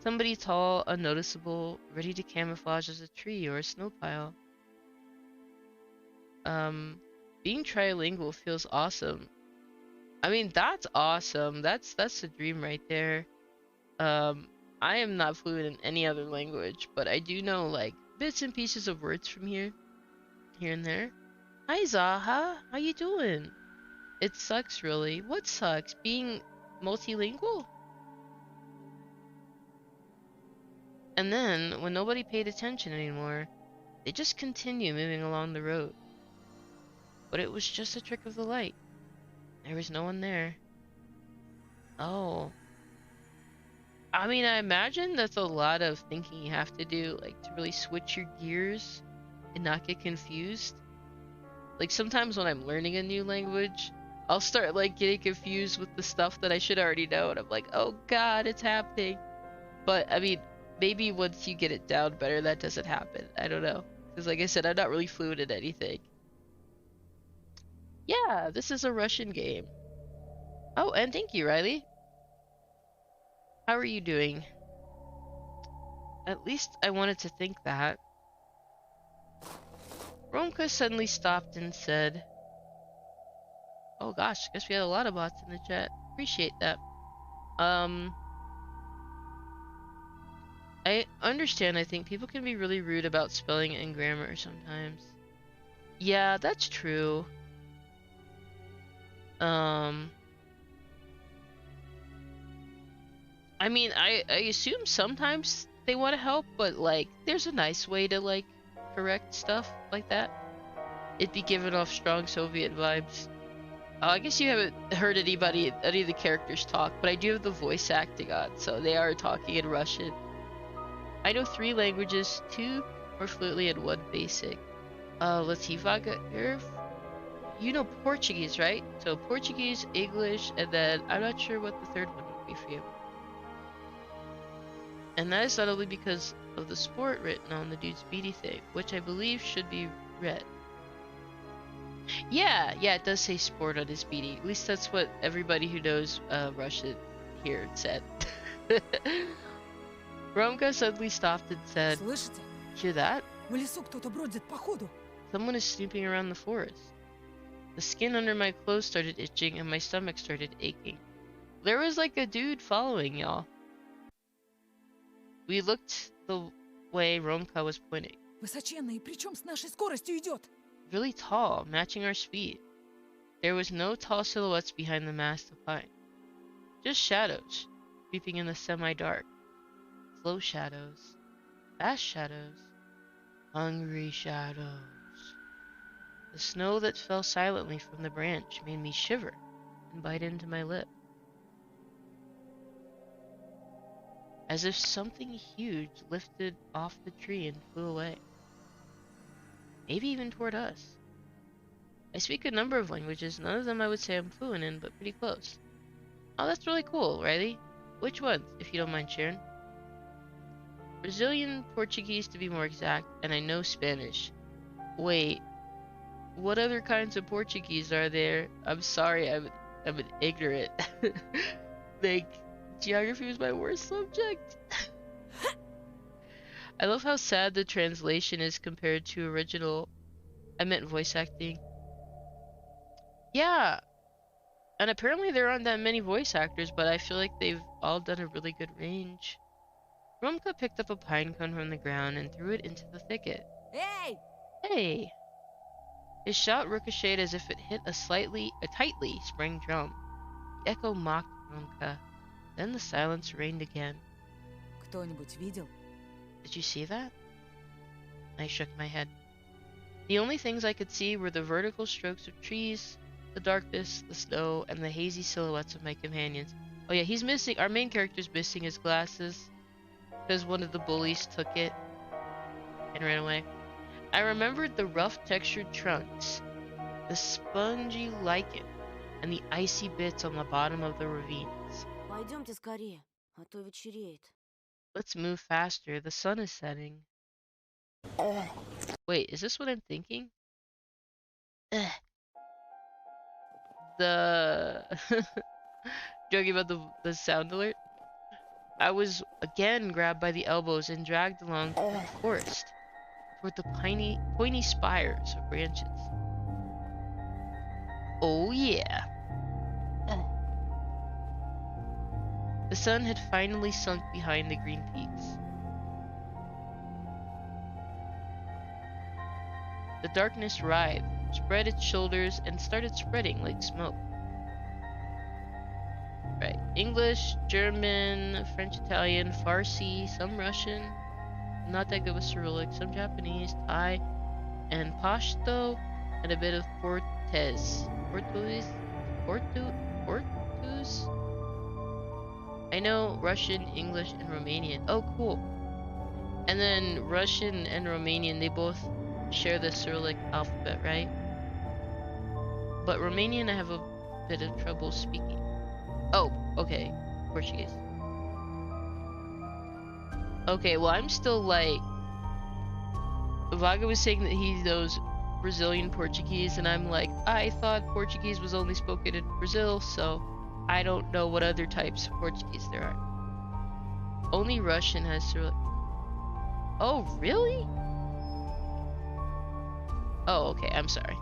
Somebody tall, unnoticeable, ready to camouflage as a tree or a snow pile. Being trilingual feels awesome. I mean, that's awesome. That's a dream right there. I am not fluent in any other language, but I do know like bits and pieces of words from here and there. Hi Zaha, how you doing? It sucks really. What sucks? Being multilingual? And then, when nobody paid attention anymore, they just continue moving along the road. But it was just a trick of the light. There was no one there. Oh. I mean, I imagine that's a lot of thinking you have to do, like, to really switch your gears and not get confused. Like, sometimes when I'm learning a new language, I'll start, like, getting confused with the stuff that I should already know, and I'm like, oh god, it's happening. But, I mean, maybe once you get it down better, that doesn't happen. I don't know. Because, like I said, I'm not really fluent in anything. Yeah, this is a Russian game. Oh, and thank you, Riley. How are you doing? At least I wanted to think that. Romka suddenly stopped and said, oh gosh, guess we had a lot of bots in the chat. Appreciate that. Um, I understand. I think people can be really rude about spelling and grammar sometimes. Yeah, that's true. Um, I mean, I assume sometimes they want to help, but like, there's a nice way to like correct stuff like that. It'd be giving off strong Soviet vibes. I guess you haven't heard any of the characters talk, but I do have the voice acting on, so they are talking in Russian. I know 3 languages, 2 more fluently and 1 basic. Let's see, Vaga, you know Portuguese, right? So Portuguese, English, and then I'm not sure what the third one would be for you. And that is not only because of the sport written on the dude's beady thing, which I believe should be red. Yeah, it does say sport on his beady. At least that's what everybody who knows Russian here said. Romka suddenly stopped and said, Слышите? "Hear that? В лесу кто-то бродит, походу. Someone is snooping around the forest." The skin under my clothes started itching and my stomach started aching. There was like a dude following y'all. We looked the way Romka was pointing. Высоченный, причем с нашей скоростью идет. Really tall, matching our speed. There was no tall silhouettes behind the mast of pine. Just shadows, creeping in the semi-dark. Slow shadows. Fast shadows. Hungry shadows. The snow that fell silently from the branch made me shiver and bite into my lip. As if something huge lifted off the tree and flew away. Maybe even toward us. I speak a number of languages, none of them I would say I'm fluent in, but pretty close. Oh, that's really cool, Riley. Which ones, if you don't mind sharing? Brazilian Portuguese to be more exact, and I know Spanish. Wait, what other kinds of Portuguese are there? I'm sorry, I'm an ignorant. Like, geography was my worst subject. I love how sad the translation is compared to original. I meant voice acting. Yeah, and apparently there aren't that many voice actors, but I feel like they've all done a really good range. Romka picked up a pine cone from the ground and threw it into the thicket. Эй! Hey! His shout ricocheted as if it hit a tightly sprung drum. The echo mocked Romka. Then the silence reigned again. Кто-нибудь видел? Did you see that? I shook my head. The only things I could see were the vertical strokes of trees, the darkness, the snow, and the hazy silhouettes of my companions. Oh yeah, he's missing. Our main character's missing his glasses because one of the bullies took it and ran away. I remembered the rough textured trunks, the spongy lichen, and the icy bits on the bottom of the ravines. Пойдемте скорее, а то вечереет. Let's move faster. The sun is setting. Wait, is this what I'm thinking? The joking about the sound alert. I was again grabbed by the elbows and dragged along through the forest toward the pointy spires of branches. Oh yeah. The sun had finally sunk behind the green peaks. The darkness writhed, spread its shoulders, and started spreading like smoke. Right. English, German, French, Italian, Farsi, some Russian, not that good with Cyrillic, some Japanese, Thai, and Pashto, and a bit of Portuguese. I know Russian, English, and Romanian. Oh, cool. And then Russian and Romanian, they both share the Cyrillic alphabet, right? But Romanian I have a bit of trouble speaking. Oh, okay. Portuguese. Okay, well, I'm still like... Vaga was saying that he knows Brazilian Portuguese, and I'm like, I thought Portuguese was only spoken in Brazil, so I don't know what other types of Portuguese there are. Only Russian has Cyrillic. Oh, really? Oh, okay, I'm sorry.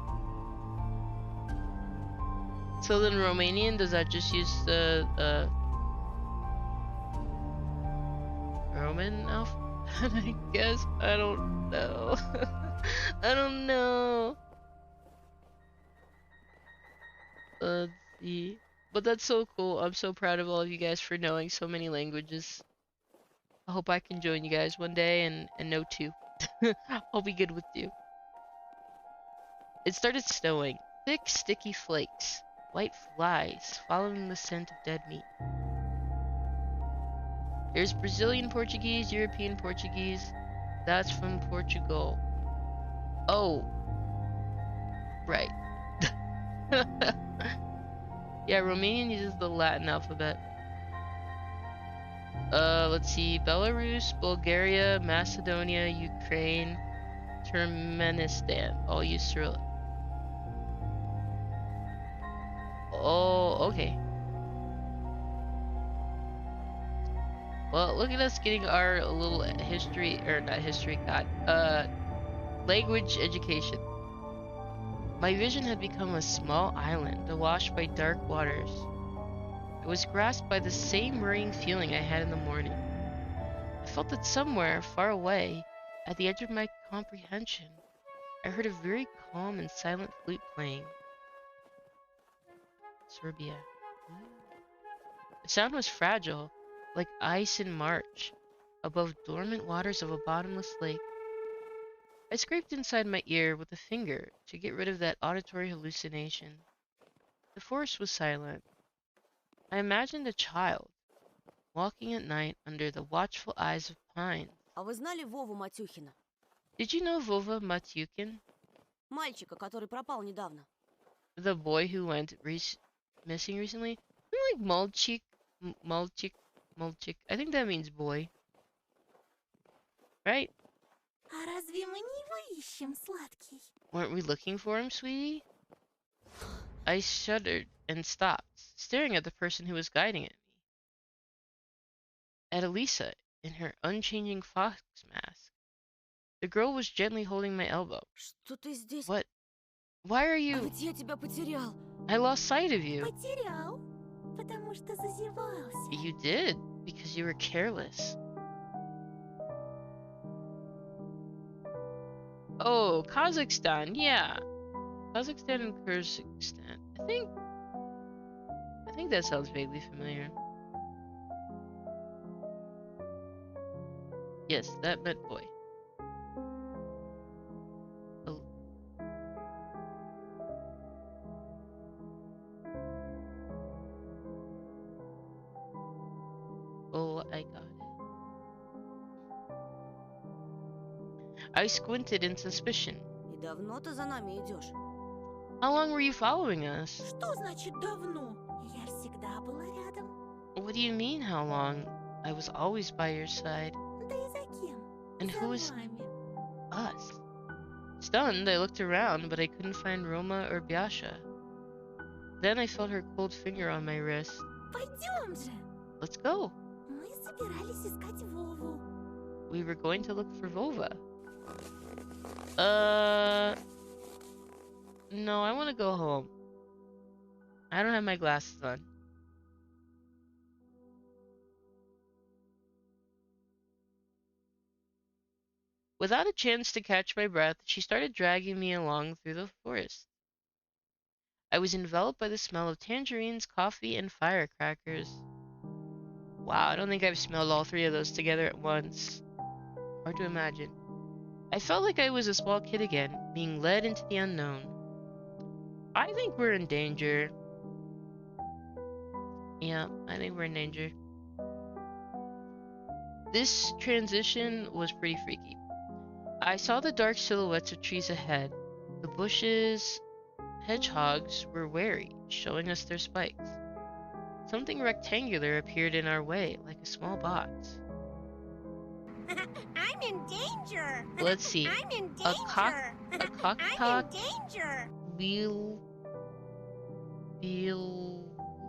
So then Romanian, does that just use the Roman alphabet, I guess. I don't know. I don't know. Let's see. But that's so cool. I'm so proud of all of you guys for knowing so many languages. I hope I can join you guys one day and know two. I'll be good with you. It started snowing. Thick, sticky flakes. White flies following the scent of dead meat. There's Brazilian Portuguese, European Portuguese. That's from Portugal. Oh. Right. Yeah, Romanian uses the Latin alphabet. Let's see. Belarus, Bulgaria, Macedonia, Ukraine, Turkmenistan. All use Cyrillic. Oh, okay. Well, look at us getting our little history, or not history, God, language education. My vision had become a small island, awash by dark waters. I was grasped by the same worrying feeling I had in the morning. I felt that somewhere, far away, at the edge of my comprehension, I heard a very calm and silent flute playing. Serbia. The sound was fragile, like ice in March, above dormant waters of a bottomless lake. I scraped inside my ear with a finger to get rid of that auditory hallucination. The forest was silent. I imagined a child, walking at night under the watchful eyes of pines. А вы знали Вову Матюхина? Did you know Vova Matyukin? Мальчика, который пропал недавно. The boy who went missing recently? Like Malchik. I think that means boy. Right? А разве мы не его ищем, сладкий? Weren't we looking for him, sweetie? I shuddered and stopped, staring at the person who was guiding it. At Elisa, in her unchanging fox mask. The girl was gently holding my elbow. Что ты здесь? What? Why are А you? ведь я тебя потерял. I lost sight of you. Потерял, потому что зазевался. You did, because you were careless. Oh, Kazakhstan, yeah. Kazakhstan and Kyrgyzstan. I think that sounds vaguely familiar. Yes, that meant boy. Oh. Oh, I got it. I squinted in suspicion. И давно ты за нами идешь? How long were you following us? Что значит давно? Я всегда была рядом. What do you mean, how long? I was always by your side. Да и за кем? And За who was вами. us? Stunned, I looked around, but I couldn't find Roma or Biasha. Then I felt her cold finger on my wrist. Пойдем же. Let's go. Мы собирались искать Вову. We were going to look for Vova. No, I want to go home. I don't have my glasses on. Without a chance to catch my breath, she started dragging me along through the forest. I was enveloped by the smell of tangerines, coffee, and firecrackers. Wow, I don't think I've smelled all three of those together at once. Hard to imagine. I felt like I was a small kid again, being led into the unknown. I think we're in danger. Yeah, I think we're in danger. This transition was pretty freaky. I saw the dark silhouettes of trees ahead. The bushes, hedgehogs were wary, showing us their spikes. Something rectangular appeared in our way, like a small box. I'm in danger. Let's see. I'm in danger. A cock I'm talk. in danger.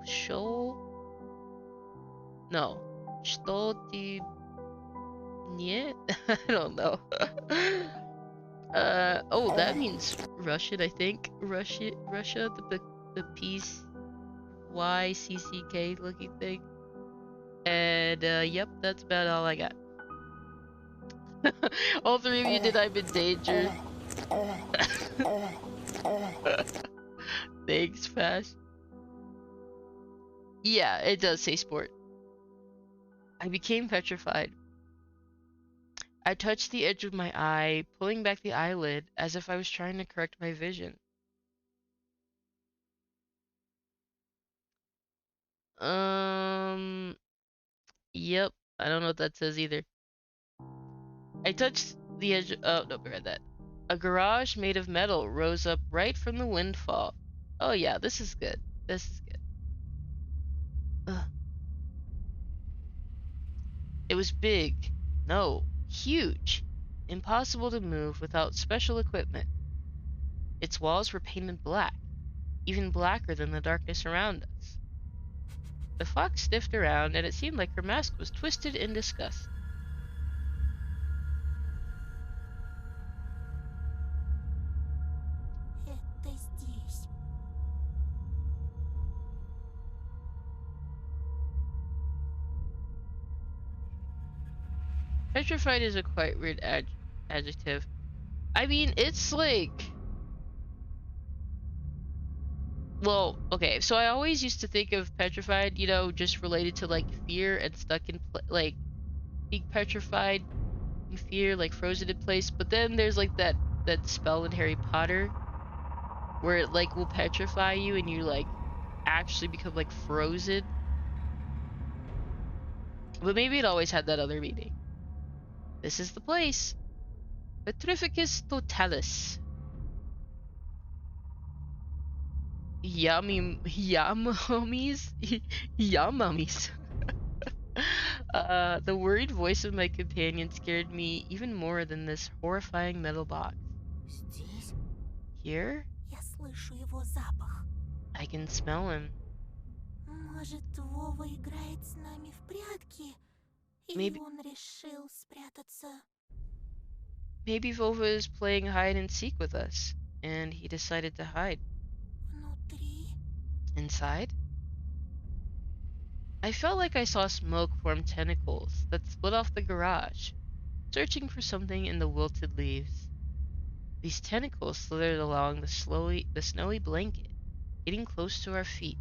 Show? No. Что ты... Нет? I don't know. Oh, that means Russian, I think. Russia, the peace YCCK looking thing. And, yep, that's about all I got. All three of you did I'm in danger. Thanks, Pash. Yeah, it does say sport. I became petrified. I touched the edge of my eye, pulling back the eyelid as if I was trying to correct my vision. Yep. I don't know what that says either. I touched the edge. Oh, no, I read that. A garage made of metal rose up right from the windfall. Oh, yeah, this is good. This is good. Ugh. It was big. No, huge. Impossible to move without special equipment. Its walls were painted black, even blacker than the darkness around us. The fox sniffed around, and it seemed like her mask was twisted in disgust. Это здесь. Petrified is a quite weird adjective. I mean, it's like... Well, okay, so I always used to think of petrified, you know, just related to, like, fear and stuck in, like, being petrified in fear, like, frozen in place. But then there's, like, that spell in Harry Potter where it, like, will petrify you and you, like, actually become, like, frozen. But maybe it always had that other meaning. This is the place. Petrificus totalis. Yummy, yummies, yummies. The worried voice of my companion scared me even more than this horrifying metal box. Здесь Here? я слышу его запах. I can smell him. Может, Вова играет с нами в прятки? И Maybe- он решил спрятаться. Maybe Vova is playing hide and seek with us, and he decided to hide. Внутри. Inside? I felt like I saw smoke form tentacles that split off the garage, searching for something in the wilted leaves. These tentacles slithered along the snowy blanket, getting close to our feet.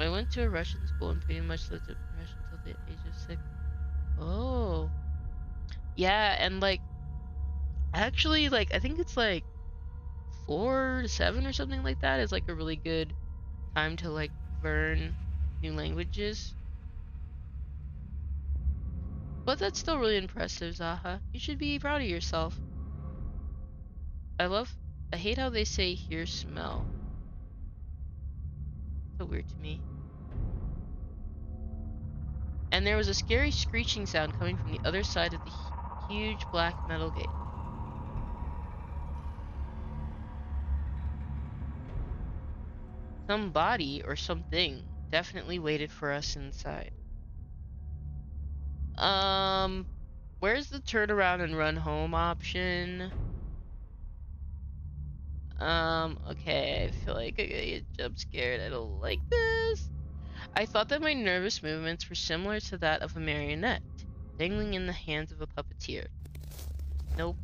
I went to a Russian school and pretty much lived in Russian until the age of 6. Oh. Yeah, and like, actually, like, I think it's like 4 to 7 or something like that is like a really good time to like learn new languages. But that's still really impressive, Zaha. You should be proud of yourself. I hate how they say hear smell. So weird to me. And there was a scary screeching sound coming from the other side of the huge black metal gate. Somebody or something definitely waited for us inside. Where's the turn around and run home option? Okay, I feel like I get jump scared. I don't like this. I thought that my nervous movements were similar to that of a marionette, dangling in the hands of a puppeteer. Nope.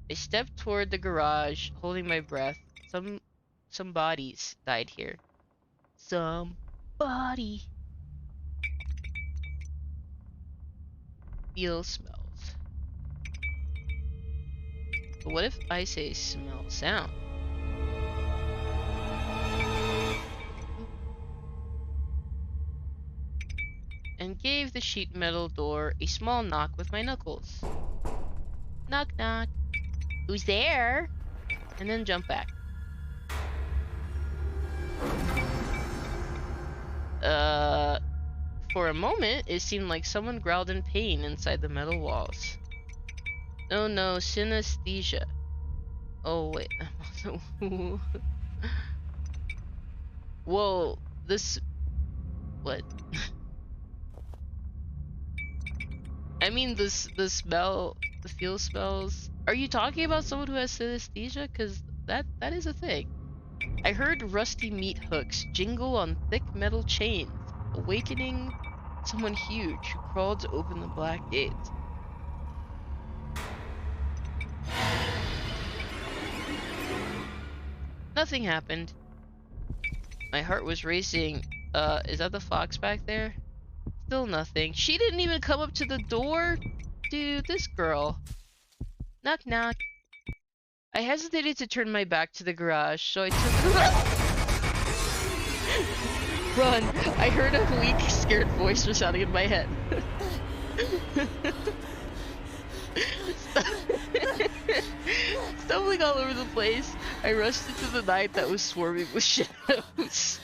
I stepped toward the garage, holding my breath. Some bodies died here. Somebody. Feel smells. But what if I say smell sound? And gave the sheet metal door a small knock with my knuckles. Knock knock. Who's there? And then jump back. For a moment, it seemed like someone growled in pain inside the metal walls. Oh no, synesthesia. Oh wait, I'm also... Whoa, this... What? I mean, the smell, the feel smells... Are you talking about someone who has synesthesia? Because that is a thing. I heard rusty meat hooks jingle on thick metal chains, awakening someone huge who crawled to open the black gates. Nothing happened. My heart was racing. Is that the fox back there? Still nothing. She didn't even come up to the door? Dude, this girl. Knock knock. I hesitated to turn my back to the garage, so I took Run! I heard a weak, scared voice resounding in my head. Stumbling all over the place, I rushed into the night that was swarming with shadows.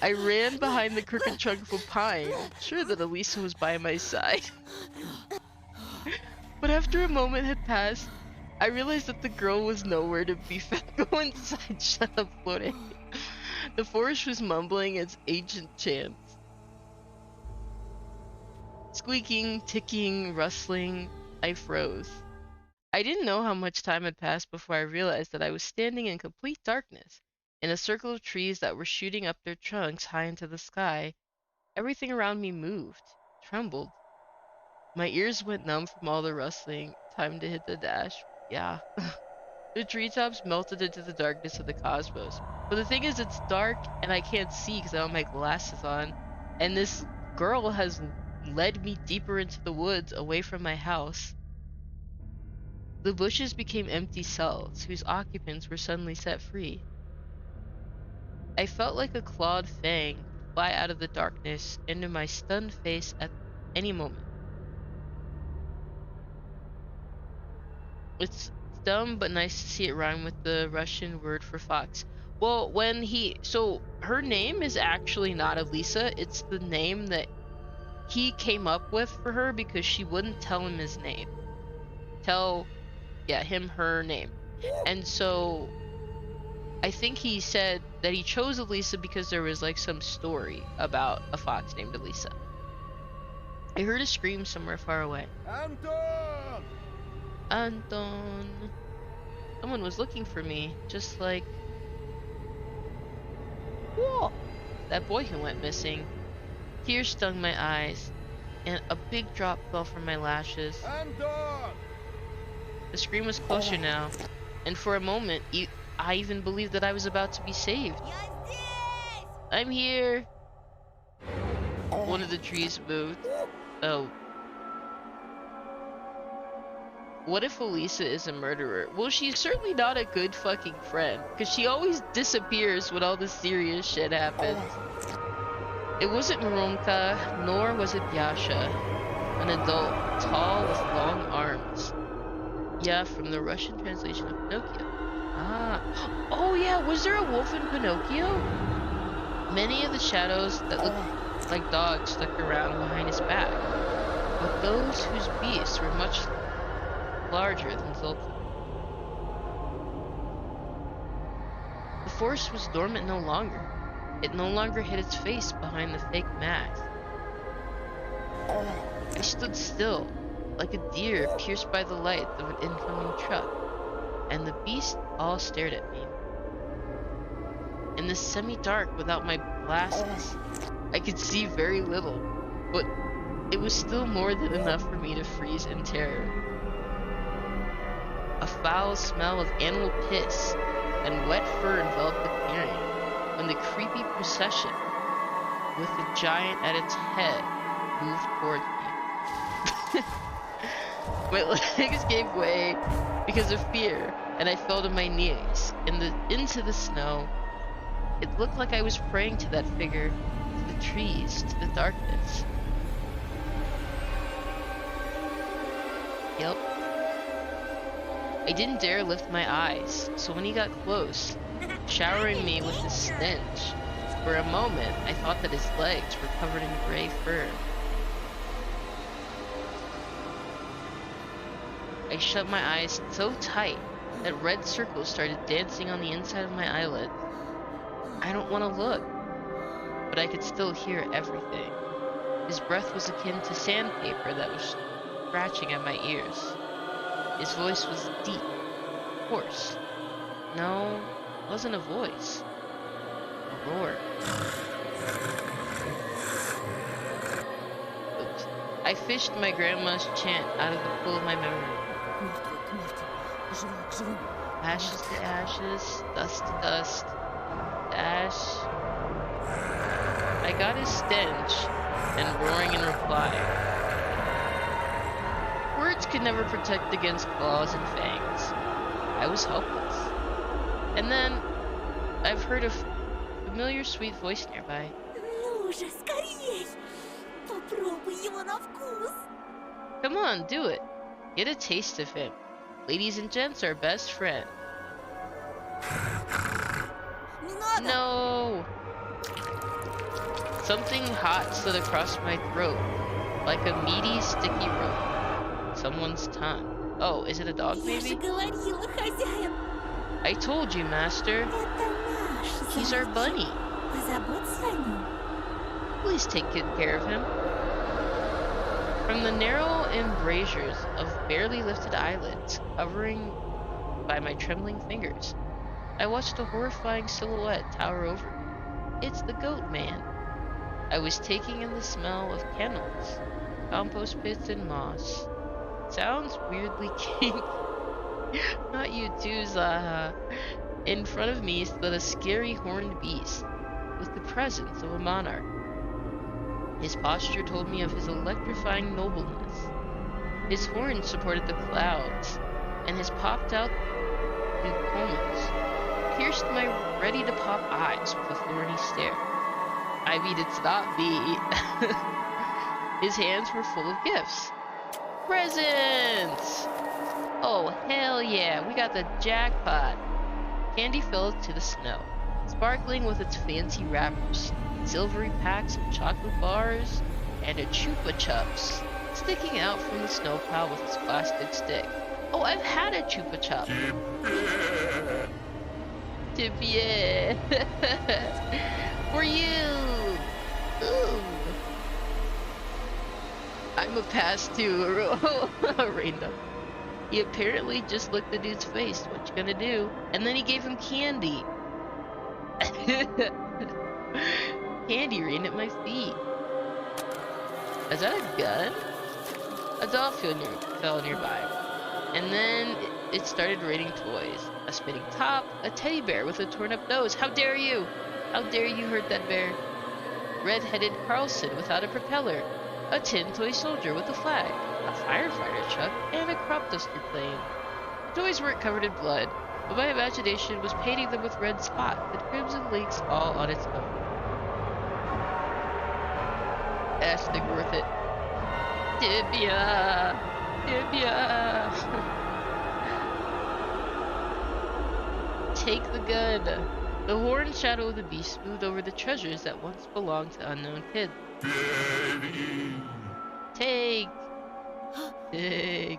I ran behind the crooked trunk of a pine, sure that Elisa was by my side. But after a moment had passed, I realized that the girl was nowhere to be found. Go inside, shut up, Flore. The forest was mumbling its ancient chants. Squeaking, ticking, rustling, I froze. I didn't know how much time had passed before I realized that I was standing in complete darkness, in a circle of trees that were shooting up their trunks high into the sky. Everything around me moved, trembled. My ears went numb from all the rustling. Time to hit the dash. Yeah. The treetops melted into the darkness of the cosmos. But the thing is, it's dark and I can't see because I have my glasses on. And this girl has led me deeper into the woods away from my house. The bushes became empty cells whose occupants were suddenly set free. I felt like a clawed fang would fly out of the darkness into my stunned face at any moment. It's dumb but nice to see it rhyme with the Russian word for fox. Well, so her name is actually not Elisa, it's the name that he came up with for her because she wouldn't tell him his name. Him her name. And so I think he said that he chose Elisa because there was like some story about a fox named Elisa. I heard a scream somewhere far away. Anton! Anton. Someone was looking for me, just like... Whoa! That boy who went missing. Tears stung my eyes, and a big drop fell from my lashes. Anton! The scream was closer now, and for a moment, I even believed that I was about to be saved. I'm here! One of the trees moved. Oh. What if Elisa is a murderer? Well, she's certainly not a good fucking friend, because she always disappears when all the serious shit happens. It wasn't Mironka, nor was it Yasha, an adult, tall with long arms. Yeah, from the Russian translation of Pinocchio. Ah. Oh yeah, was there a wolf in Pinocchio? Many of the shadows that looked like dogs stuck around behind his back, but those whose beasts were much larger than Zoltan. The forest was dormant no longer. It no longer hid its face behind the fake mask. I stood still, like a deer pierced by the light of an incoming truck, and the beasts all stared at me. In the semi-dark without my glasses, I could see very little, but it was still more than enough for me to freeze in terror. A foul smell of animal piss and wet fur enveloped the clearing when the creepy procession, with the giant at its head, moved toward me. My legs gave way because of fear, and I fell to my knees into the snow. It looked like I was praying to that figure, to the trees, to the darkness. Yep. I didn't dare lift my eyes, so when he got close, showering me with his stench, for a moment I thought that his legs were covered in gray fur. I shut my eyes so tight that red circles started dancing on the inside of my eyelids. I don't want to look, but I could still hear everything. His breath was akin to sandpaper that was scratching at my ears. His voice was deep, hoarse. No, it wasn't a voice. A roar. I fished my grandma's chant out of the pool of my memory. Мертвый к мертвым, живой к живым. Ashes to ashes, dust to dust, ash. I got his stench and roaring in reply. Words could never protect against claws and fangs. I was helpless. And then I've heard a familiar sweet voice nearby. Ну же, скорей! Попробуй его на вкус! Come on, do it. Get a taste of him. Ladies and gents are best friend. Не надо! No! Something hot slid across my throat, like a meaty, sticky rope. Someone's tongue. Oh, is it a dog, Я же maybe? говорила, хозяин! I told you, master. Это наш He's our bunny. Позаботься о нем. Please take good care of him. From the narrow embrasures of barely lifted eyelids, hovering by my trembling fingers, I watched a horrifying silhouette tower over me. It's the goat man. I was taking in the smell of kennels, compost pits, and moss. Sounds weirdly kinky. Not you too, Zaha. In front of me stood a scary horned beast, with the presence of a monarch. His posture told me of his electrifying nobleness. His horns supported the clouds, and his popped-out combs pierced my ready-to-pop eyes with a thorny stare. I mean, it's not me. His hands were full of gifts. Presents! Oh, hell yeah, we got the jackpot. Candy fell to the snow, sparkling with its fancy wrappers, silvery packs of chocolate bars, and a Chupa Chups sticking out from the snowplow with its plastic stick. Oh, I've had a Chupa Chup. Tipie. For you. Ooh. I'm a pass too, Rainbow. He apparently just looked the dude's face. What you gonna do? And then he gave him candy. Candy rained at my feet. Is that a gun? A doll fell nearby. And then it started raining toys. A spinning top, a teddy bear with a torn up nose. How dare you? How dare you hurt that bear? Red-headed Carlson without a propeller. A tin toy soldier with a flag. A firefighter truck, and a crop duster plane. The toys weren't covered in blood, but my imagination was painting them with red spots and crimson links all on its own. Hashtag worth it. Dibia! Dibia! Take the gun! The horned shadow of the beast moved over the treasures that once belonged to unknown kids. Take! Take!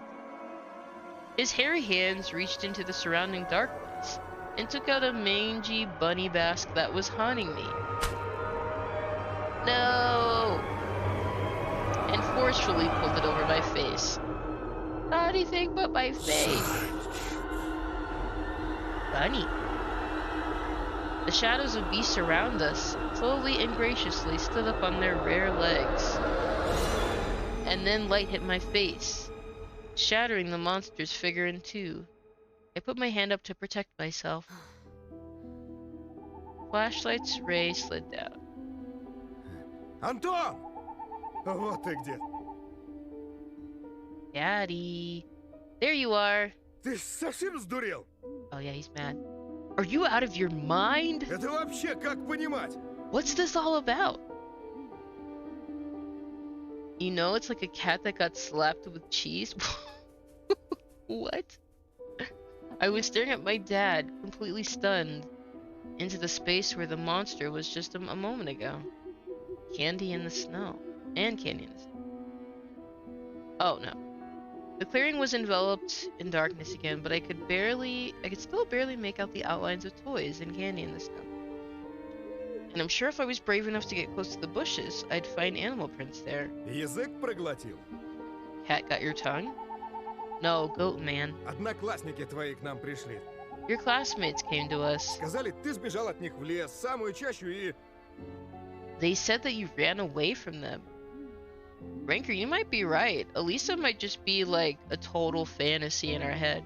His hairy hands reached into the surrounding darkness and took out a mangy bunny mask that was haunting me. No! And forcefully pulled it over my face. Not anything but my face. Bunny. The shadows of beasts around us slowly and graciously stood up on their rare legs. And then light hit my face, shattering the monster's figure in two. I put my hand up to protect myself. Flashlight's ray slid down. Антон! Вот ты где. Daddy. There you are. Ты совсем сдурел? Oh yeah, he's mad. Are you out of your mind? Это вообще как понимать? What's this all about? You know, it's like a cat that got slapped with cheese. What? I was staring at my dad, completely stunned, into the space where the monster was just a moment ago. Candy in the snow. And candy in the snow. Oh no. The clearing was enveloped in darkness again, but I could still barely make out the outlines of toys and candy in the snow. And I'm sure if I was brave enough to get close to the bushes, I'd find animal prints there. Язык проглотил. Cat got your tongue? No, goat man. Одноклассники твои к нам пришли. Your classmates came to us. Сказали, ты сбежал от них в лес, самую чащу и... They said that you ran away from them. Ranker, you might be right. Elisa might just be like a total fantasy in our head.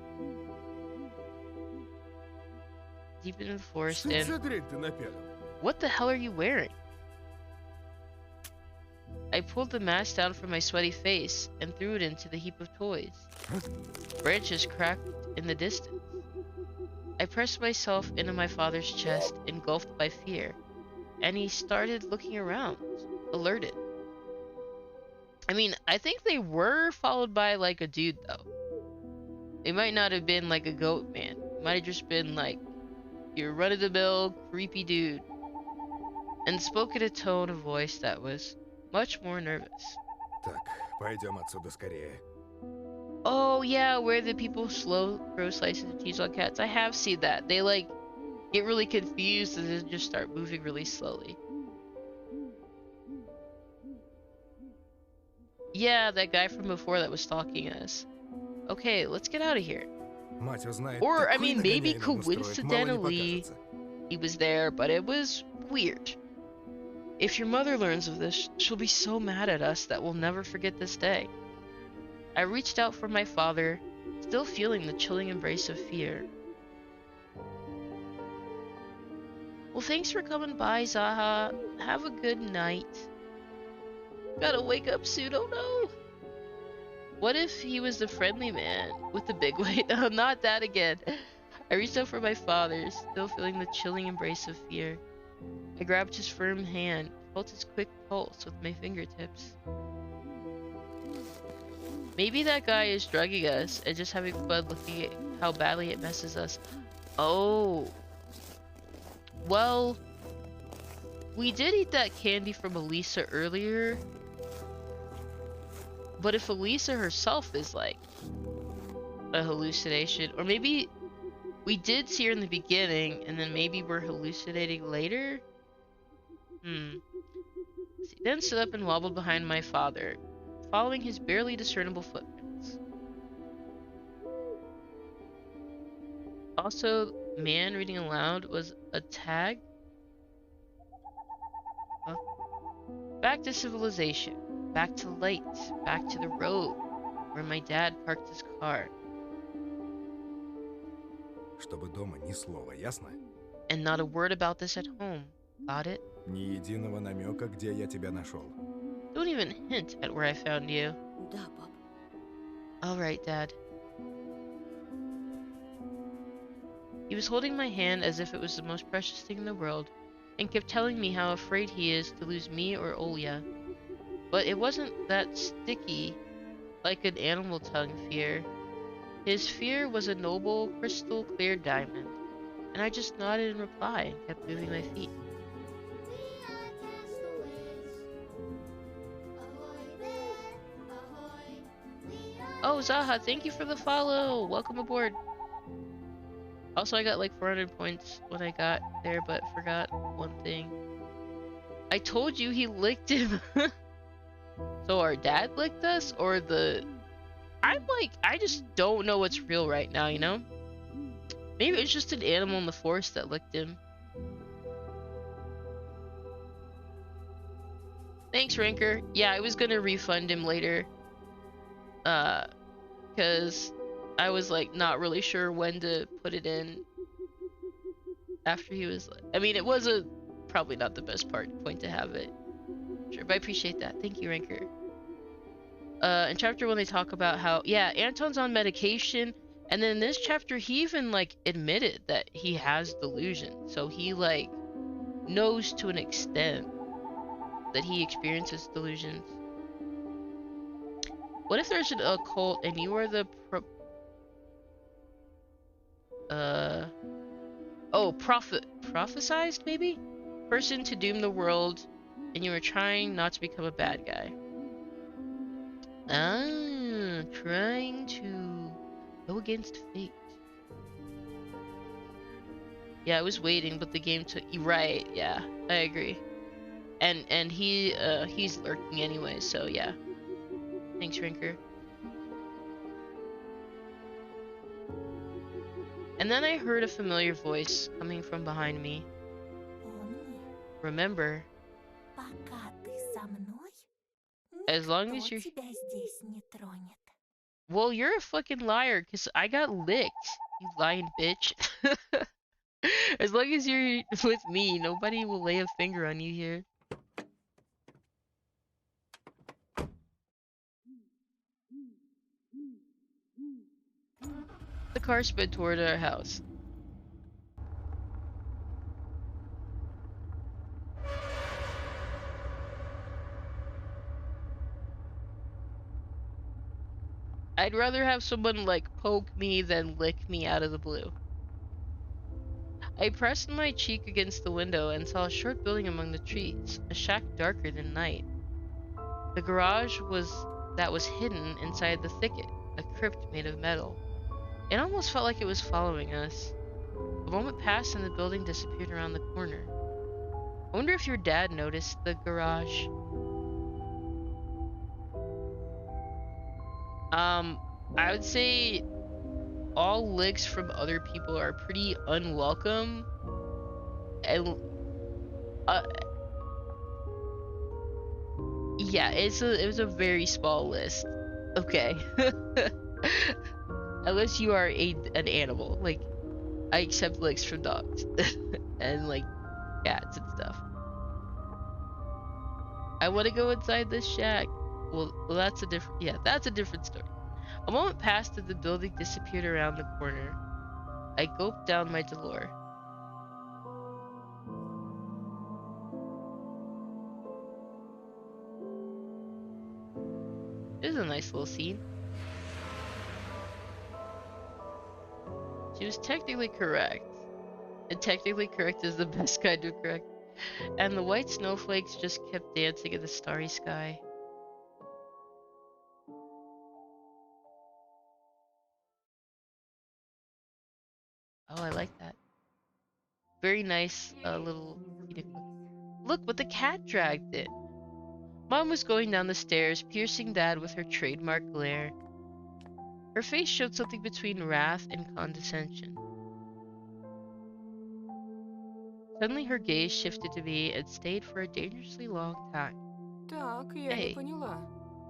Deep into the forest Что это and... за дрянь ты напялил? What the hell are you wearing? I pulled the mask down from my sweaty face and threw it into the heap of toys. Branches cracked in the distance. I pressed myself into my father's chest, engulfed by fear, and he started looking around, alerted. I mean, I think they were followed by like a dude though. It might not have been like a goat man. It might have just been like your run-of-the-mill creepy dude, and spoke in a tone of voice that was much more nervous. Так, пойдем отсюда скорее. Oh yeah, where the people slow throw slices of cheese on cats. I have seen that. They like get really confused and then just start moving really slowly. Yeah, that guy from before that was stalking us. Okay, let's get out of here. Мать узнает, Or, I такой mean, maybe нагоняй нам устроит, мало не coincidentally покажется. he was there, but it was weird. If your mother learns of this, she'll be so mad at us that we'll never forget this day. I reached out for my father, still feeling the chilling embrace of fear. Well, thanks for coming by, Zaha. Have a good night. Gotta wake up soon, oh no! What if he was the friendly man with the big weight? No, not that again. I reached out for my father, still feeling the chilling embrace of fear. I grabbed his firm hand, felt his quick pulse with my fingertips. Maybe that guy is drugging us and just having fun looking at how badly it messes us. Oh. Well, we did eat that candy from Elisa earlier. But if Elisa herself is like a hallucination, or maybe we did see her in the beginning and then maybe we're hallucinating later? He then stood up and wobbled behind my father, following his barely discernible footprints. Also, man reading aloud was a tag. Huh? Back to civilization, back to light, back to the road where my dad parked his car. Чтобы дома ни слова, ясно? And not a word about this at home. Got it? Ни единого намека, где я тебя нашел. Don't even hint at where I found you. Да, пап. Alright, Dad. He was holding my hand as if it was the most precious thing in the world, and kept telling me how afraid he is to lose me or Olya. But it wasn't that sticky, like an animal tongue fear. His fear was a noble, crystal clear diamond, and I just nodded in reply and kept moving my feet. Oh, Zaha, thank you for the follow! Welcome aboard! Also, I got like 400 points when I got there, but forgot one thing. I told you he licked him! So our dad licked us, or the... I just don't know what's real right now, you know? Maybe it's just an animal in the forest that licked him. Thanks, Ranker. Yeah, I was gonna refund him later. Cause I was like not really sure when to put it in after he was like, I mean, it was probably not the best point to have it. Sure, but I appreciate that. Thank you, Ranker. In chapter 1 they talk about how, yeah, Anton's on medication, and then in this chapter he even like admitted that he has delusions, so he like knows to an extent that he experiences delusions. What if there's an occult and you are the prophesized maybe? Person to doom the world, and you are trying not to become a bad guy. Ah, trying to go against fate. Yeah, I was waiting, but the game took... Right, yeah, I agree. And he's lurking anyway, so yeah. Thanks, Rinker. And then I heard a familiar voice coming from behind me. Помни, Remember, пока ты со мной, As long никто as you're... тебя здесь не тронет. Well, you're a fucking liar, because I got licked, you lying bitch. As long as you're with me, nobody will lay a finger on you here. The car sped toward our house. I'd rather have someone like poke me than lick me out of the blue. I pressed my cheek against the window and saw a short building among the trees, a shack darker than night. The garage was hidden inside the thicket, a crypt made of metal. It almost felt like it was following us. A moment passed and the building disappeared around the corner. I wonder if your dad noticed the garage. I would say all licks from other people are pretty unwelcome. And yeah, it was a very small list. Okay. Unless you are an animal. Like, I accept licks from dogs. And like cats and stuff. I want to go inside this shack. Well, that's a different story. A moment passed and the building disappeared around the corner. I gulped down my dolor. This is a nice little scene. She was technically correct. And technically correct is the best kind of correct. And the white snowflakes just kept dancing in the starry sky. Oh, I like that. Very nice little scenic look. Look what the cat dragged in. Mom was going down the stairs, piercing Dad with her trademark glare. Her face showed something between wrath and condescension. Suddenly her gaze shifted to me and stayed for a dangerously long time. Так, я не Hey, поняла.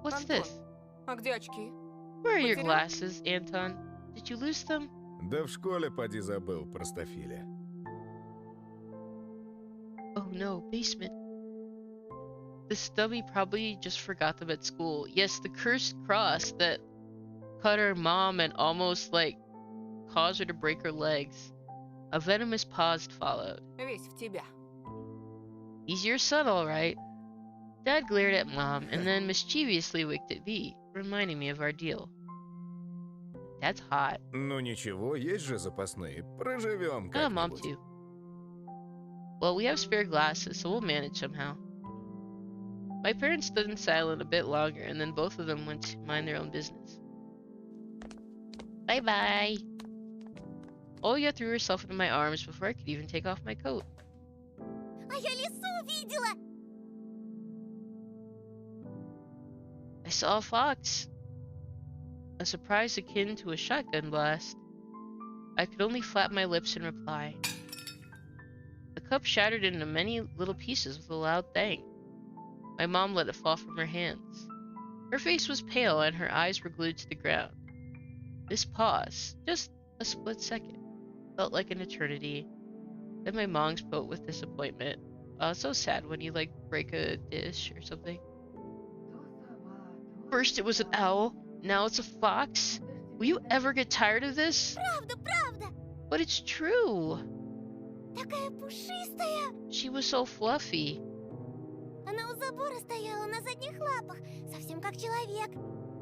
what's Антон, this? а где очки? Where are your Потерял? glasses, Anton? Did you lose them? Да в школе поди забыл, простофиля. Oh no, basement. The stubby probably just forgot them at school. Yes, the cursed cross that cut her mom and almost like caused her to break her legs. A venomous pause followed. Весь в тебя. He's your son, all right. Dad glared at Mom and then mischievously winked at me, reminding me of our deal. Dad's hot. Ну nичего, есть же запасные. Проживем Ah, Mom как-нибудь. too. Well, we have spare glasses, so we'll manage somehow. My parents stood in silence a bit longer, and then both of them went to mind their own business. Bye-bye. Oya threw herself into my arms before I could even take off my coat. А я лису увидела! I saw a fox. A surprise akin to a shotgun blast. I could only flap my lips in reply. The cup shattered into many little pieces with a loud bang. My mom let it fall from her hands. Her face was pale and her eyes were glued to the ground. This pause, just a split second, felt like an eternity. Then my mom spoke with disappointment. So sad when you like break a dish or something. First it was an owl, now it's a fox. Will you ever get tired of this? Правда, правда! But it's true. Такая пушистая! She was so fluffy. Она у забора стояла на задних лапах, совсем как человек.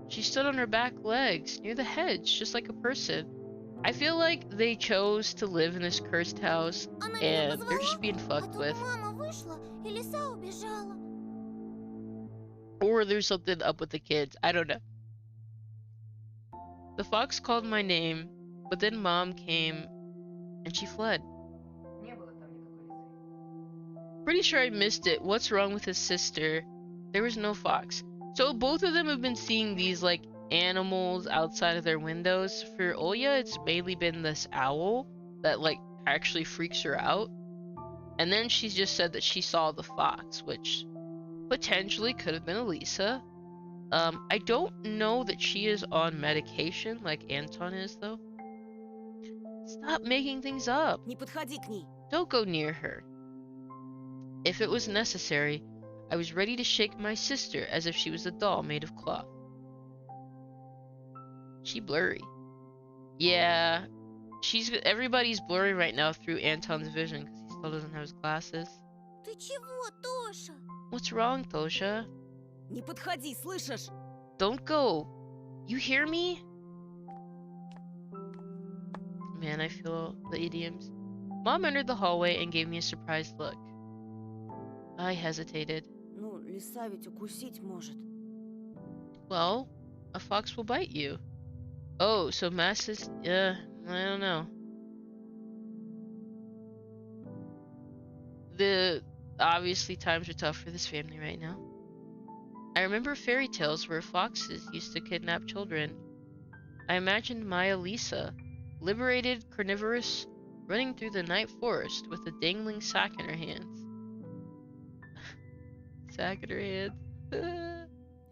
She stood on her back legs, near the hedge, just like a person. I feel like they chose to live in this cursed house, Она меня and they're just being позвала, а fucked тут with. мама вышла, и лиса убежала. Or there's something up with the kids, I don't know. The fox called my name, but then Mom came, and she fled. Pretty sure I missed it. What's wrong with his sister? There was no fox. So both of them have been seeing these like animals outside of their windows. For Oya, it's mainly been this owl that like actually freaks her out. And then she's just said that she saw the fox, which potentially could have been Elisa. I don't know that she is on medication like Anton is, though. Stop making things up. Не подходи к ней. Don't go near her. If it was necessary, I was ready to shake my sister as if she was a doll made of cloth. She blurry. Yeah, everybody's blurry right now through Anton's vision because he still doesn't have his glasses. Ты чего, Тоша? What's wrong, Tosha? Не подходи, слышишь? Don't go. You hear me? Man, I feel the idioms. Mom entered the hallway and gave me a surprised look. I hesitated. Ну, лиса ведь укусить может. Well, a fox will bite you. Oh, so Mass is... I don't know. Obviously times are tough for this family right now. I remember fairy tales where foxes used to kidnap children. I imagined Maya Lisa, liberated, carnivorous, running through the night forest with a dangling sack in her hands. Sack in her hands.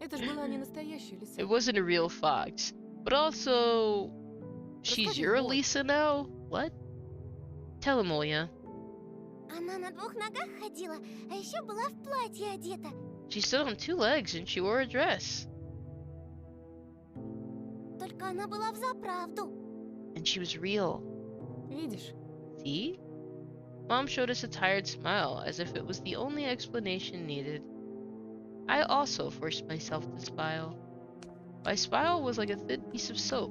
Это ж была не настоящая лиса. It wasn't a real fox. But also, she's your Lisa now? What? Tell him, Olya. Она на 2 ногах ходила, а еще была в платье одета. She stood on 2 legs and she wore a dress. Только она была взаправду. And she was real. Видишь? See? Mom showed us a tired smile, as if it was the only explanation needed. I also forced myself to smile. My smile was like a thin piece of soap,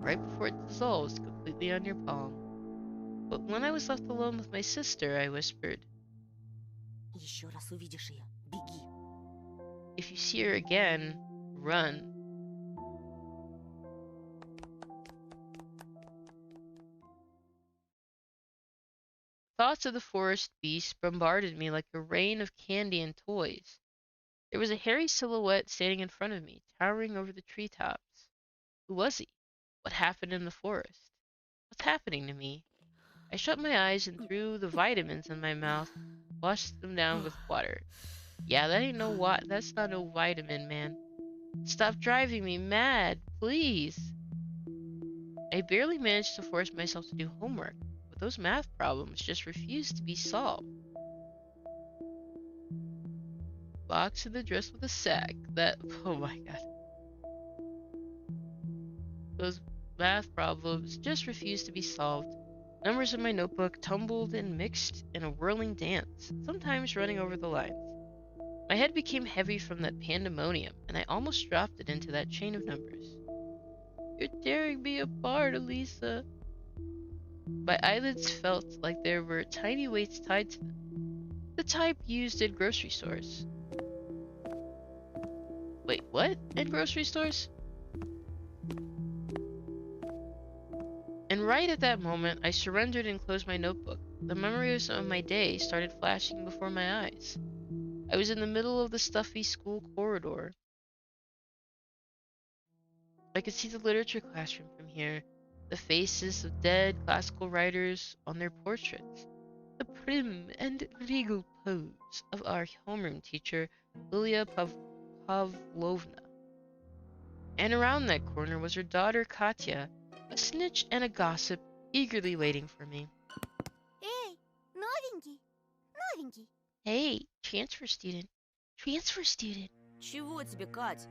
right before it dissolves completely on your palm. But when I was left alone with my sister, I whispered, Еще раз увидишь ее, беги. if you see her again, run. Thoughts of the forest beast bombarded me like a rain of candy and toys. There was a hairy silhouette standing in front of me, towering over the treetops. Who was he? What happened in the forest? What's happening to me? I shut my eyes and threw the vitamins in my mouth, washed them down with water. Yeah, that's not no vitamin, man. Stop driving me mad, please. I barely managed to force myself to do homework, but those math problems just refused to be solved. Box in the dress with a sack. Oh my god. Those math problems just refused to be solved. Numbers in my notebook tumbled and mixed in a whirling dance, sometimes running over the lines. My head became heavy from that pandemonium, and I almost dropped it into that chain of numbers. You're tearing me apart, Elisa. My eyelids felt like there were tiny weights tied to them. The type used in grocery stores. Wait, what? In grocery stores? And right at that moment, I surrendered and closed my notebook. The memories of my day started flashing before my eyes. I was in the middle of the stuffy school corridor. I could see the literature classroom from here, the faces of dead classical writers on their portraits, the prim and regal pose of our homeroom teacher, Lilia Pavlovna. And around that corner was her daughter, Katya, a snitch and a gossip, eagerly waiting for me. Эй, новенький, новенький. Hey, transfer student. Transfer student. Чего тебе, Кать?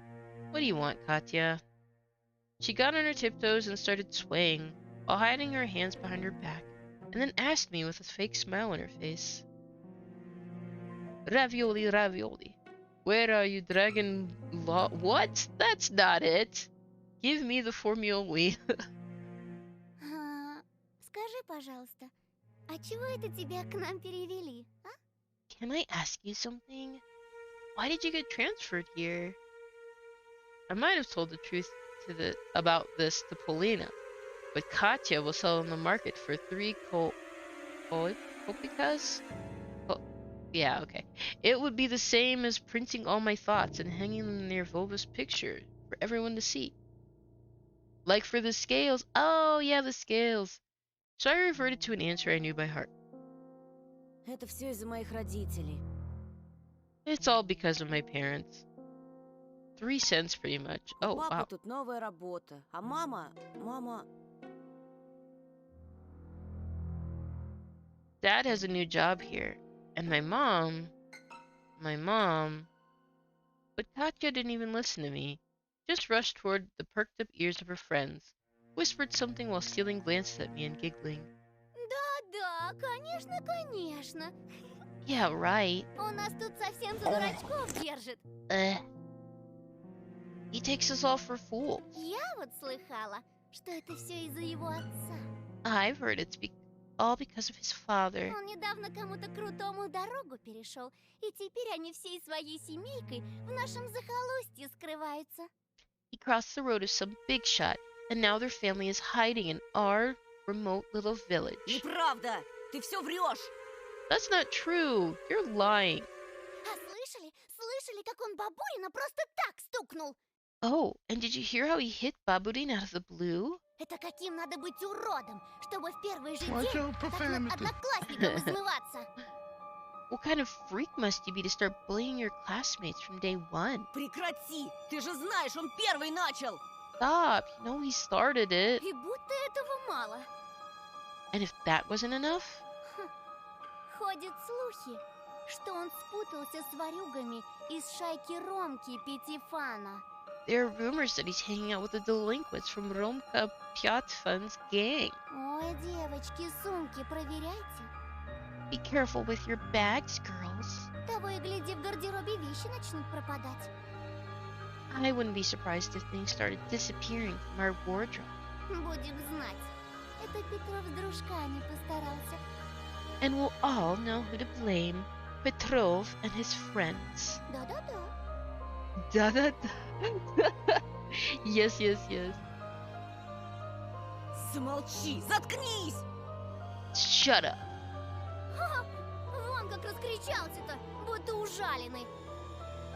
What do you want, Katya? She got on her tiptoes and started swaying, while hiding her hands behind her back, and then asked me with a fake smile on her face. Ravioli, ravioli. Where are you, dragon What? That's not it. Give me the formula. Скажи, пожалуйста, а чего это тебя к нам перевели, а? Can I ask you something? Why did you get transferred here? I might have told the truth about this to Polina, but Katya will sell on the market for 3 kopikas? Yeah, okay. It would be the same as printing all my thoughts and hanging them near Volva's picture for everyone to see. Like for the scales. Oh, yeah, the scales. So I reverted to an answer I knew by heart. Это все из-за моих родителей. It's all because of my parents. 3 cents pretty much. У Oh, папы wow. тут новая работа, а мама... Dad has a new job here. And my mom... But Katya didn't even listen to me. Just rushed toward the perked up ears of her friends, whispered something while stealing glances at me and giggling. Да-да, конечно, конечно. Yeah, right. Он нас тут совсем за дурачков держит. He takes us all for fools. Я вот слыхала, что это все из-за его отца. I've heard it's all because of his father. Он недавно кому-то крутому дорогу перешел, и теперь они всей своей семейкой в нашем захолустье скрываются. He crossed the road to some big shot, and now their family is hiding in our remote little village. Неправда! Ты все врешь! That's not true. You're lying. А слышали, как он бабулина просто так стукнул? Oh, and did you hear how he hit Baburin out of the blue? Это каким надо быть уродом, чтобы в первый же день так над одноклассником измываться? What kind of freak must you be to start bullying your classmates from day one? Прекрати! Ты же знаешь, он первый начал! Stop. You know he started it. И будто этого мало. And if that wasn't enough? Ходят слухи, что он спутался с ворюгами из шайки Ромки Пятифана. There are rumors that he's hanging out with the delinquents from Romka Pyatfan's gang. Ой, девочки, сумки проверяйте. Be careful with your bags, girls. Того и гляди, в гардеробе вещи начнут пропадать. I wouldn't be surprised if things started disappearing from our wardrobe. Будем знать. Это Петров с дружками постарался. And we'll all know who to blame. Petrov and his friends. Да-да-да. Da-da-da. Yes, yes, yes. Замолчи! Заткнись! Shut up. Ха-ха, вон как раскричался-то, будто ужаленный.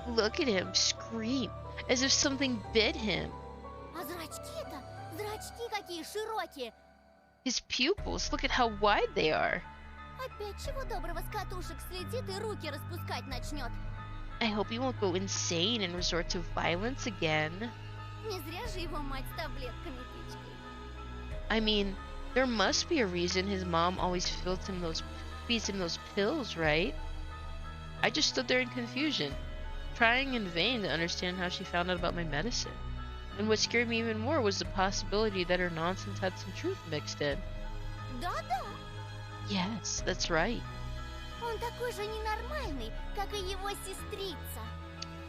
Look at him scream, as if something bit him. А зрачки-то, зрачки какие широкие. His pupils, look at how wide they are. Опять чего доброго с катушек слетит и руки распускать начнет. I hope he won't go insane and resort to violence again. Не зря же его мать с таблетками пичкает. I mean, there must be a reason his mom always feeds him those pills, right? I just stood there in confusion, trying in vain to understand how she found out about my medicine. And what scared me even more was the possibility that her nonsense had some truth mixed in. Да-да. Yes, that's right. Он такой же ненормальный, как и его сестрица.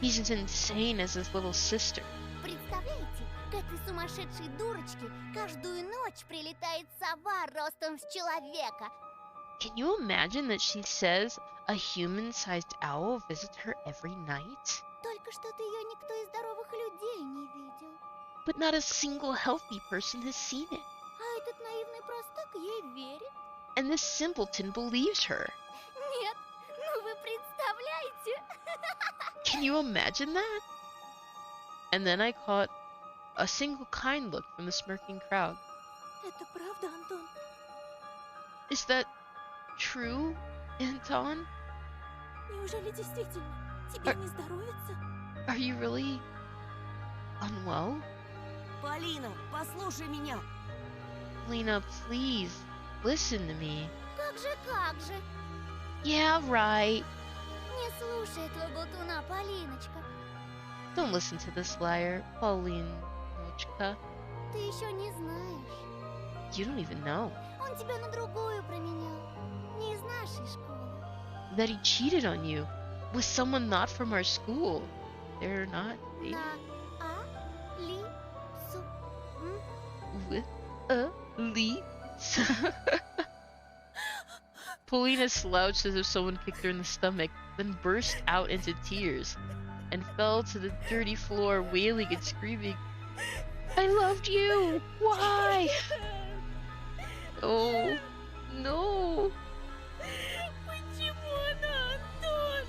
He's as insane as his little sister. Представляете, к этой сумасшедшей дурочке каждую ночь прилетает сова ростом с человека. Can you imagine that she says a human-sized owl visits her every night? Только что-то ее никто из здоровых людей не видел. But not a single healthy person has seen it. А этот наивный простак ей верит. And this simpleton believes her. Нет, ну вы представляете? Can you imagine that? And then I caught a single kind look from the smirking crowd. Это правда, Антон? Is that true, Anton? Неужели действительно тебе не здоровится? Are you really unwell? Полина, послушай меня! Lena, please, listen to me. Как же? Yeah, right. Не слушай этого болтуна, Полиночка. Don't listen to this liar, Paulinочка. Ты еще не знаешь. You don't even know. Он тебя на другую променял. Не из нашей школы. That he cheated on you with someone not from our school. They're not dating. На Алису. With a lease. Paulina slouched as if someone kicked her in the stomach, then burst out into tears and fell to the dirty floor, wailing and screaming, I loved you! Why? Oh, no. Почему она, Антон?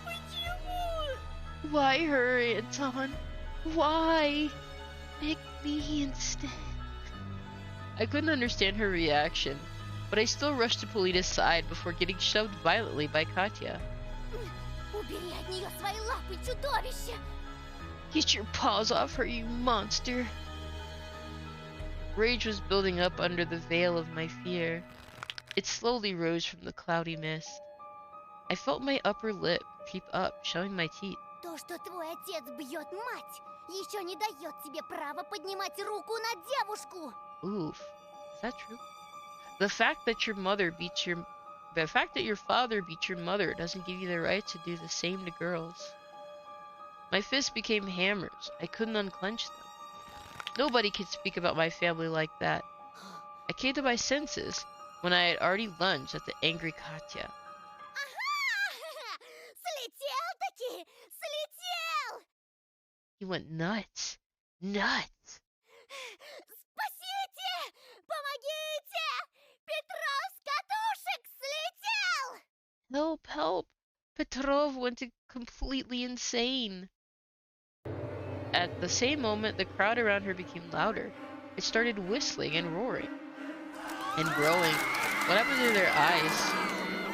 Почему? Why her, Anton? Why? Pick me instead. I couldn't understand her reaction, but I still rushed to Polina's side before getting shoved violently by Katya. Убери от нее свои лапы, чудовище! Get your paws off her, you monster! Rage was building up under the veil of my fear. It slowly rose from the cloudy mist. I felt my upper lip creep up, showing my teeth. То, что твой отец бьет мать, еще не дает тебе права поднимать руку на девушку. Oof. Is that true? The fact that your father beat your mother doesn't give you the right to do the same to girls. My fists became hammers. I couldn't unclench them. Nobody could speak about my family like that. I came to my senses when I had already lunged at the angry Katya. Слетел-таки! Слетел! He went nuts. Nuts. Спасите! Помогите! Петров с катушек слетел! Help, help. Petrov went completely insane. At the same moment, the crowd around her became louder. It started whistling and roaring. And growing. What happened to their eyes?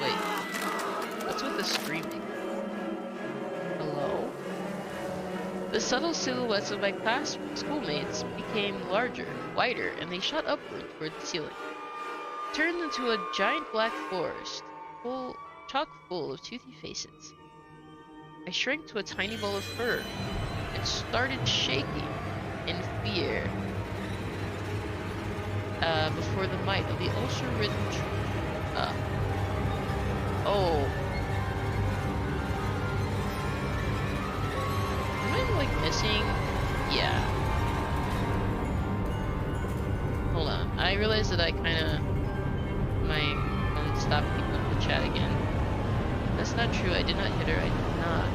Wait. What's with the screaming? Hello? The subtle silhouettes of my schoolmates became larger, whiter, and they shot upward toward the ceiling. Turned into a giant black forest, chock full of toothy faces. I shrank to a tiny ball of fur and started shaking in fear before the might of the ultra-ridden oh. Am I, like, missing? Yeah. Hold on. I realized that I kinda... my phone stopped keeping up the chat again. That's not true. I did not hit her. I did not.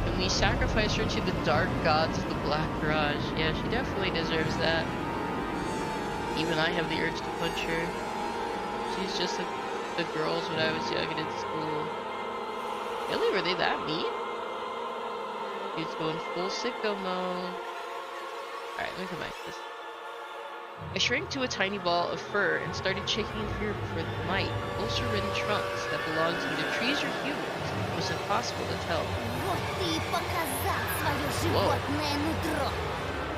And we sacrificed her to the dark gods of the Black Garage. Yeah, she definitely deserves that. Even I have the urge to punch her. She's just like the girls when I was young and in school. Really? Were they that mean? Dude's going full sicko mode. Alright, let me come back to this. I shrank to a tiny ball of fur and started shaking in fear before the might, ulcer-ridden trunks that belonged to either trees or humans. It was impossible to tell. Вот ты и показал свое животное нутро.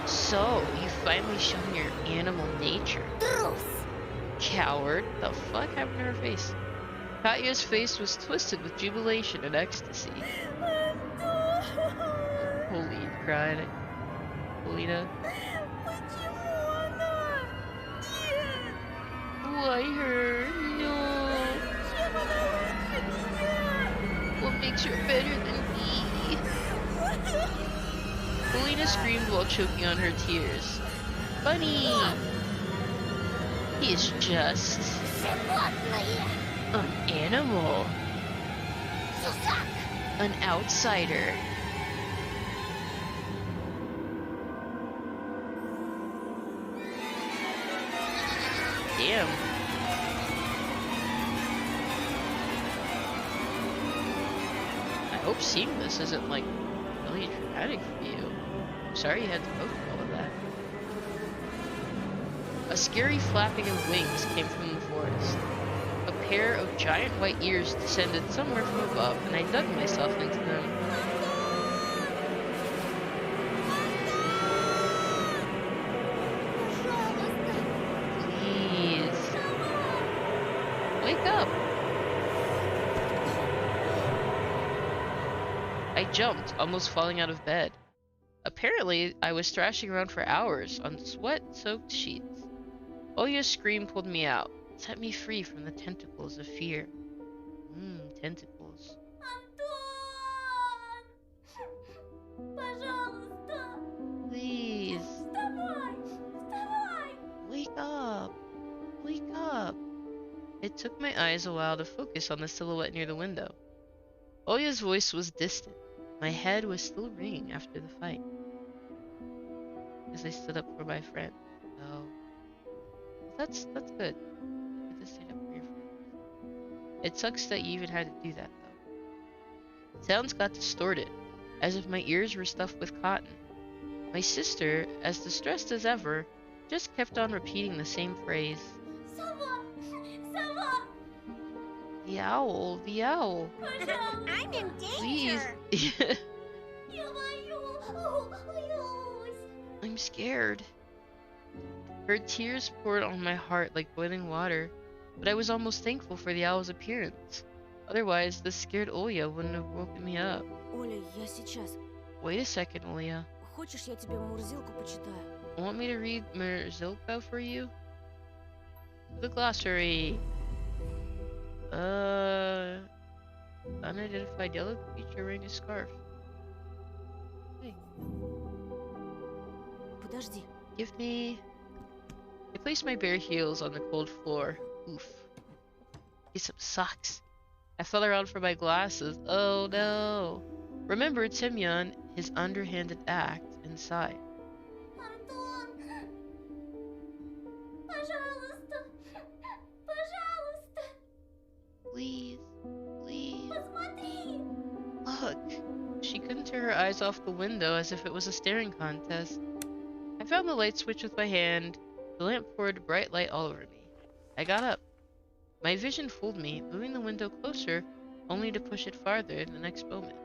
So, you finally shown your animal nature. Трус! Coward. The fuck happened to her face? Katya's face was twisted with jubilation and ecstasy. Pauline cried. Paulina. Why her? No. What makes her better than me? Paulina screamed while choking on her tears. Bunny! He is just an animal. An outsider. Damn. I hope seeing this isn't, like, really traumatic for you. I'm sorry you had to go through all of that. A scary flapping of wings came from the forest. A pair of giant white ears descended somewhere from above, and I dug myself into them. Please. Wake up! I jumped, almost falling out of bed. Apparently, I was thrashing around for hours on sweat-soaked sheets. Oya's scream pulled me out, set me free from the tentacles of fear. Tentacles. Антон! Пожалуйста! Please. Вставай! Вставай! Wake up. Wake up. It took my eyes a while to focus on the silhouette near the window. Oya's voice was distant. My head was still ringing after the fight. As I stood up for my friend. Oh. That's good. Good to stand up for your friend. It sucks that you even had to do that, though. Sounds got distorted, as if my ears were stuffed with cotton. My sister, as distressed as ever, just kept on repeating the same phrase. Сова! Сова! The owl, the owl. I'm in Please. Ё-моё! I'm scared. Her tears poured on my heart like boiling water, but I was almost thankful for the owl's appearance. Otherwise, the scared Olya wouldn't have woken me up. Оля, я сейчас. Wait a second, Olya. Хочешь, я тебе Мурзилку почитаю? Want me to read Merzilka for you? The glossary. Unidentified yellow creature wearing a scarf. Hey. Подожди. Give me... I placed my bare heels on the cold floor. Oof. Get some socks. I felt around for my glasses. Oh no. Remembered Semyon, his underhanded act, and sighed. Антон! Пожалуйста! Пожалуйста! Please. Please. Посмотри! Look. She couldn't tear her eyes off the window as if it was a staring contest. I found the light switch with my hand. The lamp poured bright light all over me. I got up. My vision fooled me, moving the window closer, only to push it farther the next moment.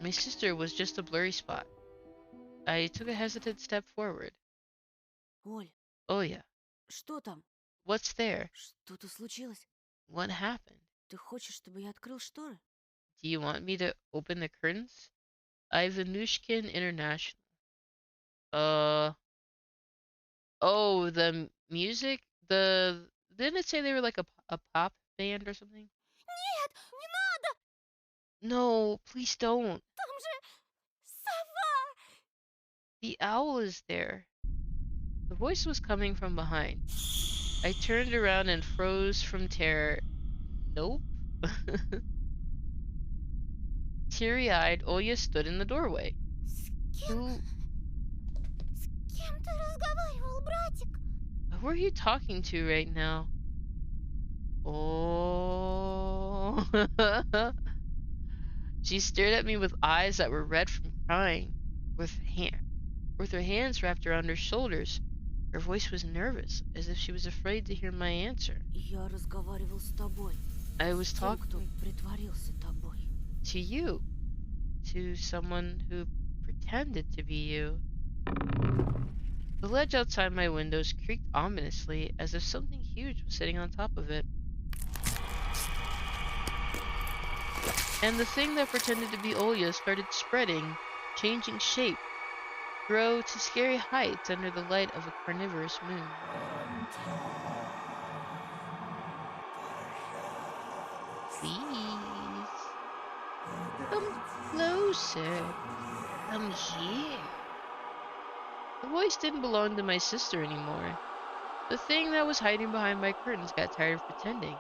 My sister was just a blurry spot. I took a hesitant step forward. Оль, Oh yeah. что там? What's there? Что-то случилось? What happened? Ты хочешь, чтобы я открыл шторы? Do you want me to open the curtains? Ivanushkin International. Oh, the music? Didn't it say they were like a pop band or something? Нет, не надо! No, please don't. Там же сова! The owl is there. The voice was coming from behind. I turned around and froze from terror. Nope. Teary-eyed, Olya stood in the doorway. С кем ты разговаривал, братик? Who are you talking to right now? Oh. She stared at me with eyes that were red from crying. With her hands wrapped around her shoulders, her voice was nervous, as if she was afraid to hear my answer. Я разговаривал с тобой. I was Тем, talking кто притворился тобой. to you. To someone who pretended to be you. The ledge outside my windows creaked ominously, as if something huge was sitting on top of it. And the thing that pretended to be Olya started spreading, changing shape, grow to scary heights under the light of a carnivorous moon. Please. Come closer. Come here. The voice didn't belong to my sister anymore. The thing that was hiding behind my curtains got tired of pretending.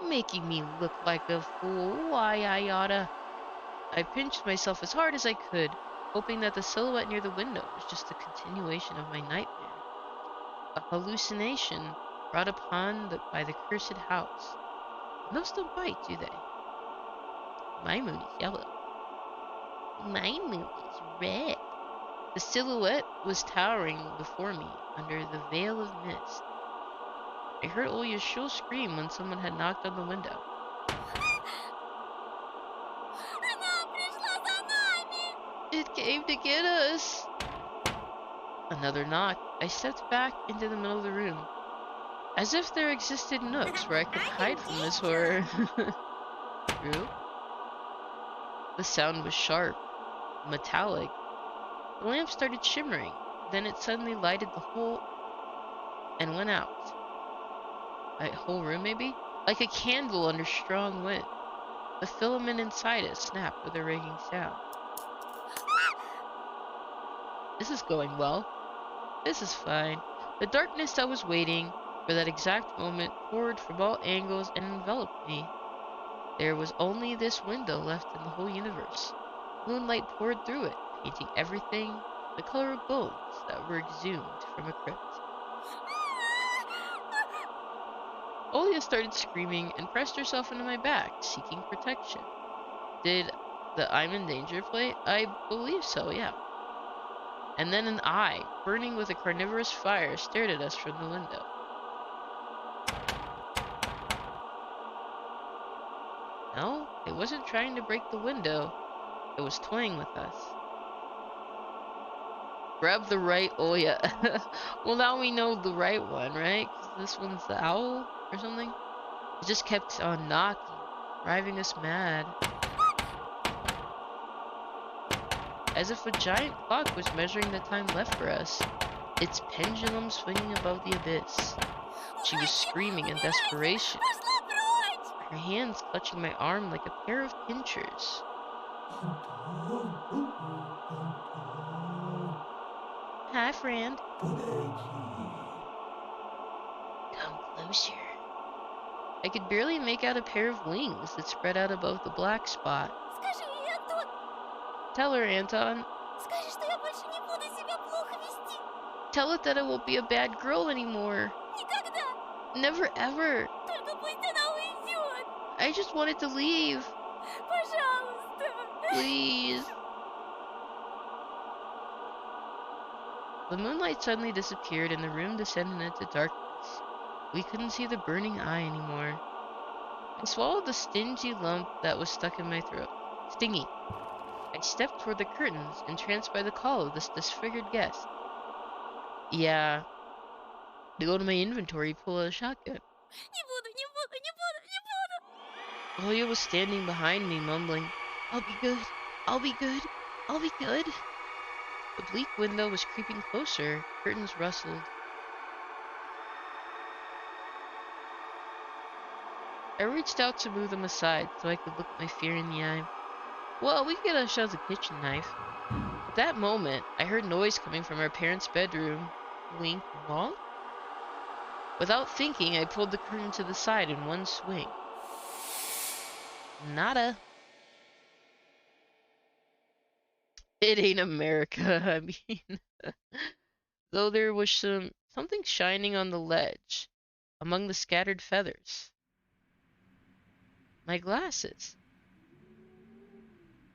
Making me look like a fool. Why I oughta. I pinched myself as hard as I could, hoping that the silhouette near the window was just a continuation of my nightmare. A hallucination brought upon by the cursed house. Most don't bite, do they? My moon is yellow. My moon is red. The silhouette was towering before me under the veil of mist. I heard Olya's shrill scream when someone had knocked on the window. Она пришла за нами! It came to get us! Another knock. I stepped back into the middle of the room. As if there existed nooks where I could hide from this horror. True? The sound was sharp, metallic. The lamp started shimmering, then it suddenly lighted the whole and went out. A whole room, maybe? Like a candle under strong wind. The filament inside it snapped with a ringing sound. This is going well. This is fine. The darkness that was waiting for that exact moment poured from all angles and enveloped me. There was only this window left in the whole universe. Moonlight poured through it, painting everything the color of bones that were exhumed from a crypt. Olya started screaming and pressed herself into my back, seeking protection. Did the I'm in danger play? I believe so, yeah. And then an eye, burning with a carnivorous fire, stared at us from the window. No, it wasn't trying to break the window. It was toying with us. Grab the right. Oh yeah. Well, now we know the right one, right? 'Cause this one's the owl or something. It just kept on knocking, driving us mad. As if a giant clock was measuring the time left for us, its pendulum swinging above the abyss. She was screaming in desperation, her hands clutching my arm like a pair of pinchers. Hi, friend. Come closer. I could barely make out a pair of wings that spread out above the black spot. Скажи ей, Антон. Tell her, Anton. Скажи, что я больше не буду себя плохо вести. Tell it that I won't be a bad girl anymore. Никогда. Never ever. Только пусть она уйдет. I just wanted to leave. Пожалуйста. Please. The moonlight suddenly disappeared and the room descended into darkness. We couldn't see the burning eye anymore. I swallowed the stingy lump that was stuck in my throat, stinging. I stepped toward the curtains, entranced by the call of this disfigured guest. Yeah. To go to my inventory, pull out a shotgun. Не буду, не буду, не буду, не буду. Olia was standing behind me, mumbling, "I'll be good. I'll be good. I'll be good." The bleak window was creeping closer. Curtains rustled. I reached out to move them aside so I could look my fear in the eye. Well, we could get us out a kitchen knife. At that moment, I heard noise coming from our parents' bedroom. Wink, wonk. Without thinking, I pulled the curtain to the side in one swing. Nada. It ain't America, I mean. Though there was something shining on the ledge, among the scattered feathers. My glasses.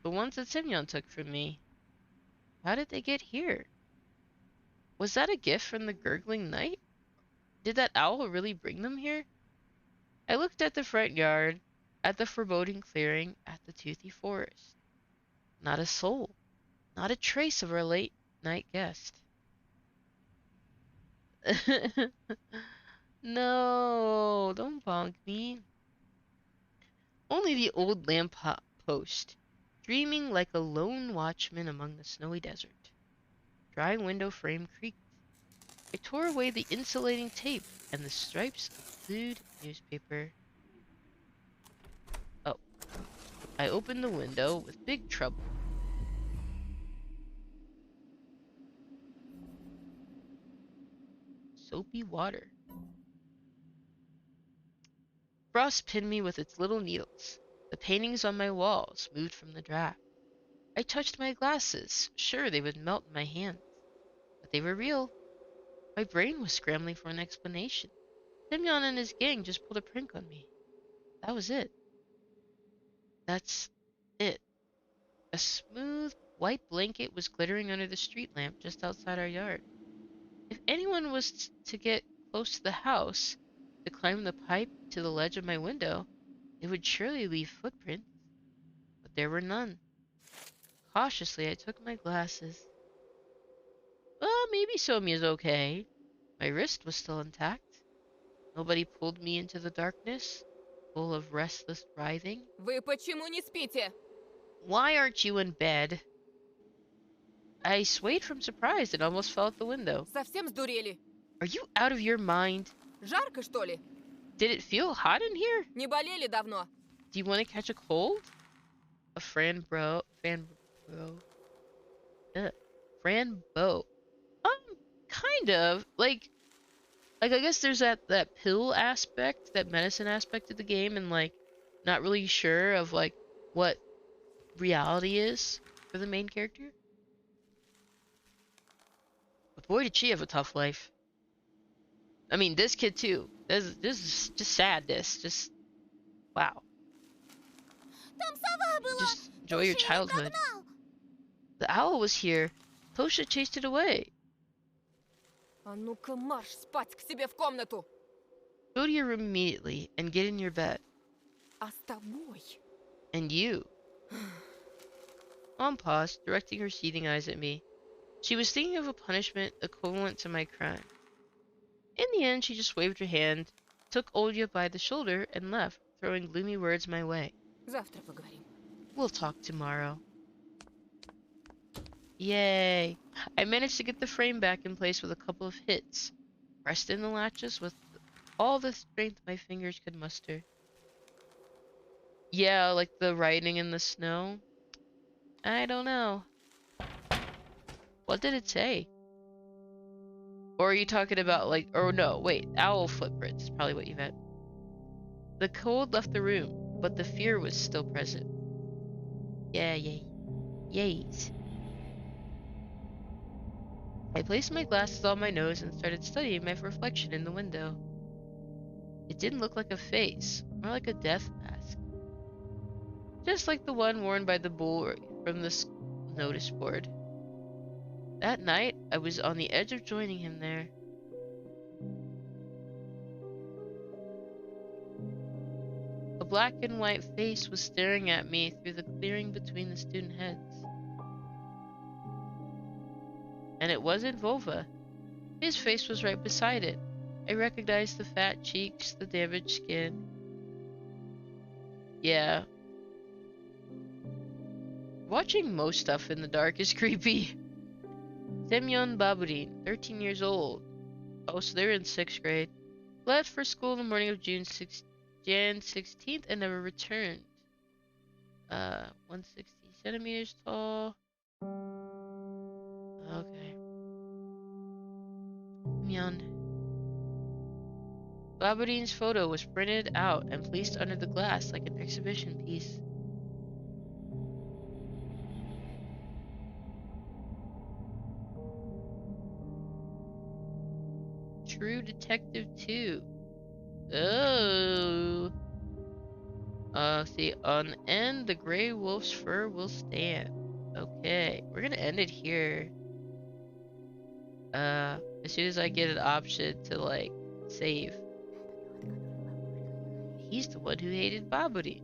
The ones that Semyon took from me. How did they get here? Was that a gift from the gurgling night? Did that owl really bring them here? I looked at the front yard, at the foreboding clearing, at the toothy forest. Not a soul. Not a trace of our late night guest. No, don't bonk me. Only the old lamp post, dreaming like a lone watchman among the snowy desert. Dry window frame creaked. I tore away the insulating tape and the stripes of glued newspaper. Oh. I opened the window with big trouble. Soapy water. Frost pinned me with its little needles. The paintings on my walls moved from the draft. I touched my glasses, sure they would melt in my hands. But they were real. My brain was scrambling for an explanation. Semyon and his gang just pulled a prank on me. That was it. That's it. A smooth, white blanket was glittering under the street lamp just outside our yard. If anyone was to get close to the house, to climb the pipe to the ledge of my window, it would surely leave footprints. But there were none. Cautiously, I took my glasses. Well, maybe Somya's okay. My wrist was still intact. Nobody pulled me into the darkness, full of restless writhing. Вы почему не спите? Why aren't you in bed? I swayed from surprise and almost fell out the window. Совсем сдурели? Are you out of your mind? Жарко, что ли? Did it feel hot in here? Не болели давно? Do you want to catch a cold? A Franbo. Kind of. Like I guess there's that pill aspect, that medicine aspect of the game, and like not really sure of like what reality is for the main character. But boy, did she have a tough life. I mean, this kid too. This is just sadness. Just wow. Там сова была. Just enjoy your Ты же её childhood. прогнал. The owl was here. Tosha chased it away. А ну-ка марш спать к себе в комнату. Go to your room immediately and get in your bed. А с тобой? And you. Mom paused, directing her seething eyes at me. She was thinking of a punishment equivalent to my crime. In the end, she just waved her hand, took Olya by the shoulder, and left, throwing gloomy words my way. Завтра поговорим. We'll talk tomorrow. Yay! I managed to get the frame back in place with a couple of hits. Pressed in the latches with all the strength my fingers could muster. Yeah, like the writing in the snow. I don't know. What did it say? Or are you talking about like, or no, wait, owl footprints is probably what you meant. The cold left the room, but the fear was still present. Yeah, yay. Yays. I placed my glasses on my nose and started studying my reflection in the window. It didn't look like a face, more like a death mask. Just like the one worn by the bull from the notice board. That night, I was on the edge of joining him there. A black and white face was staring at me through the clearing between the student heads. And it wasn't Vova. His face was right beside it. I recognized the fat cheeks, the damaged skin. Yeah. Watching most stuff in the dark is creepy. Semyon Baburin, 13 years old. Oh, so they're in 6th grade. Left for school in the morning of Jan 16th and never returned. 160 centimeters tall. Okay. Semyon. Baburin's photo was printed out and placed under the glass like an exhibition piece. True Detective 2. Oh. See, on end, the gray wolf's fur will stand. Okay, we're gonna end it here. As soon as I get an option to, like, save. He's the one who hated Baburi.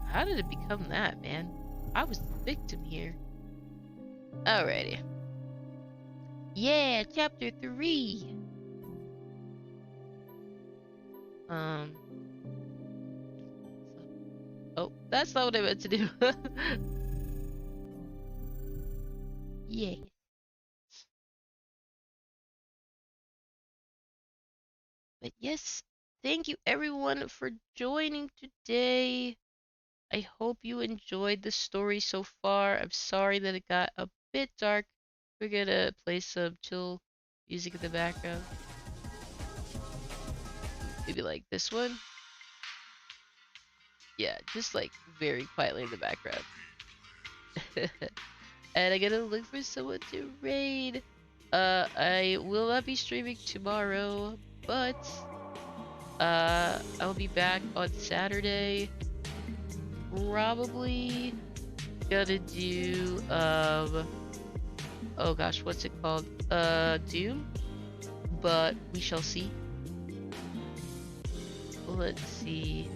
How did it become that, man? I was the victim here. Alrighty. Yeah, chapter 3. Oh, that's not what I meant to do. Yay. But yes, thank you everyone for joining today. I hope you enjoyed the story so far. I'm sorry that it got a bit dark. We're gonna play some chill music in the background. Maybe like this one. Yeah, just like very quietly in the background. And I gotta look for someone to raid. I will not be streaming tomorrow, but I'll be back on Saturday. Probably gonna do oh gosh, what's it called? Doom? But we shall see. Let's see.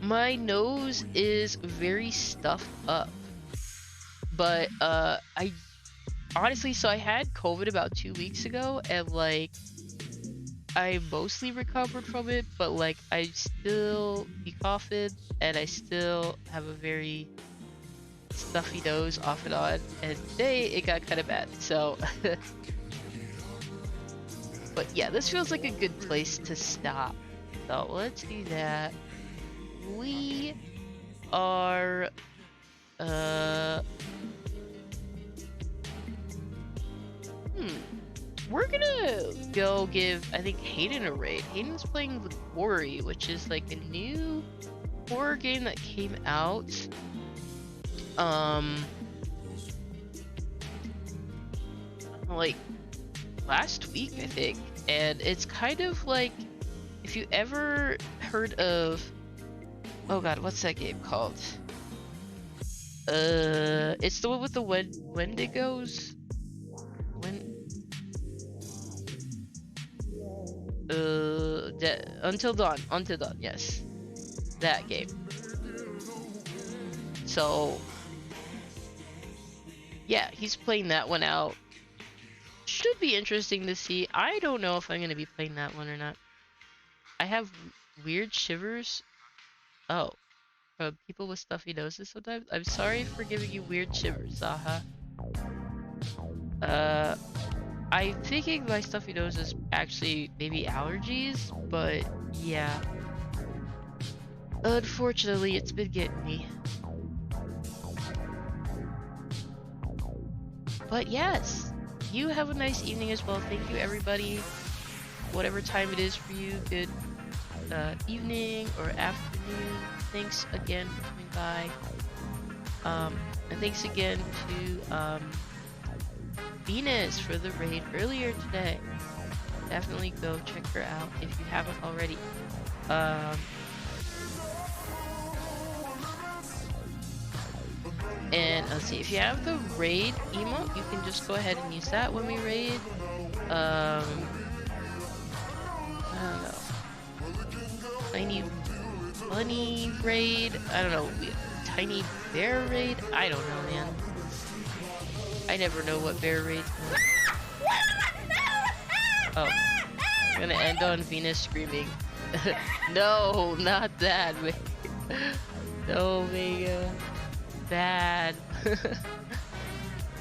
My nose is very stuffed up. But I honestly, so I had COVID about 2 weeks ago, and like I mostly recovered from it, but like I still be coughing and I still have a very stuffy nose off and on, and today it got kind of bad, so but yeah, this feels like a good place to stop, so let's do that. We are we're gonna go give, I think, Hayden a raid. Hayden's playing The Quarry, which is like a new horror game that came out. Like last week, I think. And it's kind of like, if you ever heard of, oh god, what's that game called? It's the one with the Wendigos. Until Dawn. Until Dawn. Yes, that game. So yeah, he's playing that one out. Should be interesting to see. I don't know if I'm gonna be playing that one or not. I have weird shivers. Oh, people with stuffy noses sometimes. I'm sorry for giving you weird shivers, Zaha. I'm thinking my stuffy nose is actually maybe allergies, but yeah. Unfortunately, it's been getting me. But yes, you have a nice evening as well. Thank you, everybody. Whatever time it is for you, good evening or afternoon. Thanks again for coming by. And thanks again to Venus for the raid earlier today. Definitely go check her out if you haven't already. And let's see, if you have the raid emote, you can just go ahead and use that when we raid. I don't know. Tiny bunny raid? I don't know. Tiny bear raid? I don't know, man. I never know what bear raids mean. Oh. I'm gonna end on Venus screaming. No, not that, man. No, Vega. Bad.